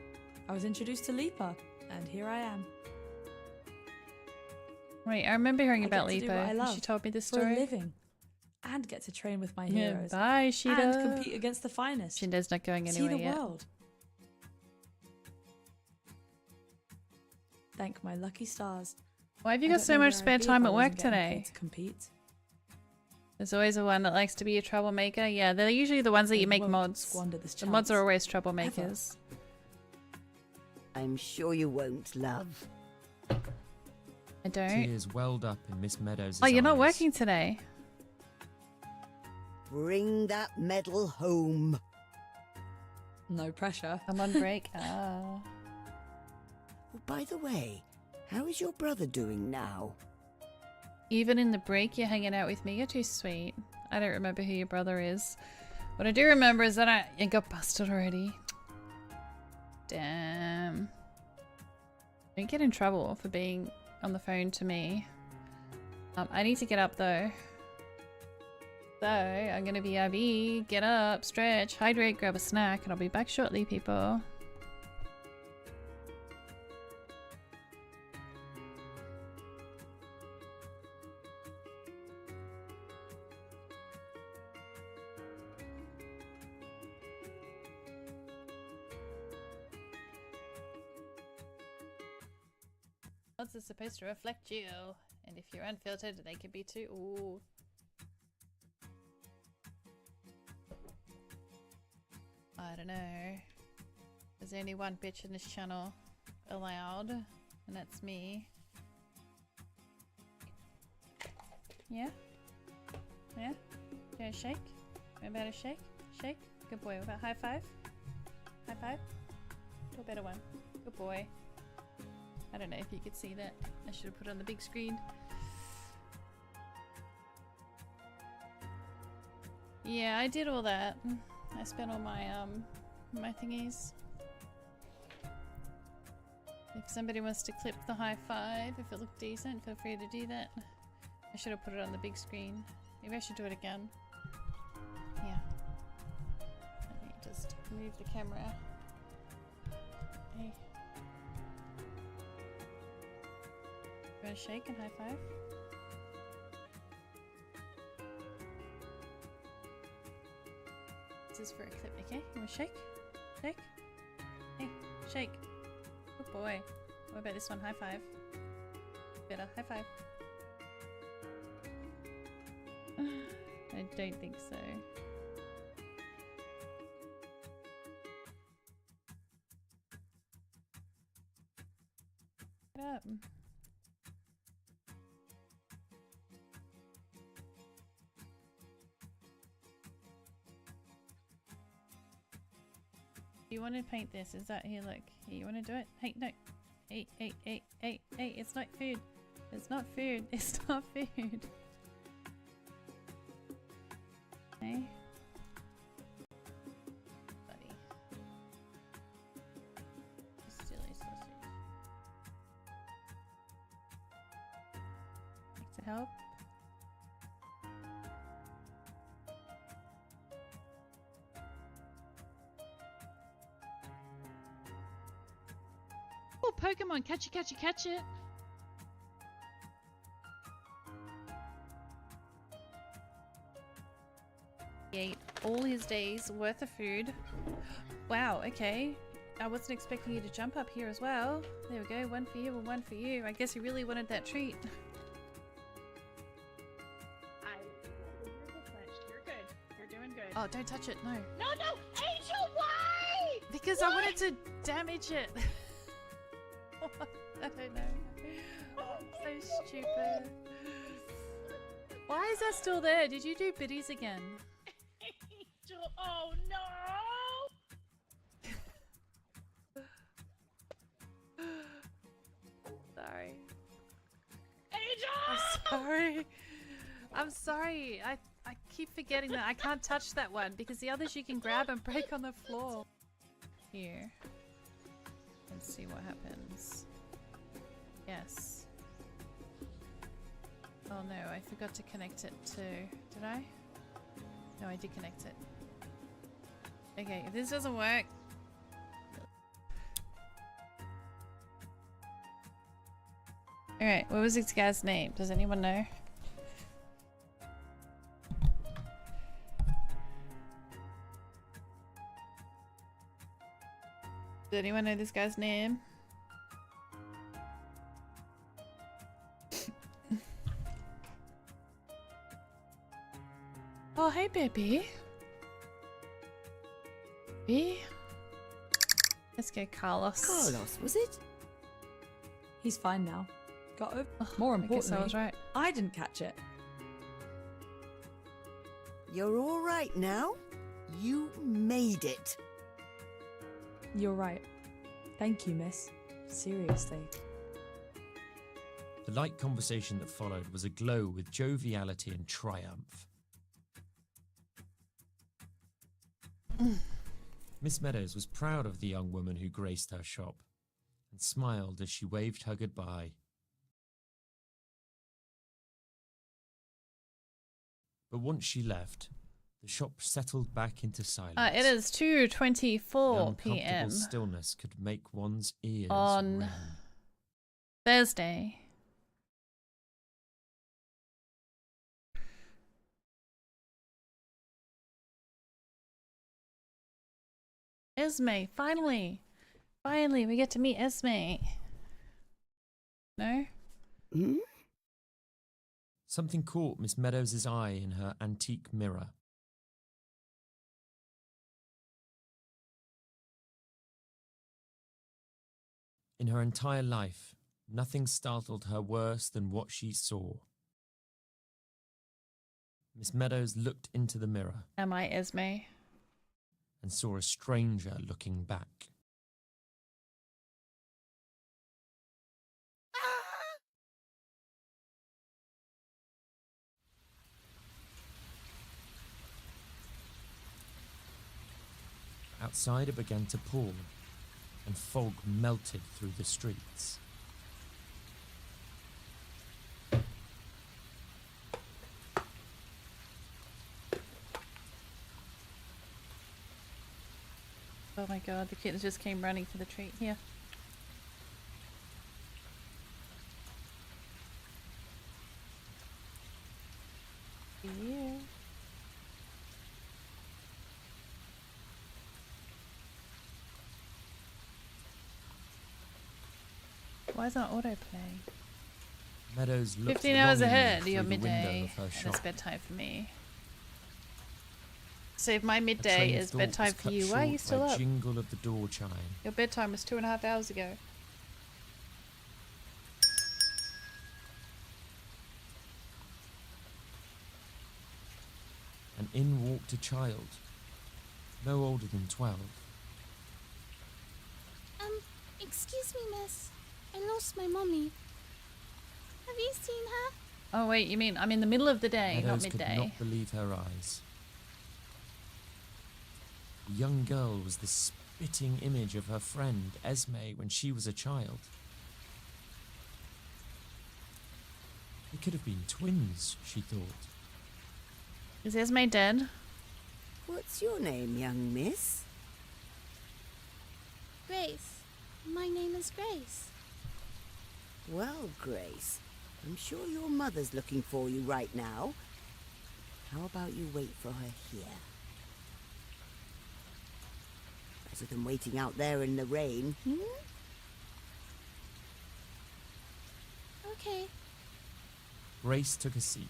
I was introduced to Lipa, and here I am. Wait, I remember hearing I about get to do what I Lipa. love She told me this for a story. living, and get to train with my Yeah, heroes. bye, Shida. And compete against the finest. Shindo's not going See anywhere the yet. world. Thank my lucky stars. Why have you I got don't so know much where I'd spare be if time I at wasn't work getting paid today? to compete. There's always the one that likes to be a troublemaker. Yeah, they're usually the ones that I you make won't mods. squander this The mods are chance. always troublemakers. I'm sure you won't, love. I don't. Tears welled up in Miss Meadows' Oh, you're not eyes. working today. Bring that medal home. No pressure. I'm on break. Ah. Oh, by the way, how is your brother doing now? Even in the break, you're hanging out with me. You're too sweet. I don't remember who your brother is. What I do remember is that I got busted already. Damn. Don't get in trouble for being on the phone to me. I need to get up though. So, I'm gonna BRB, get up, stretch, hydrate, grab a snack, and I'll be back shortly, people. Mods are supposed to reflect you, and if you're unfiltered, they can be too. Ooh. I don't know. There's only one bitch in this channel allowed, and that's me. Yeah? Yeah? Do you shake? What about a shake? Shake? Good boy. What about high five? High five? Do a better one. Good boy. I don't know if you could see that. I should have put it on the big screen. Yeah, I did all that. I spent all my my thingies. If somebody wants to clip the high five, if it looked decent, feel free to do that. I should have put it on the big screen. Maybe I should do it again. Yeah. Let me just move the camera. Hey. You want to shake and high five? This is for a clip, okay? You want to shake? Shake? Hey, shake. Good boy. What about this one? High five. Better. High five. I don't think so. Get up. You want to paint this? Is that here? Look, here, you want to do it? Hey, no. Hey, it's not food. It's not food. It's not food. Hey. Buddy. Silly sausage. Like to help? Oh, Pokemon, catch it, catch it. He ate all his days worth of food. Wow, okay. I wasn't expecting you to jump up here as well. There we go, one for you and one for you. I guess he really wanted that treat. You're good. You're doing good. Oh, don't touch it, no. No, Angel, why? Because I wanted to damage it. I don't know. Oh, I'm so stupid. Why is that still there? Did you do biddies again? Angel, oh no! Sorry. Angel! I'm sorry. I'm sorry. I keep forgetting that I can't touch that one because the others you can grab and break on the floor. Here. Let's see what happens. Yes. Oh no, I forgot to connect it to... Did I? No, I did connect it. Okay, if this doesn't work... Alright, what was this guy's name? Does anyone know? Does anyone know this guy's name? Oh, hey, baby. B? Let's go, Carlos. Carlos, was it? He's fine now. Got over. More I guess importantly, I was right. I didn't catch it. You're all right now? You made it. You're right. Thank you, miss. Seriously. The light conversation that followed was aglow with joviality and triumph. Miss Meadows was proud of the young woman who graced her shop and smiled as she waved her goodbye. But once she left, the shop settled back into silence. It is 2:24 The p.m. uncomfortable stillness could make one's ears on ring. Thursday. Esme, finally! Finally, we get to meet Esme. No? Hmm? Something caught Miss Meadows' eye in her antique mirror. In her entire life, nothing startled her worse than what she saw. Miss Meadows looked into the mirror. Am I Esme? And saw a stranger looking back. Cider began to pour, and fog melted through the streets. Oh my god, the kittens just came running for the treat here. Yeah. Why is that autoplay? Meadows looked 15 hours longingly ahead, through your the window midday, of her and shop. it's bedtime for me. So if my Her midday train of is thought bedtime was for cut you, why are you short still by up? jingle of the door chime. Your bedtime was 2.5 hours ago. And in walked a child, no older than 12. Excuse me, miss. I lost my mommy. Have you seen her? Oh wait, you mean I'm in the middle of the day, Meadows not could midday. not believe her eyes. The young girl was the spitting image of her friend Esme when she was a child. They could have been twins, she thought. Is Esme dead? What's your name, young miss? Grace. My name is Grace. Well, Grace, I'm sure your mother's looking for you right now. How about you wait for her here? Better than waiting out there in the rain, Okay. Grace took a seat.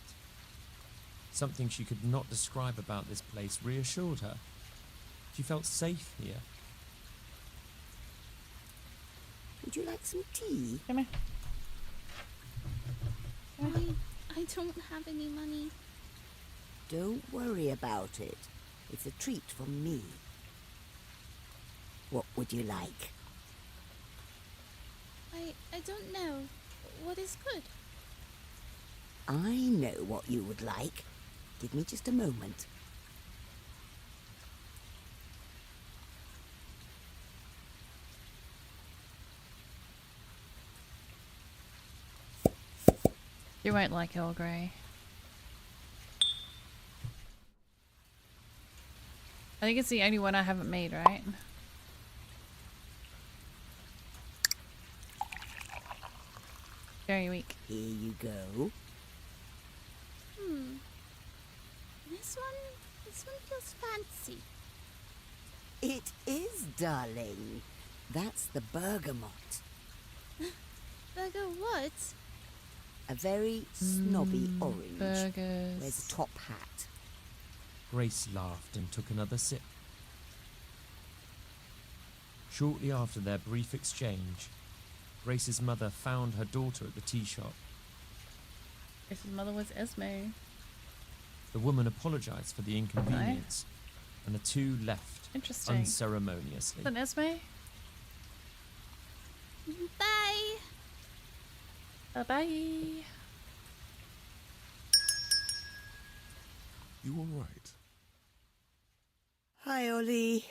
Something she could not describe about this place reassured her. She felt safe here. Would you like some tea? Come here. I don't have any money. Don't worry about it. It's a treat from me. What would you like? I don't know. What is good? I know what you would like. Give me just a moment. You won't like Earl Grey. I think it's the only one I haven't made, right? Very weak. Here you go. This one feels fancy. It is, darling. That's the bergamot. Burger what? A very snobby orange. Burgers. Wears a top hat. Grace laughed and took another sip. Shortly after their brief exchange, Grace's mother found her daughter at the tea shop. Grace's mother was Esme. The woman apologized for the inconvenience, and the two left Interesting. unceremoniously. Is that Esme? Bye. Bye-bye. You all right? Hi, Ollie.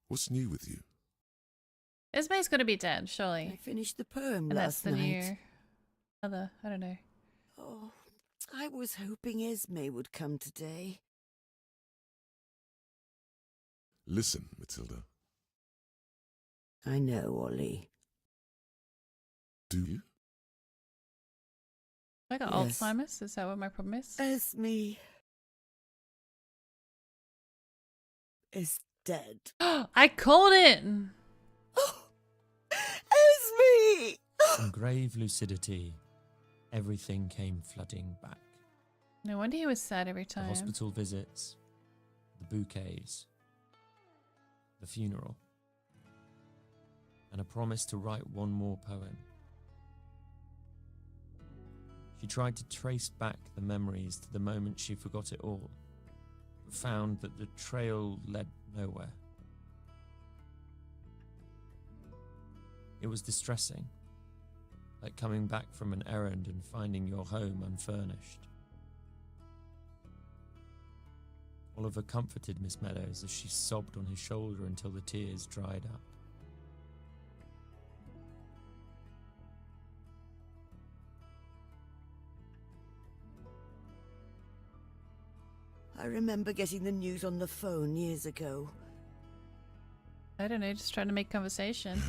What's new with you? Esme's got to be dead, I surely. finished the poem And that's last the night. new mother. I don't know. Oh, I was hoping Esme would come today. Listen, Matilda. I know, Ollie. Do you? I got Yes. Alzheimer's. Is that what my problem is? Esme is dead. I called it! Esme! In grave lucidity, everything came flooding back. No wonder he was sad every The time. hospital visits, the bouquets, the funeral, and a promise to write one more poem. She tried to trace back the memories to the moment she forgot it all, but found that the trail led nowhere. It was distressing, like coming back from an errand and finding your home unfurnished. Oliver comforted Miss Meadows as she sobbed on his shoulder until the tears dried up. I remember getting the news on the phone years ago. I don't know, just trying to make conversation.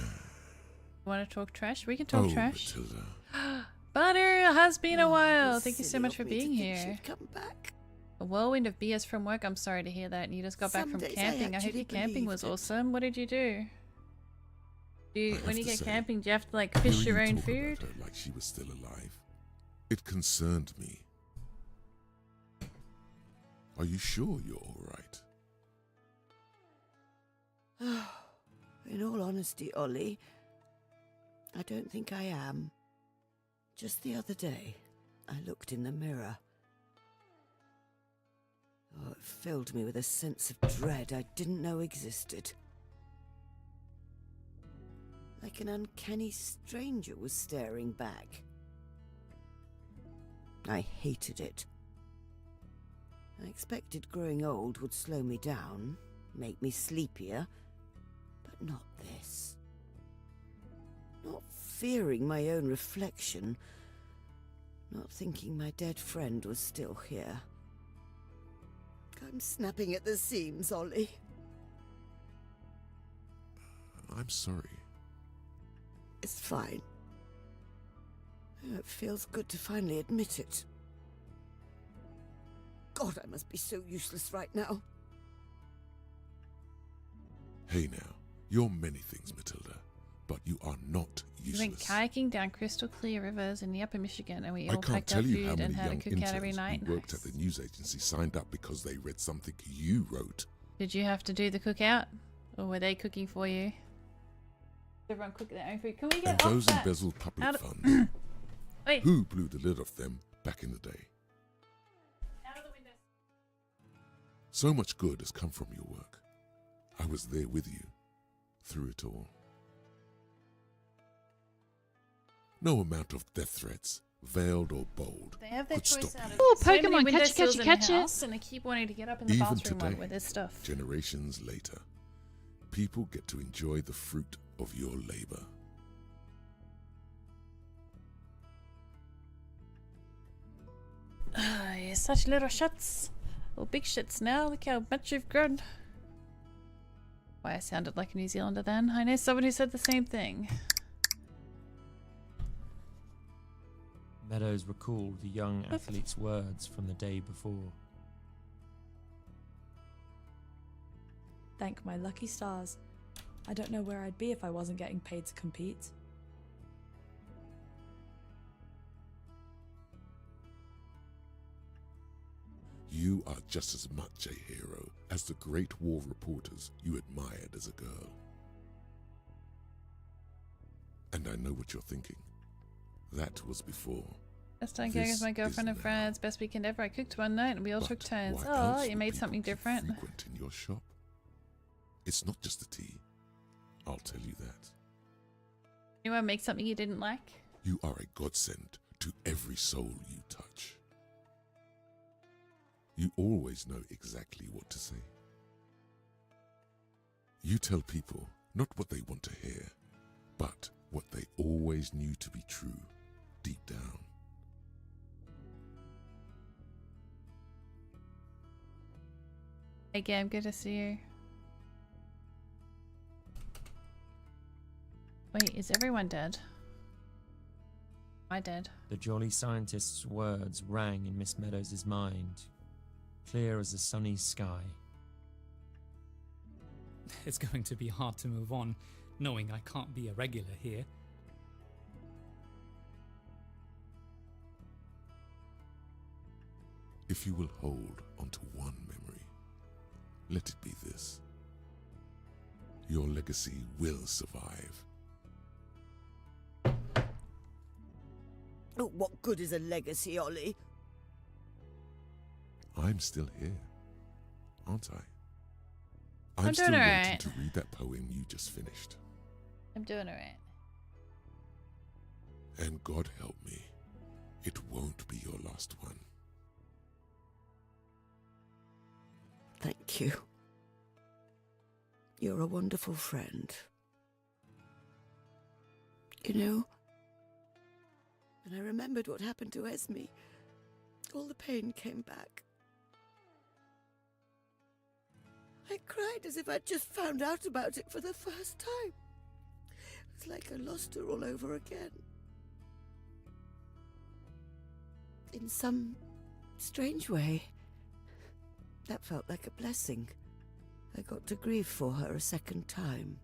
Want to talk trash? We can talk trash. Matilda. Butter, it has been a while. was Thank you so silly much of for me to being think here. she'd come back. A whirlwind of BS from work. I'm sorry to hear that. You just got back Some from days I camping. I hope actually your camping was believed it. awesome. What did you do? When you to get say, camping, do you have to like fish hearing your you own talk food? about her like she was still alive. It concerned me. Are you sure you're all right? In all honesty, Ollie, I don't think I am. Just the other day, I looked in the mirror. Oh, it filled me with a sense of dread I didn't know existed. Like an uncanny stranger was staring back. I hated it. I expected growing old would slow me down, make me sleepier, but not this. Not fearing my own reflection, not thinking my dead friend was still here. I'm snapping at the seams, Ollie. I'm sorry. It's fine. It feels good to finally admit it. God, I must be so useless right now. Hey now, you're many things, Matilda, but you are not We useless. went kayaking down crystal clear rivers in the upper Michigan, and we I all can't packed our tell you how food many and had a young cookout every interns night. who worked at the news agency signed up because they read something you wrote. Did you have to do the cookout? Or were they cooking for you? Everyone cook their own food. Can we And get off those that? embezzled public Out of- funds. Wait. Who blew the lid off them back in the day? Out of the window. So much good has come from your work. I was there with you, through it all. No amount of death threats, veiled or bold, They have their could choice stop out you. of Oh, so many Pokemon, window catcha, sills catcha, in the catcha. house, and I keep wanting to get up in the Even bathroom one today, with this stuff. generations later, people get to enjoy the fruit of your labor. Ah, you're such little shits. Little big shits now. Look how much you've grown. Why I sounded like a New Zealander then. I know someone who said the same thing. Meadows recalled the young athlete's words from the day before. Thank my lucky stars. I don't know where I'd be if I wasn't getting paid to compete. You are just as much a hero as the great war reporters you admired as a girl. And I know what you're thinking. That was before. Best time going This with my girlfriend is and friends. Best weekend ever. I cooked one night and we all But took turns. why Oh, else you would made people something keep different. frequenting your shop? It's not just the tea. I'll tell you that. You want to make something you didn't like? You are a godsend to every soul you touch. You always know exactly what to say. You tell people not what they want to hear, but what they always knew to be true, deep down. Hey, Gam, good to see you. Wait, is everyone dead? Am I dead? The jolly scientist's words rang in Miss Meadows' mind, clear as a sunny sky. It's going to be hard to move on, knowing I can't be a regular here. If you will hold onto one memory, let it be this. Your legacy will survive. Oh, what good is a legacy, Ollie? I'm still here, aren't I? I'm I'm still doing waiting alright. to read that poem you just finished. I'm doing alright. And God help me, it won't be your last one. thank you. You're a wonderful friend. You know, when I remembered what happened to Esme, all the pain came back. I cried as if I'd just found out about it for the first time. It was like I lost her all over again. In some strange way, that felt like a blessing. I got to grieve for her a second time.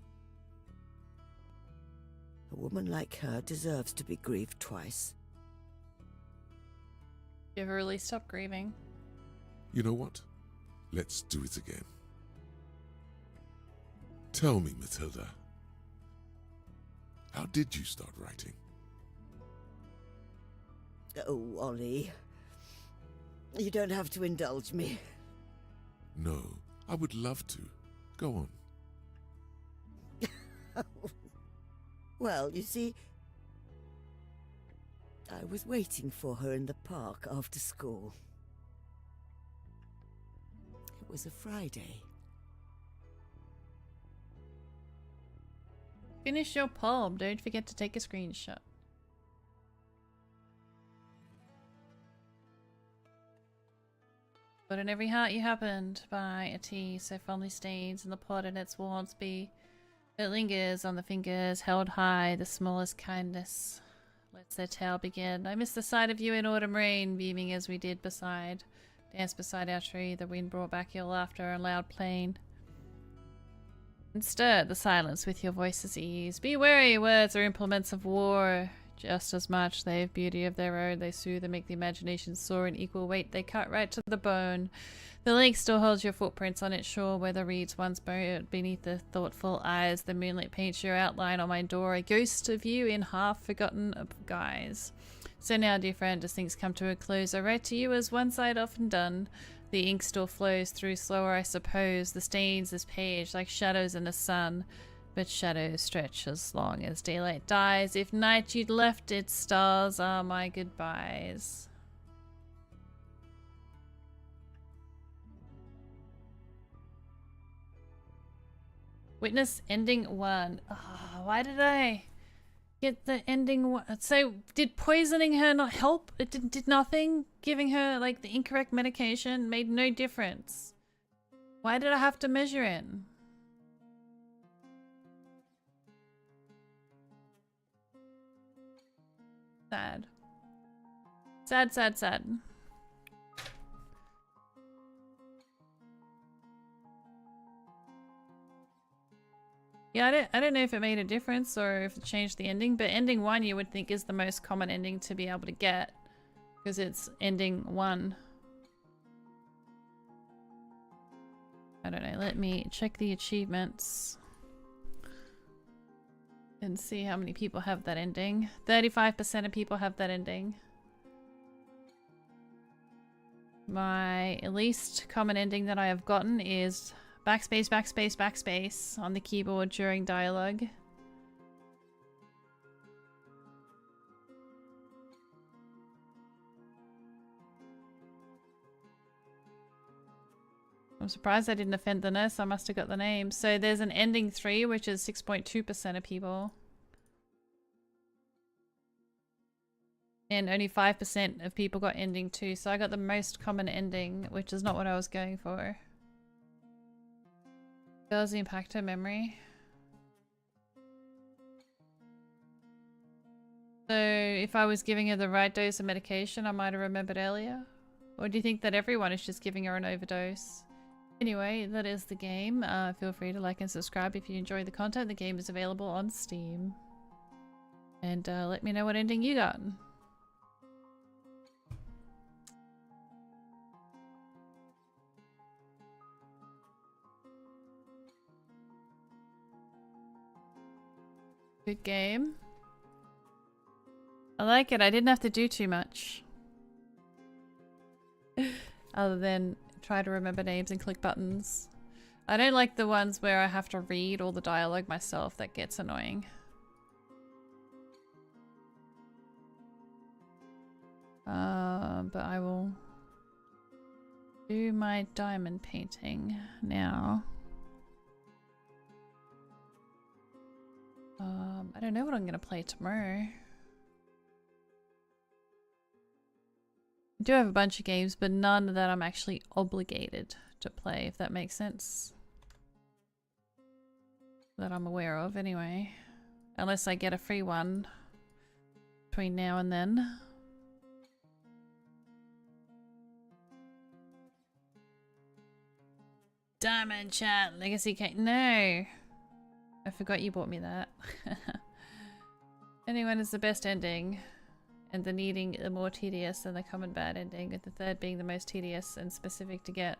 A woman like her deserves to be grieved twice. You ever really stop grieving? You know what? Let's do it again. Tell me, Matilda, how did you start writing? Oh, Ollie. You don't have to indulge me. No, I would love to. Go on. Well, you see, I was waiting for her in the park after school. It was a Friday. Finish your poem. Don't forget to take a screenshot. But in every heart you happened by a tea so fondly stains in the pot and its warmth be. It lingers on the fingers, held high, the smallest kindness. Let's their tale begin. I miss the sight of you in autumn rain, beaming as we did beside. Dance beside our tree, the wind brought back your laughter and loud plain. And stirred the silence with your voice's ease. Be wary, words are implements of war. Just as much they have beauty of their own, they soothe and make the imagination soar in equal weight, they cut right to the bone. The lake still holds your footprints on its shore where the reeds once buried beneath the thoughtful eyes. The moonlit paints your outline on my door, a ghost of you in half-forgotten guise. So now, dear friend, as things come to a close, I write to you as once I'd often done. The ink still flows through slower, I suppose, the stains this page like shadows in the sun. But shadows stretch as long as daylight dies. If night you'd left it, stars are my goodbyes. Witness ending 1. Oh, why did I get the ending 1? So, did poisoning her not help? It did nothing? Giving her, like, the incorrect medication made no difference. Why did I have to measure it? Sad. Sad, sad, sad. Yeah, I don't know if it made a difference or if it changed the ending, but ending 1 you would think is the most common ending to be able to get. Because it's ending 1. I don't know, let me check the achievements. And see how many people have that ending. 35% of people have that ending. My least common ending that I have gotten is backspace, backspace, backspace on the keyboard during dialogue. I'm surprised I didn't offend the nurse. I must have got the name. So there's an ending 3, which is 6.2% of people. And only 5% of people got ending 2. So I got the most common ending, which is not what I was going for. Does impact her memory. So if I was giving her the right dose of medication, I might have remembered earlier. Or do you think that everyone is just giving her an overdose? Anyway, that is the game. Feel free to like and subscribe if you enjoy the content. The game is available on Steam. And let me know what ending you got. Good game. I like it. I didn't have to do too much. Other than try to remember names and click buttons. I don't like the ones where I have to read all the dialogue myself. That gets annoying. But I Do my diamond painting now. I don't know what I'm gonna play tomorrow. I do have a bunch of games, but none that I'm actually obligated to play, if that makes sense. That I'm aware of, anyway. Unless I get a free one between now and then. Diamond Chat Legacy Cake. No! I forgot you bought me that. Anyone is the best ending, and the needing the more tedious than the common bad ending, with the third being the most tedious and specific to get.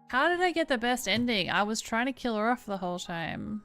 How did I get the best ending? I was trying to kill her off the whole time.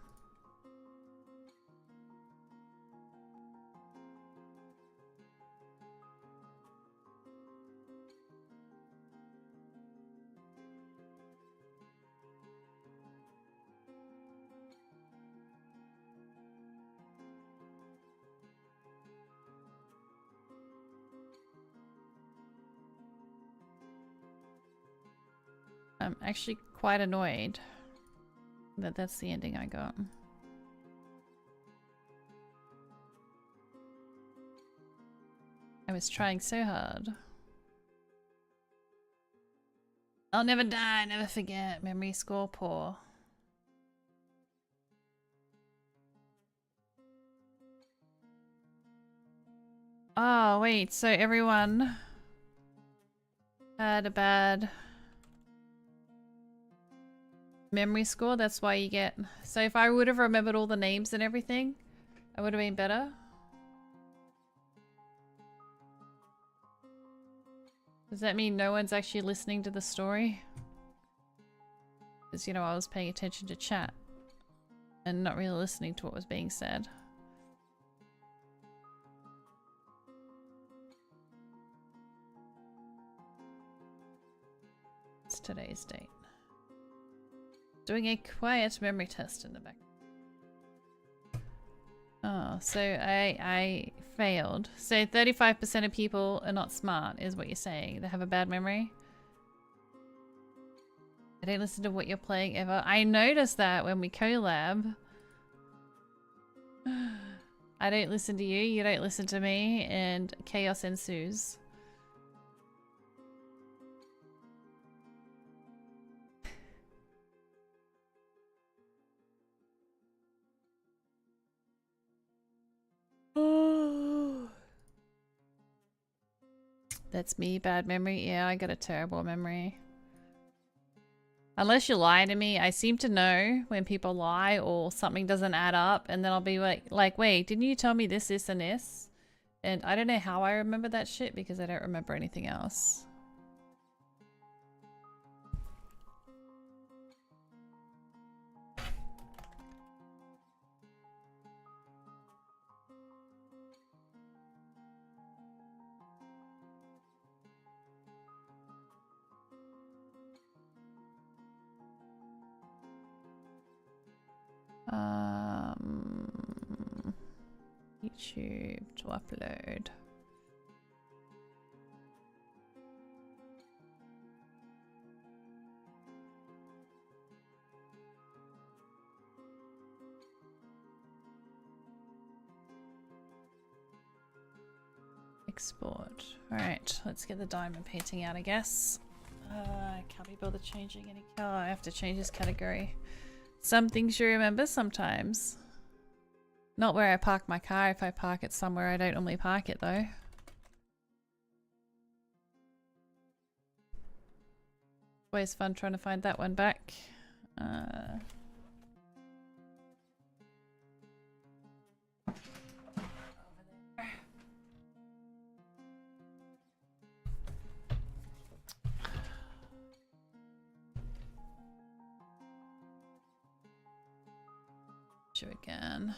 I'm actually quite annoyed that that's the ending I got. I was trying so hard. I'll never die, never forget. Memory score poor. Oh, wait, so everyone had a bad memory score, that's why you get... So if I would have remembered all the names and everything, I would have been better. Does that mean no one's actually listening to the story? Because, you know, I was paying attention to chat and not really listening to what was being said. It's today's date. Doing a quiet memory test in the back. Oh, so I failed. So 35% of people are not smart, is what you're saying. They have a bad memory. I don't listen to what you're playing ever. I noticed that when we collab. I don't listen to you, you don't listen to me, and chaos ensues. That's me, bad memory. Yeah, I got a terrible memory. Unless you lie to me, I seem to know when people lie or something doesn't add up, and then I'll be like, wait, didn't you tell me this, this, and this? And I don't know how I remember that shit because I don't remember anything else. YouTube to upload. Export. Alright, let's get the diamond painting out, I guess. I can't be bothered changing any color. I have to change this category. Some things you remember sometimes. Not where I park my car. If I park it somewhere I don't normally park it though. Always fun trying to find that one back. You again.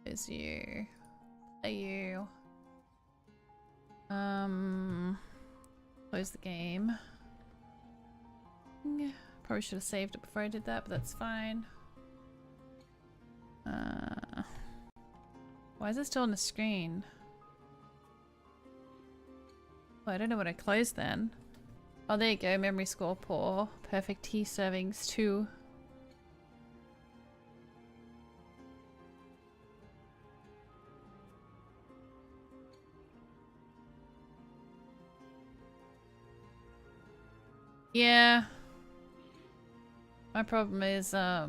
Is you. Are you? Close the game. Probably should have saved it before I did that, but that's fine. Why is it still on the screen? Oh, I don't know what I closed then. Oh, there you go. Memory score poor. Perfect tea servings 2. Yeah. My problem is, I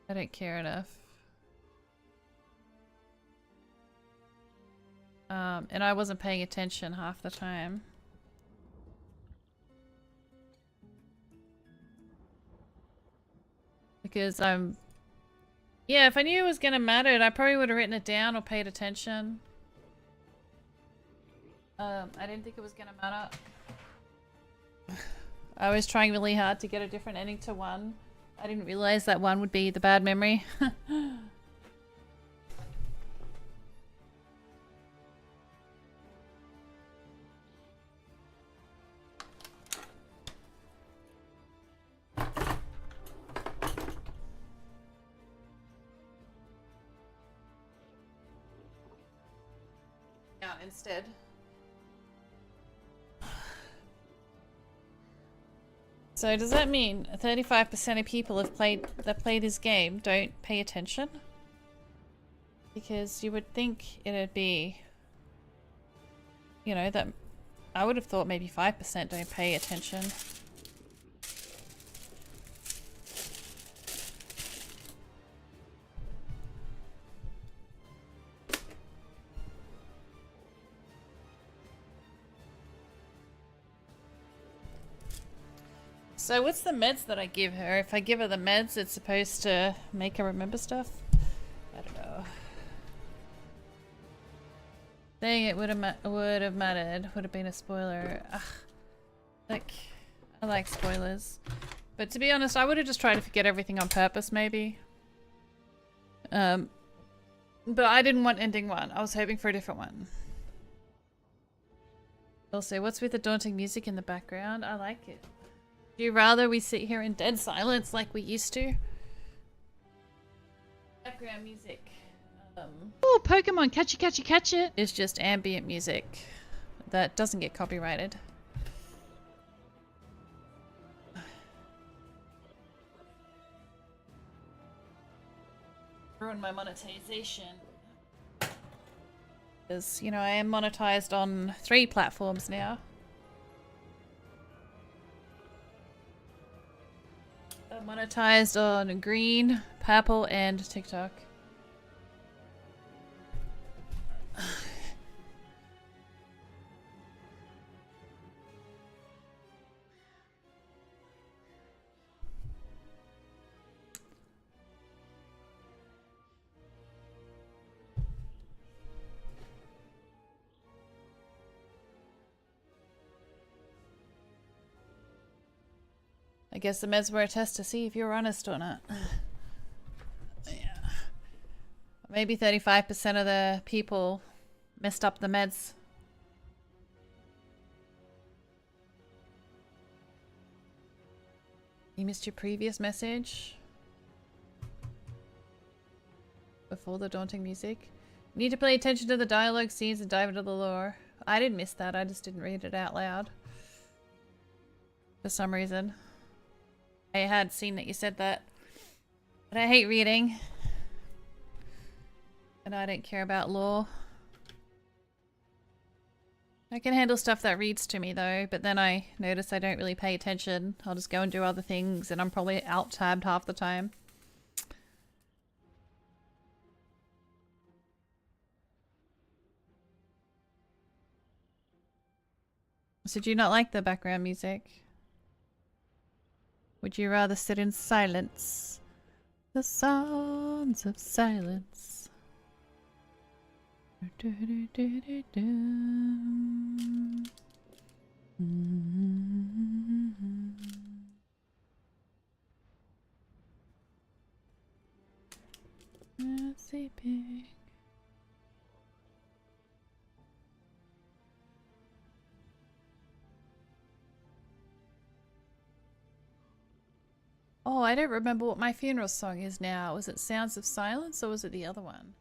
don't care enough. And I wasn't paying attention half the time. Because yeah, if I knew it was gonna matter, I probably would have written it down or paid attention. I didn't think it was gonna matter. I was trying really hard to get a different ending to 1. I didn't realize that 1 would be the bad memory. Yeah, instead. So does that mean 35% of people that play this game don't pay attention? Because you would think it'd be, you know, that I would have thought maybe 5% don't pay attention. So what's the meds that I give her? If I give her the meds, it's supposed to make her remember stuff? I don't know. Dang, it would have mattered. Would have been a spoiler. Ugh. Like, I like spoilers. But to be honest, I would have just tried to forget everything on purpose, maybe. But I didn't want ending 1. I was hoping for a different one. Also, what's with the daunting music in the background? I like it. Do you rather we sit here in dead silence like we used to? Background music. Oh, Pokemon, catch it, catch it, catch it! It's just ambient music that doesn't get copyrighted. Ruin my monetization. Because, you know, I am monetized on 3 platforms now. I'm monetized on Green, Purple, and TikTok. I guess the meds were a test to see if you're honest or not. Yeah. Maybe 35% of the people messed up the meds. You missed your previous message? Before the daunting music? You need to pay attention to the dialogue scenes and dive into the lore. I didn't miss that, I just didn't read it out loud. For some reason. I had seen that you said that. But I hate reading. And I don't care about lore. I can handle stuff that reads to me though, but then I notice I don't really pay attention. I'll just go and do other things and I'm probably alt-tabbed half the time. So do you not like the background music? Would you rather sit in silence? The sounds of silence. Sleeping. Oh, I don't remember what my funeral song is now. Was it Sounds of Silence or was it the other one?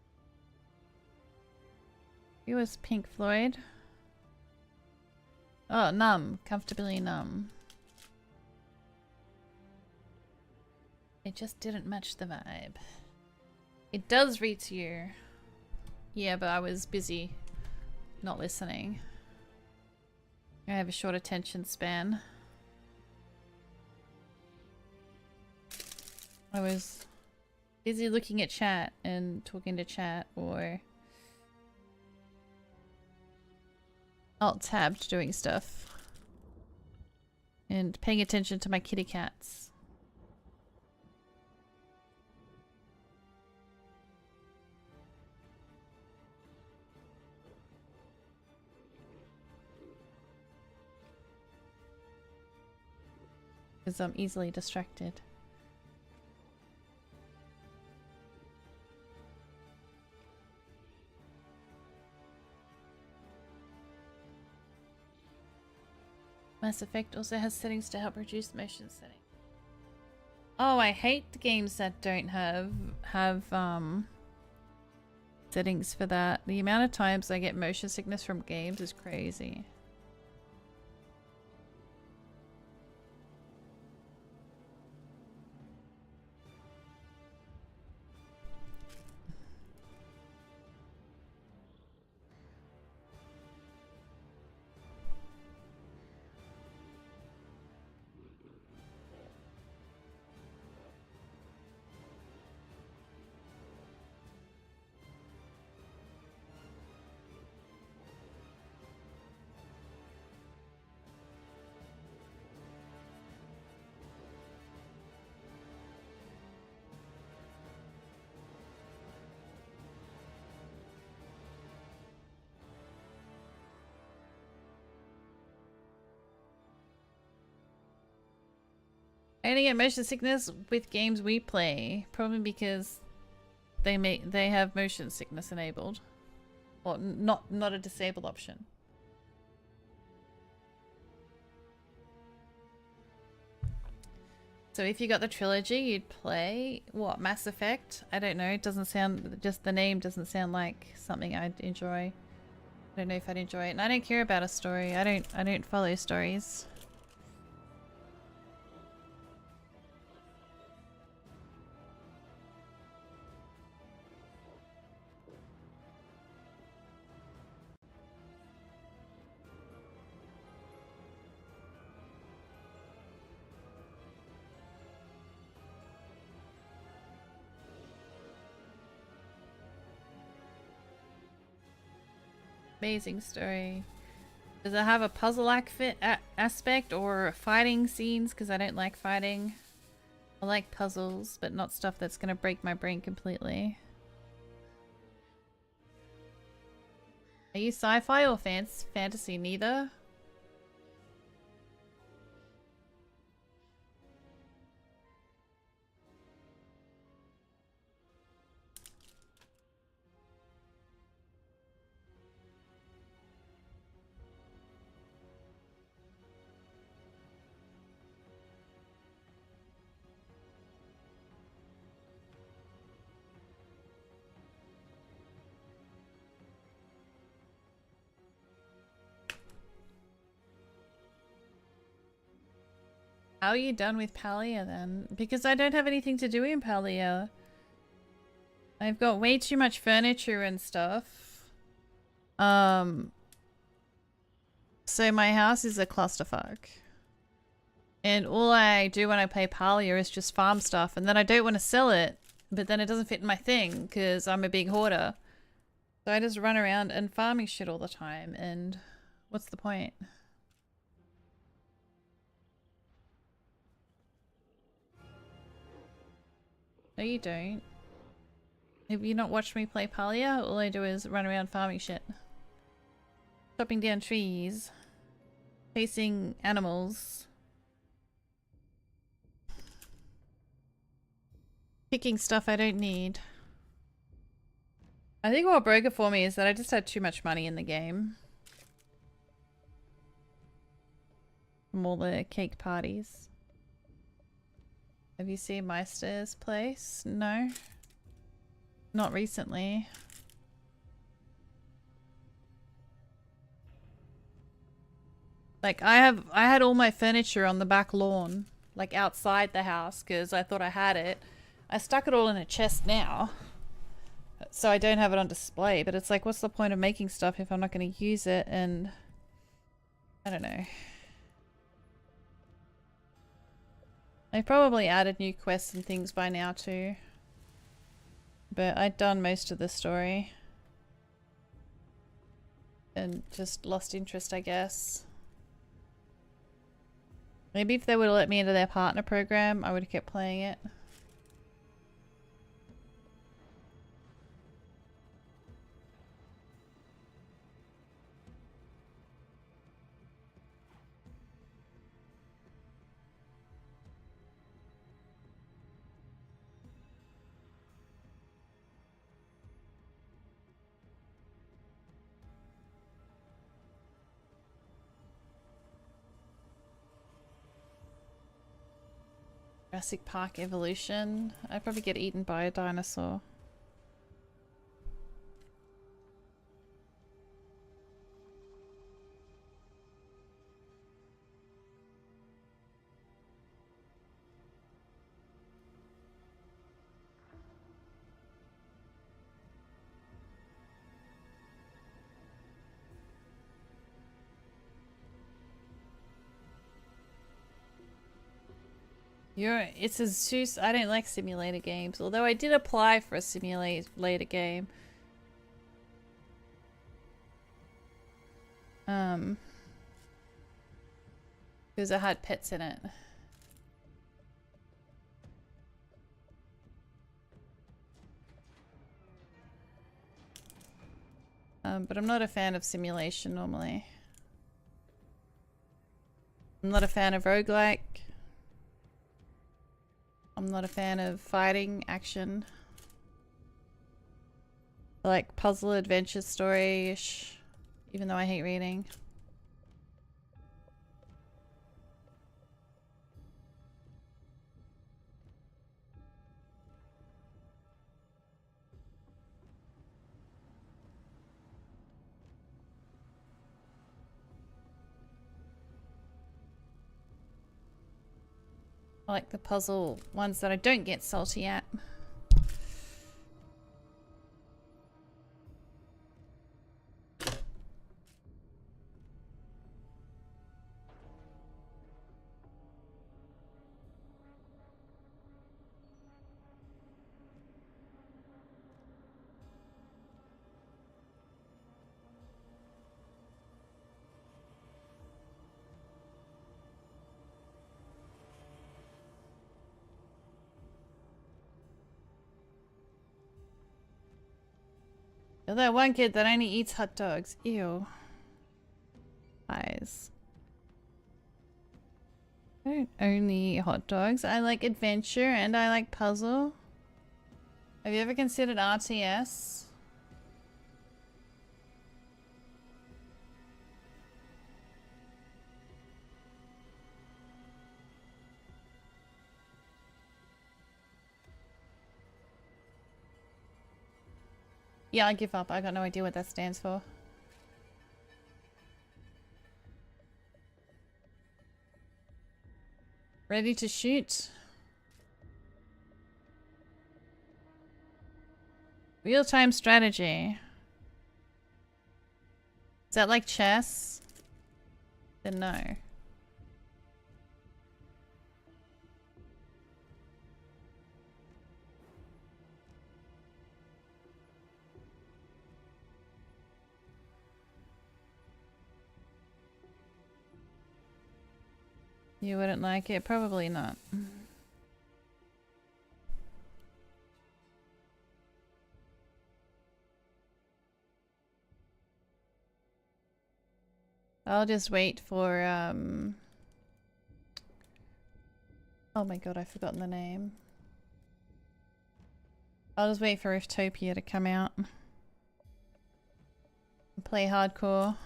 It was Pink Floyd. Oh, Numb. Comfortably Numb. It just didn't match the vibe. It does read to you. Yeah, but I was busy not listening. I have a short attention span. I was busy looking at chat and talking to chat or alt-tabbed doing stuff and paying attention to my kitty cats. Because I'm easily distracted. Mass Effect also has settings to help reduce motion setting. Oh, I hate the games that don't have settings for that. The amount of times I get motion sickness from games is crazy. I only get motion sickness with games we play, probably because they have motion sickness enabled, or not a disabled option. So if you got the trilogy, you'd play what, Mass Effect? I don't know. It doesn't sound, just the name doesn't sound like something I'd enjoy. I don't know if I'd enjoy it, and I don't care about a story. I don't follow stories. Amazing story. Does it have a puzzle aspect or fighting scenes? Because I don't like fighting. I like puzzles, but not stuff that's going to break my brain completely. Are you sci-fi or fantasy? Neither? How are you done with Palia then? Because I don't have anything to do in Palia. I've got way too much furniture and stuff. So my house is a clusterfuck. And all I do when I play Palia is just farm stuff, and then I don't want to sell it, but then it doesn't fit in my thing because I'm a big hoarder. So I just run around and farming shit all the time, and what's the point? No, you don't. Have you not watched me play Palia? All I do is run around farming shit. Chopping down trees. Chasing animals. Picking stuff I don't need. I think what broke it for me is that I just had too much money in the game. From all the cake parties. Have you seen Meister's place? No. Not recently. Like I had all my furniture on the back lawn, like outside the house, because I thought I had it. I stuck it all in a chest now, so I don't have it on display, but it's like, what's the point of making stuff if I'm not going to use it? And I don't know. They probably added new quests and things by now too. But I'd done most of the story. And just lost interest, I guess. Maybe if they would have let me into their partner program, I would have kept playing it. Jurassic Park Evolution. I'd probably get eaten by a dinosaur. It's a I don't like simulator games, although I did apply for a simulator game. Because it had pets in it. But I'm not a fan of simulation normally. I'm not a fan of roguelike. I'm not a fan of fighting action. I like puzzle adventure story-ish, even though I hate reading. I like the puzzle ones that I don't get salty at. You're that one kid that only eats hot dogs. Ew. Eyes. I don't only eat hot dogs. I like adventure and I like puzzle. Have you ever considered RTS? Yeah, I give up. I got no idea what that stands for. Ready to shoot? Real-time strategy. Is that like chess? Then no. You wouldn't like it? Probably not. I'll just wait for, oh my god, I've forgotten the name. I'll just wait for Vtopia to come out. Play hardcore.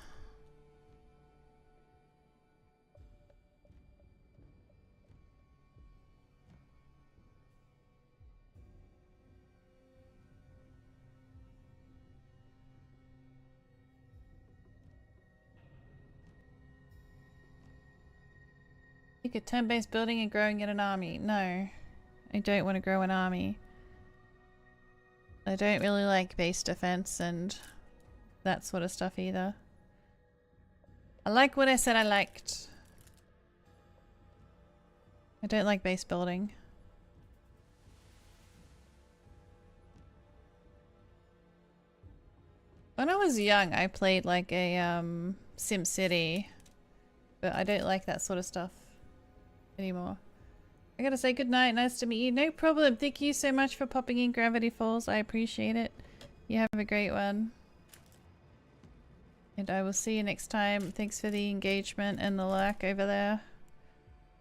Like a turn-based building and growing in an army. No. I don't want to grow an army. I don't really like base defense and that sort of stuff either. I like what I said I liked. I don't like base building. When I was young, I played like a Sim City, but I don't like that sort of stuff anymore. I gotta say goodnight. Nice to meet you. No problem. Thank you so much for popping in, Gravity Falls. I appreciate it. You have a great one. And I will see you next time. Thanks for the engagement and the like over there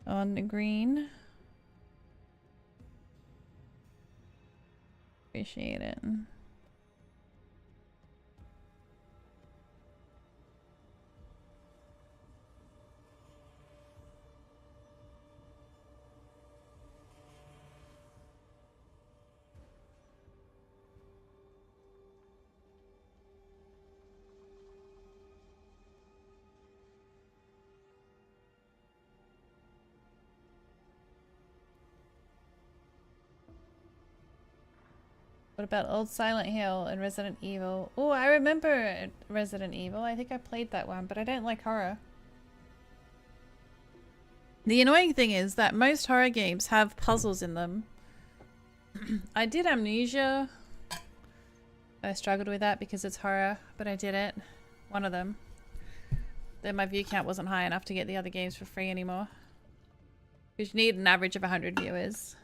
on the green. Appreciate it. What about old Silent Hill and Resident Evil? Oh, I remember Resident Evil. I think I played that one, but I don't like horror. The annoying thing is that most horror games have puzzles in them. I did Amnesia. I struggled with that because it's horror, but I did it. One of them. Then my view count wasn't high enough to get the other games for free anymore. Because you need an average of 100 viewers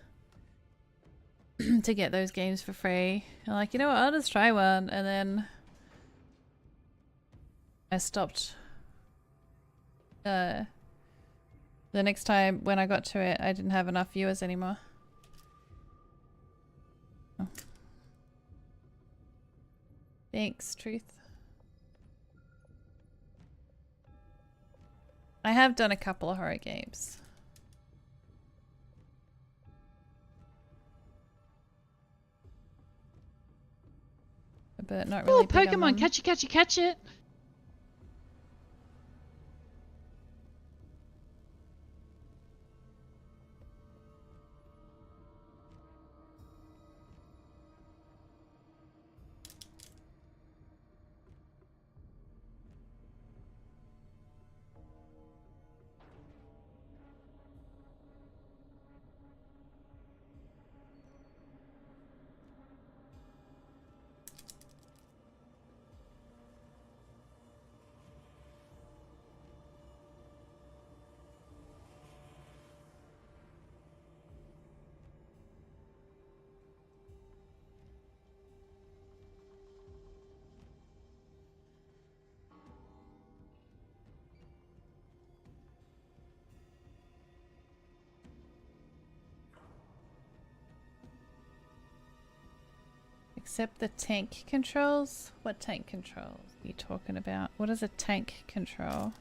to get those games for free. I'm like, you know what, I'll just try one, and then I stopped. The next time when I got to it, I didn't have enough viewers anymore. Oh. Thanks, Truth. I have done a couple of horror games. But not really. Oh, Pokemon! Catch it, catch it, catch it! Except the tank controls? What tank controls are you talking about? What is a tank control?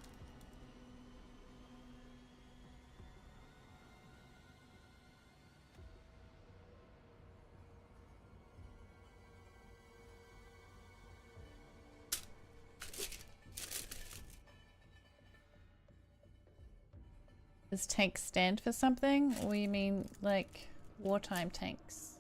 Does tank stand for something? Or you mean like wartime tanks?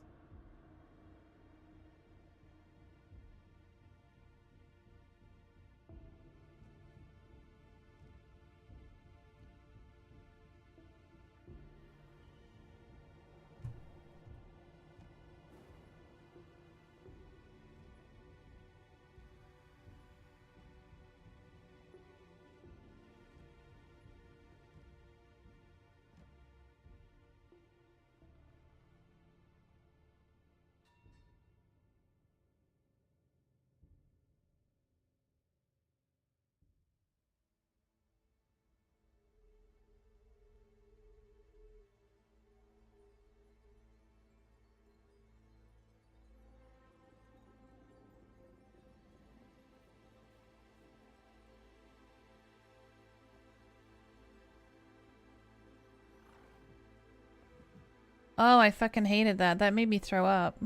Oh, I fucking hated that. That made me throw up.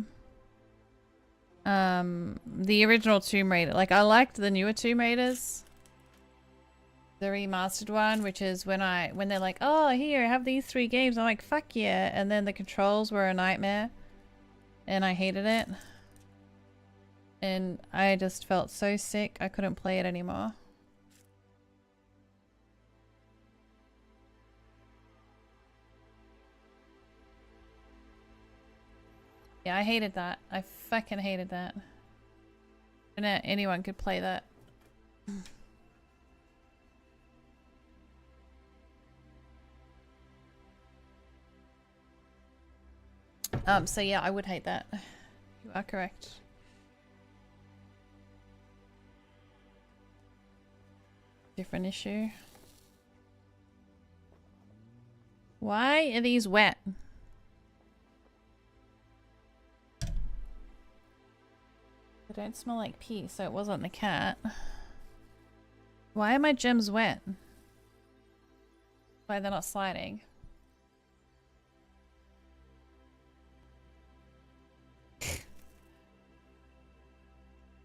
The original Tomb Raider. Like, I liked the newer Tomb Raiders. the remastered one, which is when they're like, oh, here, have these 3 games. I'm like, fuck yeah. And then the controls were a nightmare. And I hated it. And I just felt so sick, I couldn't play it anymore. Yeah, I hated that. I fucking hated that. And anyone could play that. So yeah, I would hate that. You are correct. Different issue. Why are these wet? They don't smell like pee, so it wasn't the cat. Why are my gems wet? Why they're not sliding?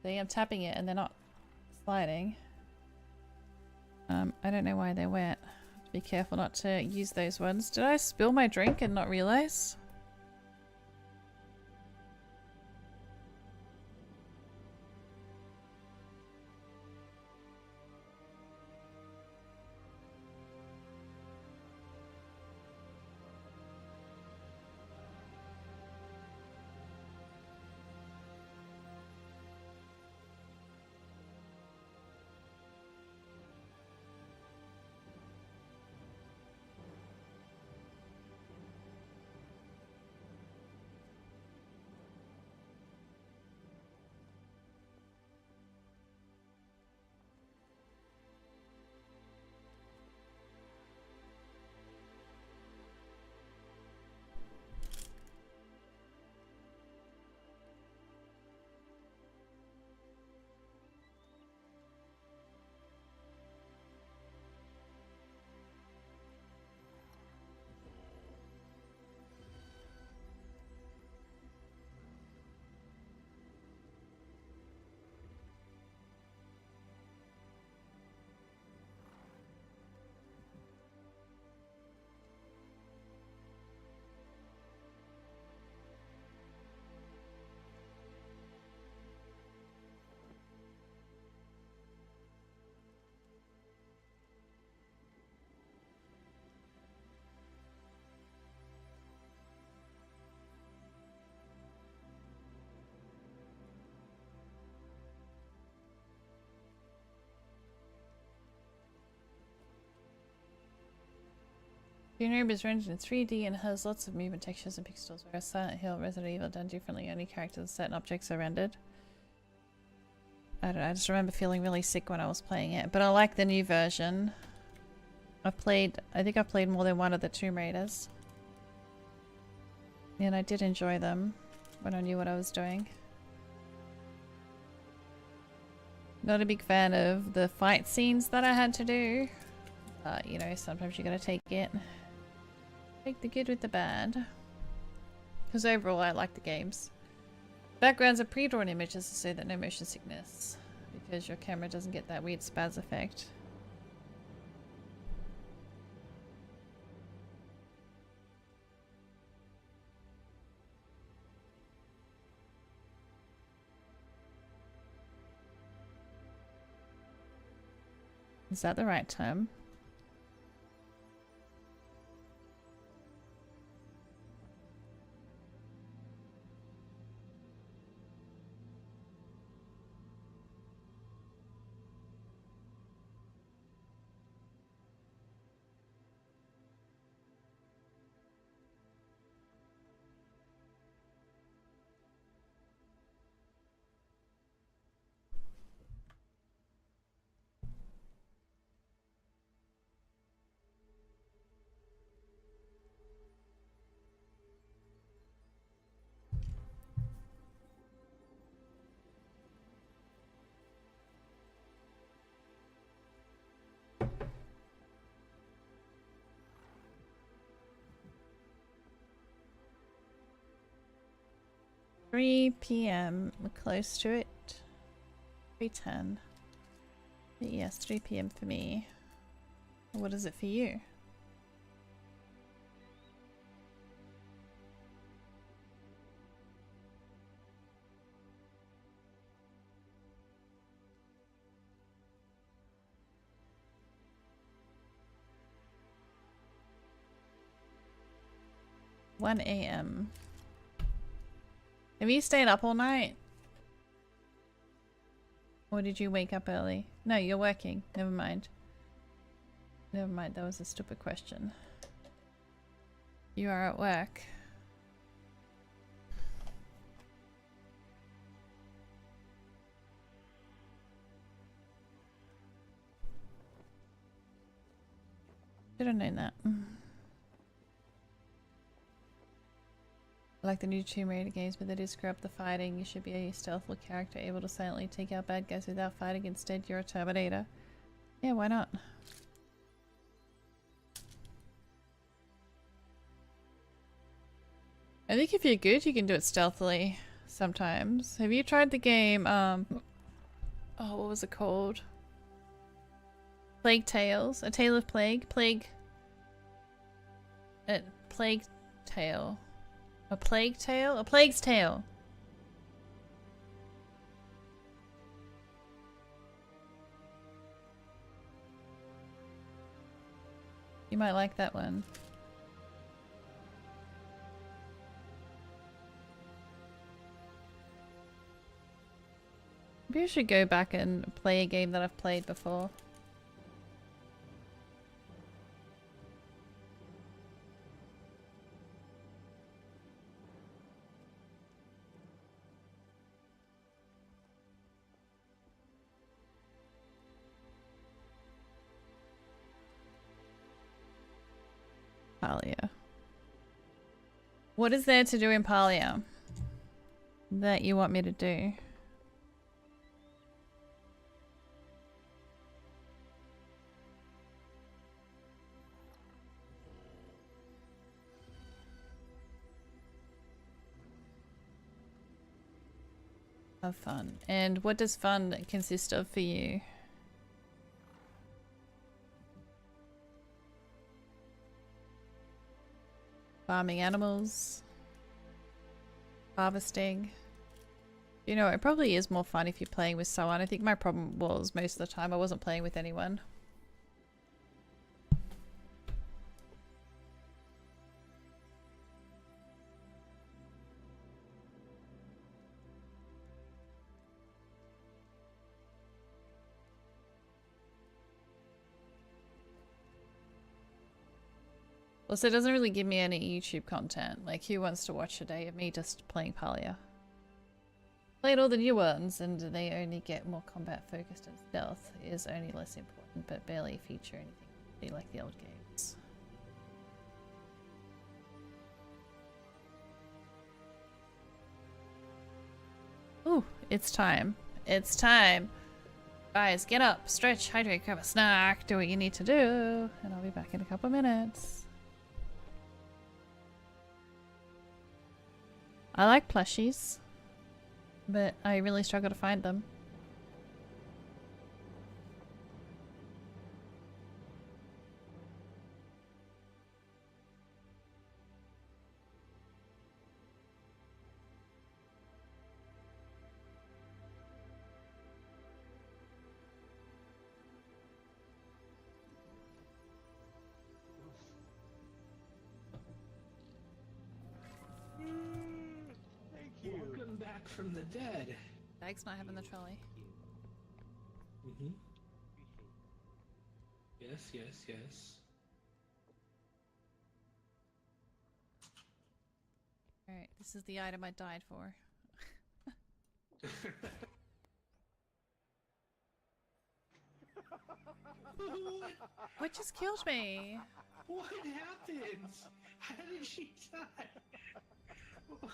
See, I'm tapping it and they're not sliding. I don't know why they're wet. Be careful not to use those ones. Did I spill my drink and not realize? Funeral is rendered in 3D and has lots of movement textures and pixels, whereas Silent Hill, Resident Evil done differently. Only characters and certain objects are rendered. I don't know, I just remember feeling really sick when I was playing it, but I like the new version. I think I played more than one of the Tomb Raiders. And I did enjoy them when I knew what I was doing. Not a big fan of the fight scenes that I had to do. You know, sometimes you gotta take it. Take the good with the bad. Because overall I like the games. Backgrounds are pre-drawn images to say that no motion sickness. Because your camera doesn't get that weird spaz effect. Is that the right term? $3 p.m. We're close to it. 3:10. Yes, 3 p.m. for me. What is it for you? "1 a.m. Have you stayed up all night? Or did you wake up early? No, you're working. Never mind. Never mind, that was a stupid question. You are at work. Should have known that. Like the new Tomb Raider games, but they do screw up the fighting. You should be a stealthful character, able to silently take out bad guys without fighting. Instead, you're a Terminator. Yeah, why not? I think if you're good, you can do it stealthily sometimes. Have you tried the game, oh, what was it called? Plague Tales? A Tale of Plague? Plague Tale. A Plague Tale? A Plague's Tale. You might like that one. Maybe I should go back and play a game that I've played before. Palia. What is there to do in Palia that you want me to do? Have fun. And what does fun consist of for you? Farming animals. Harvesting. You know, it probably is more fun if you're playing with someone. I think my problem was most of the time I wasn't playing with anyone. Also, it doesn't really give me any YouTube content. Like, who wants to watch a day of me just playing Palia? Played all the new ones, and they only get more combat focused, and stealth is only less important, but barely feature anything really like the old games. Ooh, it's time. It's time. Guys, get up, stretch, hydrate, grab a snack, do what you need to do, and I'll be back in a couple minutes. I like plushies, but I really struggle to find them. Welcome back from the dead. Bag's not having the trolley. Mm-hmm. Yes, yes, yes. Alright, this is the item I died for. What just killed me? What happened? How did she die? What?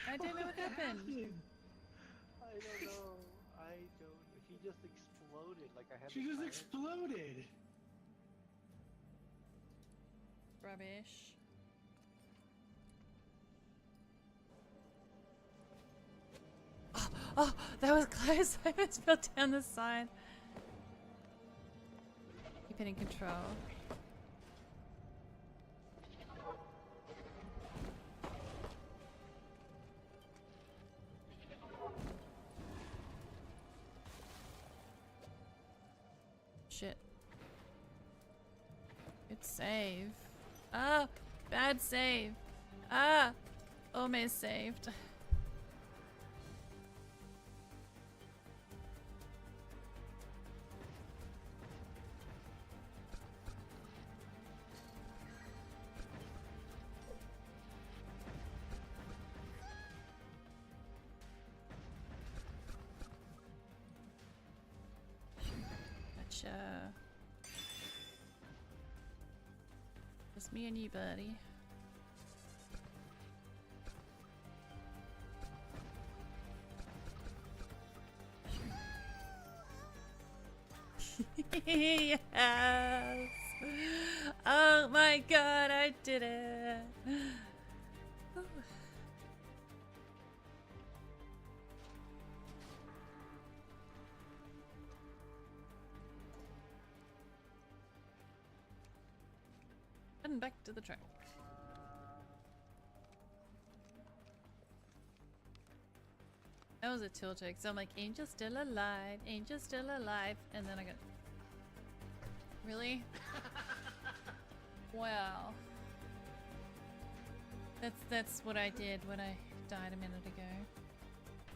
I don't know what happened. I don't know. He just exploded like I had. She just exploded. Rubbish. Oh, that was close. I almost fell down the side. keep it in control. Shit. Good save. Ah! Bad save. Ah! Almost saved. Gotcha. Just me and you, buddy. Yes! Oh my god, I did it! And back to the track. That was a tilter, because I'm like, Angel's still alive, Angel's still alive, and then I got... Really? Wow. That's what I did when I died a minute ago.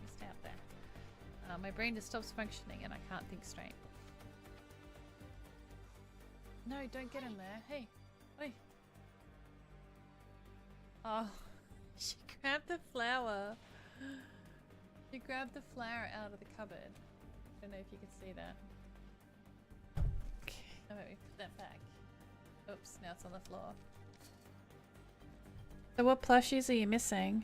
Just out there. My brain just stops functioning and I can't think straight. No, don't get in there. Hey. Hey. Oh, she grabbed the flower. She grabbed the flower out of the cupboard. I don't know if you can see that. Okay. Oh, maybe put that back. Oops, now it's on the floor. So what plushies are you missing?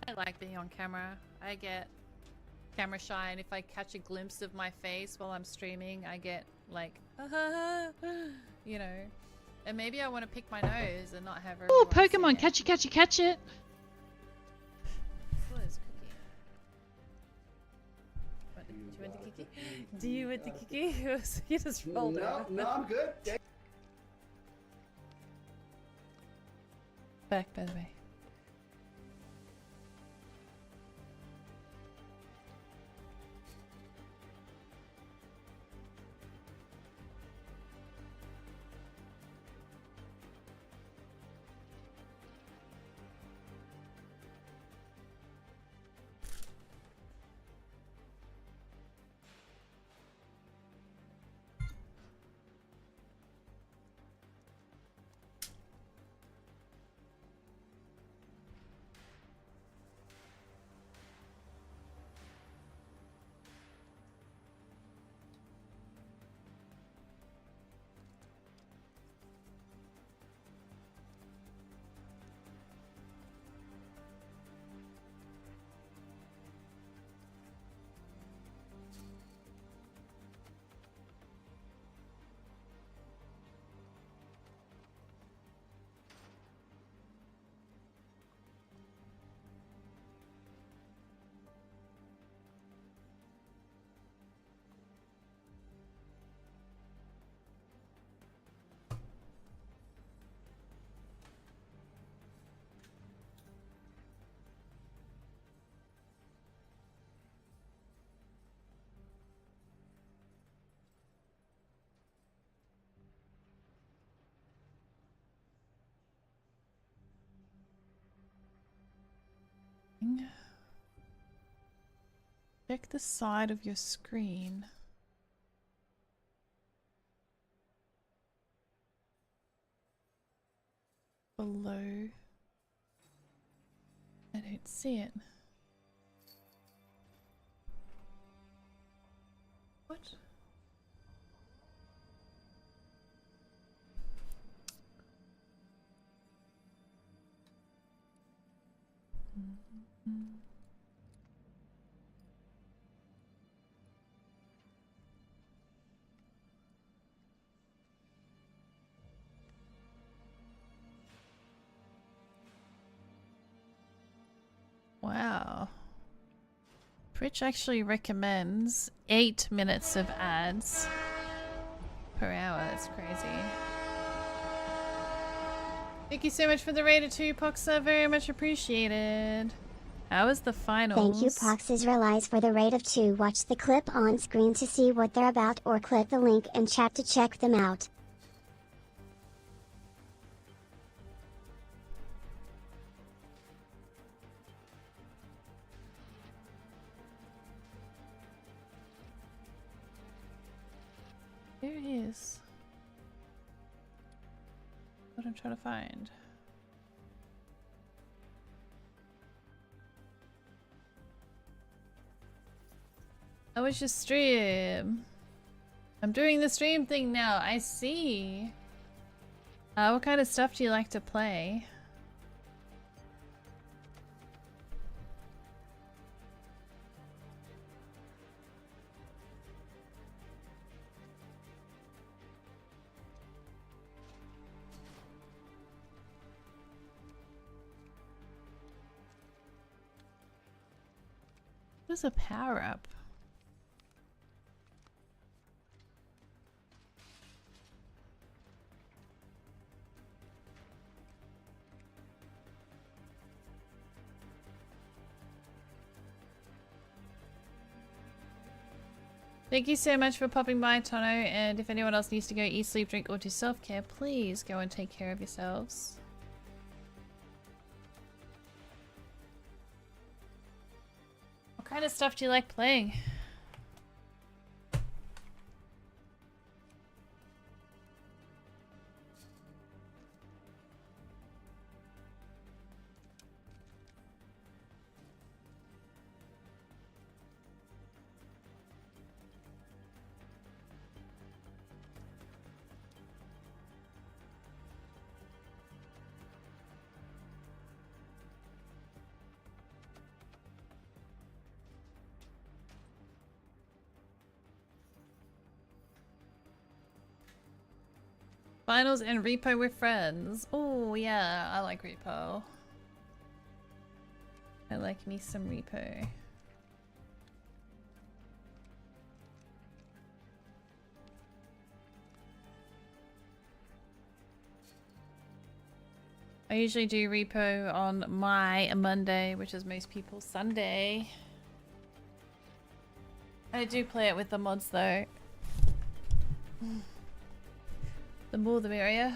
I like being on camera. I get camera shy, and if I catch a glimpse of my face while I'm streaming, I get like, you know. And maybe I want to pick my nose and not have everyone. Oh, Pokemon! Catch it, catch it, catch it! What is cookie? Do you want the cookie? Do you want the cookie? He just rolled over. No, I'm good. Back, by the way. Check the side of your screen. Below. I don't see it. What? Wow. Twitch actually recommends 8 minutes of ads per hour. That's crazy. Thank you so much for the raid of 2, Poxa. Very much appreciated. How was the finals? Thank you, Pox Israelites, for the raid of 2. Watch the clip on screen to see what they're about, or click the link in chat to check them out. There it is. What I'm trying to find. How was your stream? I'm doing the stream thing now. I see. What kind of stuff do you like to play? What's a power up? Thank you so much for popping by, Tono, and if anyone else needs to go eat, sleep, drink, or do self-care, please go and take care of yourselves. What kind of stuff do you like playing? Finals and Repo with friends. Oh yeah, I like Repo. I like me some Repo. I usually do Repo on my Monday, which is most people's Sunday. I do play it with the mods though. The more the merrier.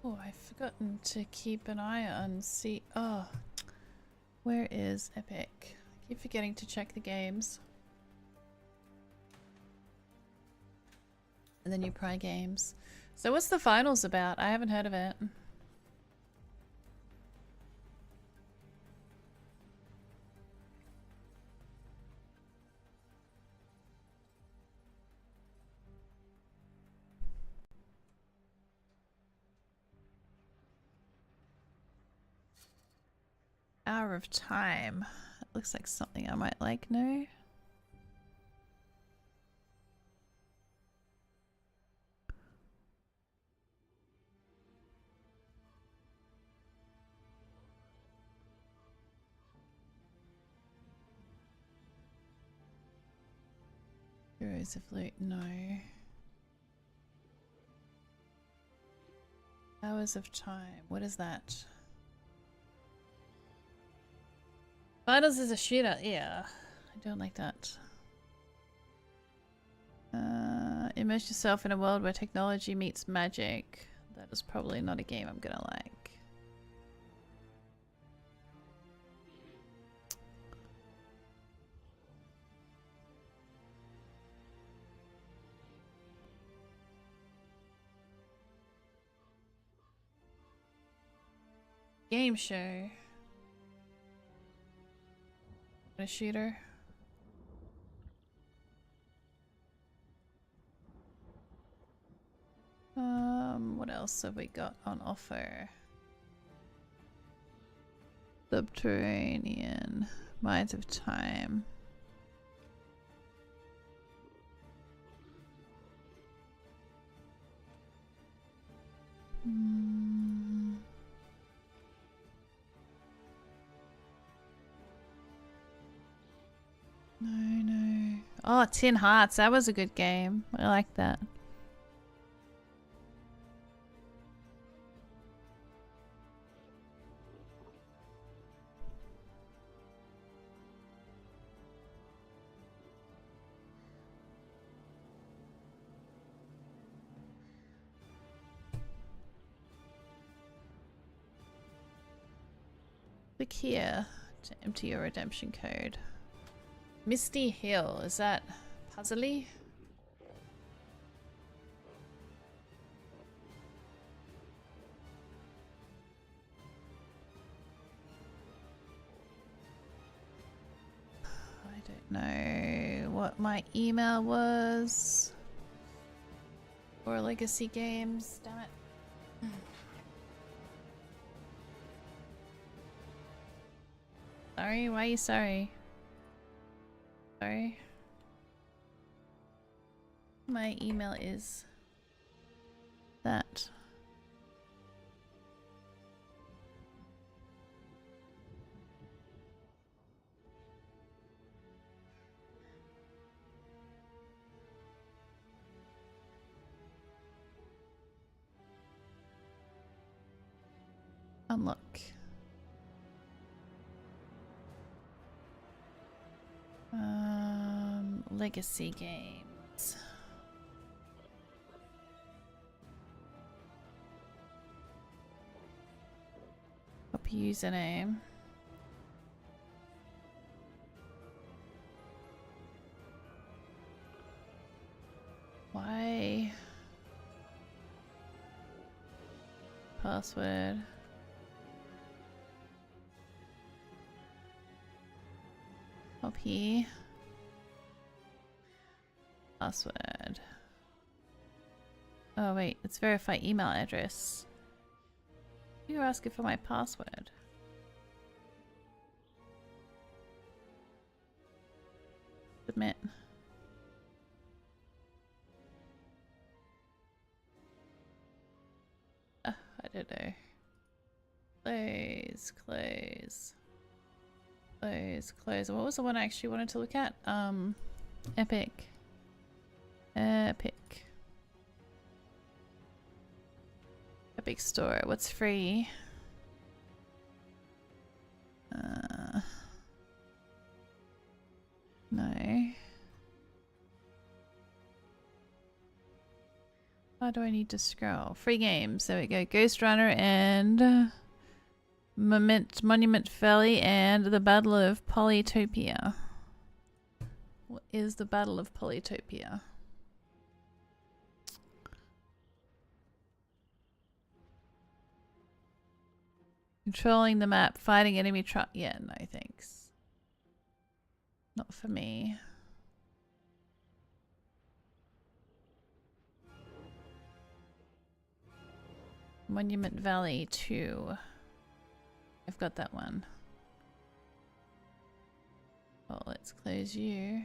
Oh, I've forgotten to keep an eye on oh, where is Epic? I keep forgetting to check the games. And the new Pride games. So what's the finals about? I haven't heard of it. Hour of Time. That looks like something I might like, no? Heroes of Loot, no. Hours of Time, what is that? Finals is a shooter, yeah. I don't like that. Immerse yourself in a world where technology meets magic. That is probably not a game I'm gonna like. Game show. A shooter. What else have we got on offer? Subterranean. Minds of Time. No. Oh, Tin Hearts. That was a good game. I like that. Click here to empty your redemption code. Misty Hill, is that puzzly? I don't know what my email was. For Legacy Games, damn it. Sorry, why are you sorry? Sorry. My email is that. Unlock. Legacy Games. Copy username. Why? Password. Copy. Password. Oh wait, it's verify email address. You're asking for my password. Submit. I don't know. Close, close. Close, close. What was the one I actually wanted to look at? Epic. Epic. Epic Store. What's free? No. How do I need to scroll? Free games. There we go. Ghost Runner and Monument Valley and the Battle of Polytopia. What is the Battle of Polytopia? Controlling the map, fighting enemy truck. Yeah, no thanks. Not for me. Monument Valley 2. I've got that one. Well, let's close you.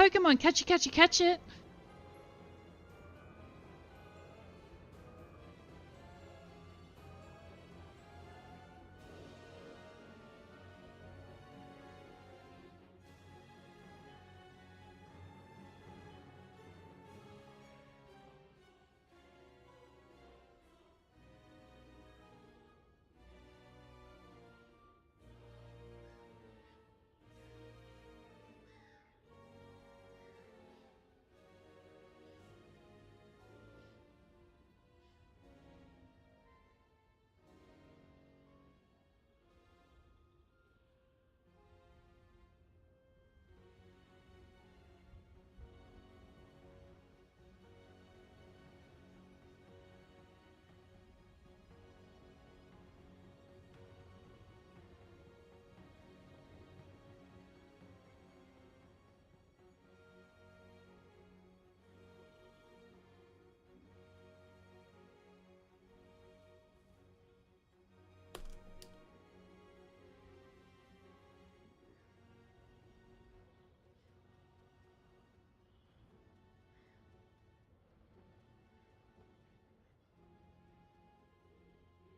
Pokemon. Catch it, catch it, catch it.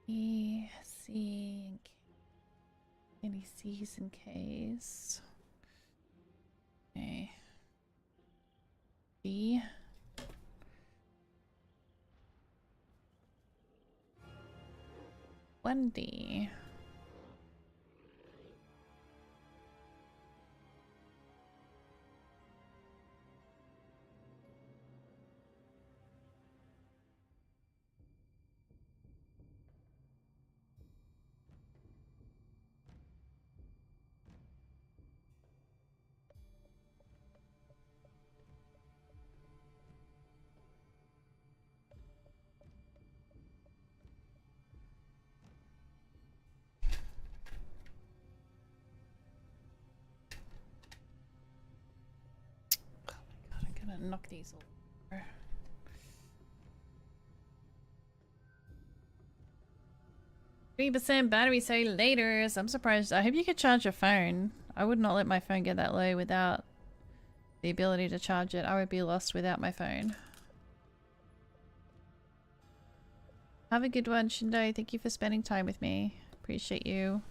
C, any C's and K's. Okay. D. One D. I'm gonna knock these over. %3 battery, so later. I'm surprised. I hope you could charge your phone. I would not let my phone get that low without the ability to charge it. I would be lost without my phone. Have a good one, Shindo. Thank you for spending time with me. Appreciate you.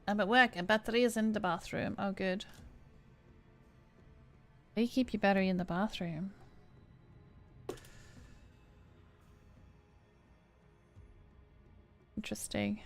I'm at work and battery is in the bathroom. Oh, good. How do you keep your battery in the bathroom? Interesting.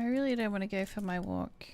really don't want to go for my walk.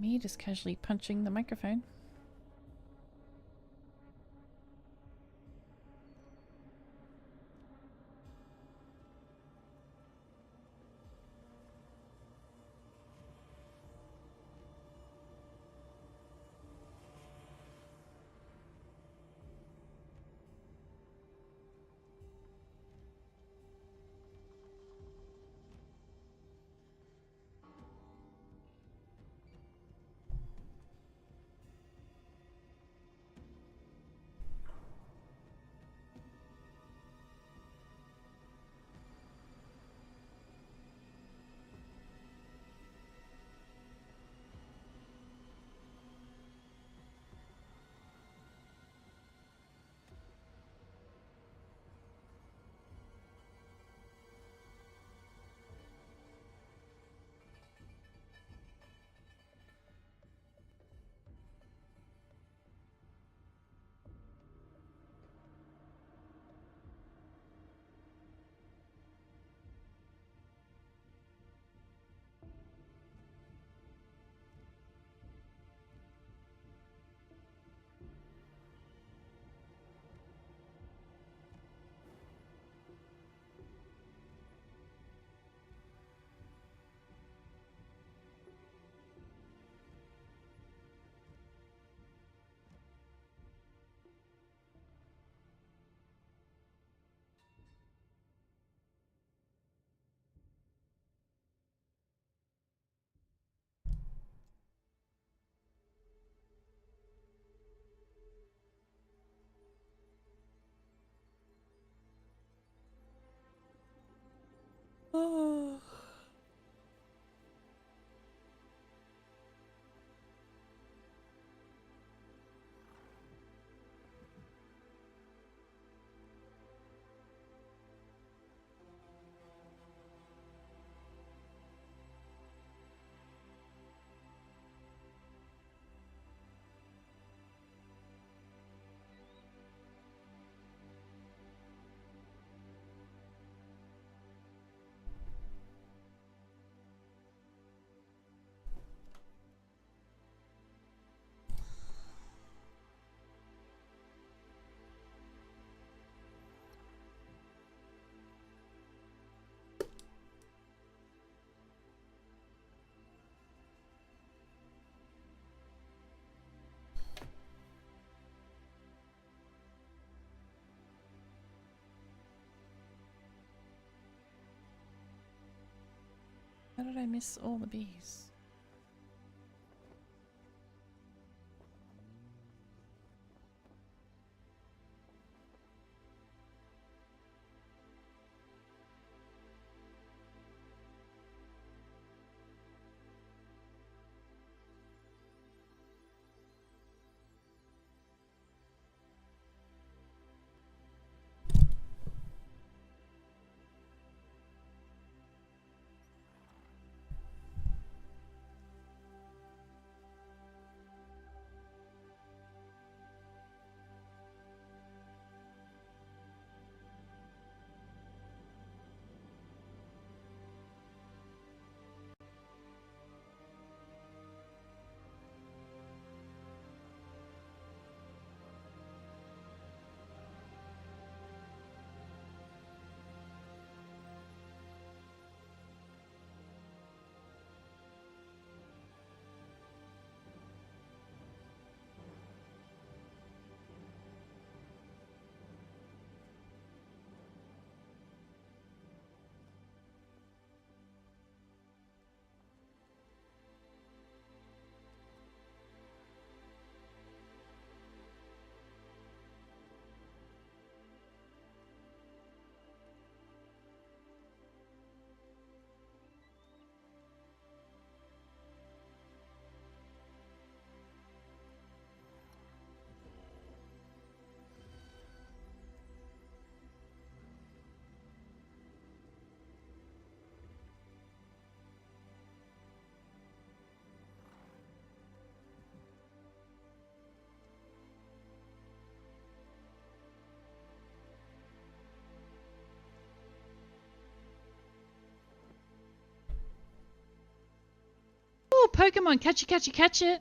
Me just casually punching the microphone. How did I miss all the bees? Oh, Pokemon, catch it, catch it, catch it!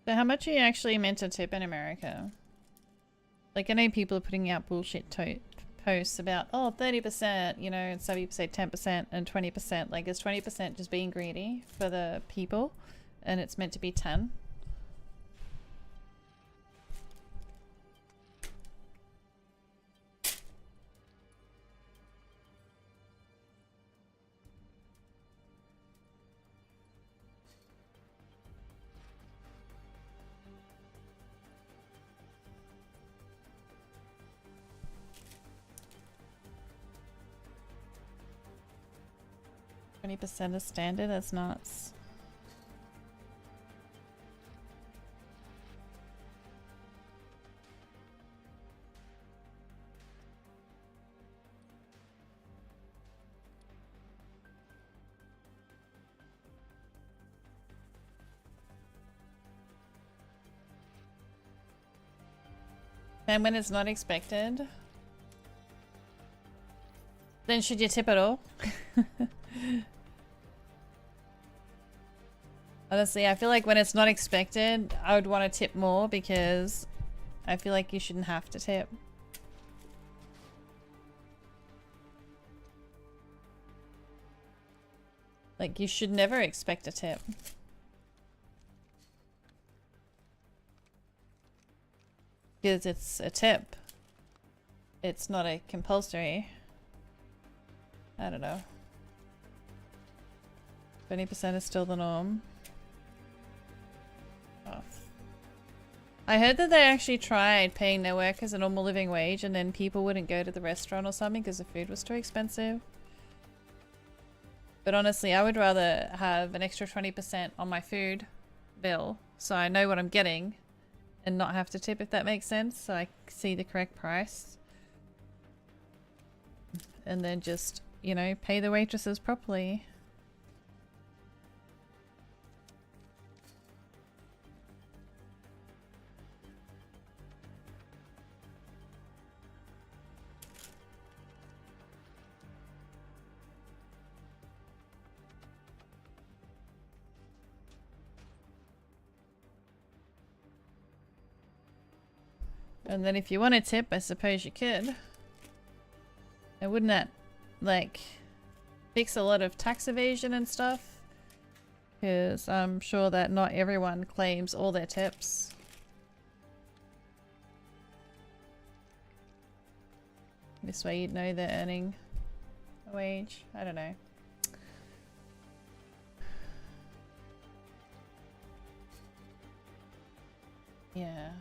So how much are you actually meant to tip in America? Like, I know people are putting out bullshit posts about, oh, 30%, you know, and some people say 10% and 20%. Like, is 20% just being greedy for the people? And it's meant to be 10? 20% is standard? That's nuts. And when it's not expected, then should you tip at all? Honestly, I feel like when it's not expected, I would want to tip more because I feel like you shouldn't have to tip. Like, you should never expect a tip. Because it's a tip. It's not a compulsory. I don't know. 20% is still the norm. Oh. I heard that they actually tried paying their workers a normal living wage and then people wouldn't go to the restaurant or something because the food was too expensive. But honestly, I would rather have an extra 20% on my food bill so I know what I'm getting and not have to tip, if that makes sense, so I see the correct price. And then just, you know, pay the waitresses properly. And then if you want a tip, I suppose you could. And wouldn't that, like, fix a lot of tax evasion and stuff? Because I'm sure that not everyone claims all their tips. This way you'd know they're earning a wage. I don't know. Yeah.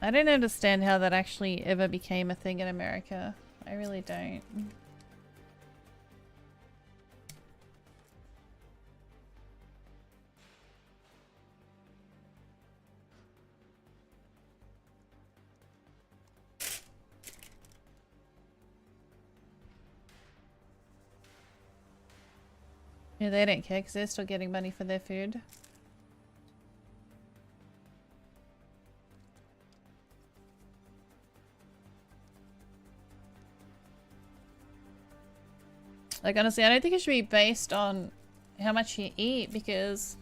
I don't understand how that actually ever became a thing in America. I really don't. Yeah, they don't care because they're still getting money for their food. Like, honestly, I don't think it should be based on how much you eat, because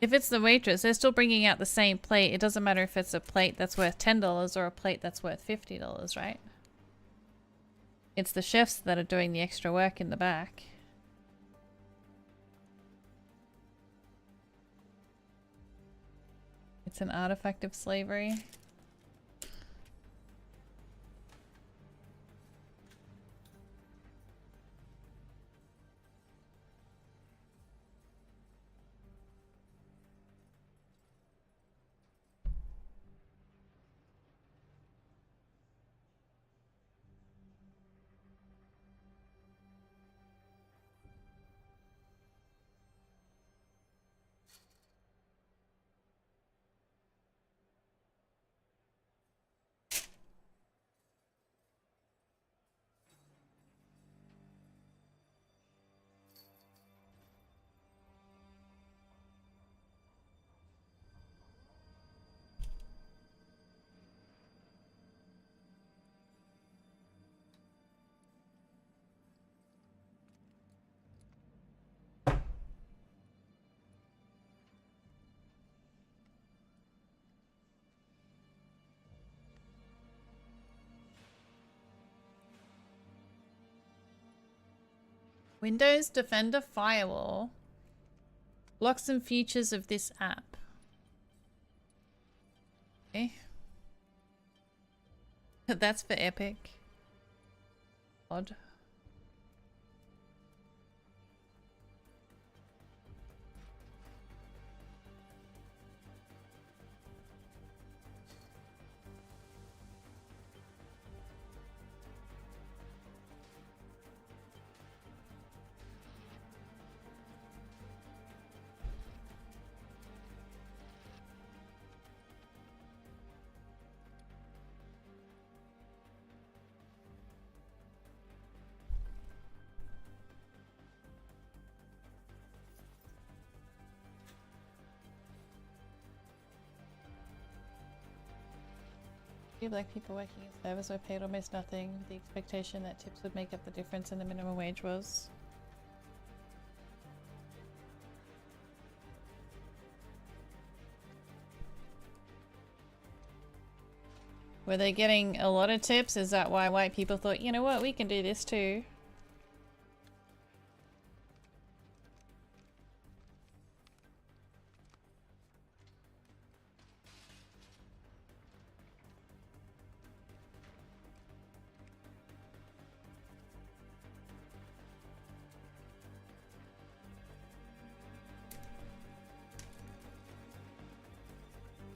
if it's the waitress, they're still bringing out the same plate. It doesn't matter if it's a plate that's worth $10 or a plate that's worth $50, right? It's the chefs that are doing the extra work in the back. It's an artifact of slavery. Windows Defender Firewall blocks some features of this app. Okay. That's for Epic. Odd. Few black people working in service were paid almost nothing, with the expectation that tips would make up the difference in the minimum wage was. Were they getting a lot of tips? Is that why white people thought, you know what, we can do this too?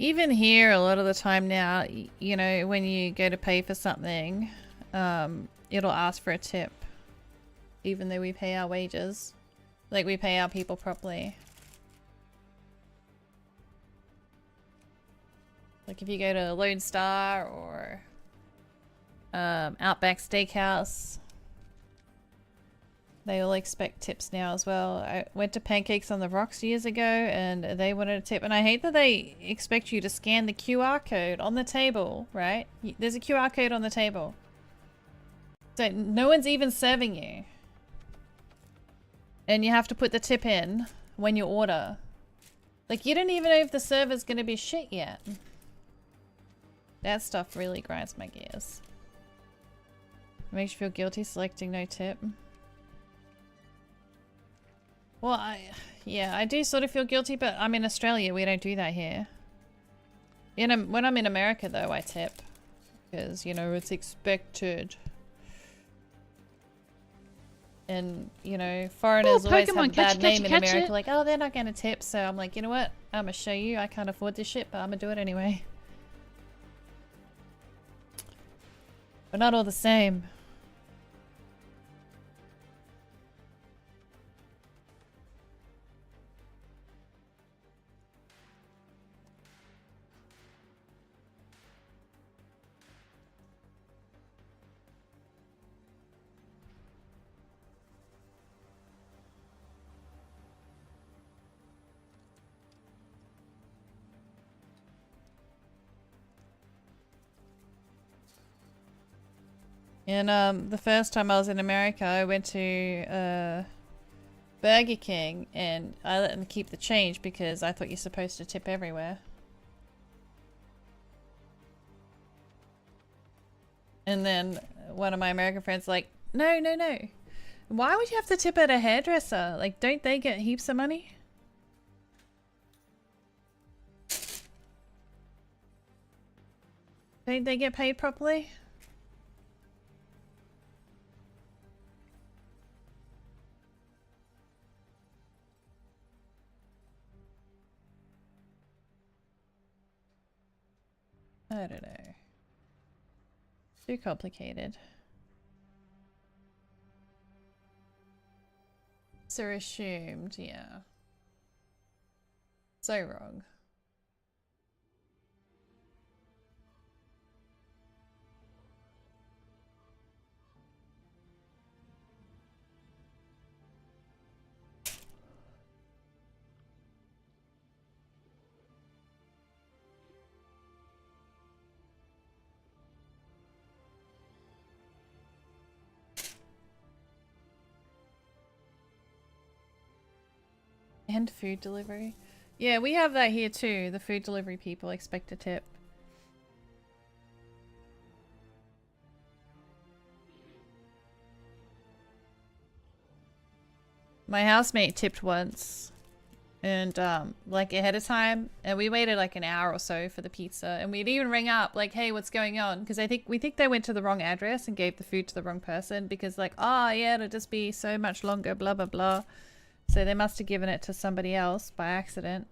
Even here, a lot of the time now, you know, when you go to pay for something, it'll ask for a tip. Even though we pay our wages. Like, we pay our people properly. Like, if you go to Lone Star or Outback Steakhouse, they all expect tips now as well. I went to Pancakes on the Rocks years ago and they wanted a tip. And I hate that they expect you to scan the QR code on the table, right? There's a QR code on the table. So no one's even serving you. And you have to put the tip in when you order. Like, you don't even know if the server's gonna be shit yet. That stuff really grinds my gears. It makes you feel guilty selecting no tip. Well, yeah, I do sort of feel guilty, but I'm in Australia. We don't do that here. When I'm in America, though, I tip. Because, you know, it's expected. And, you know, foreigners always have a bad name in America. Like, oh, they're not going to tip. So I'm like, you know what? I'm going to show you. I can't afford this shit, but I'm going to do it anyway. But not all the same. And the first time I was in America, I went to Burger King and I let them keep the change because I thought you're supposed to tip everywhere. And then one of my American friends like, no, no, no. Why would you have to tip at a hairdresser? Like, don't they get heaps of money? Don't they get paid properly? I don't know. Too complicated. So assumed, yeah. So wrong. And food delivery. Yeah, we have that here too. The food delivery people expect a tip. My housemate tipped once. And like ahead of time, and we waited like an hour or so for the pizza, and we'd even ring up like, hey, what's going on? Because we think they went to the wrong address and gave the food to the wrong person, because like, oh yeah, it'll just be so much longer, blah blah blah. So they must have given it to somebody else by accident,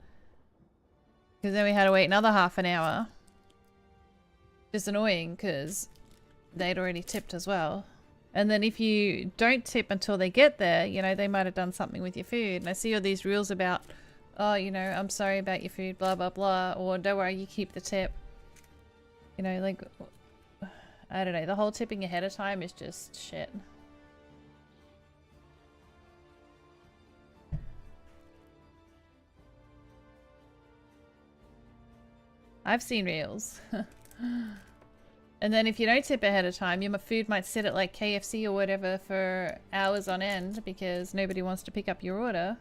because then we had to wait another half an hour. Just annoying because they'd already tipped as well. And then if you don't tip until they get there, you know, they might have done something with your food. And I see all these rules about, oh, you know, I'm sorry about your food, blah, blah, blah. Or don't worry, you keep the tip. You know, like, I don't know. The whole tipping ahead of time is just shit. I've seen reels. And then if you don't tip ahead of time, your food might sit at like KFC or whatever for hours on end because nobody wants to pick up your order.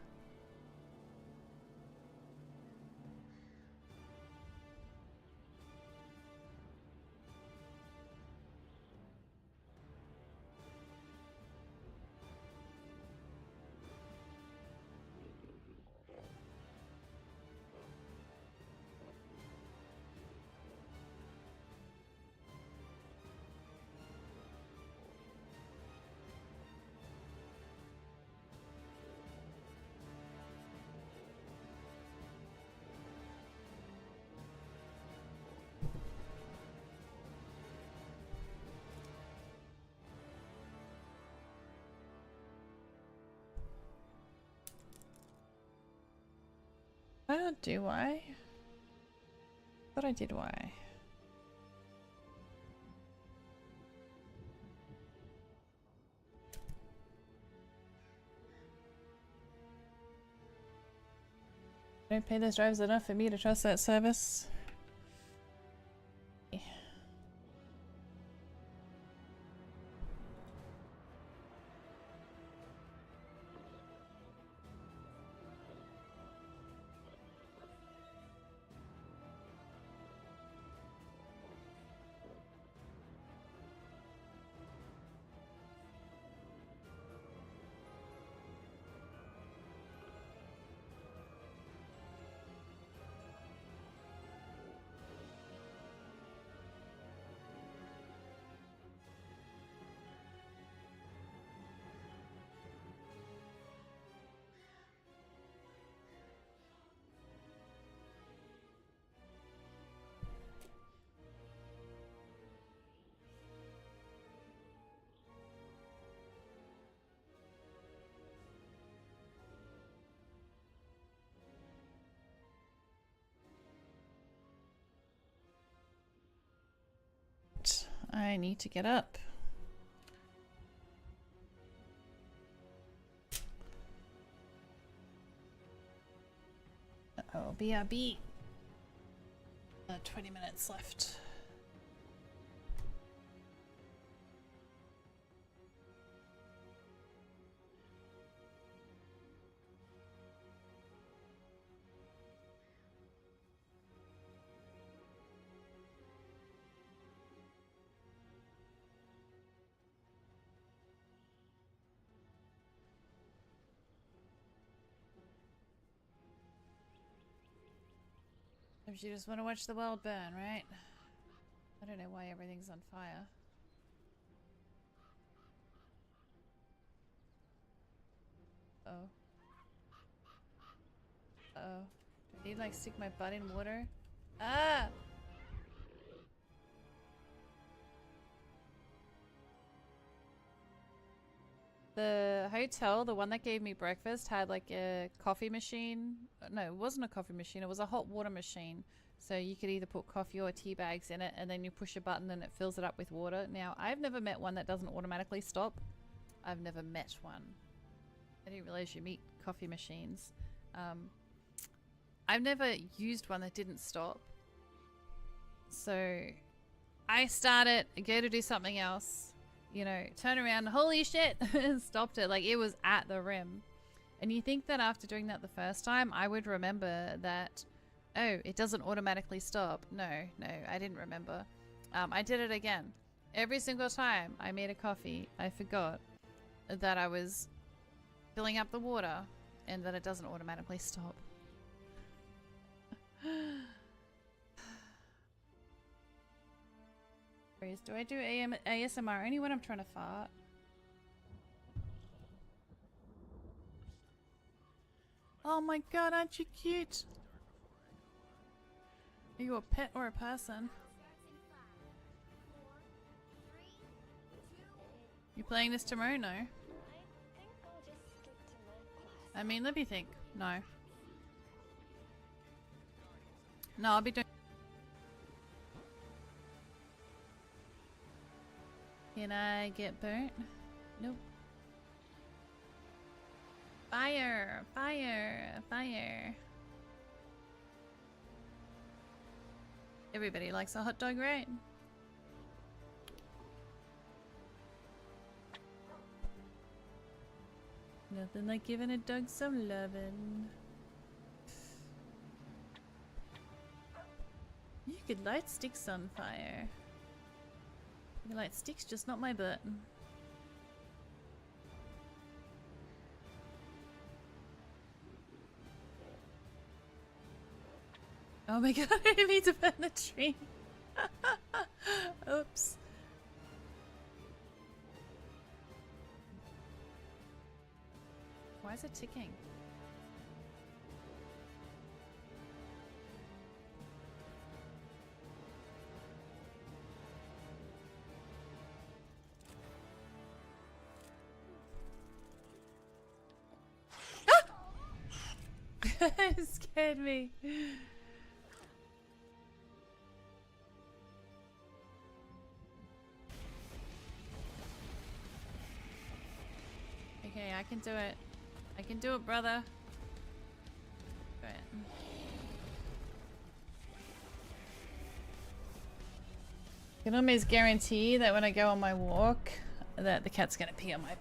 I don't do why. Thought I did why. Don't pay those drivers enough for me to trust that service. I need to get up. Oh, BRB. 20 minutes left. You just want to watch the world burn, right? I don't know why everything's on fire. Oh. Uh-oh. Do I need like stick my butt in water? Ah! The hotel, the one that gave me breakfast, had like a coffee machine. No, it wasn't a coffee machine. It was a hot water machine. So you could either put coffee or tea bags in it, and then you push a button and it fills it up with water. Now, I've never met one that doesn't automatically stop. I've never met one. I didn't realize you meet coffee machines. I've never used one that didn't stop. So I start it, go to do something else. You know, turn around, holy shit, stopped it. Like, it was at the rim. And you think that after doing that the first time, I would remember that, oh, it doesn't automatically stop. No, I didn't remember. I did it again. Every single time I made a coffee, I forgot that I was filling up the water and that it doesn't automatically stop. Do I do ASMR only when I'm trying to fart? Oh my god, aren't you cute? Are you a pet or a person? You playing this tomorrow? No. I mean, let me think. No. No, I'll be doing... Can I get burnt? Nope. Fire! Fire! Fire! Everybody likes a hot dog, right? Nothing like giving a dog some lovin'. You could light sticks on fire. You can light sticks, just not my butt. Oh my god, I didn't mean to burn the tree. Oops. Why is it ticking? It scared me. Okay, I can do it. I can do it, brother. Go ahead. I can almost guarantee that when I go on my walk, that the cat's gonna pee on my bed.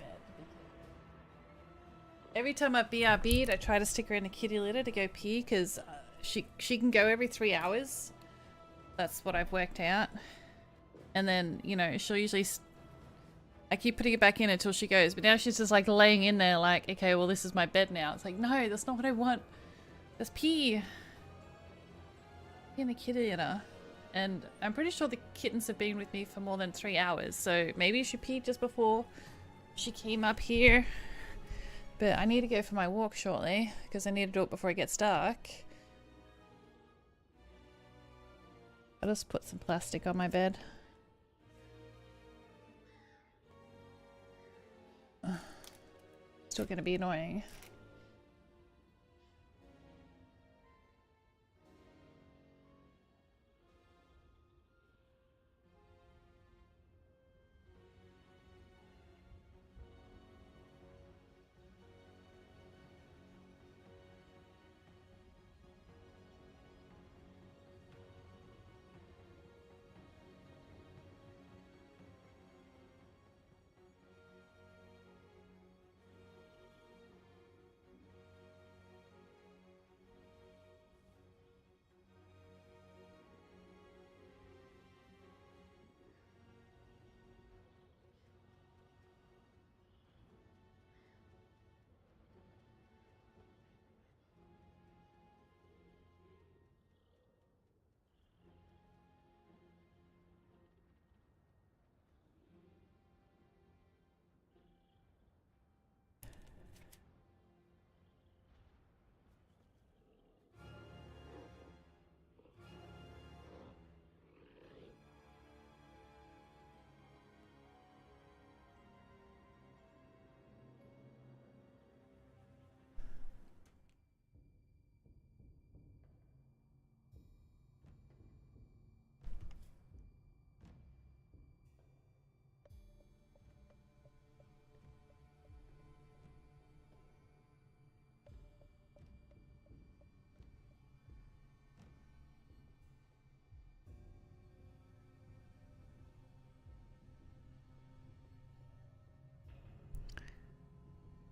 Every time I BRB'd, I try to stick her in a kitty litter to go pee because she can go every 3 hours. That's what I've worked out. And then, you know, she'll usually... I keep putting it back in until she goes, but now she's just like laying in there like, okay, well this is my bed now. It's like, no, that's not what I want. Just pee. Pee in the kitty litter. And I'm pretty sure the kittens have been with me for more than 3 hours, so maybe she peed just before she came up here. But I need to go for my walk shortly, because I need to do it before it gets dark. I'll just put some plastic on my bed. Still gonna be annoying.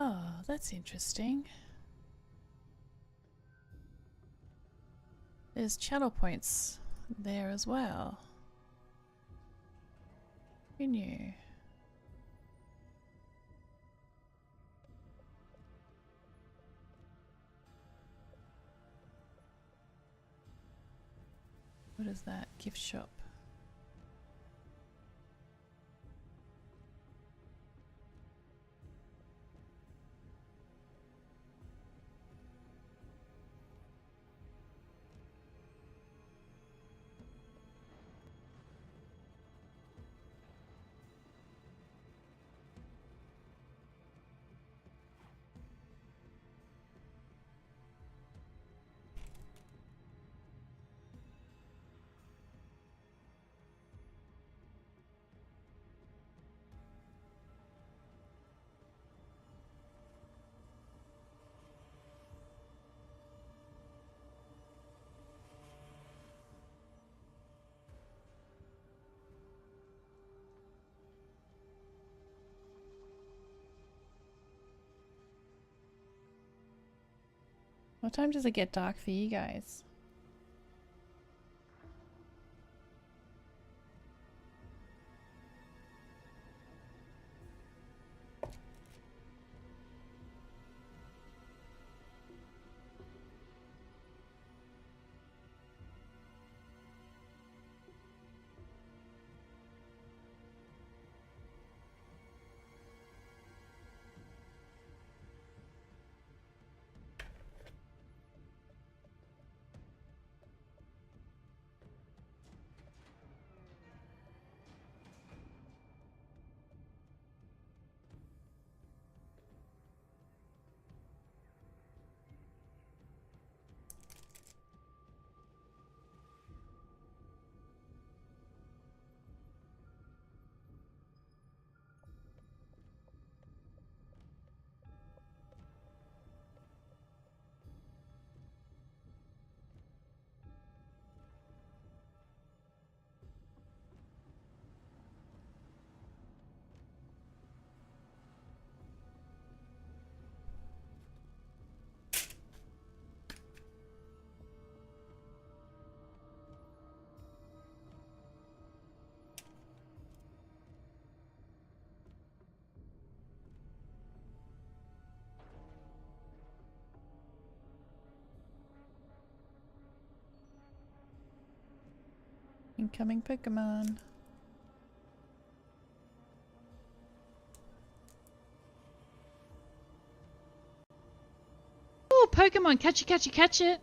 Oh, that's interesting. There's channel points there as well. Who knew? is that? Gift shop. What time does it get dark for you guys? Incoming Pokemon. Oh, Pokemon! Catch it, catch it, catch it!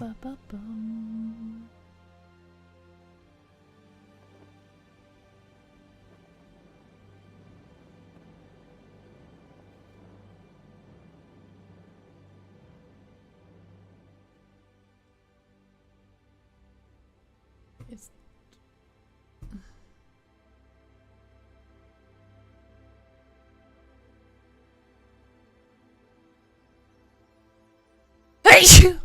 Ba-ba-bum. It's hey!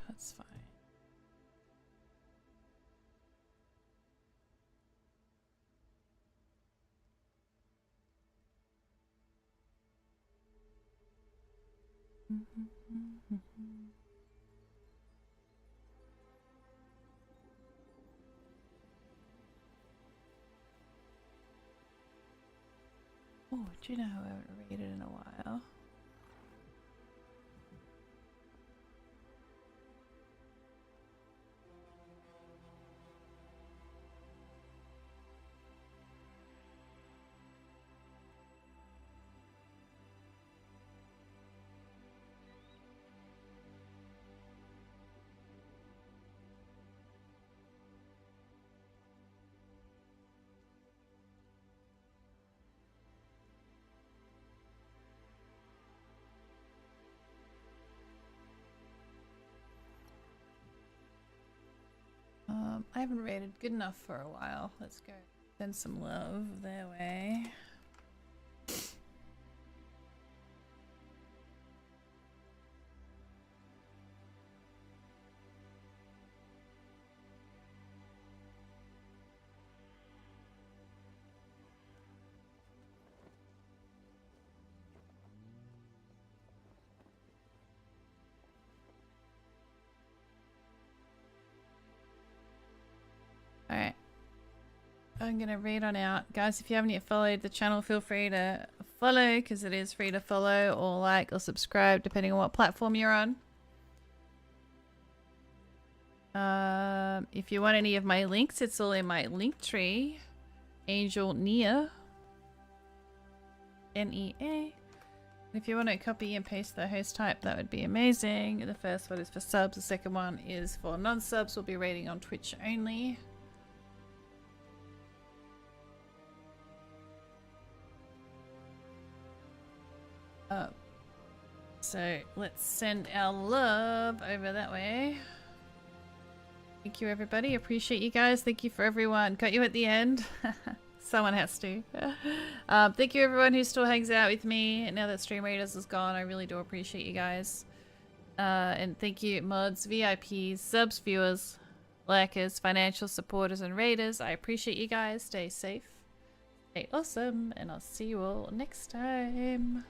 That's fine. Oh, do you know I haven't read it in a while? I haven't rated good enough for a while. Let's go send some love their way. Alright. I'm gonna read on out. Guys, if you haven't yet followed the channel, feel free to follow, because it is free to follow or like or subscribe depending on what platform you're on. If you want any of my links, it's all in my link tree. Angel Nia. N-E-A. If you want to copy and paste the host type, that would be amazing. The first one is for subs, the second one is for non-subs. We'll be rating on Twitch only. So let's send our love over that way. Thank you, everybody. Appreciate you guys. Thank you for everyone. Got you at the end. Someone has to. Thank you, everyone who still hangs out with me now that Stream Raiders is gone. I really do appreciate you guys. And thank you, mods, VIPs, subs, viewers, lurkers, financial supporters, and raiders. I appreciate you guys. Stay safe, stay awesome, and I'll see you all next time.